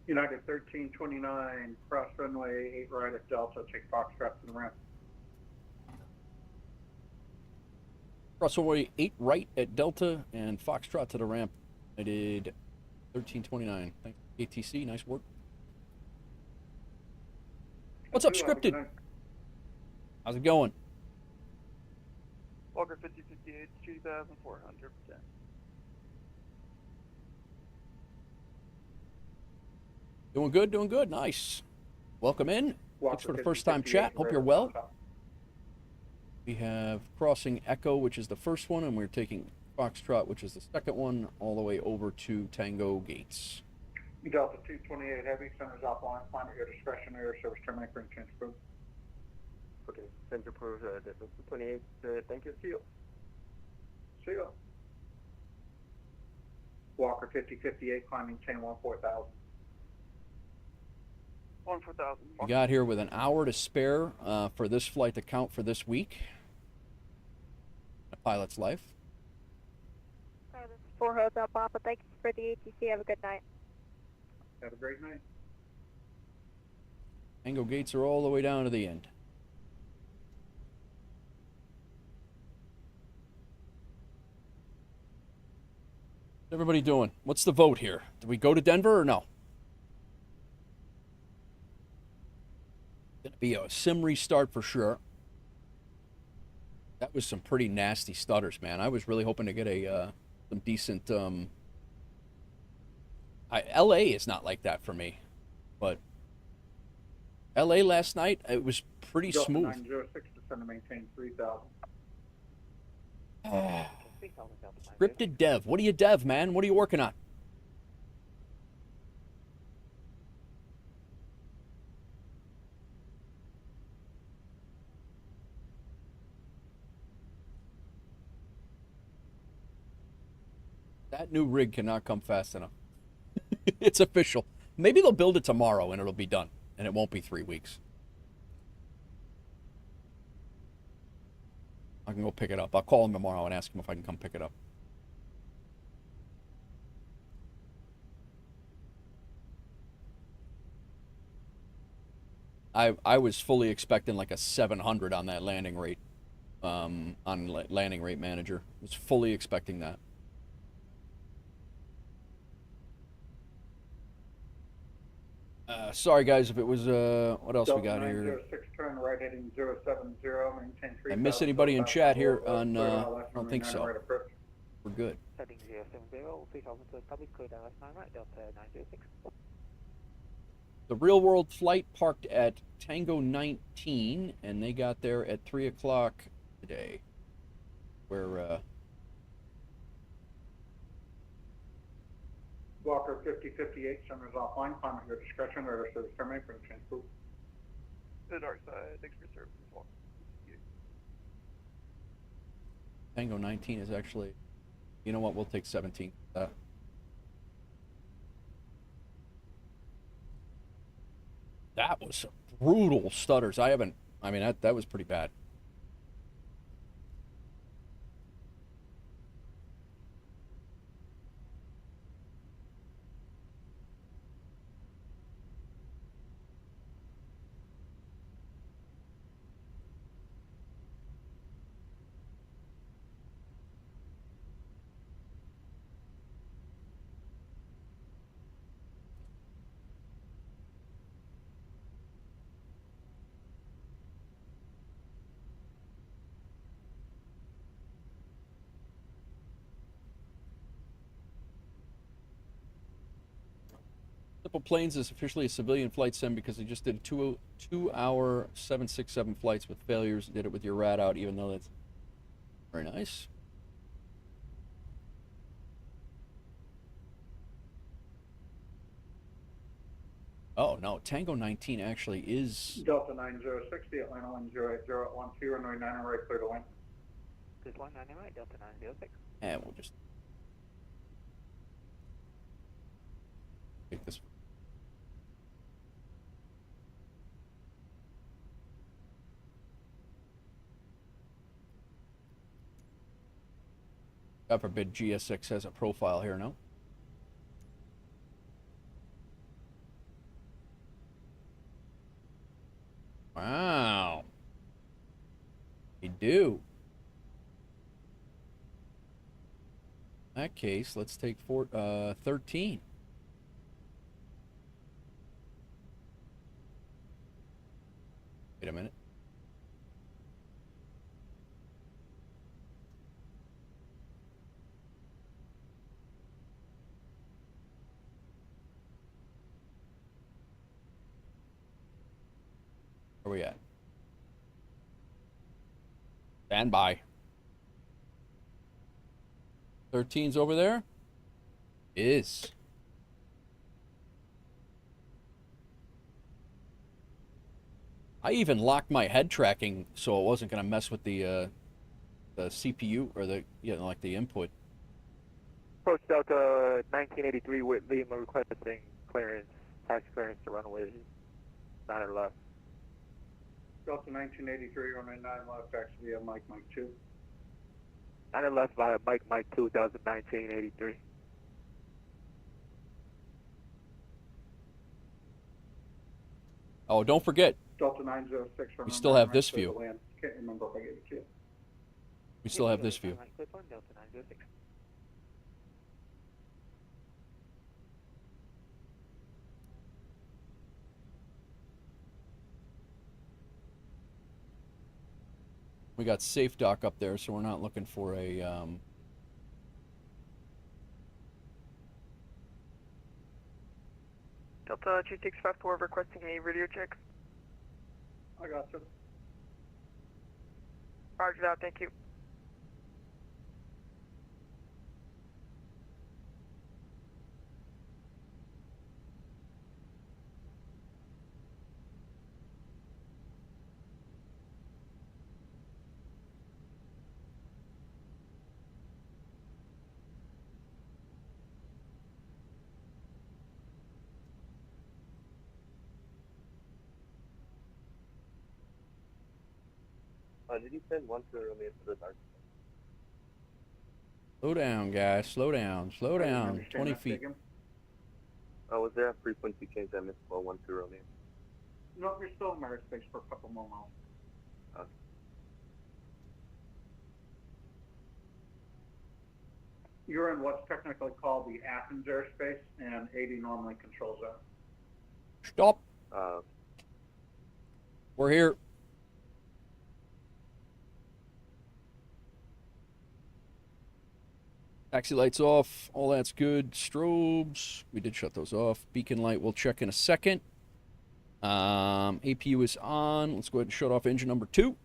United 1329, cross runway 8 right at Delta, take Foxtrot to the ramp. Cross runway 8 right at Delta and Foxtrot to the ramp. I did 1329. Thanks, ATC. Nice work. What's up, Scripted? How's it going? Walker 5058, 2,400%. Doing good, doing good. Nice. Welcome in. Thanks for the first time chat. Hope you're well. We have crossing Echo, which is the first one, and we're taking Foxtrot, which is the second one, all the way over to Tango Gates. Delta 228 Heavy, centers offline, climb at your discretion, air service terminate, bring change approved. Okay, center approved, Delta 228, thank you, see you. See you. Walker 5058, climbing chain 14,000. 14,000. We got here with an hour to spare for this flight to count for this week. A pilot's life. This is 4 Hotel Papa, thank you for the ATC, have a good night. Have a great night. Tango Gates are all the way down to the end. What's everybody doing? What's the vote here? Do we go to Denver or no? Gonna be a sim restart for sure. That was some pretty nasty stutters, man. I was really hoping to get a some decent. LA is not like that for me, but LA last night it was pretty smooth. 906 descend to maintain 3,000. Scripted dev. What are you dev, man? What are you working on? That new rig cannot come fast enough. It's official. Maybe they'll build it tomorrow and it'll be done, and it won't be 3 weeks. I can go pick it up. I'll call him tomorrow and ask him if I can come pick it up. I was fully expecting like a 700 on that landing rate, on landing rate manager. I was fully expecting that. Sorry guys, if it was what else we got here? 906, turn right heading 070, maintain 3,000. I miss anybody in chat here on? I don't think so. We're good. Heading 070, 3000 to establish, clear down left 9 right, Delta 906. The real world flight parked at Tango 19, and they got there at 3 o'clock today. Where Walker 5058, centers offline, climb at your discretion, radar service terminate, bring change proof. The dark side, thanks for service. Walker. Tango 19 is actually, you know what, we'll take 17. That was some brutal stutters. I mean, that was pretty bad. Planes is officially a civilian flight sim because they just did a 2-hour 767 flights with failures. Did it with your rat out, even though that's very nice. Oh no, Tango 19 actually is Delta 906, the Atlanta 108 at 12, runway 9 right, clear to land. Good one, 9 right, Delta 906. And we'll just take this. God forbid GSX has a profile here, no? Wow. They do. In that case, let's take 13. Wait a minute. Where are we at? Stand by. 13's over there? Is. I even locked my head tracking so it wasn't going to mess with the CPU or the like the input. Approach Delta 1983 with Lima requesting clearance, taxi clearance to runway 9 left. Delta 1983, runway 9 left, taxi via Mike 2. 9 left via Mike 2, Delta 1983. Oh, don't forget. Delta 906. We still have this view. Can't remember if I gave it to you. We still have this view. Delta 906. We got safe dock up there, so we're not looking for a Delta 2654 requesting a radio check. I got you. Roger that, thank you. Did you send 10 Romeo to the dark? Slow down, guys. Slow down. Slow down. 20 feet. Oh, was there a frequency change I missed for 10 Romeo? No, you're still in airspace for a couple more miles. Okay. You're in what's technically called the Athens airspace, and 80 normally controls that. Stop. Uh, We're here. Taxi lights off. All that's good. Strobes. We did shut those off. Beacon light we'll check in a second. APU is on. Let's go ahead and shut off engine number 2.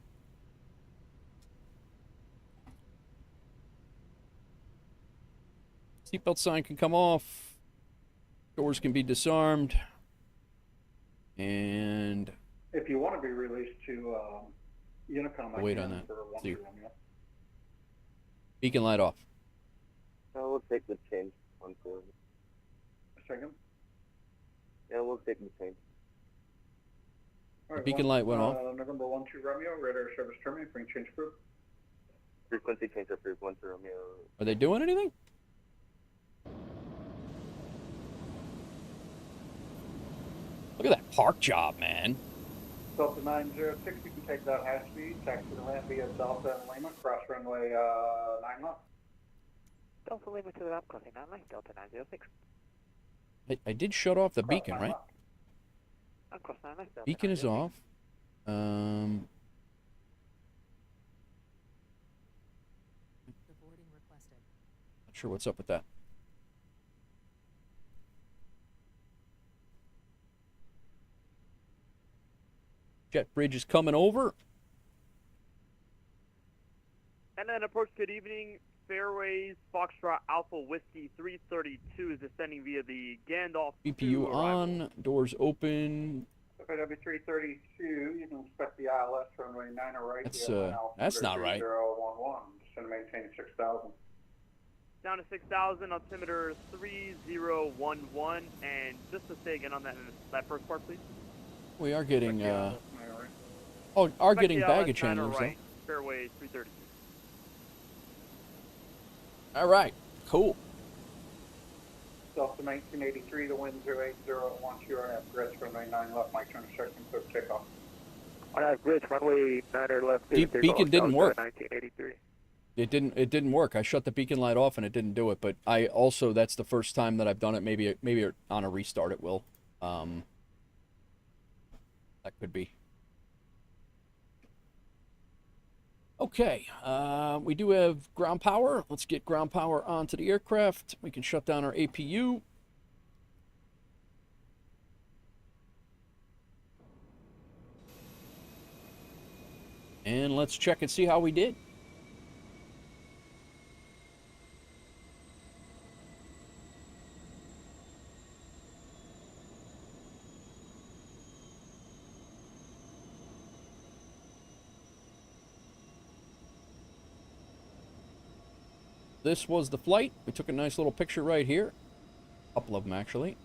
Seatbelt sign can come off. Doors can be disarmed. And If you want to be released to Unicom, I'll wait on that. For See. Romeo. Beacon light off. we'll take the change. 10 Romeo. A second. Yeah, we'll take the change. All right, Beacon light went off. November 12 Romeo, radar service terminated. Bring change group. Frequency change approved. 10 Romeo. Are they doing anything? Look at that park job, man. Delta 906, you can take that high speed, taxi to land via Delta and Lima, cross runway 9 left. Delta Lima to the left, crossing 9 left, Delta 906. I did shut off the beacon, right? Cross 9 left, Delta Beacon is 906. off. Boarding requested. Not sure what's up with that. Jet bridge is coming over. And then approach, good evening. Fairways, Foxtrot Alpha Whiskey 332 is descending via the Gandalf 2 BPU arrival. on. Doors open. FAW 332, you can expect the ILS runway 9 right. That's not right. 3011, descend maintain 6,000. Down to 6,000, altimeter 3011, and just to say again on that first part, please. We are getting are Expect getting the baggage ILS 9 handlers though. right, Fairways 332. All right, cool. Delta 1983, the wind 08012, QRF, Gretz runway 9 left, Mike turn section, quick takeoff. On that bridge, runway 9 left. Beacon didn't work. 1983. It didn't work. I shut the beacon light off and it didn't do it. But I also, that's the first time that I've done it. Maybe on a restart it will. That could be. Okay, we do have ground power. Let's get ground power onto the aircraft. We can shut down our APU. And let's check and see how we did. This was the flight. We took a nice little picture right here. A couple of them, actually.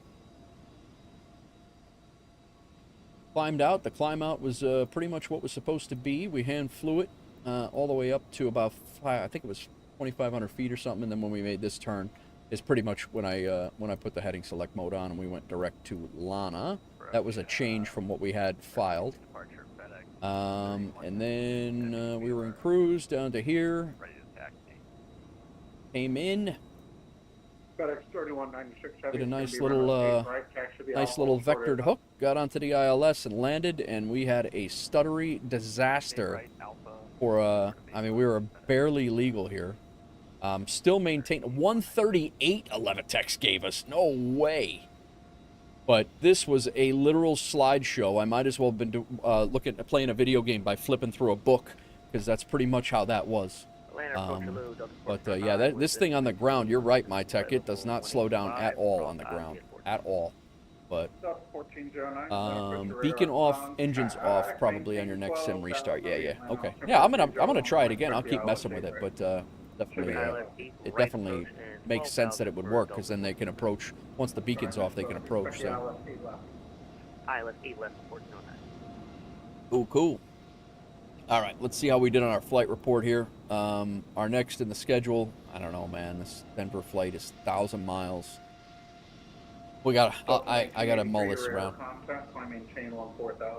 Climbed out. The climb out was pretty much what was supposed to be. We hand flew it all the way up to about, I think it was 2,500 feet or something. And then when we made this turn, is pretty much when I put the heading select mode on and we went direct to Lana. That was a change from what we had filed. And then we were in cruise down to here. Came in. FedEx 3196 heavy. Did a It's nice gonna be little, runway 8 right, taxi to nice Alpha little Victoria. vectored hook. Got onto the ILS and landed, and we had a stuttery disaster. For I mean, we were barely legal here. Still maintain 138. Levitex gave us. No way. But this was a literal slideshow. I might as well have been playing a video game by flipping through a book, because that's pretty much how that was. But yeah, this thing on the ground, you're right, my tech. It does not slow down at all on the ground, at all. But beacon off, engines off, probably on your next sim restart. Yeah. Okay. Yeah, I'm gonna try it again. I'll keep messing with it, but definitely, it definitely makes sense that it would work, because then they can approach. Once the beacon's off, they can approach. So. ILS 8 left, 1409. Cool. All right, let's see how we did on our flight report here. Our next in the schedule, I don't know, man. This Denver flight is 1,000 miles. We got. I gotta mull this around. Contact, I maintain 14,000.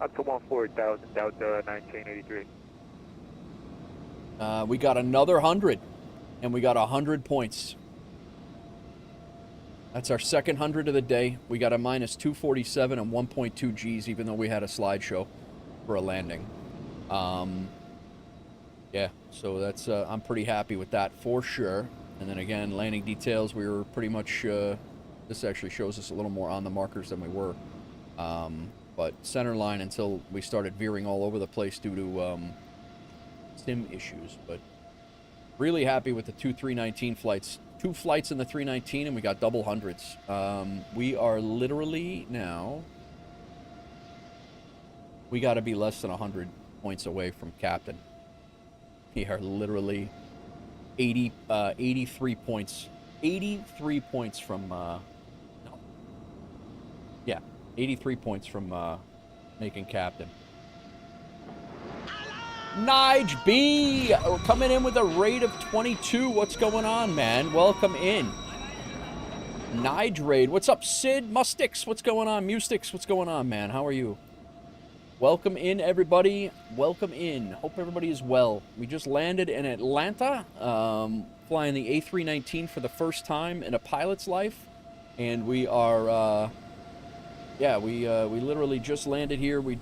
Up to 14,000, Delta 1983. We got another 100, and we got 100 points. That's our second 100 of the day. We got a minus 247 and 1.2 Gs, even though we had a slideshow for a landing. Yeah, so that's I'm pretty happy with that for sure. And then again, landing details, we were pretty much, this actually shows us a little more on the markers than we were. But center line until we started veering all over the place due to sim issues. But really happy with the 319 flights. 2 flights in the 319, and we got double hundreds. We are literally now, we got to be less than 100 points away from captain. We are literally 83 points. 83 points from, no. Yeah, 83 points from making captain. Nige B coming in with a rate of 22. What's going on, man? Welcome in. Nige raid. What's up, Sid? Mustix, what's going on? Mustix, what's going on, man? How are you? Welcome in, everybody. Welcome in. Hope everybody is well. We just landed in Atlanta, flying the A319 for the first time in a pilot's life. And we are, yeah, we literally just landed here. We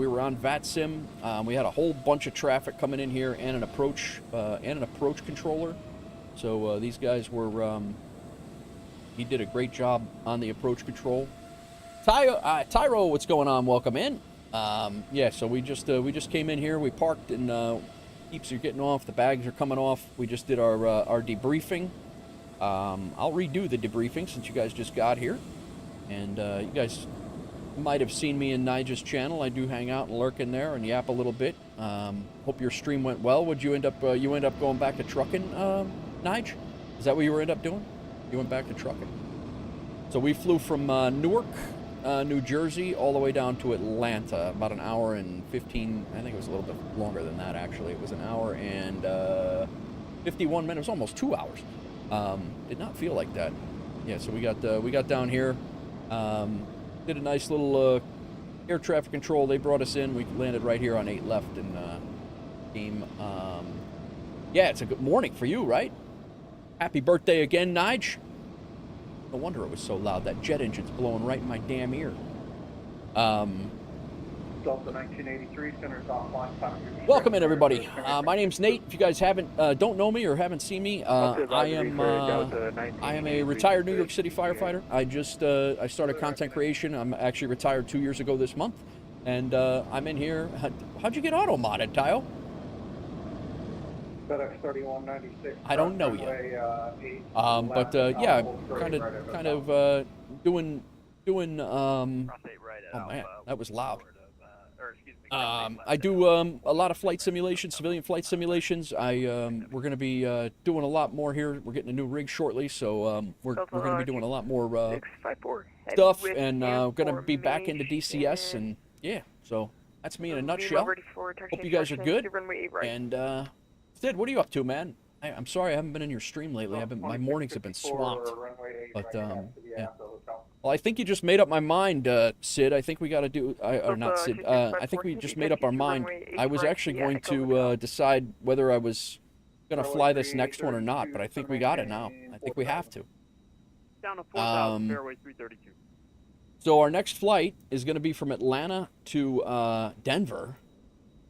were on VATSIM. We had a whole bunch of traffic coming in here and an approach controller. So these guys were, he did a great job on the approach control. Tyro, what's going on? Welcome in. Yeah, so we just came in here. We parked and keeps are getting off. The bags are coming off. We just did our debriefing. I'll redo the debriefing since you guys just got here, and you guys might have seen me in Nige's channel. I do hang out and lurk in there and yap a little bit. Hope your stream went well. Would you end up going back to trucking, Nige? Is that what you end up doing? You went back to trucking. So we flew from Newark, New Jersey, all the way down to Atlanta. About an hour and 15. I think it was a little bit longer than that actually. It was an hour and 51 minutes. It was almost 2 hours. Did not feel like that. Yeah. So we got down here. Did a nice little air traffic control. They brought us in. We landed right here on 8 left and came. Yeah, it's a good morning for you, right? Happy birthday again, Nige. No wonder it was so loud. That jet engine's blowing right in my damn ear. Delta 1983, centers offline. Welcome in, everybody. My name's Nate. If you guys don't know me or haven't seen me, I am a retired New York City firefighter. I started content creation. I'm actually retired 2 years ago this month, and I'm in here. How'd you get auto modded, Tayo? FedEx 3196. I don't know yet. But yeah, kind of doing. Oh man, that was loud. I do a lot of flight simulations, civilian flight simulations. We're going to be doing a lot more here. We're getting a new rig shortly, so we're going to be doing a lot more stuff, and going to be back into DCS, and yeah. So that's me in a nutshell. Hope you guys are good. And Sid, what are you up to, man? I'm sorry I haven't been in your stream lately. My mornings have been swamped. But yeah. Well, I think you just made up my mind, Sid. I think we got to do, or not Sid. I think we just made up our mind. I was actually going to decide whether I was going to fly this next one or not, but I think we got it now. I think we have to. Down to 4,000, fairway 332. So our next flight is going to be from Atlanta to Denver,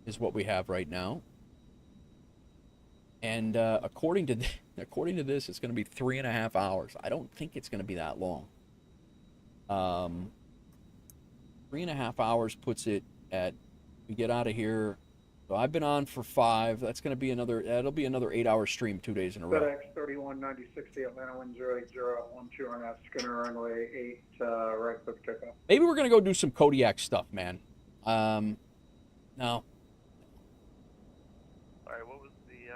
is what we have right now. And according to this, it's going to be 3.5 hours. I don't think it's going to be that long. 3.5 hours puts it at, we get out of here. So I've been on for 5. That's going to be that'll be another 8-hour stream 2 days in a row. FedEx 3196, the Atlanta wind 080 12 on that Skinner runway 8, right foot takeoff. Maybe we're going to go do some Kodiak stuff, man. No.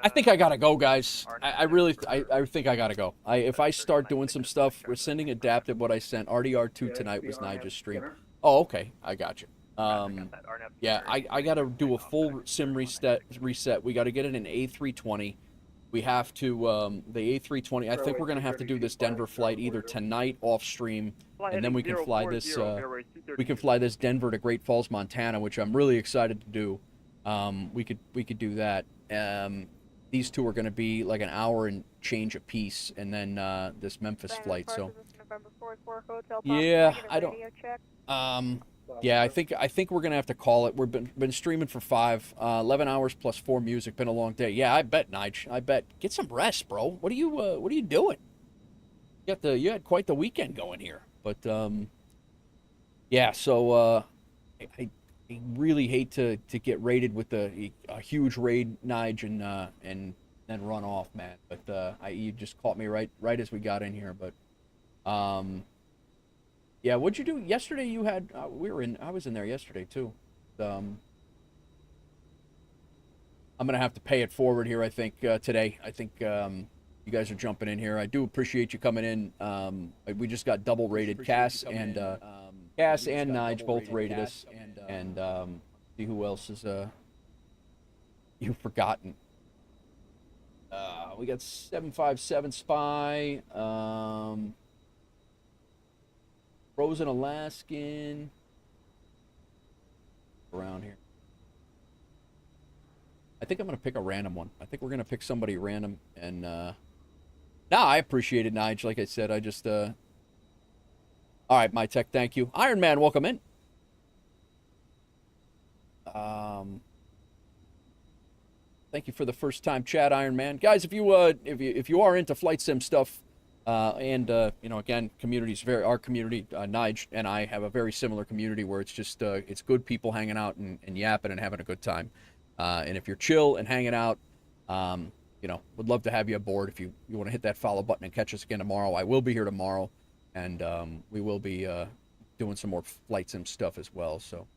I think I gotta go, guys. I really think I gotta go. If I start doing some stuff, we're sending adapted what I sent. RDR2 tonight was Nigel's stream. Oh, okay. I got you. Yeah, I got to do a full sim reset. We got to get it in A320. We have to, the A320, I think we're going to have to do this Denver flight either tonight off stream, and then we can fly this, we can fly this Denver to Great Falls, Montana, which I'm really excited to do. We could do that. These two are going to be like an hour and change a piece, and then this Memphis flight. So yeah, I don't. Yeah, I think we're gonna have to call it. We've been streaming for 11 hours plus 4 music. Been a long day. Yeah, I bet, Nige. I bet. Get some rest, bro. What are you doing? You had quite the weekend going here. But yeah. So I really hate to get raided with a huge raid, Nige, and then run off, man. But you just caught me right as we got in here. But yeah, what'd you do yesterday? You had I was in there yesterday too. I'm gonna have to pay it forward here. I think today. I think you guys are jumping in here. I do appreciate you coming in. We just got double rated. Cass and Nige both rated us. And see who else is you've forgotten. We got 757 Spy. Frozen Alaskan around here. I think I'm gonna pick a random one. I think we're gonna pick somebody random, and I appreciate it, Nige. Like I said, I just all right, my tech, thank you. Iron Man, welcome in. Thank you for the first time chat, Iron Man. Guys, if you are into flight sim stuff. And you know, again, our community, Nige and I have a very similar community where it's just it's good people hanging out and yapping and having a good time. And if you're chill and hanging out, you know, would love to have you aboard. If you want to hit that follow button and catch us again tomorrow, I will be here tomorrow, and we will be doing some more flight sim stuff as well. So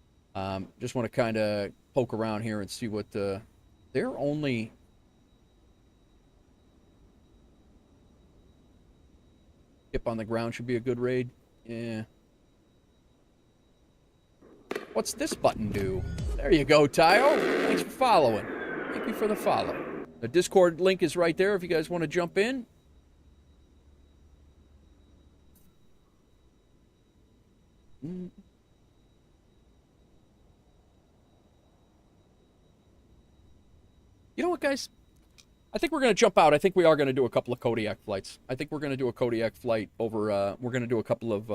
just want to kind of poke around here and see what they're only. Skip on the ground should be a good raid. Yeah. What's this button do? There you go, Tayo. Thanks for following. Thank you for the follow. The Discord link is right there if you guys want to jump in. You know what, guys? I think we're going to jump out. I think we are going to do a couple of Kodiak flights. I think we're going to do a Kodiak flight over, we're going to do a couple of,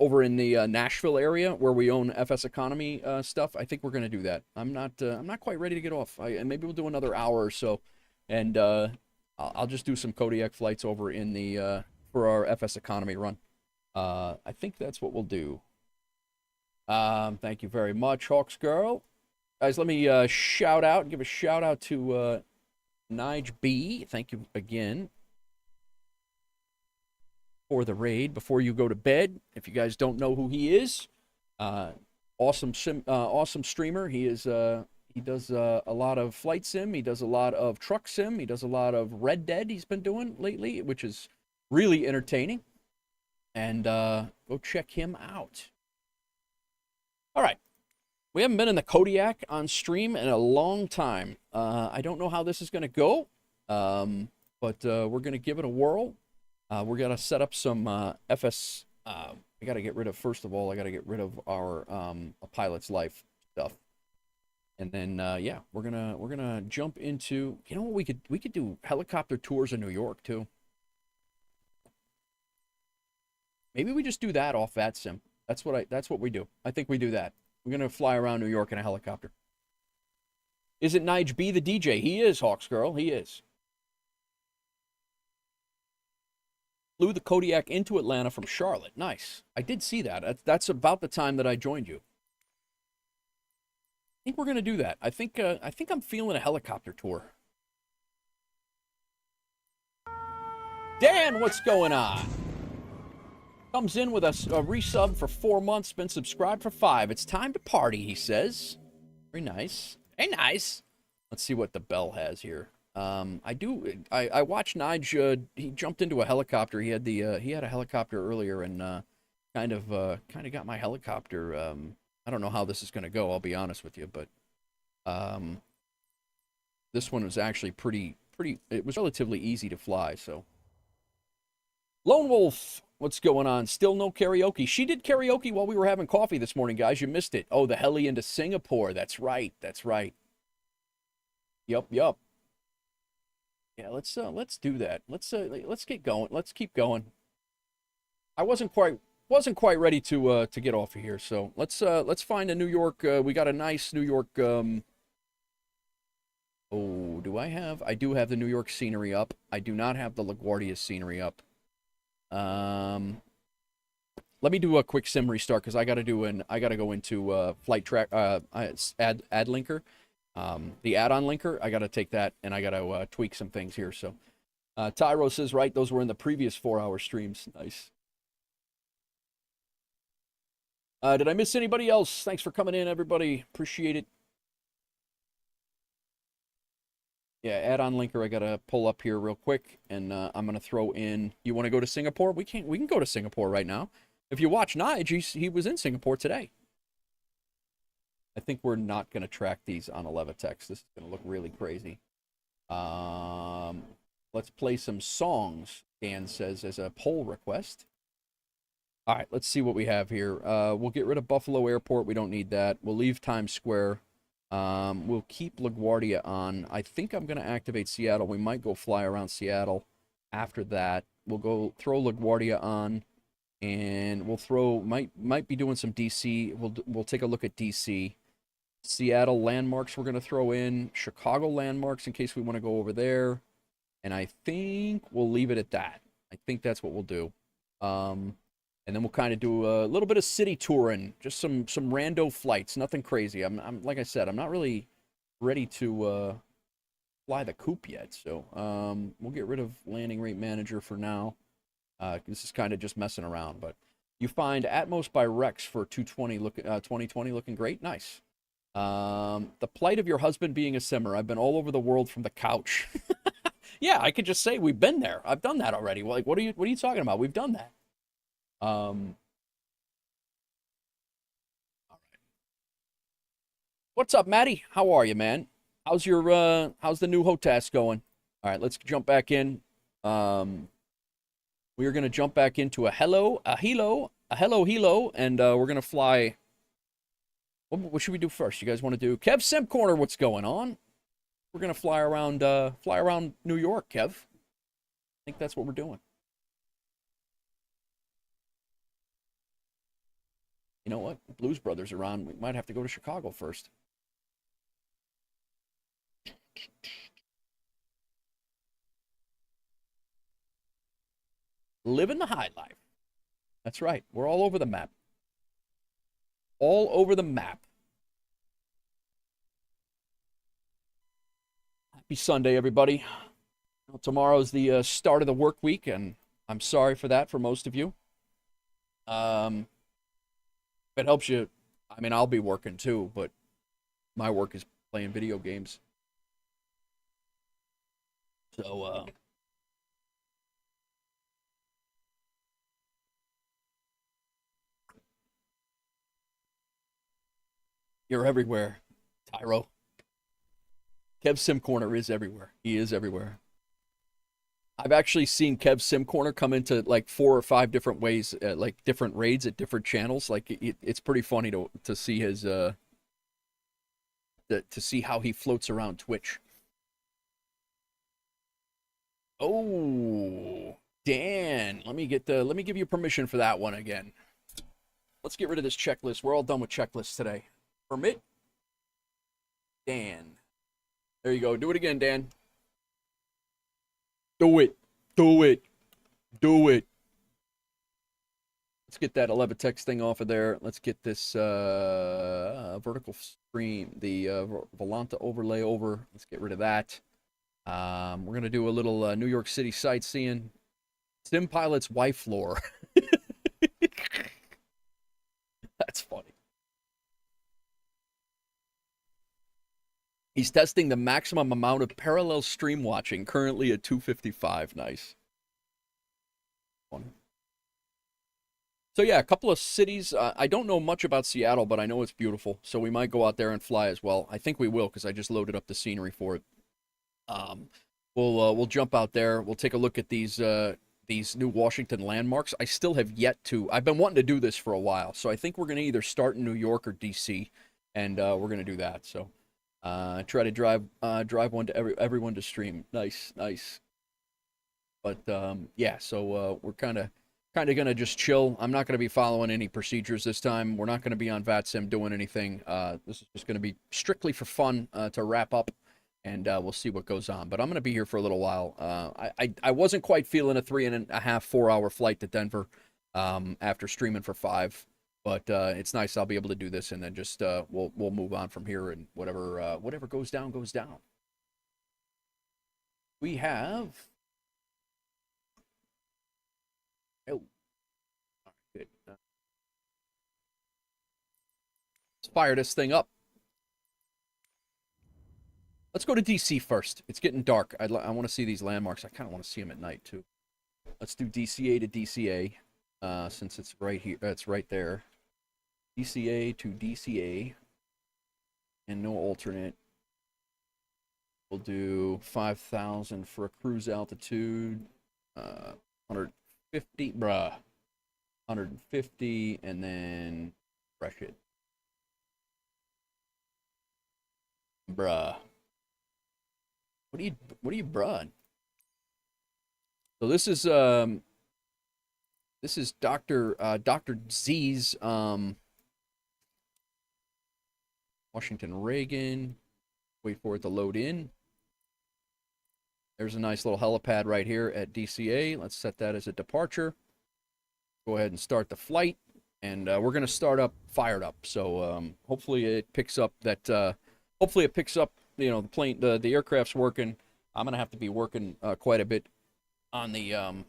over in the Nashville area where we own FS Economy stuff. I think we're going to do that. I'm not quite ready to get off. And maybe we'll do another hour or so. And I'll just do some Kodiak flights over in the, for our FS Economy run. I think that's what we'll do. Thank you very much, Hawks Girl. Guys, let me give a shout out to Nige B. Thank you again for the raid. Before you go to bed, if you guys don't know who he is, awesome streamer. He is he does a lot of flight sim. He does a lot of truck sim. He does a lot of Red Dead. He's been doing lately, which is really entertaining. And go check him out. All right, we haven't been in the Kodiak on stream in a long time. I don't know how this is going to go, but we're going to give it a whirl. We're going to set up some FS. I got to get rid of, first of all, I got to get rid of our a pilot's life stuff, and then yeah, we're gonna jump into. You know what, we could do helicopter tours in New York too. Maybe we just do that off VATSIM. That's what we do. I think we do that. We're going to fly around New York in a helicopter. Is it Nige B the DJ? He is, Hawks Girl. He is. Flew the Kodiak into Atlanta from Charlotte. Nice. I did see that. That's about the time that I joined you. I think we're going to do that. I think I'm feeling a helicopter tour. Dan, what's going on? Comes in with a resub for 4 months, been subscribed for 5. It's time to party, he says. Very nice. Very nice. Let's see what the bell has here. I watched Nige. He jumped into a helicopter. He had a helicopter earlier and kind of got my helicopter. I don't know how this is going to go. I'll be honest with you, but this one was actually pretty. It was relatively easy to fly. So, Lone Wolf, what's going on? Still no karaoke. She did karaoke while we were having coffee this morning, guys. You missed it. Oh, the heli into Singapore. That's right. That's right. Yup. Yeah, let's do that. Let's get going. Let's keep going. I wasn't quite ready to get off of here, so let's find a New York. We got a nice New York. Oh, I do have the New York scenery up. I do not have the LaGuardia scenery up. Let me do a quick sim restart because I got to go into flight track ad linker. The add-on linker, I got to take that and I got to tweak some things here. So, Tyro says, right, those were in the previous 4-hour streams. Nice. Did I miss anybody else? Thanks for coming in, everybody. Appreciate it. Yeah, add-on linker I got to pull up here real quick, and I'm going to throw in, you want to go to Singapore? We can go to Singapore right now. If you watch Nige, he was in Singapore today. I think we're not going to track these on 11text. This is going to look really crazy. Let's play some songs, Dan says, as a poll request. All right, let's see what we have here. We'll get rid of Buffalo Airport. We don't need that. We'll leave Times Square. We'll keep LaGuardia on. I think I'm going to activate Seattle. We might go fly around Seattle after that. We'll go throw LaGuardia on, and we'll throw, might be doing some DC. We'll take a look at DC. Seattle landmarks we're going to throw in. Chicago landmarks in case we want to go over there. And I think we'll leave it at that. I think that's what we'll do. And then we'll kind of do a little bit of city touring, just some rando flights, nothing crazy. I'm like I said, I'm not really ready to fly the coop yet. So we'll get rid of landing rate manager for now. This is kind of just messing around. But you find Atmos by Rex for 2020 looking great. Nice. The plight of your husband being a simmer. I've been all over the world from the couch. Yeah, I could just say we've been there. I've done that already. Like, what are you talking about? We've done that. All right. What's up, Maddie? How are you, man? How's the new HOTAS going? All right, let's jump back in. We are gonna jump back into a helo, and we're gonna fly. What should we do first? You guys want to do Kev Sim Corner? What's going on? We're gonna fly around New York, Kev. I think that's what we're doing. You know what? Blues Brothers are on. We might have to go to Chicago first. Living the high life. That's right. We're all over the map. All over the map. Happy Sunday, everybody. Well, tomorrow's the start of the work week, and I'm sorry for that for most of you. If it helps you, I mean, I'll be working too, but my work is playing video games. So, you're everywhere, Tyro. Kev Sim Corner is everywhere. He is everywhere. I've actually seen Kev Sim Corner come into like 4 or 5 different ways, like different raids at different channels. Like it's pretty funny to see his to see how he floats around Twitch. Oh, Dan, let me give you permission for that one again. Let's get rid of this checklist. We're all done with checklists today. Permit, Dan. There you go. Do it again, Dan. Do it. Do it. Do it. Let's get that 11text thing off of there. Let's get this vertical stream, the Volanta overlay over. Let's get rid of that. We're going to do a little New York City sightseeing. Sim Pilot's wife lore. That's funny. He's testing the maximum amount of parallel stream watching, currently at 255. Nice. So yeah, a couple of cities. I don't know much about Seattle, but I know it's beautiful. So we might go out there and fly as well. I think we will, because I just loaded up the scenery for it. We'll jump out there. We'll take a look at these new Washington landmarks. I still have yet to. I've been wanting to do this for a while, so I think we're going to either start in New York or DC, and we're going to do that. So try to drive one to everyone to stream. Nice. But yeah, so we're kind of going to just chill. I'm not going to be following any procedures this time. We're not going to be on VATSIM doing anything. This is just going to be strictly for fun to wrap up, and we'll see what goes on. But I'm going to be here for a little while. I wasn't quite feeling a 3.5, 4 hour flight to Denver after streaming for 5. But it's nice. I'll be able to do this, and then just we'll move on from here, and whatever goes down goes down. We have. Oh, good. Let's fire this thing up. Let's go to DC first. It's getting dark. I want to see these landmarks. I kind of want to see them at night too. Let's do DCA to DCA, since it's right here. It's right there. DCA to DCA, and no alternate. We'll do 5,000 for a cruise altitude. 150, bruh. 150, and then fresh it. Bruh. What are you bruh? So this is Dr. Z's Washington Reagan. Wait for it to load in. There's a nice little helipad right here at DCA. Let's set that as a departure. Go ahead and start the flight, and we're going to start up fired up. So hopefully it picks up that. Hopefully it picks up. You know, the plane, the aircraft's working. I'm going to have to be working quite a bit on the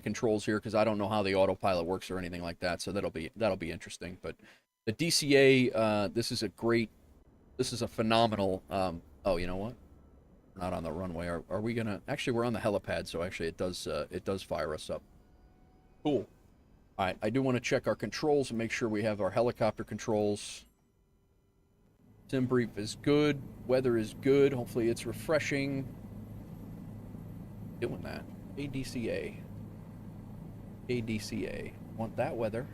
controls here, because I don't know how the autopilot works or anything like that. So that'll be interesting. But the DCA, this is a phenomenal. Oh, you know what? We're not on the runway. Are we gonna? Actually, we're on the helipad, so actually it does fire us up. Cool. All right, I do want to check our controls and make sure we have our helicopter controls. Sim brief is good. Weather is good. Hopefully it's refreshing. Doing that. ADCA. ADCA. Want that weather.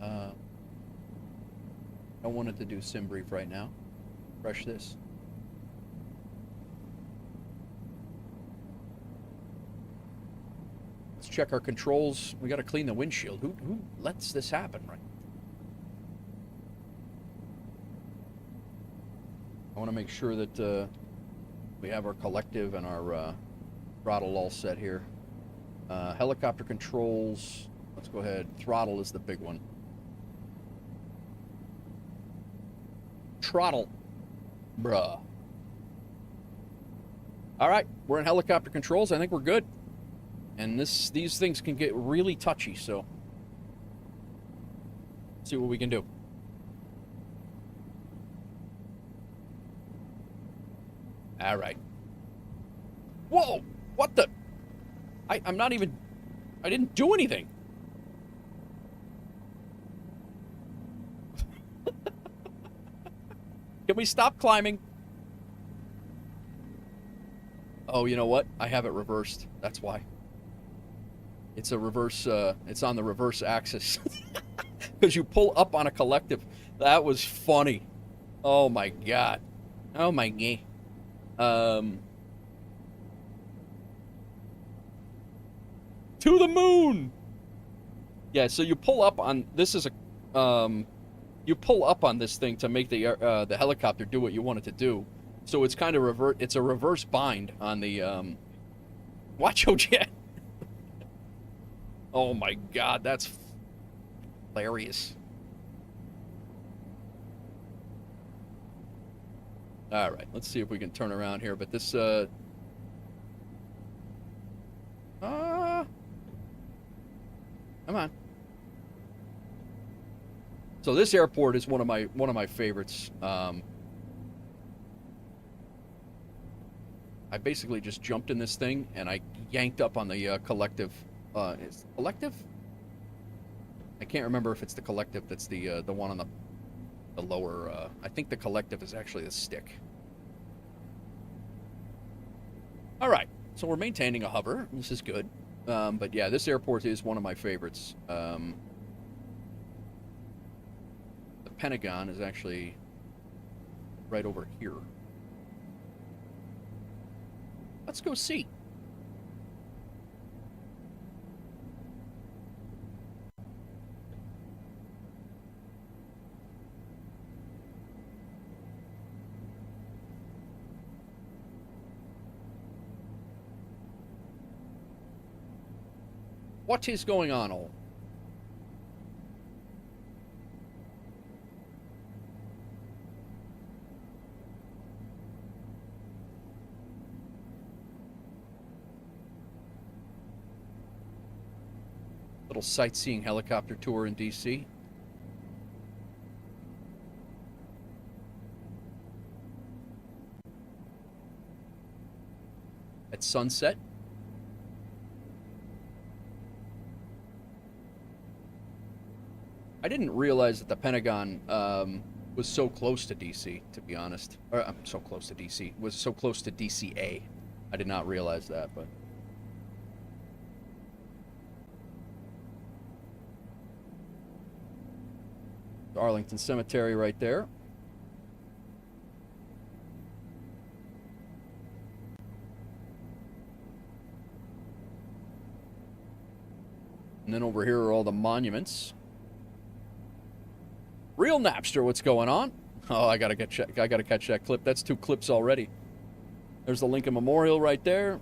I wanted to do sim brief right now. Refresh this. Let's check our controls. We got to clean the windshield. Who lets this happen, right? I want to make sure that we have our collective and our throttle all set here. Helicopter controls. Let's go ahead. Throttle is the big one. Throttle. Bruh. All right, we're in helicopter controls. I think we're good. And these things can get really touchy, so let's see what we can do. All right. Whoa! What the? I'm not even. I didn't do anything. Can we stop climbing? Oh, you know what? I have it reversed. That's why. It's a reverse. It's on the reverse axis. Because you pull up on a collective. That was funny. Oh my god. Oh my god. To the moon. Yeah. So you pull up on. This is a. You pull up on this thing to make the helicopter do what you want it to do. So it's kind of it's a reverse bind on the Watch jet. Oh my god, that's hilarious. All right, let's see if we can turn around here. But this come on. So this airport is one of my favorites. I basically just jumped in this thing and I yanked up on the collective. Is it collective? I can't remember if it's the collective that's the one on the lower. I think the collective is actually the stick. All right, so we're maintaining a hover. This is good. But yeah, this airport is one of my favorites. The Pentagon is actually right over here. Let's go see. What is going on, all? Little sightseeing helicopter tour in DC. At sunset. I didn't realize that the Pentagon was so close to DC, to be honest. Or, so close to DC. Was so close to DCA. I did not realize that, but... Arlington Cemetery right there. And then over here are all the monuments. Real Napster, what's going on? Oh, I gotta catch that clip. That's 2 clips already. There's the Lincoln Memorial right there.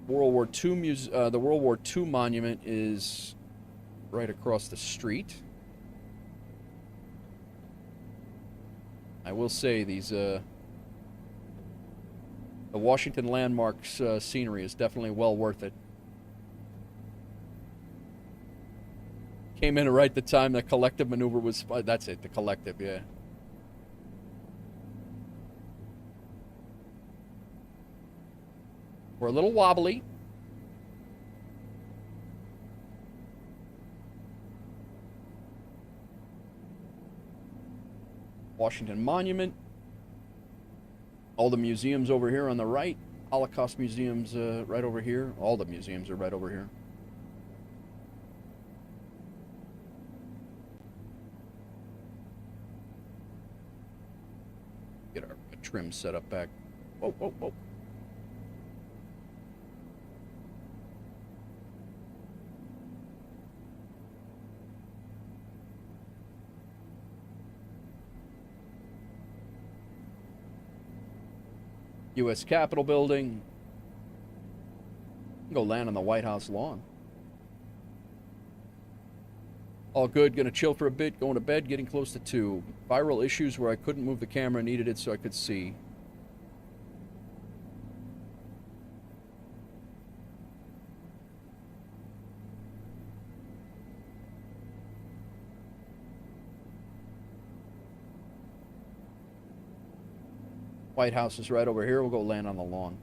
World War II the World War II monument is right across the street. I will say these the Washington Landmarks scenery is definitely well worth it. Came in right at the time the collective maneuver was... That's it, the collective, yeah. We're a little wobbly. Washington Monument. All the museums over here on the right. Holocaust museums right over here. All the museums are right over here. Get our trim set up back. Whoa, whoa, whoa. U.S. Capitol building. Go land on the White House lawn. All good, gonna chill for a bit, going to bed, getting close to 2. Viral issues where I couldn't move the camera, needed it so I could see. White House is right over here, we'll go land on the lawn.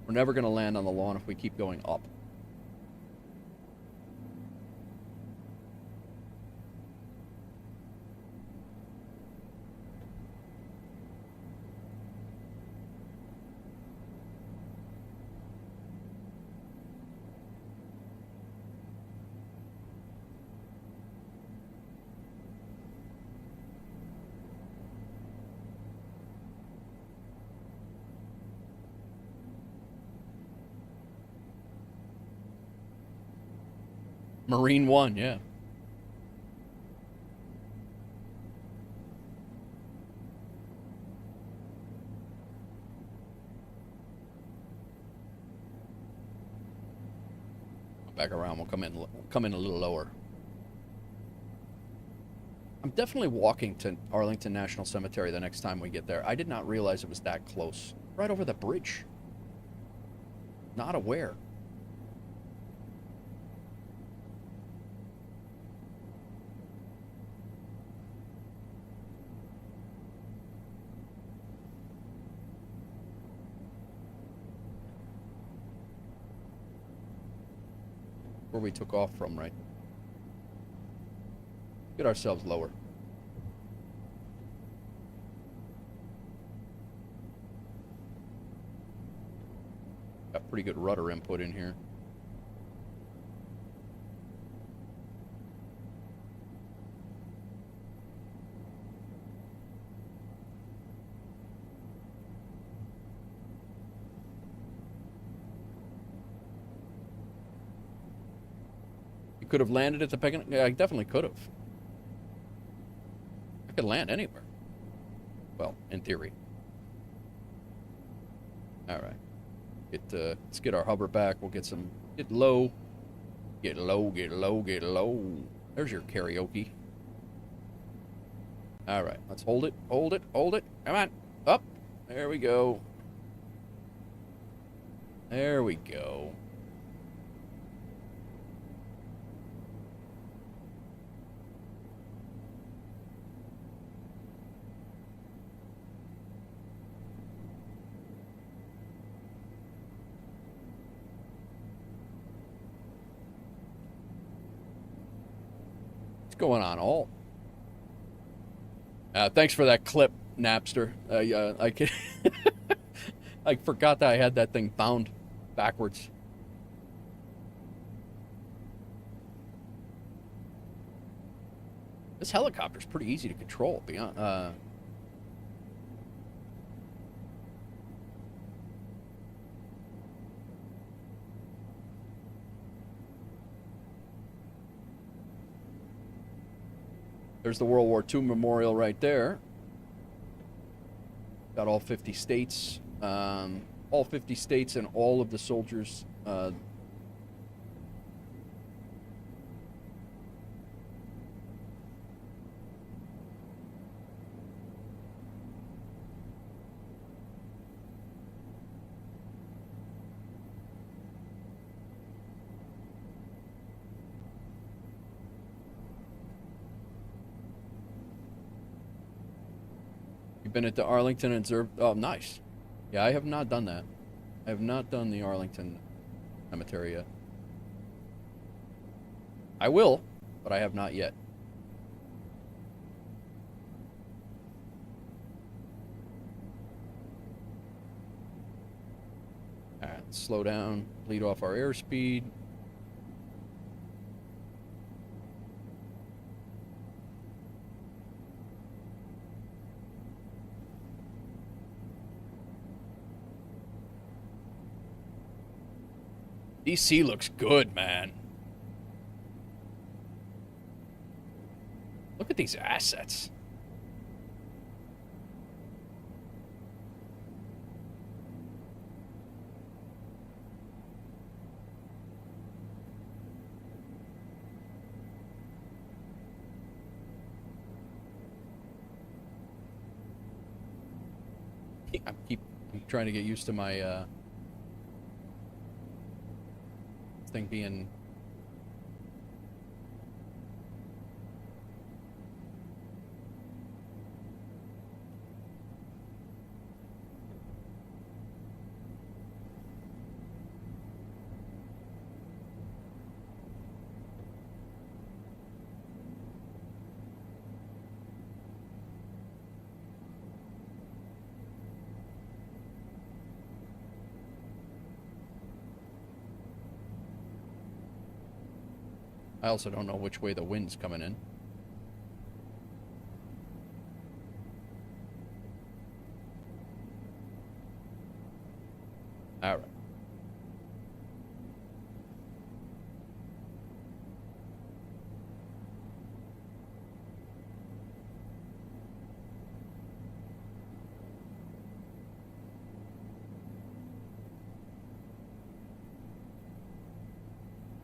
We're never going to land on the lawn if we keep going up. Marine One, yeah. Back around, we'll come in a little lower. I'm definitely walking to Arlington National Cemetery the next time we get there. I did not realize it was that close. Right over the bridge. Not aware. where we took off from, right? Get ourselves lower. Got pretty good rudder input in here. You could have landed at the Peckin. Yeah, I definitely could have. I could land anywhere. Well, in theory. All right. Let's get our hover back. We'll get some. Get low. Get low. Get low. Get low. There's your karaoke. All right. Let's hold it. Hold it. Hold it. Come on. Up. There we go. There we go. What's going on, all? Thanks for that clip, Napster. I can I forgot that I had that thing bound backwards. This helicopter's pretty easy to control, beyond. There's the World War II memorial right there. Got all 50 states. All 50 states and all of the soldiers. Been at the Arlington and observed. Oh, nice. Yeah, I have not done that. I have not done the Arlington cemetery yet. I will, but I have not yet. All right, slow down, lead off our airspeed. DC looks good, man. Look at these assets. I'm trying to get used to my thing being I also don't know which way the wind's coming in. All right.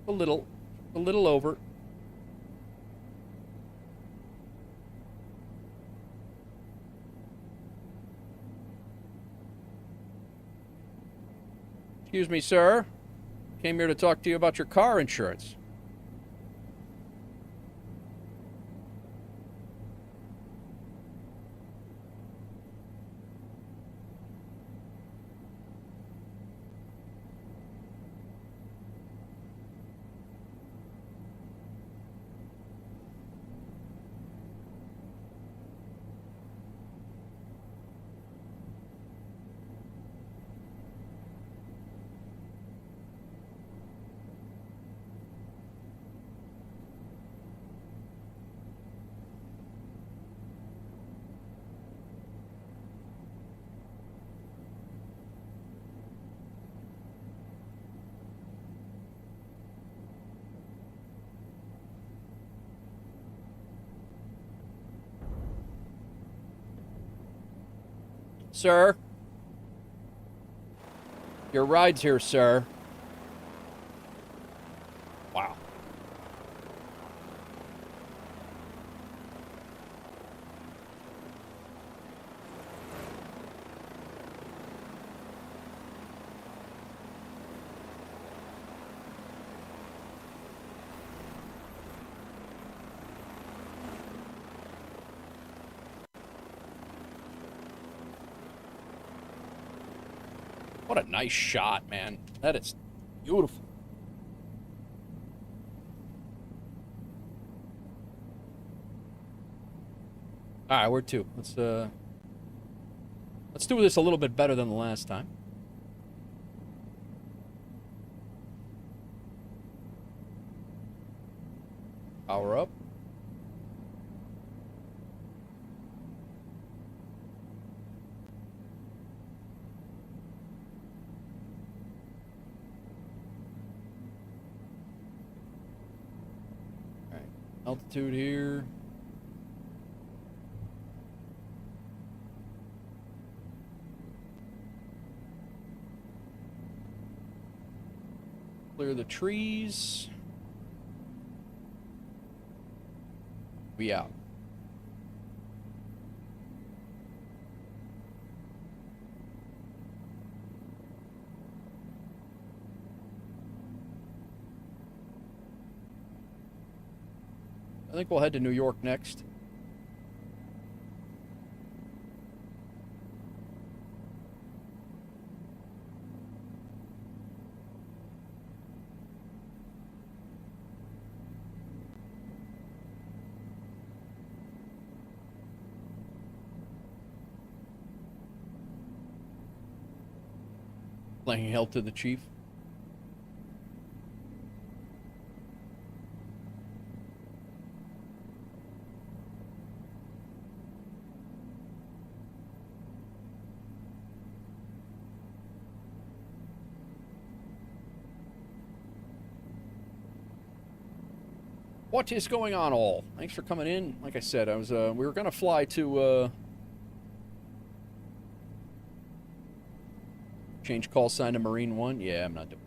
A little over. Excuse me, sir. Came here to talk to you about your car insurance. Sir? Your ride's here, sir. Wow. What a nice shot, man. That is beautiful. All right, where to? Let's do this a little bit better than the last time. Power up. Altitude here. Clear the trees. We out. I think we'll head to New York next. Playing help to the chief. What is going on, all? Thanks for coming in. Like I said, we were gonna fly to change call sign to Marine One. Yeah, I'm not doing.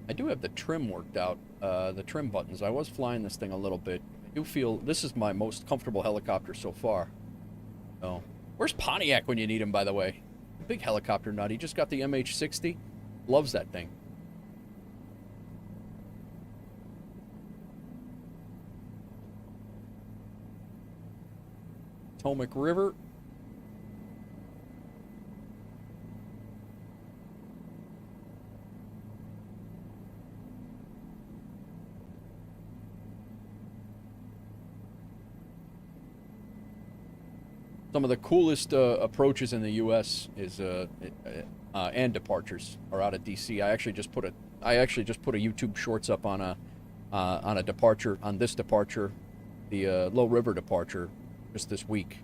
I do have the trim worked out, the trim buttons. I was flying this thing a little bit. I do feel this is my most comfortable helicopter so far. Oh, where's Pontiac when you need him, by the way? Big helicopter nut. He just got the MH-60. Loves that thing. Potomac River. Some of the coolest approaches in the U.S. is and departures are out of D.C. I actually just put a YouTube Shorts up on a departure, on this departure, the Low River departure, just this week.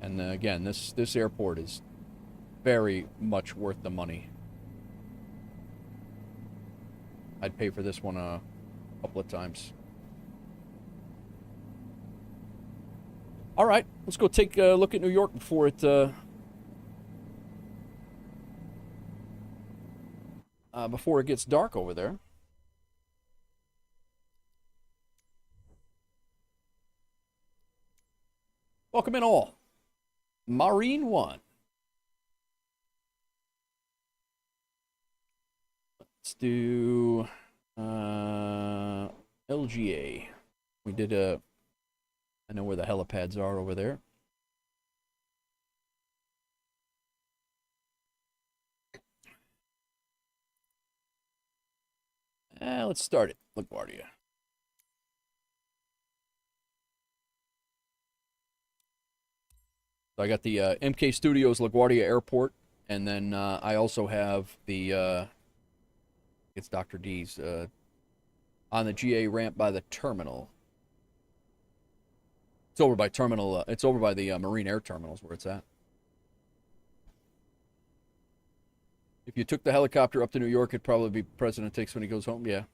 And again, this airport is very much worth the money. I'd pay for this one a couple of times. All right, let's go take a look at New York before it gets dark over there. Welcome in all. Marine One. Let's do LGA. We did I know where the helipads are over there. Let's start it. LaGuardia. So I got the MK Studios LaGuardia Airport, and then I also have the It's Dr. D's on the GA ramp by the terminal. It's over by terminal. It's over by the Marine Air Terminals where it's at. If you took the helicopter up to New York, it'd probably be President takes when he goes home. Yeah.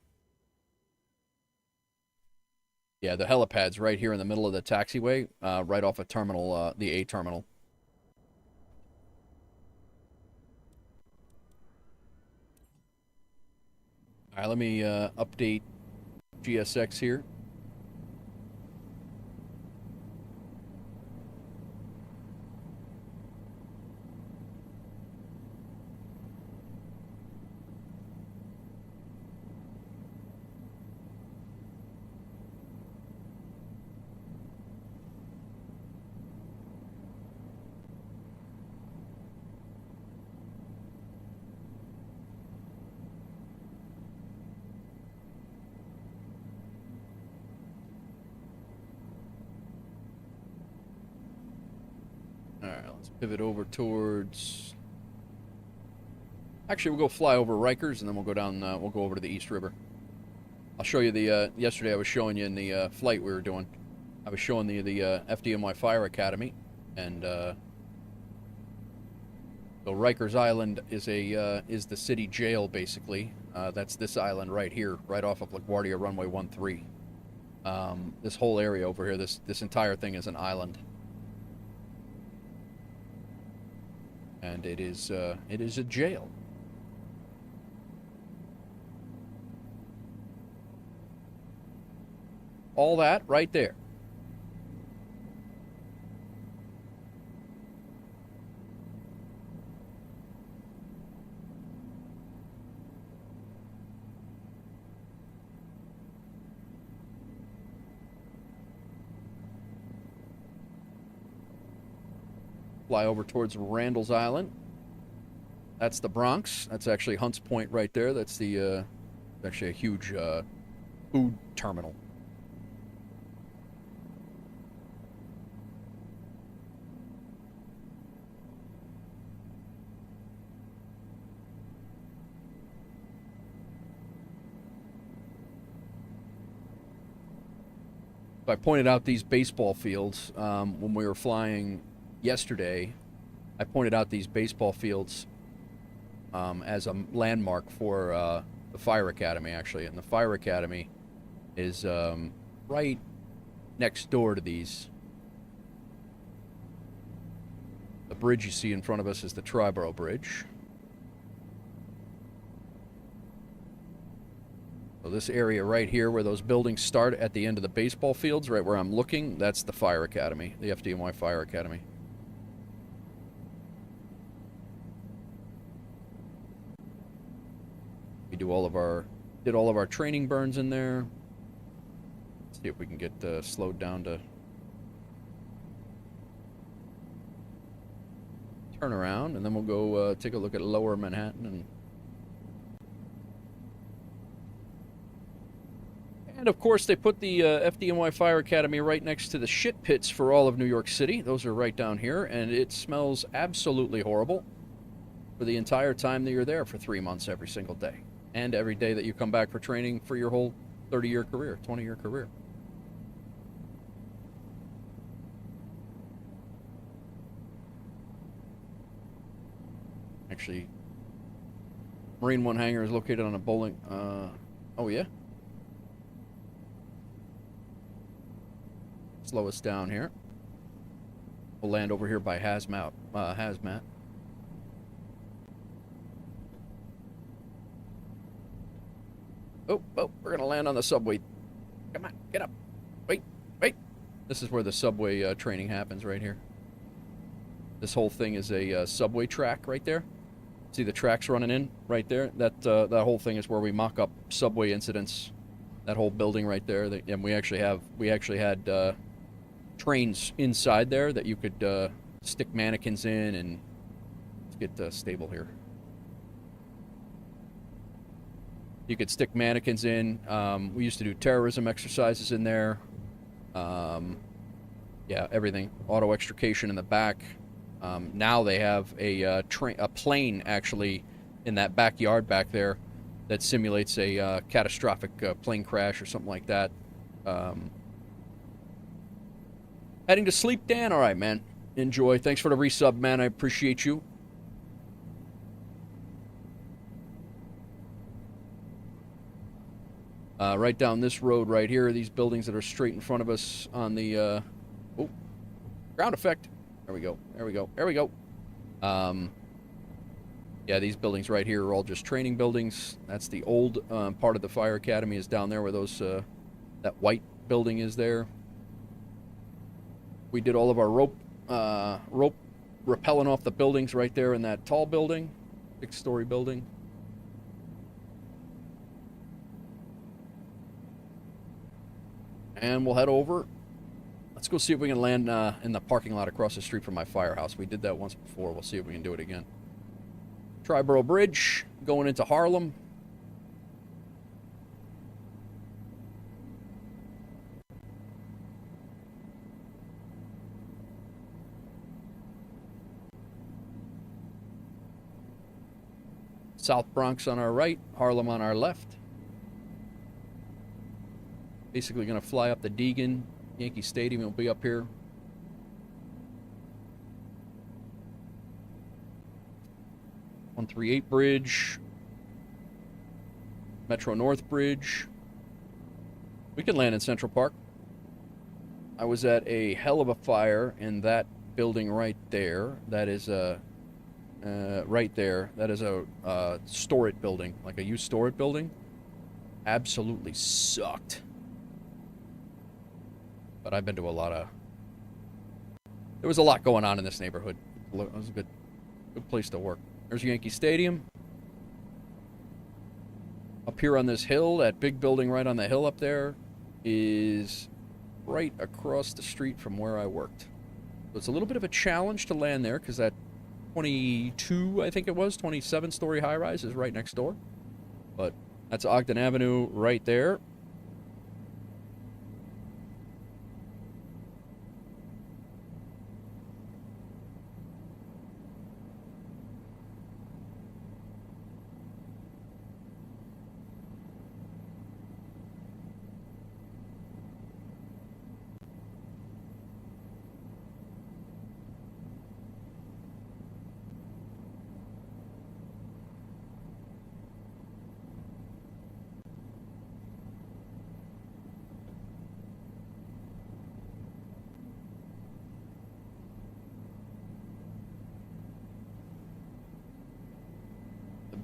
Yeah, the helipad's right here in the middle of the taxiway, right off a terminal, the A terminal. All right, let me update GSX here. Let's pivot over towards... Actually, we'll go fly over Rikers, and then we'll go down, we'll go over to the East River. I'll show you the, yesterday I was showing you in the flight we were doing. I was showing the FDNY Fire Academy, and so Rikers Island is the city jail, basically. That's this island right here, right off of LaGuardia Runway 13. This whole area over here, this entire thing is an island. And it is a jail. All that right there. Fly over towards Randall's Island. That's the Bronx. That's actually Hunts Point right there. That's the actually a huge food terminal. I pointed out these baseball fields when we were flying yesterday. I pointed out these baseball fields as a landmark for the Fire Academy, actually. And the Fire Academy is right next door to these. The bridge you see in front of us is the Triborough Bridge. So this area right here where those buildings start at the end of the baseball fields, right where I'm looking, that's the Fire Academy, the FDNY Fire Academy. We did all of our training burns in there. Let's see if we can get slowed down to turn around, and then we'll go take a look at Lower Manhattan. And of course, they put the FDNY Fire Academy right next to the shit pits for all of New York City. Those are right down here, and it smells absolutely horrible for the entire time that you're there for 3 months every single day. And every day that you come back for training for your whole 30-year career, 20-year career. Actually, Marine One hangar is located on a bowling... oh, yeah? Slow us down here. We'll land over here by Hazmat. Oh, we're gonna land on the subway. Come on, get up. Wait. This is where the subway training happens, right here. This whole thing is a subway track right there. See the tracks running in right there? That whole thing is where we mock up subway incidents. That whole building right there. And we actually had trains inside there that you could stick mannequins in, and let's get stable here. You could stick mannequins in. We used to do terrorism exercises in there. Yeah, everything. Auto extrication in the back. Now they have a plane actually in that backyard back there that simulates a catastrophic plane crash or something like that. Heading to sleep, Dan? All right, man. Enjoy. Thanks for the resub, man. I appreciate you. Right down this road right here, these buildings that are straight in front of us on the, ground effect. There we go. There we go. There we go. Yeah, these buildings right here are all just training buildings. That's the old part of the fire academy is down there where those, that white building is there. We did all of our rope rappelling off the buildings right there in that tall building, 6-story building. And we'll head over. Let's go see if we can land in the parking lot across the street from my firehouse. We did that once before. We'll see if we can do it again. Triborough Bridge, going into Harlem. South Bronx on our right, Harlem on our left. Basically going to fly up the Deegan. Yankee Stadium will be up here. .138 Bridge. Metro North Bridge. We can land in Central Park. I was at a hell of a fire in that building right there. That is a... right there. That is a storage building. Like a used storage building. Absolutely sucked. But I've been to a lot of... There was a lot going on in this neighborhood. It was a good place to work. There's Yankee Stadium. Up here on this hill, that big building right on the hill up there is right across the street from where I worked. So it's a little bit of a challenge to land there because that 22, I think it was, 27-story high-rise is right next door. But that's Ogden Avenue right there.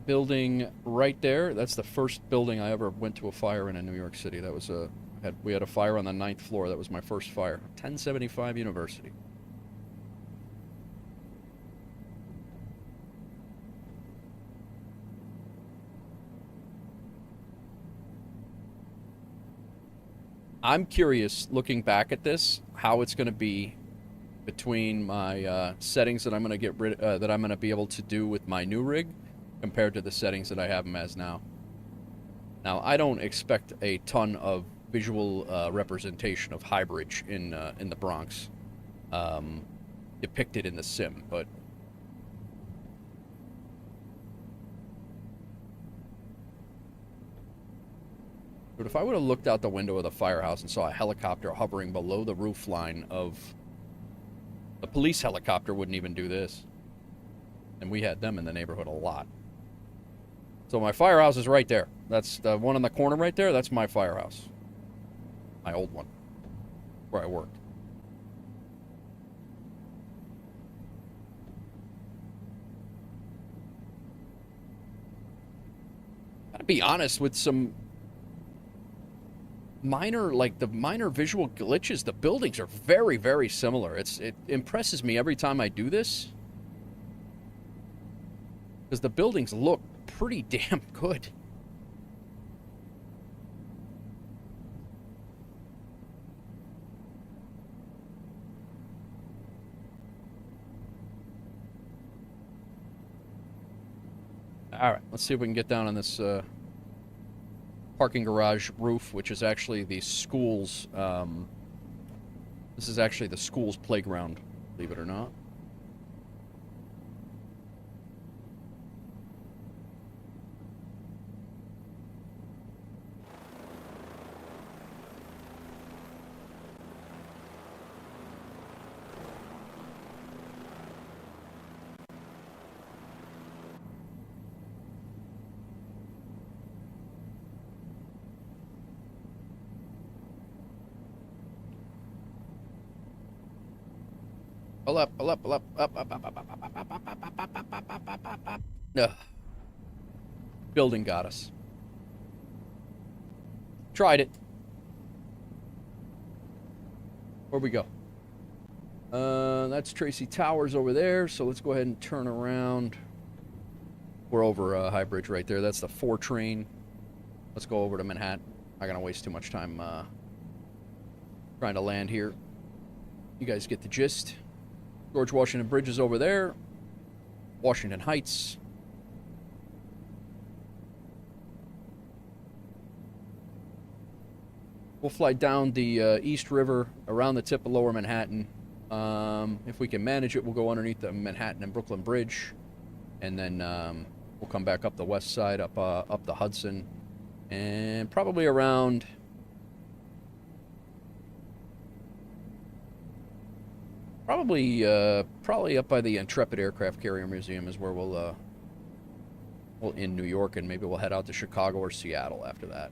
Building right there, that's the first building I ever went to a fire in New York City. That was we had a fire on the 9th floor. That was my first fire. 1075 University. I'm curious, looking back at this, how it's going to be between my settings that I'm going to get rid that I'm going to be able to do with my new rig compared to the settings that I have them as now. Now, I don't expect a ton of visual representation of high bridge in the Bronx depicted in the sim, but if I would have looked out the window of the firehouse and saw a helicopter hovering below the roof line of the police helicopter, wouldn't even do this. And we had them in the neighborhood a lot. So my firehouse is right there. That's the one in the corner right there. That's my firehouse. My old one, where I worked. Gotta be honest, with some minor, like the minor visual glitches, the buildings are very, very similar. It impresses me every time I do this, because the buildings look pretty damn good. All right, let's see if we can get down on this parking garage roof, which is actually the school's, this is actually the school's playground, believe it or not. Pull up, pull up, pull up, up, up, up, up, up, up, up, up, up, up, up, up, up, up, up. Ugh. Building got us. Tried it. Where'd we go? That's Tracy Towers over there, so let's go ahead and turn around. We're over High Bridge right there. That's the 4 train. Let's go over to Manhattan. I'm not gonna waste too much time trying to land here. You guys get the gist. George Washington Bridge is over there. Washington Heights. We'll fly down the East River around the tip of Lower Manhattan. If we can manage it, we'll go underneath the Manhattan and Brooklyn Bridge, and then we'll come back up the west side, up the Hudson, and probably around. Probably up by the Intrepid Aircraft Carrier Museum is where we'll in New York, and maybe we'll head out to Chicago or Seattle after that.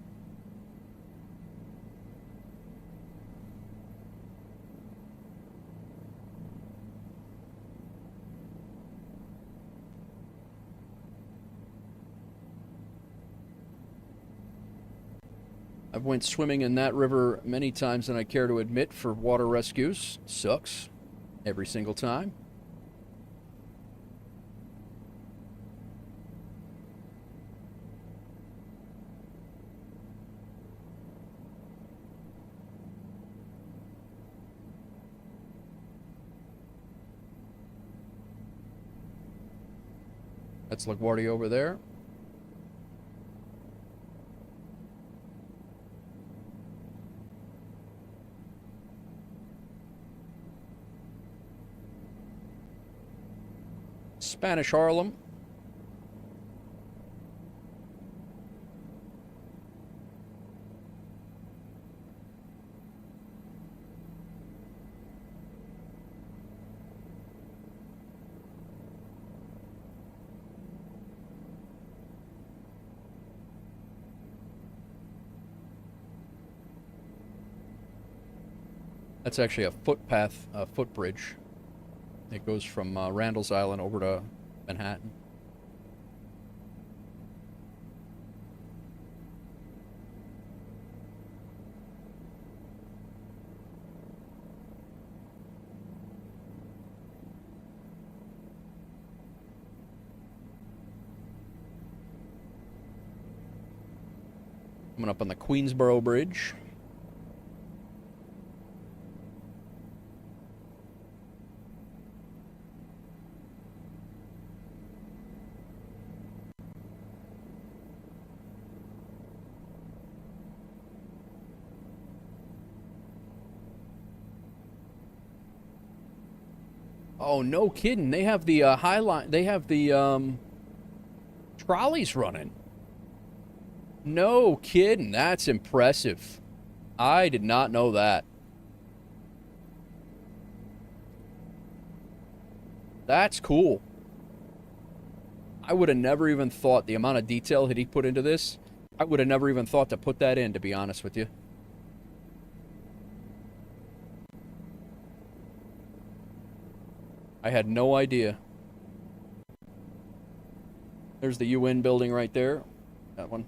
I've went swimming in that river many times than I care to admit for water rescues. Sucks. Every single time. That's LaGuardia over there. Spanish Harlem. That's actually a footpath, a footbridge. It goes from Randall's Island over to Manhattan. Coming up on the Queensboro Bridge. Oh, no kidding. They have the Highline. They have the trolleys running. No kidding. That's impressive. I did not know that. That's cool. I would have never even thought the amount of detail that he put into this. I would have never even thought to put that in, to be honest with you. I had no idea. There's the UN building right there. That one.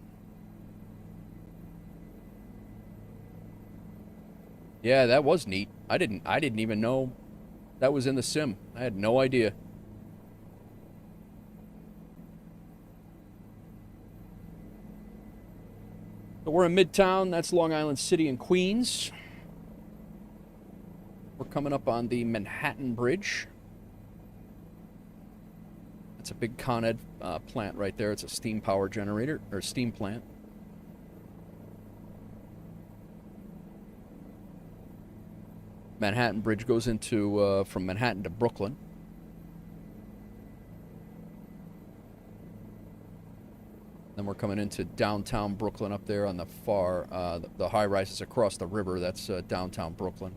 Yeah, that was neat. I didn't even know that was in the sim. I had no idea. So we're in Midtown. That's Long Island City and Queens. We're coming up on the Manhattan Bridge. It's a big Con Ed plant right there. It's a steam power generator, or steam plant. Manhattan Bridge goes into, from Manhattan to Brooklyn. Then we're coming into downtown Brooklyn up there on the far, the high rises across the river. That's downtown Brooklyn.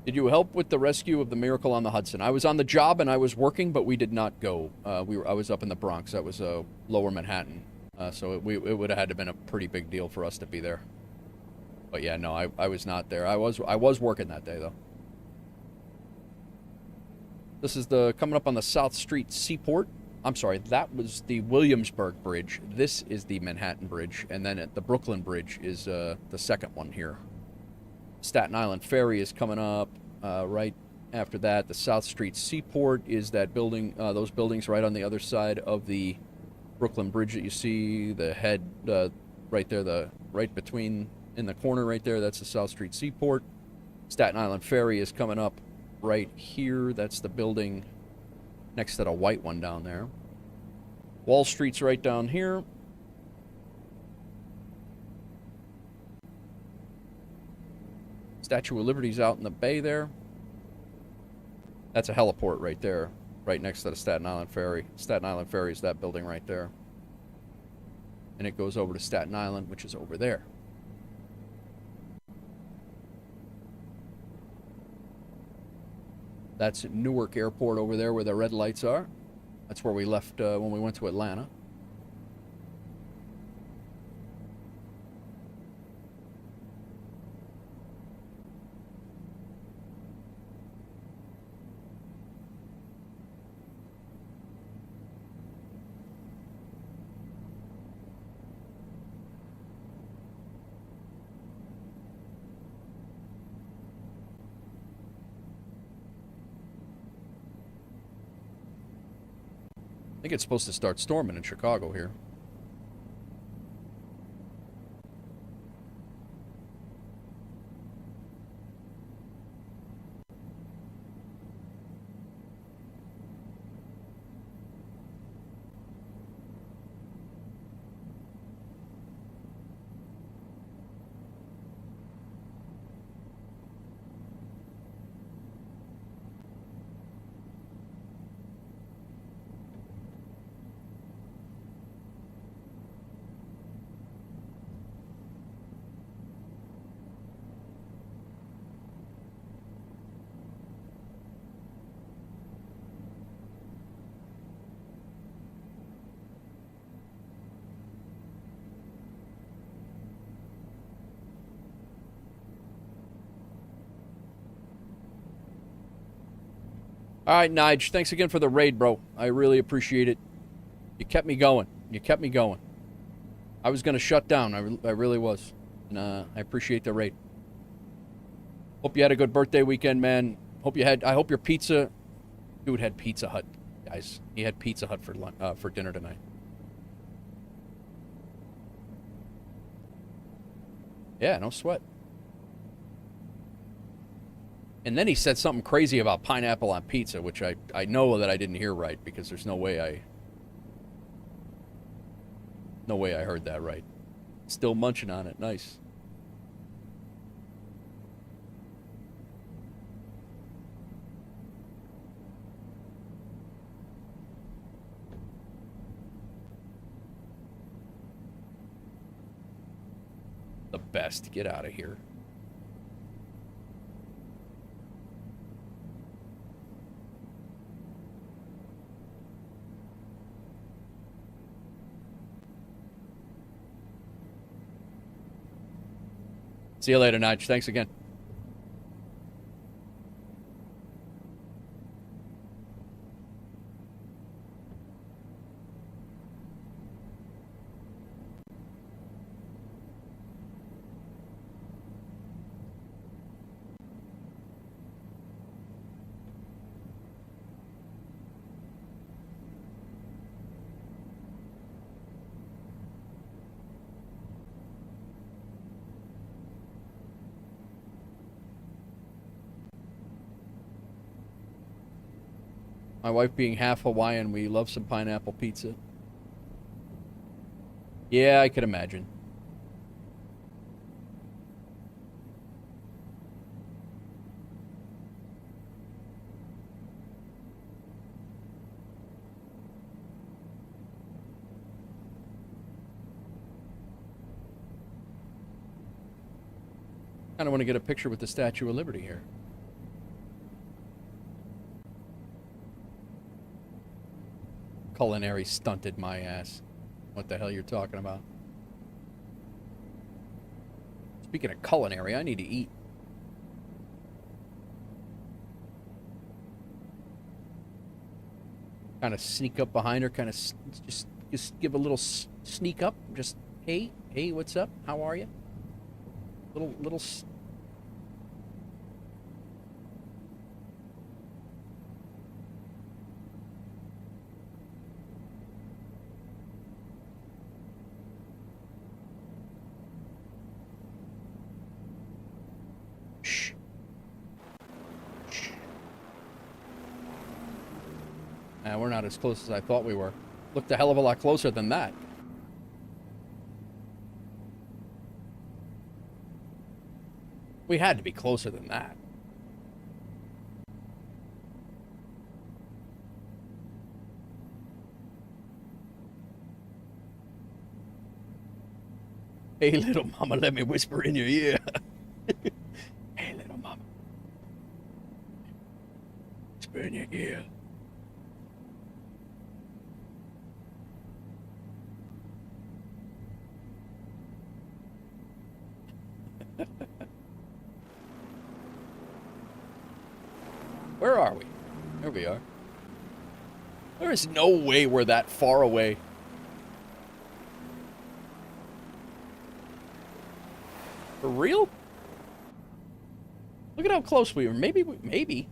Did you help with the rescue of the Miracle on the Hudson? I was on the job and I was working, but we did not go. I was up in the Bronx. That was Lower Manhattan. So it would have had to been a pretty big deal for us to be there. But yeah, no, I was not there. I was working that day though. This is the coming up on the South Street Seaport. I'm sorry, that was the Williamsburg Bridge. This is the Manhattan Bridge, and then at the Brooklyn Bridge is the second one here. Staten Island Ferry is coming up right after that. The South Street Seaport is that building, those buildings right on the other side of the Brooklyn Bridge that you see. The head right there, right between in the corner right there. That's the South Street Seaport. Staten Island Ferry is coming up right here. That's the building next to the white one down there. Wall Street's right down here. Statue of Liberty's out in the bay there. That's a heliport right there, right next to the Staten Island Ferry. Staten Island Ferry is that building right there. And it goes over to Staten Island, which is over there. That's Newark Airport over there where the red lights are. That's where we left when we went to Atlanta. I think it's supposed to start storming in Chicago here. All right, Nige, thanks again for the raid, bro. I really appreciate it. You kept me going. You kept me going. I was going to shut down. I really was. And I appreciate the raid. Hope you had a good birthday weekend, man. I hope your pizza... Dude had Pizza Hut, guys. He had Pizza Hut for dinner tonight. Yeah, no sweat. And then he said something crazy about pineapple on pizza, which I know that I didn't hear right because there's no way I heard that right. Still munching on it. Nice. The best. Get out of here. See you later, Nige. Thanks again. My wife being half Hawaiian, we love some pineapple pizza. Yeah, I could imagine. Kind of want to get a picture with the Statue of Liberty here. Culinary stunted my ass. what the hell you're talking about. Speaking of culinary, I need to eat. Kind of sneak up behind her, kind of just give a little sneak up. Just, hey, what's up? How are you? Little. Shh. We're not as close as I thought we were. Looked a hell of a lot closer than that. We had to be closer than that. Hey, little mama, let me whisper in your ear. Hey, little mama. Whisper in your ear. Where are we? There we are. There is no way we're that far away. For real? Look at how close we were. Maybe.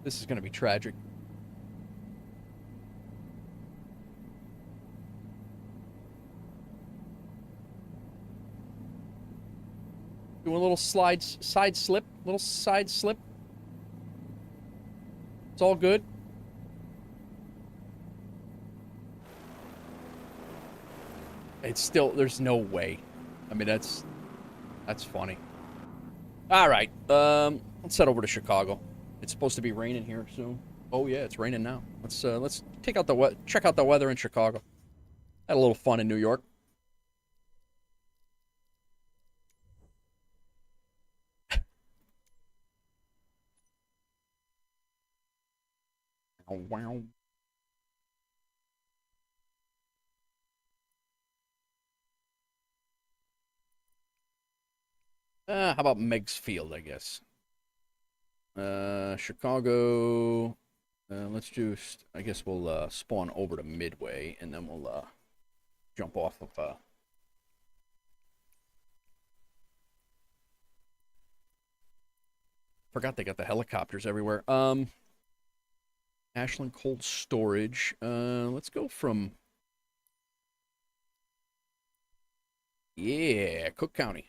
This is going to be tragic. Doing a little side slip. It's all good. It's still, there's no way. I mean, that's funny. All right, let's head over to Chicago. It's supposed to be raining here soon. Oh yeah, it's raining now. Let's check out the weather in Chicago. Had a little fun in New York. Wow. How about Meigs Field, I guess. Chicago. Let's just, I guess we'll spawn over to Midway, and then we'll jump off of forgot they got the helicopters everywhere. Ashland Cold Storage. Let's go from, yeah, Cook County.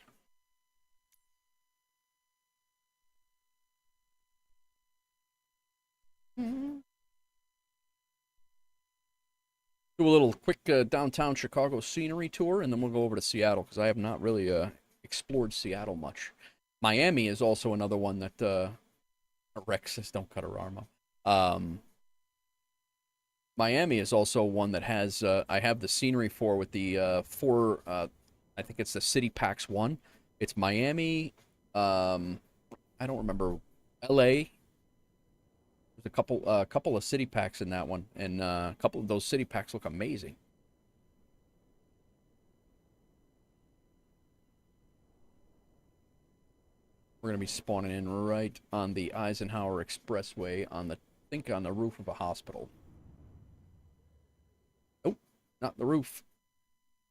Do a little quick downtown Chicago scenery tour, and then we'll go over to Seattle, because I have not really explored Seattle much. Miami is also another one that Rex says don't cut her arm off. Miami is also one that has I have the scenery for with the I think it's the City Packs 1. It's Miami, I don't remember, LA. There's a couple of city packs in that one, and a couple of those city packs look amazing. We're gonna be spawning in right on the Eisenhower Expressway on the, I think on the roof of a hospital. Nope, not the roof,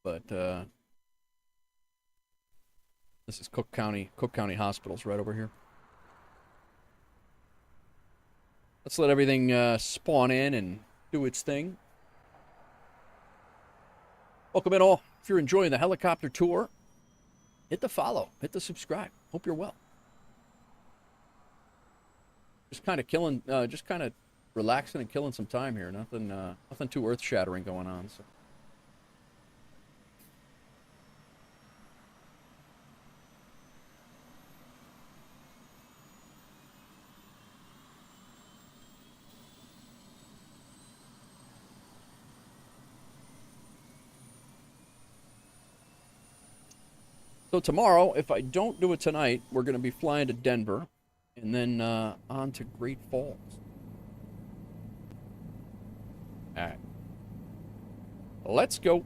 but this is Cook County Hospitals right over here. Let's let everything spawn in and do its thing. Welcome in all. If you're enjoying the helicopter tour, hit the follow, hit the subscribe. Hope you're well. Just kind of killing, just kind of relaxing and killing some time here. Nothing too earth-shattering going on. So. So tomorrow, if I don't do it tonight, we're going to be flying to Denver and then on to Great Falls. All right. Let's go.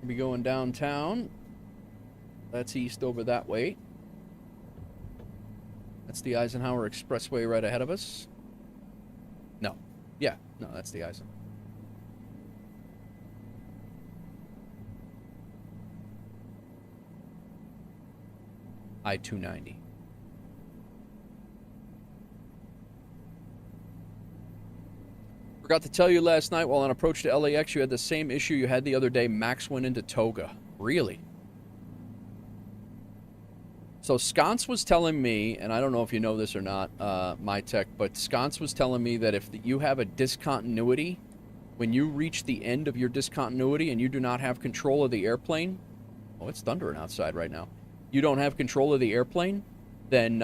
We'll be going downtown. That's east over that way. That's the Eisenhower Expressway right ahead of us. No. Yeah. No, that's the Eisenhower. I-290. Forgot to tell you last night while on approach to LAX, you had the same issue you had the other day. Max went into toga. Really? So Sconce was telling me, and I don't know if you know this or not, my tech, but Sconce was telling me that if you have a discontinuity, when you reach the end of your discontinuity and you do not have control of the airplane, oh, it's thundering outside right now. You don't have control of the airplane, then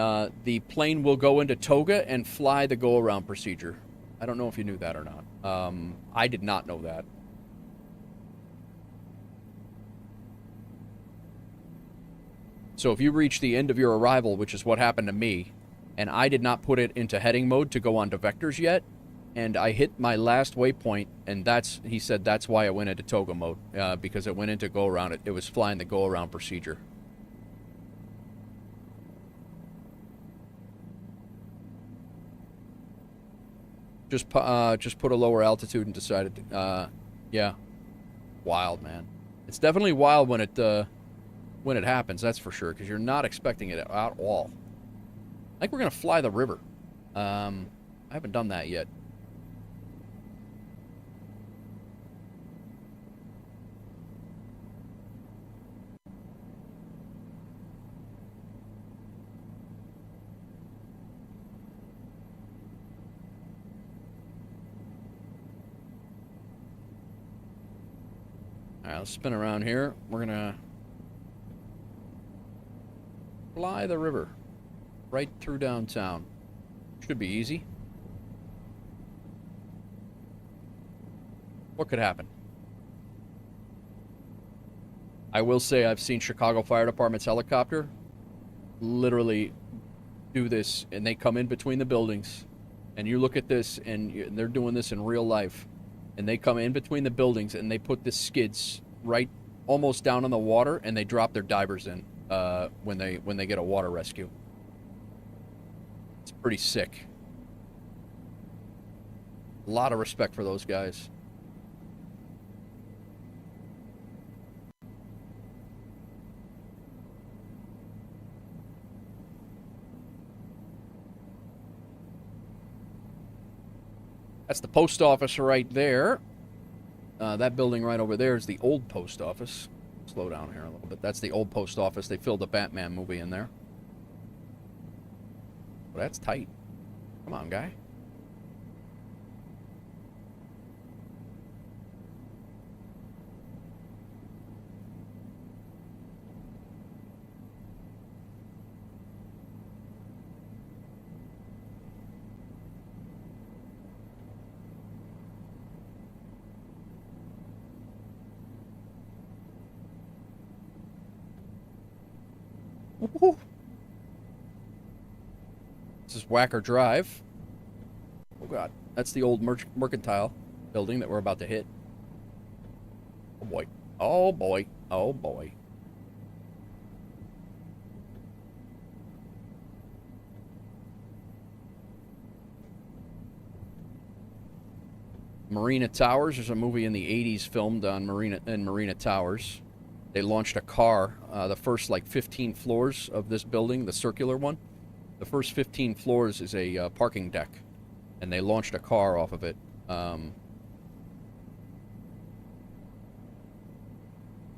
the plane will go into toga and fly the go-around procedure. I don't know if you knew that or not. I did not know that. So if you reach the end of your arrival, which is what happened to me, and I did not put it into heading mode to go on to vectors yet, and I hit my last waypoint, and he said that's why it went into toga mode, because it went into go-around. It was flying the go-around procedure. Just put a lower altitude and decided to, yeah. Wild, man. It's definitely wild when it happens, that's for sure, because you're not expecting it at all. I think we're going to fly the river. I haven't done that yet. Alright, let's spin around here. We're gonna fly the river right through downtown. Should be easy. What could happen? I will say I've seen Chicago Fire Department's helicopter literally do this, and they come in between the buildings, and you look at this, and they're doing this in real life. And they come in between the buildings and they put the skids right almost down on the water, and they drop their divers in when they get a water rescue. It's pretty sick. A lot of respect for those guys. That's the post office right there. That building right over there is the old post office. Slow down here a little bit. That's the old post office. They filmed a Batman movie in there. Well, that's tight. Come on, guy. Woo-hoo. This is Wacker Drive. Oh god, that's the old mercantile building that we're about to hit. Oh boy. Oh boy. Oh boy. Marina Towers. There's a movie in the 80s filmed on Marina Towers. They launched a car, the first like 15 floors of this building, the circular one. The first 15 floors is a parking deck, and they launched a car off of it.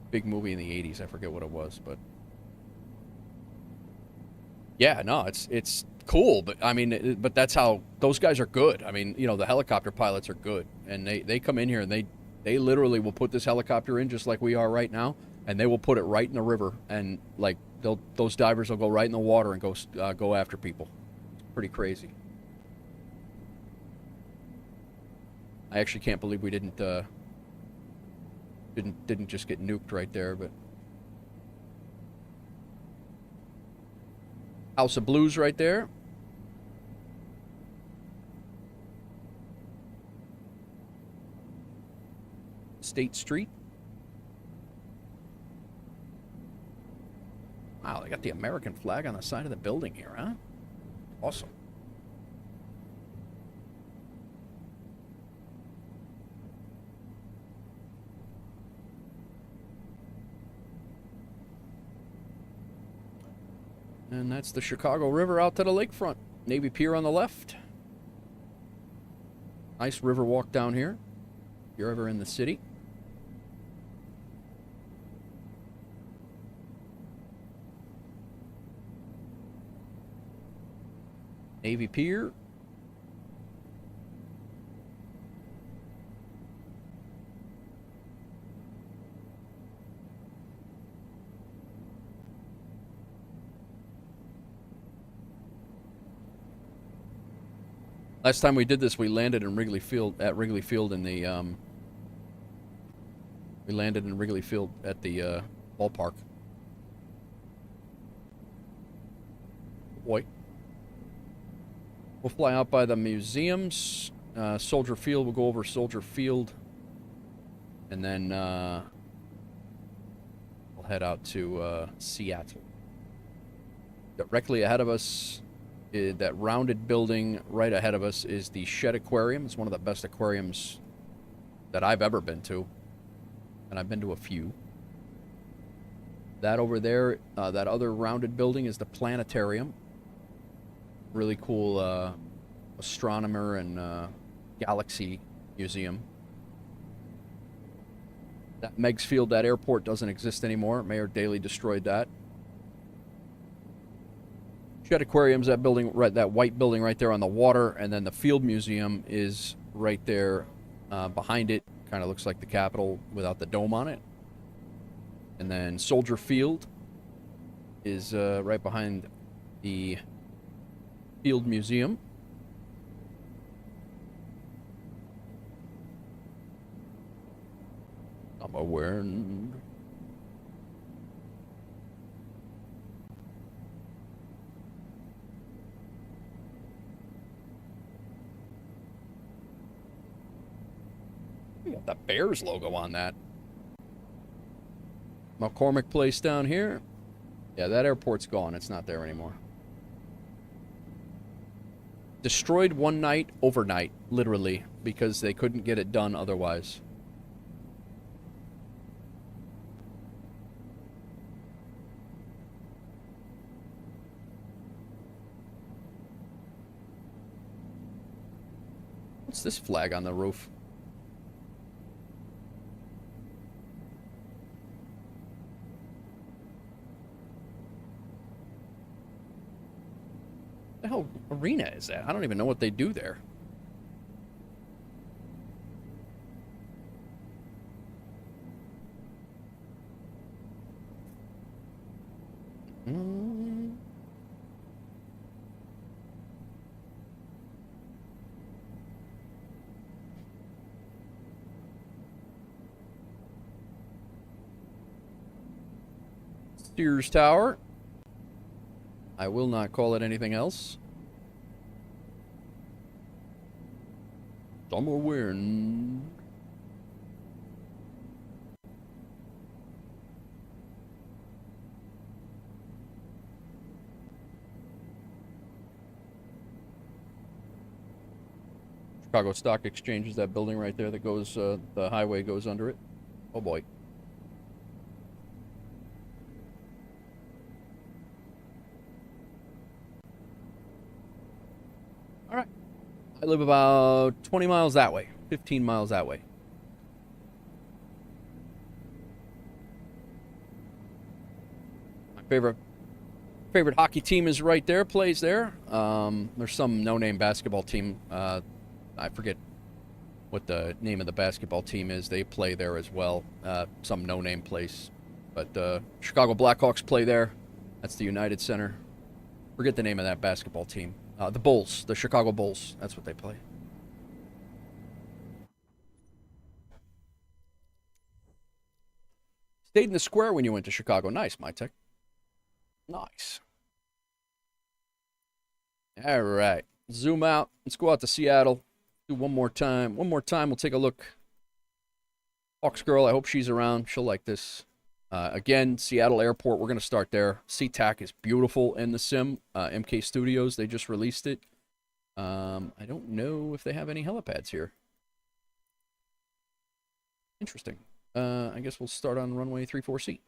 Big movie in the 80s, I forget what it was, but Yeah, no, it's cool, but I mean, but that's how those guys are good. I mean, you know, the helicopter pilots are good, and they come in here and they literally will put this helicopter in just like we are right now, and they will put it right in the river, and like those divers will go right in the water and go after people. It's pretty crazy. I actually can't believe we didn't just get nuked right there, but. House of Blues right there. State Street. Wow, they got the American flag on the side of the building here, huh? Awesome. And that's the Chicago River out to the lakefront. Navy Pier on the left. Nice river walk down here, if you're ever in the city. Navy Pier. Last time we did this, we landed in Wrigley Field at Wrigley Field in the we landed in Wrigley Field at the ballpark. Boy. We'll fly out by the museums. Soldier Field, we'll go over Soldier Field. And then we'll head out to Seattle. Directly ahead of us, that rounded building right ahead of us is the Shed Aquarium. It's one of the best aquariums that I've ever been to. And I've been to a few. That over there, that other rounded building is the planetarium. Really cool astronomer and galaxy museum. That Meigs Field, that airport doesn't exist anymore. Mayor Daley destroyed that. Shed Aquarium's that building, right, that white building right there on the water, and then the Field Museum is right there behind it. Kind of looks like the Capitol without the dome on it. And then Soldier Field is right behind the Field Museum. I'm aware. We got the Bears logo on that. McCormick Place down here. Yeah, that airport's gone. It's not there anymore. Destroyed one night, overnight, literally, because they couldn't get it done otherwise. What's this flag on the roof? What the hell arena is that? I don't even know what they do there. Sears Tower. I will not call it anything else. Summer wind. Chicago Stock Exchange is that building right there that goes, the highway goes under it. Oh boy. All right. I live about 20 miles that way, 15 miles that way. My Favorite hockey team is right there, plays there. There's some no-name basketball team. I forget what the name of the basketball team is. They play there as well. Some no-name place. But Chicago Blackhawks play there. That's the United Center. Forget the name of that basketball team. The Bulls, the Chicago Bulls. That's what they play. Stayed in the square when you went to Chicago. Nice, my tech. Nice. All right. Zoom out. Let's go out to Seattle. Do one more time. One more time. We'll take a look. Hawks Girl, I hope she's around. She'll like this. Again, Seattle Airport. We're going to start there. SeaTac is beautiful in the sim. MK Studios, they just released it. I don't know if they have any helipads here. Interesting. I guess we'll start on runway 34C.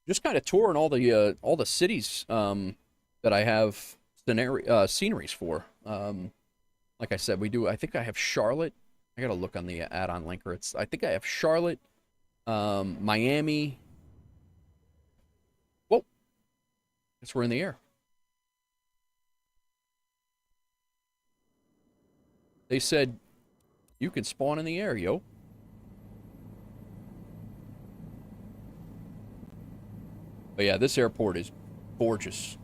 Just kind of touring all the cities that I have sceneries for. Like I said, we do. I think I have Charlotte. I gotta look on the add-on linker. I think I have Charlotte, Miami. Whoa! Guess we're in the air. They said you can spawn in the air, yo. But yeah, this airport is gorgeous.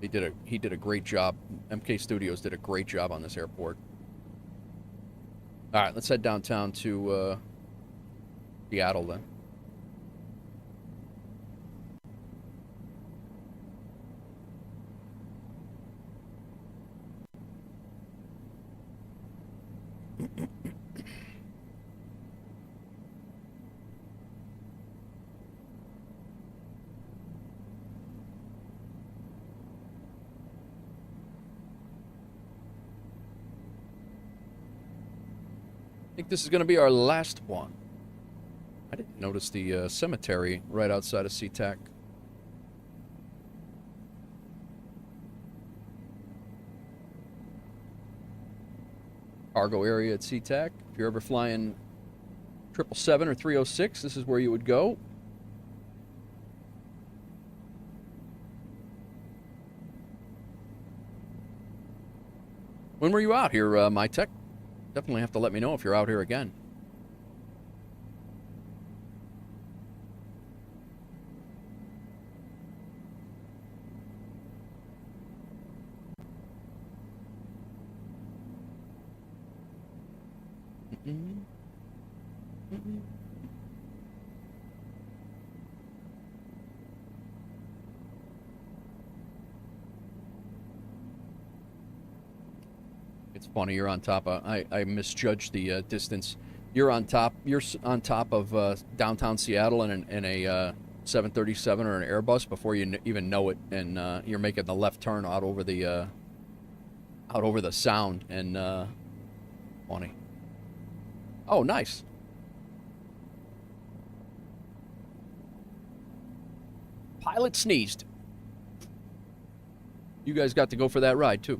He did a great job. MK Studios did a great job on this airport. All right, let's head downtown to Seattle then. I think this is going to be our last one. I didn't notice the cemetery right outside of SeaTac. Cargo area at SeaTac. If you're ever flying 777 or 306, this is where you would go. When were you out here, my tech? Definitely have to let me know if you're out here again. It's funny, you're on top of, I misjudged the distance. You're on top of downtown Seattle in a 737 or an Airbus before you even know it, and you're making the left turn out over the Sound, and funny. Oh, nice. Pilot sneezed. You guys got to go for that ride too.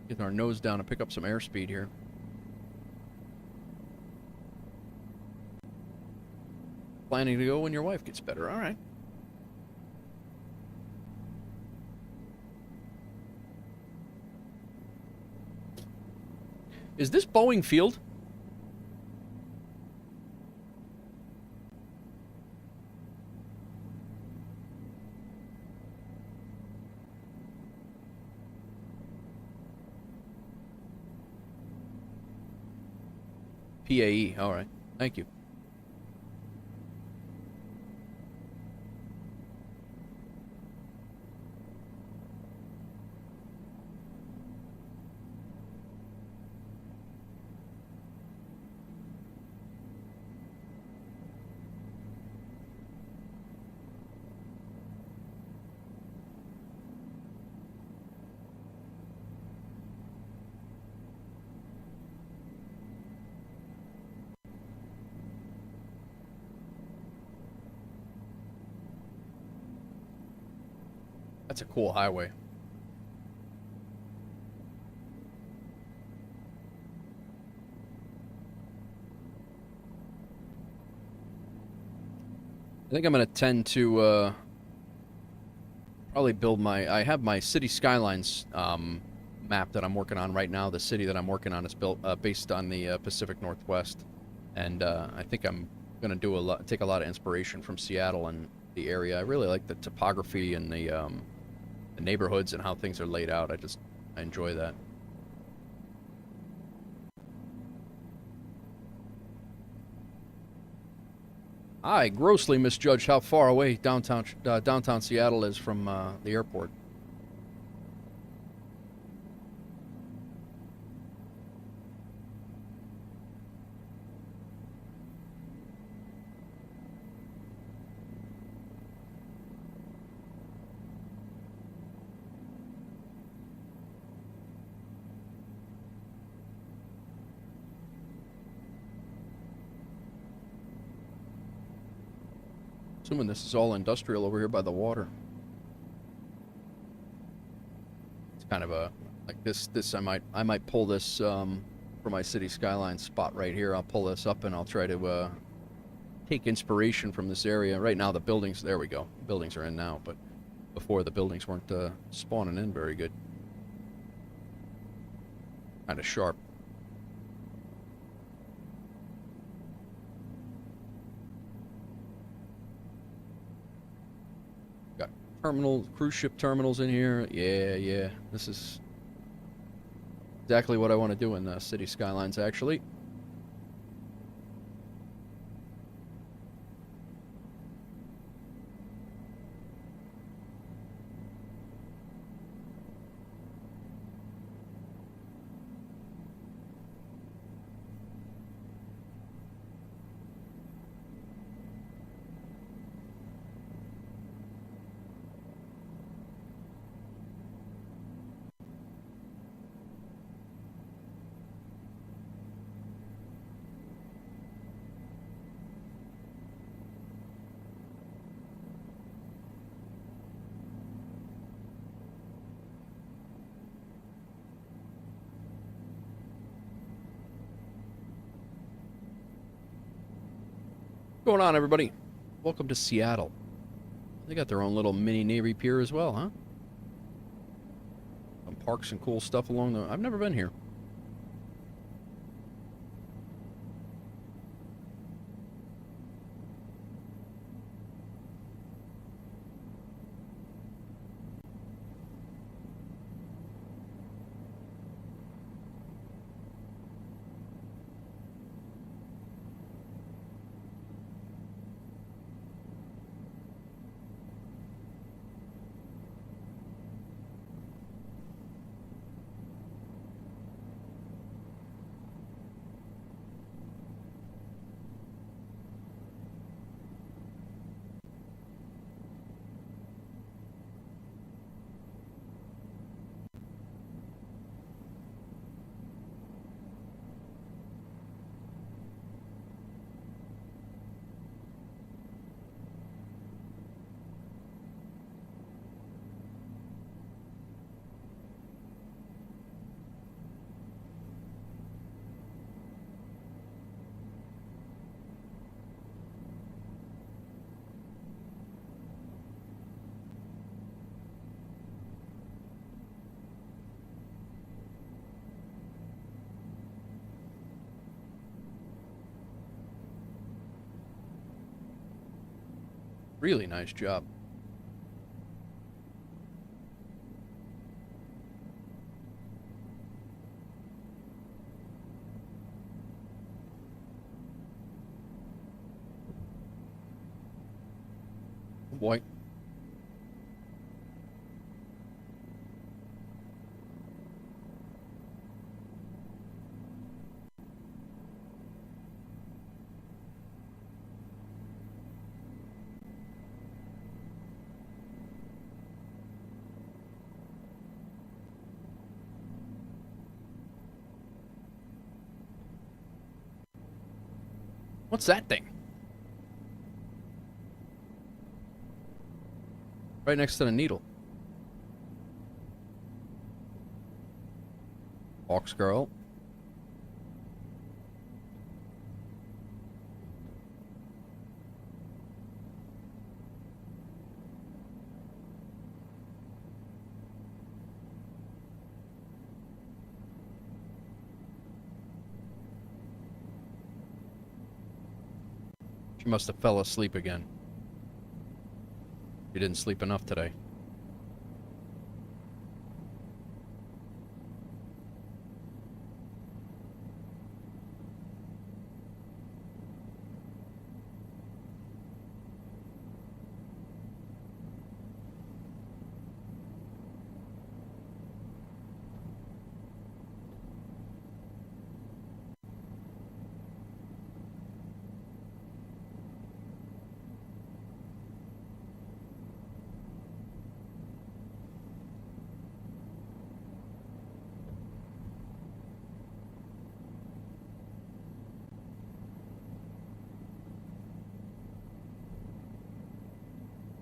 Getting our nose down and pick up some airspeed here. Planning to go when your wife gets better. All right. Is this Boeing Field? PAE, all right. Thank you. That's a cool highway. I think I'm going to tend to probably build my... I have my city skylines map that I'm working on right now. The city that I'm working on is built based on the Pacific Northwest. And I think I'm going to do take a lot of inspiration from Seattle and the area. I really like the topography and the neighborhoods and how things are laid out. I enjoy that. I grossly misjudged how far away downtown Seattle is from the airport. Assuming this is all industrial over here by the water. It's kind of a like this. I might pull this for my city skyline spot right here. I'll pull this up and I'll try to take inspiration from this area. Right now the buildings. There we go. Buildings are in now, but before the buildings weren't spawning in very good. Kind of sharp. Cruise ship terminals in here. Yeah. This is exactly what I want to do in the city skylines, actually. What's going on, everybody? Welcome to Seattle. They got their own little mini Navy pier as well, huh? Some parks and cool stuff along the... I've never been here. Really nice job. Oh boy. What's that thing? Right next to the needle. Hawks girl. She must have fell asleep again. She didn't sleep enough today.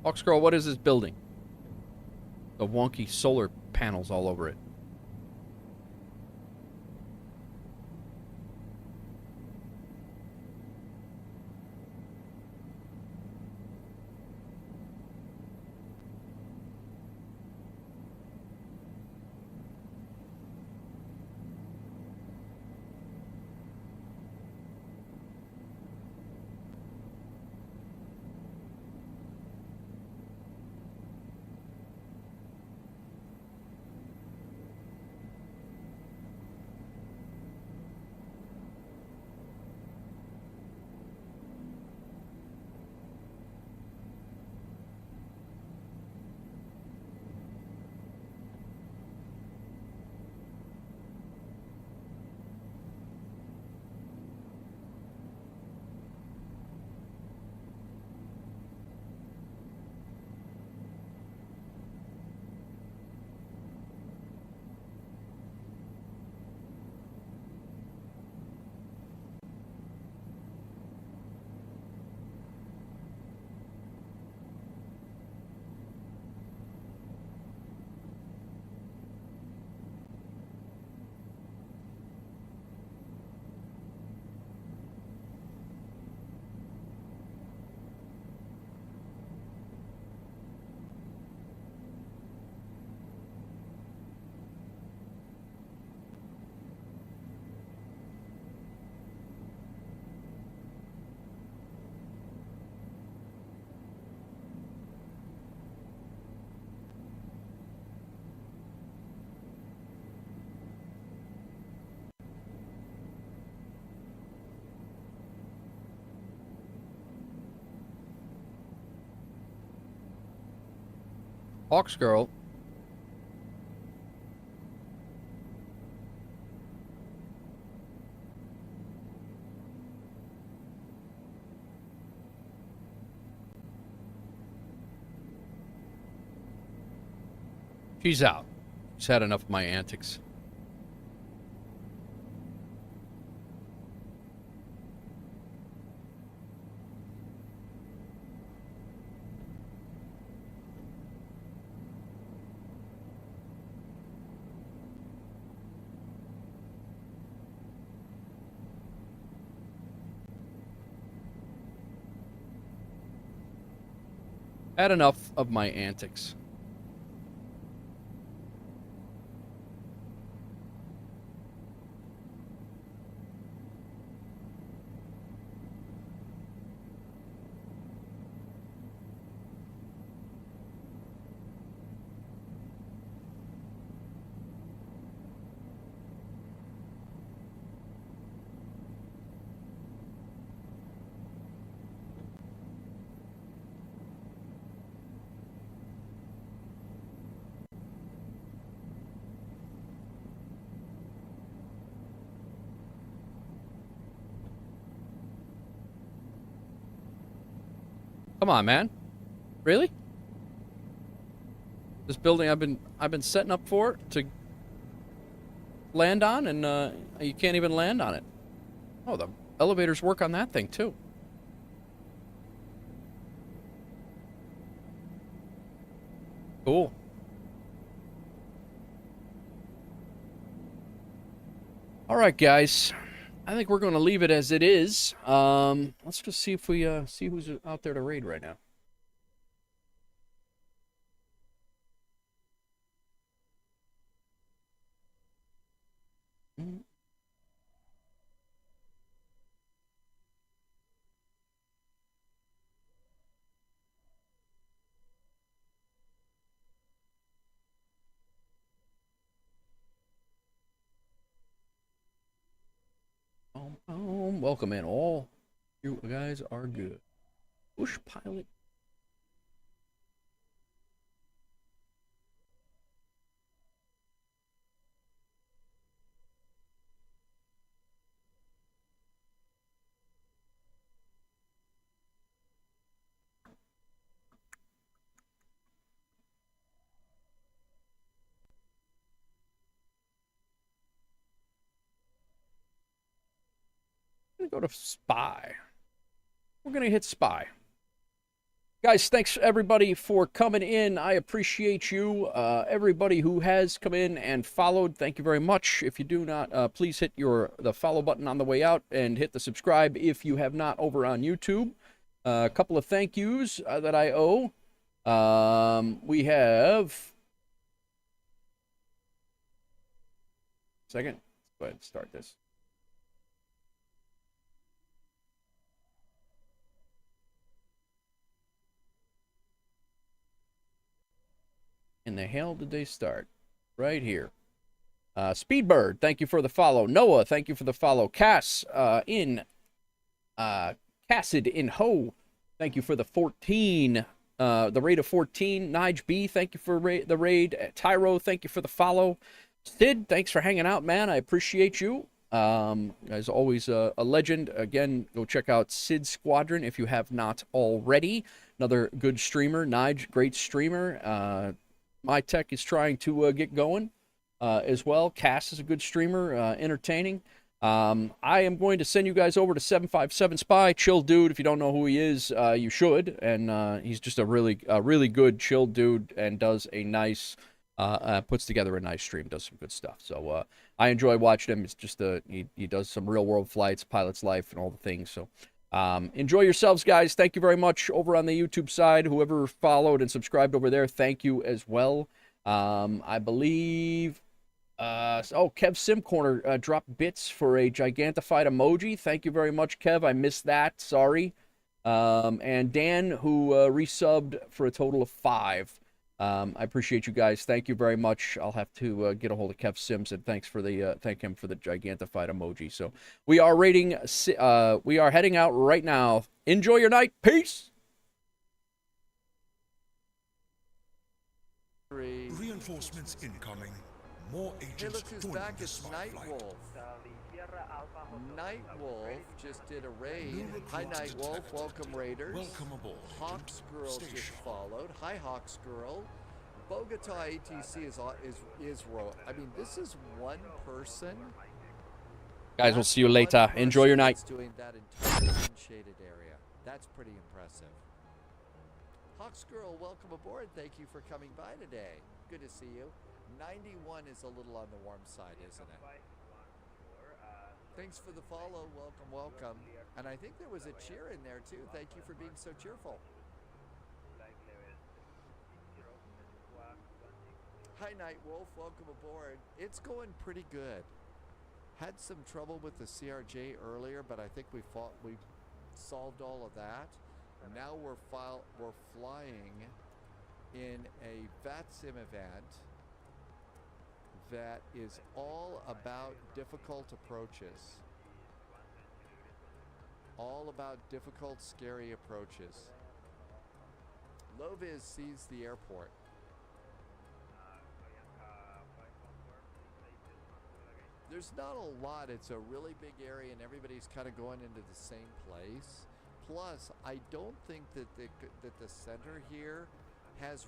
Hawks girl, what is this building? The wonky solar panels all over it. Hawks girl. She's out. She's had enough of my antics. Had enough of my antics. Come on, man. Really? This building I've been setting up for to land on, and you can't even land on it. Oh, the elevators work on that thing too. Cool. All right, guys. I think we're going to leave it as it is. Let's just see if we see who's out there to raid right now. Welcome in. All you guys are good. Bush pilot. I'm gonna go to spy. We're gonna hit spy. Guys, thanks everybody for coming in. I appreciate you. Everybody who has come in and followed, thank you very much. If you do not, please hit the follow button on the way out and hit the subscribe if you have not over on YouTube. A couple of thank yous that I owe. We have... Second. Let's go ahead and start this. In the hell did they start? Right here. Speedbird, thank you for the follow. Noah, thank you for the follow. Cass, Cassid in Ho, thank you for the 14. The raid of 14. Nige B, thank you for the raid. Tyro, thank you for the follow. Sid, thanks for hanging out, man. I appreciate you. As always, a legend. Again, go check out Sid Squadron if you have not already. Another good streamer. Nige, great streamer. My Tech is trying to get going as well. Cass is a good streamer, entertaining. I am going to send you guys over to 757 Spy. Chill dude. If you don't know who he is, you should. And he's just a really good chill dude and does a nice, puts together a nice stream, does some good stuff. So I enjoy watching him. It's just he does some real world flights, pilot's life, and all the things. So enjoy yourselves, guys. Thank you very much over on the YouTube side. Whoever followed and subscribed over there, thank you as well. I believe, Kev Sim Corner dropped bits for a gigantified emoji. Thank you very much, Kev. I missed that. Sorry. And Dan, who resubbed for a total of 5. I appreciate you guys. Thank you very much. I'll have to get a hold of Kev Sims and thank him for the gigantified emoji. So we are rating. We are heading out right now. Enjoy your night. Peace. Reinforcements incoming. More agents joining back. the It's spy Night flight. Wolf. Night Wolf just did a raid. Hi, Night Wolf. Welcome, Raiders. Welcome aboard. Hawks Girl just followed. Hi, Hawks Girl. Bogota ATC is Israel. I mean, this is one person. Guys, we'll see you later. Enjoy your night. Doing that entire unshaded area. That's pretty impressive. Hawks Girl, welcome aboard. Thank you for coming by today. Good to see you. 91 is a little on the warm side, isn't it? Thanks for the follow. Welcome, welcome. And I think there was a cheer in there, too. Thank you for being so cheerful. Hi, Night Wolf. Welcome aboard. It's going pretty good. Had some trouble with the CRJ earlier, but I think we solved all of that. Now we're flying in a VATSIM event that is all about difficult approaches. All about difficult, scary approaches. Loviz sees the airport. There's not a lot. It's a really big area and everybody's kind of going into the same place. Plus, I don't think that the center here has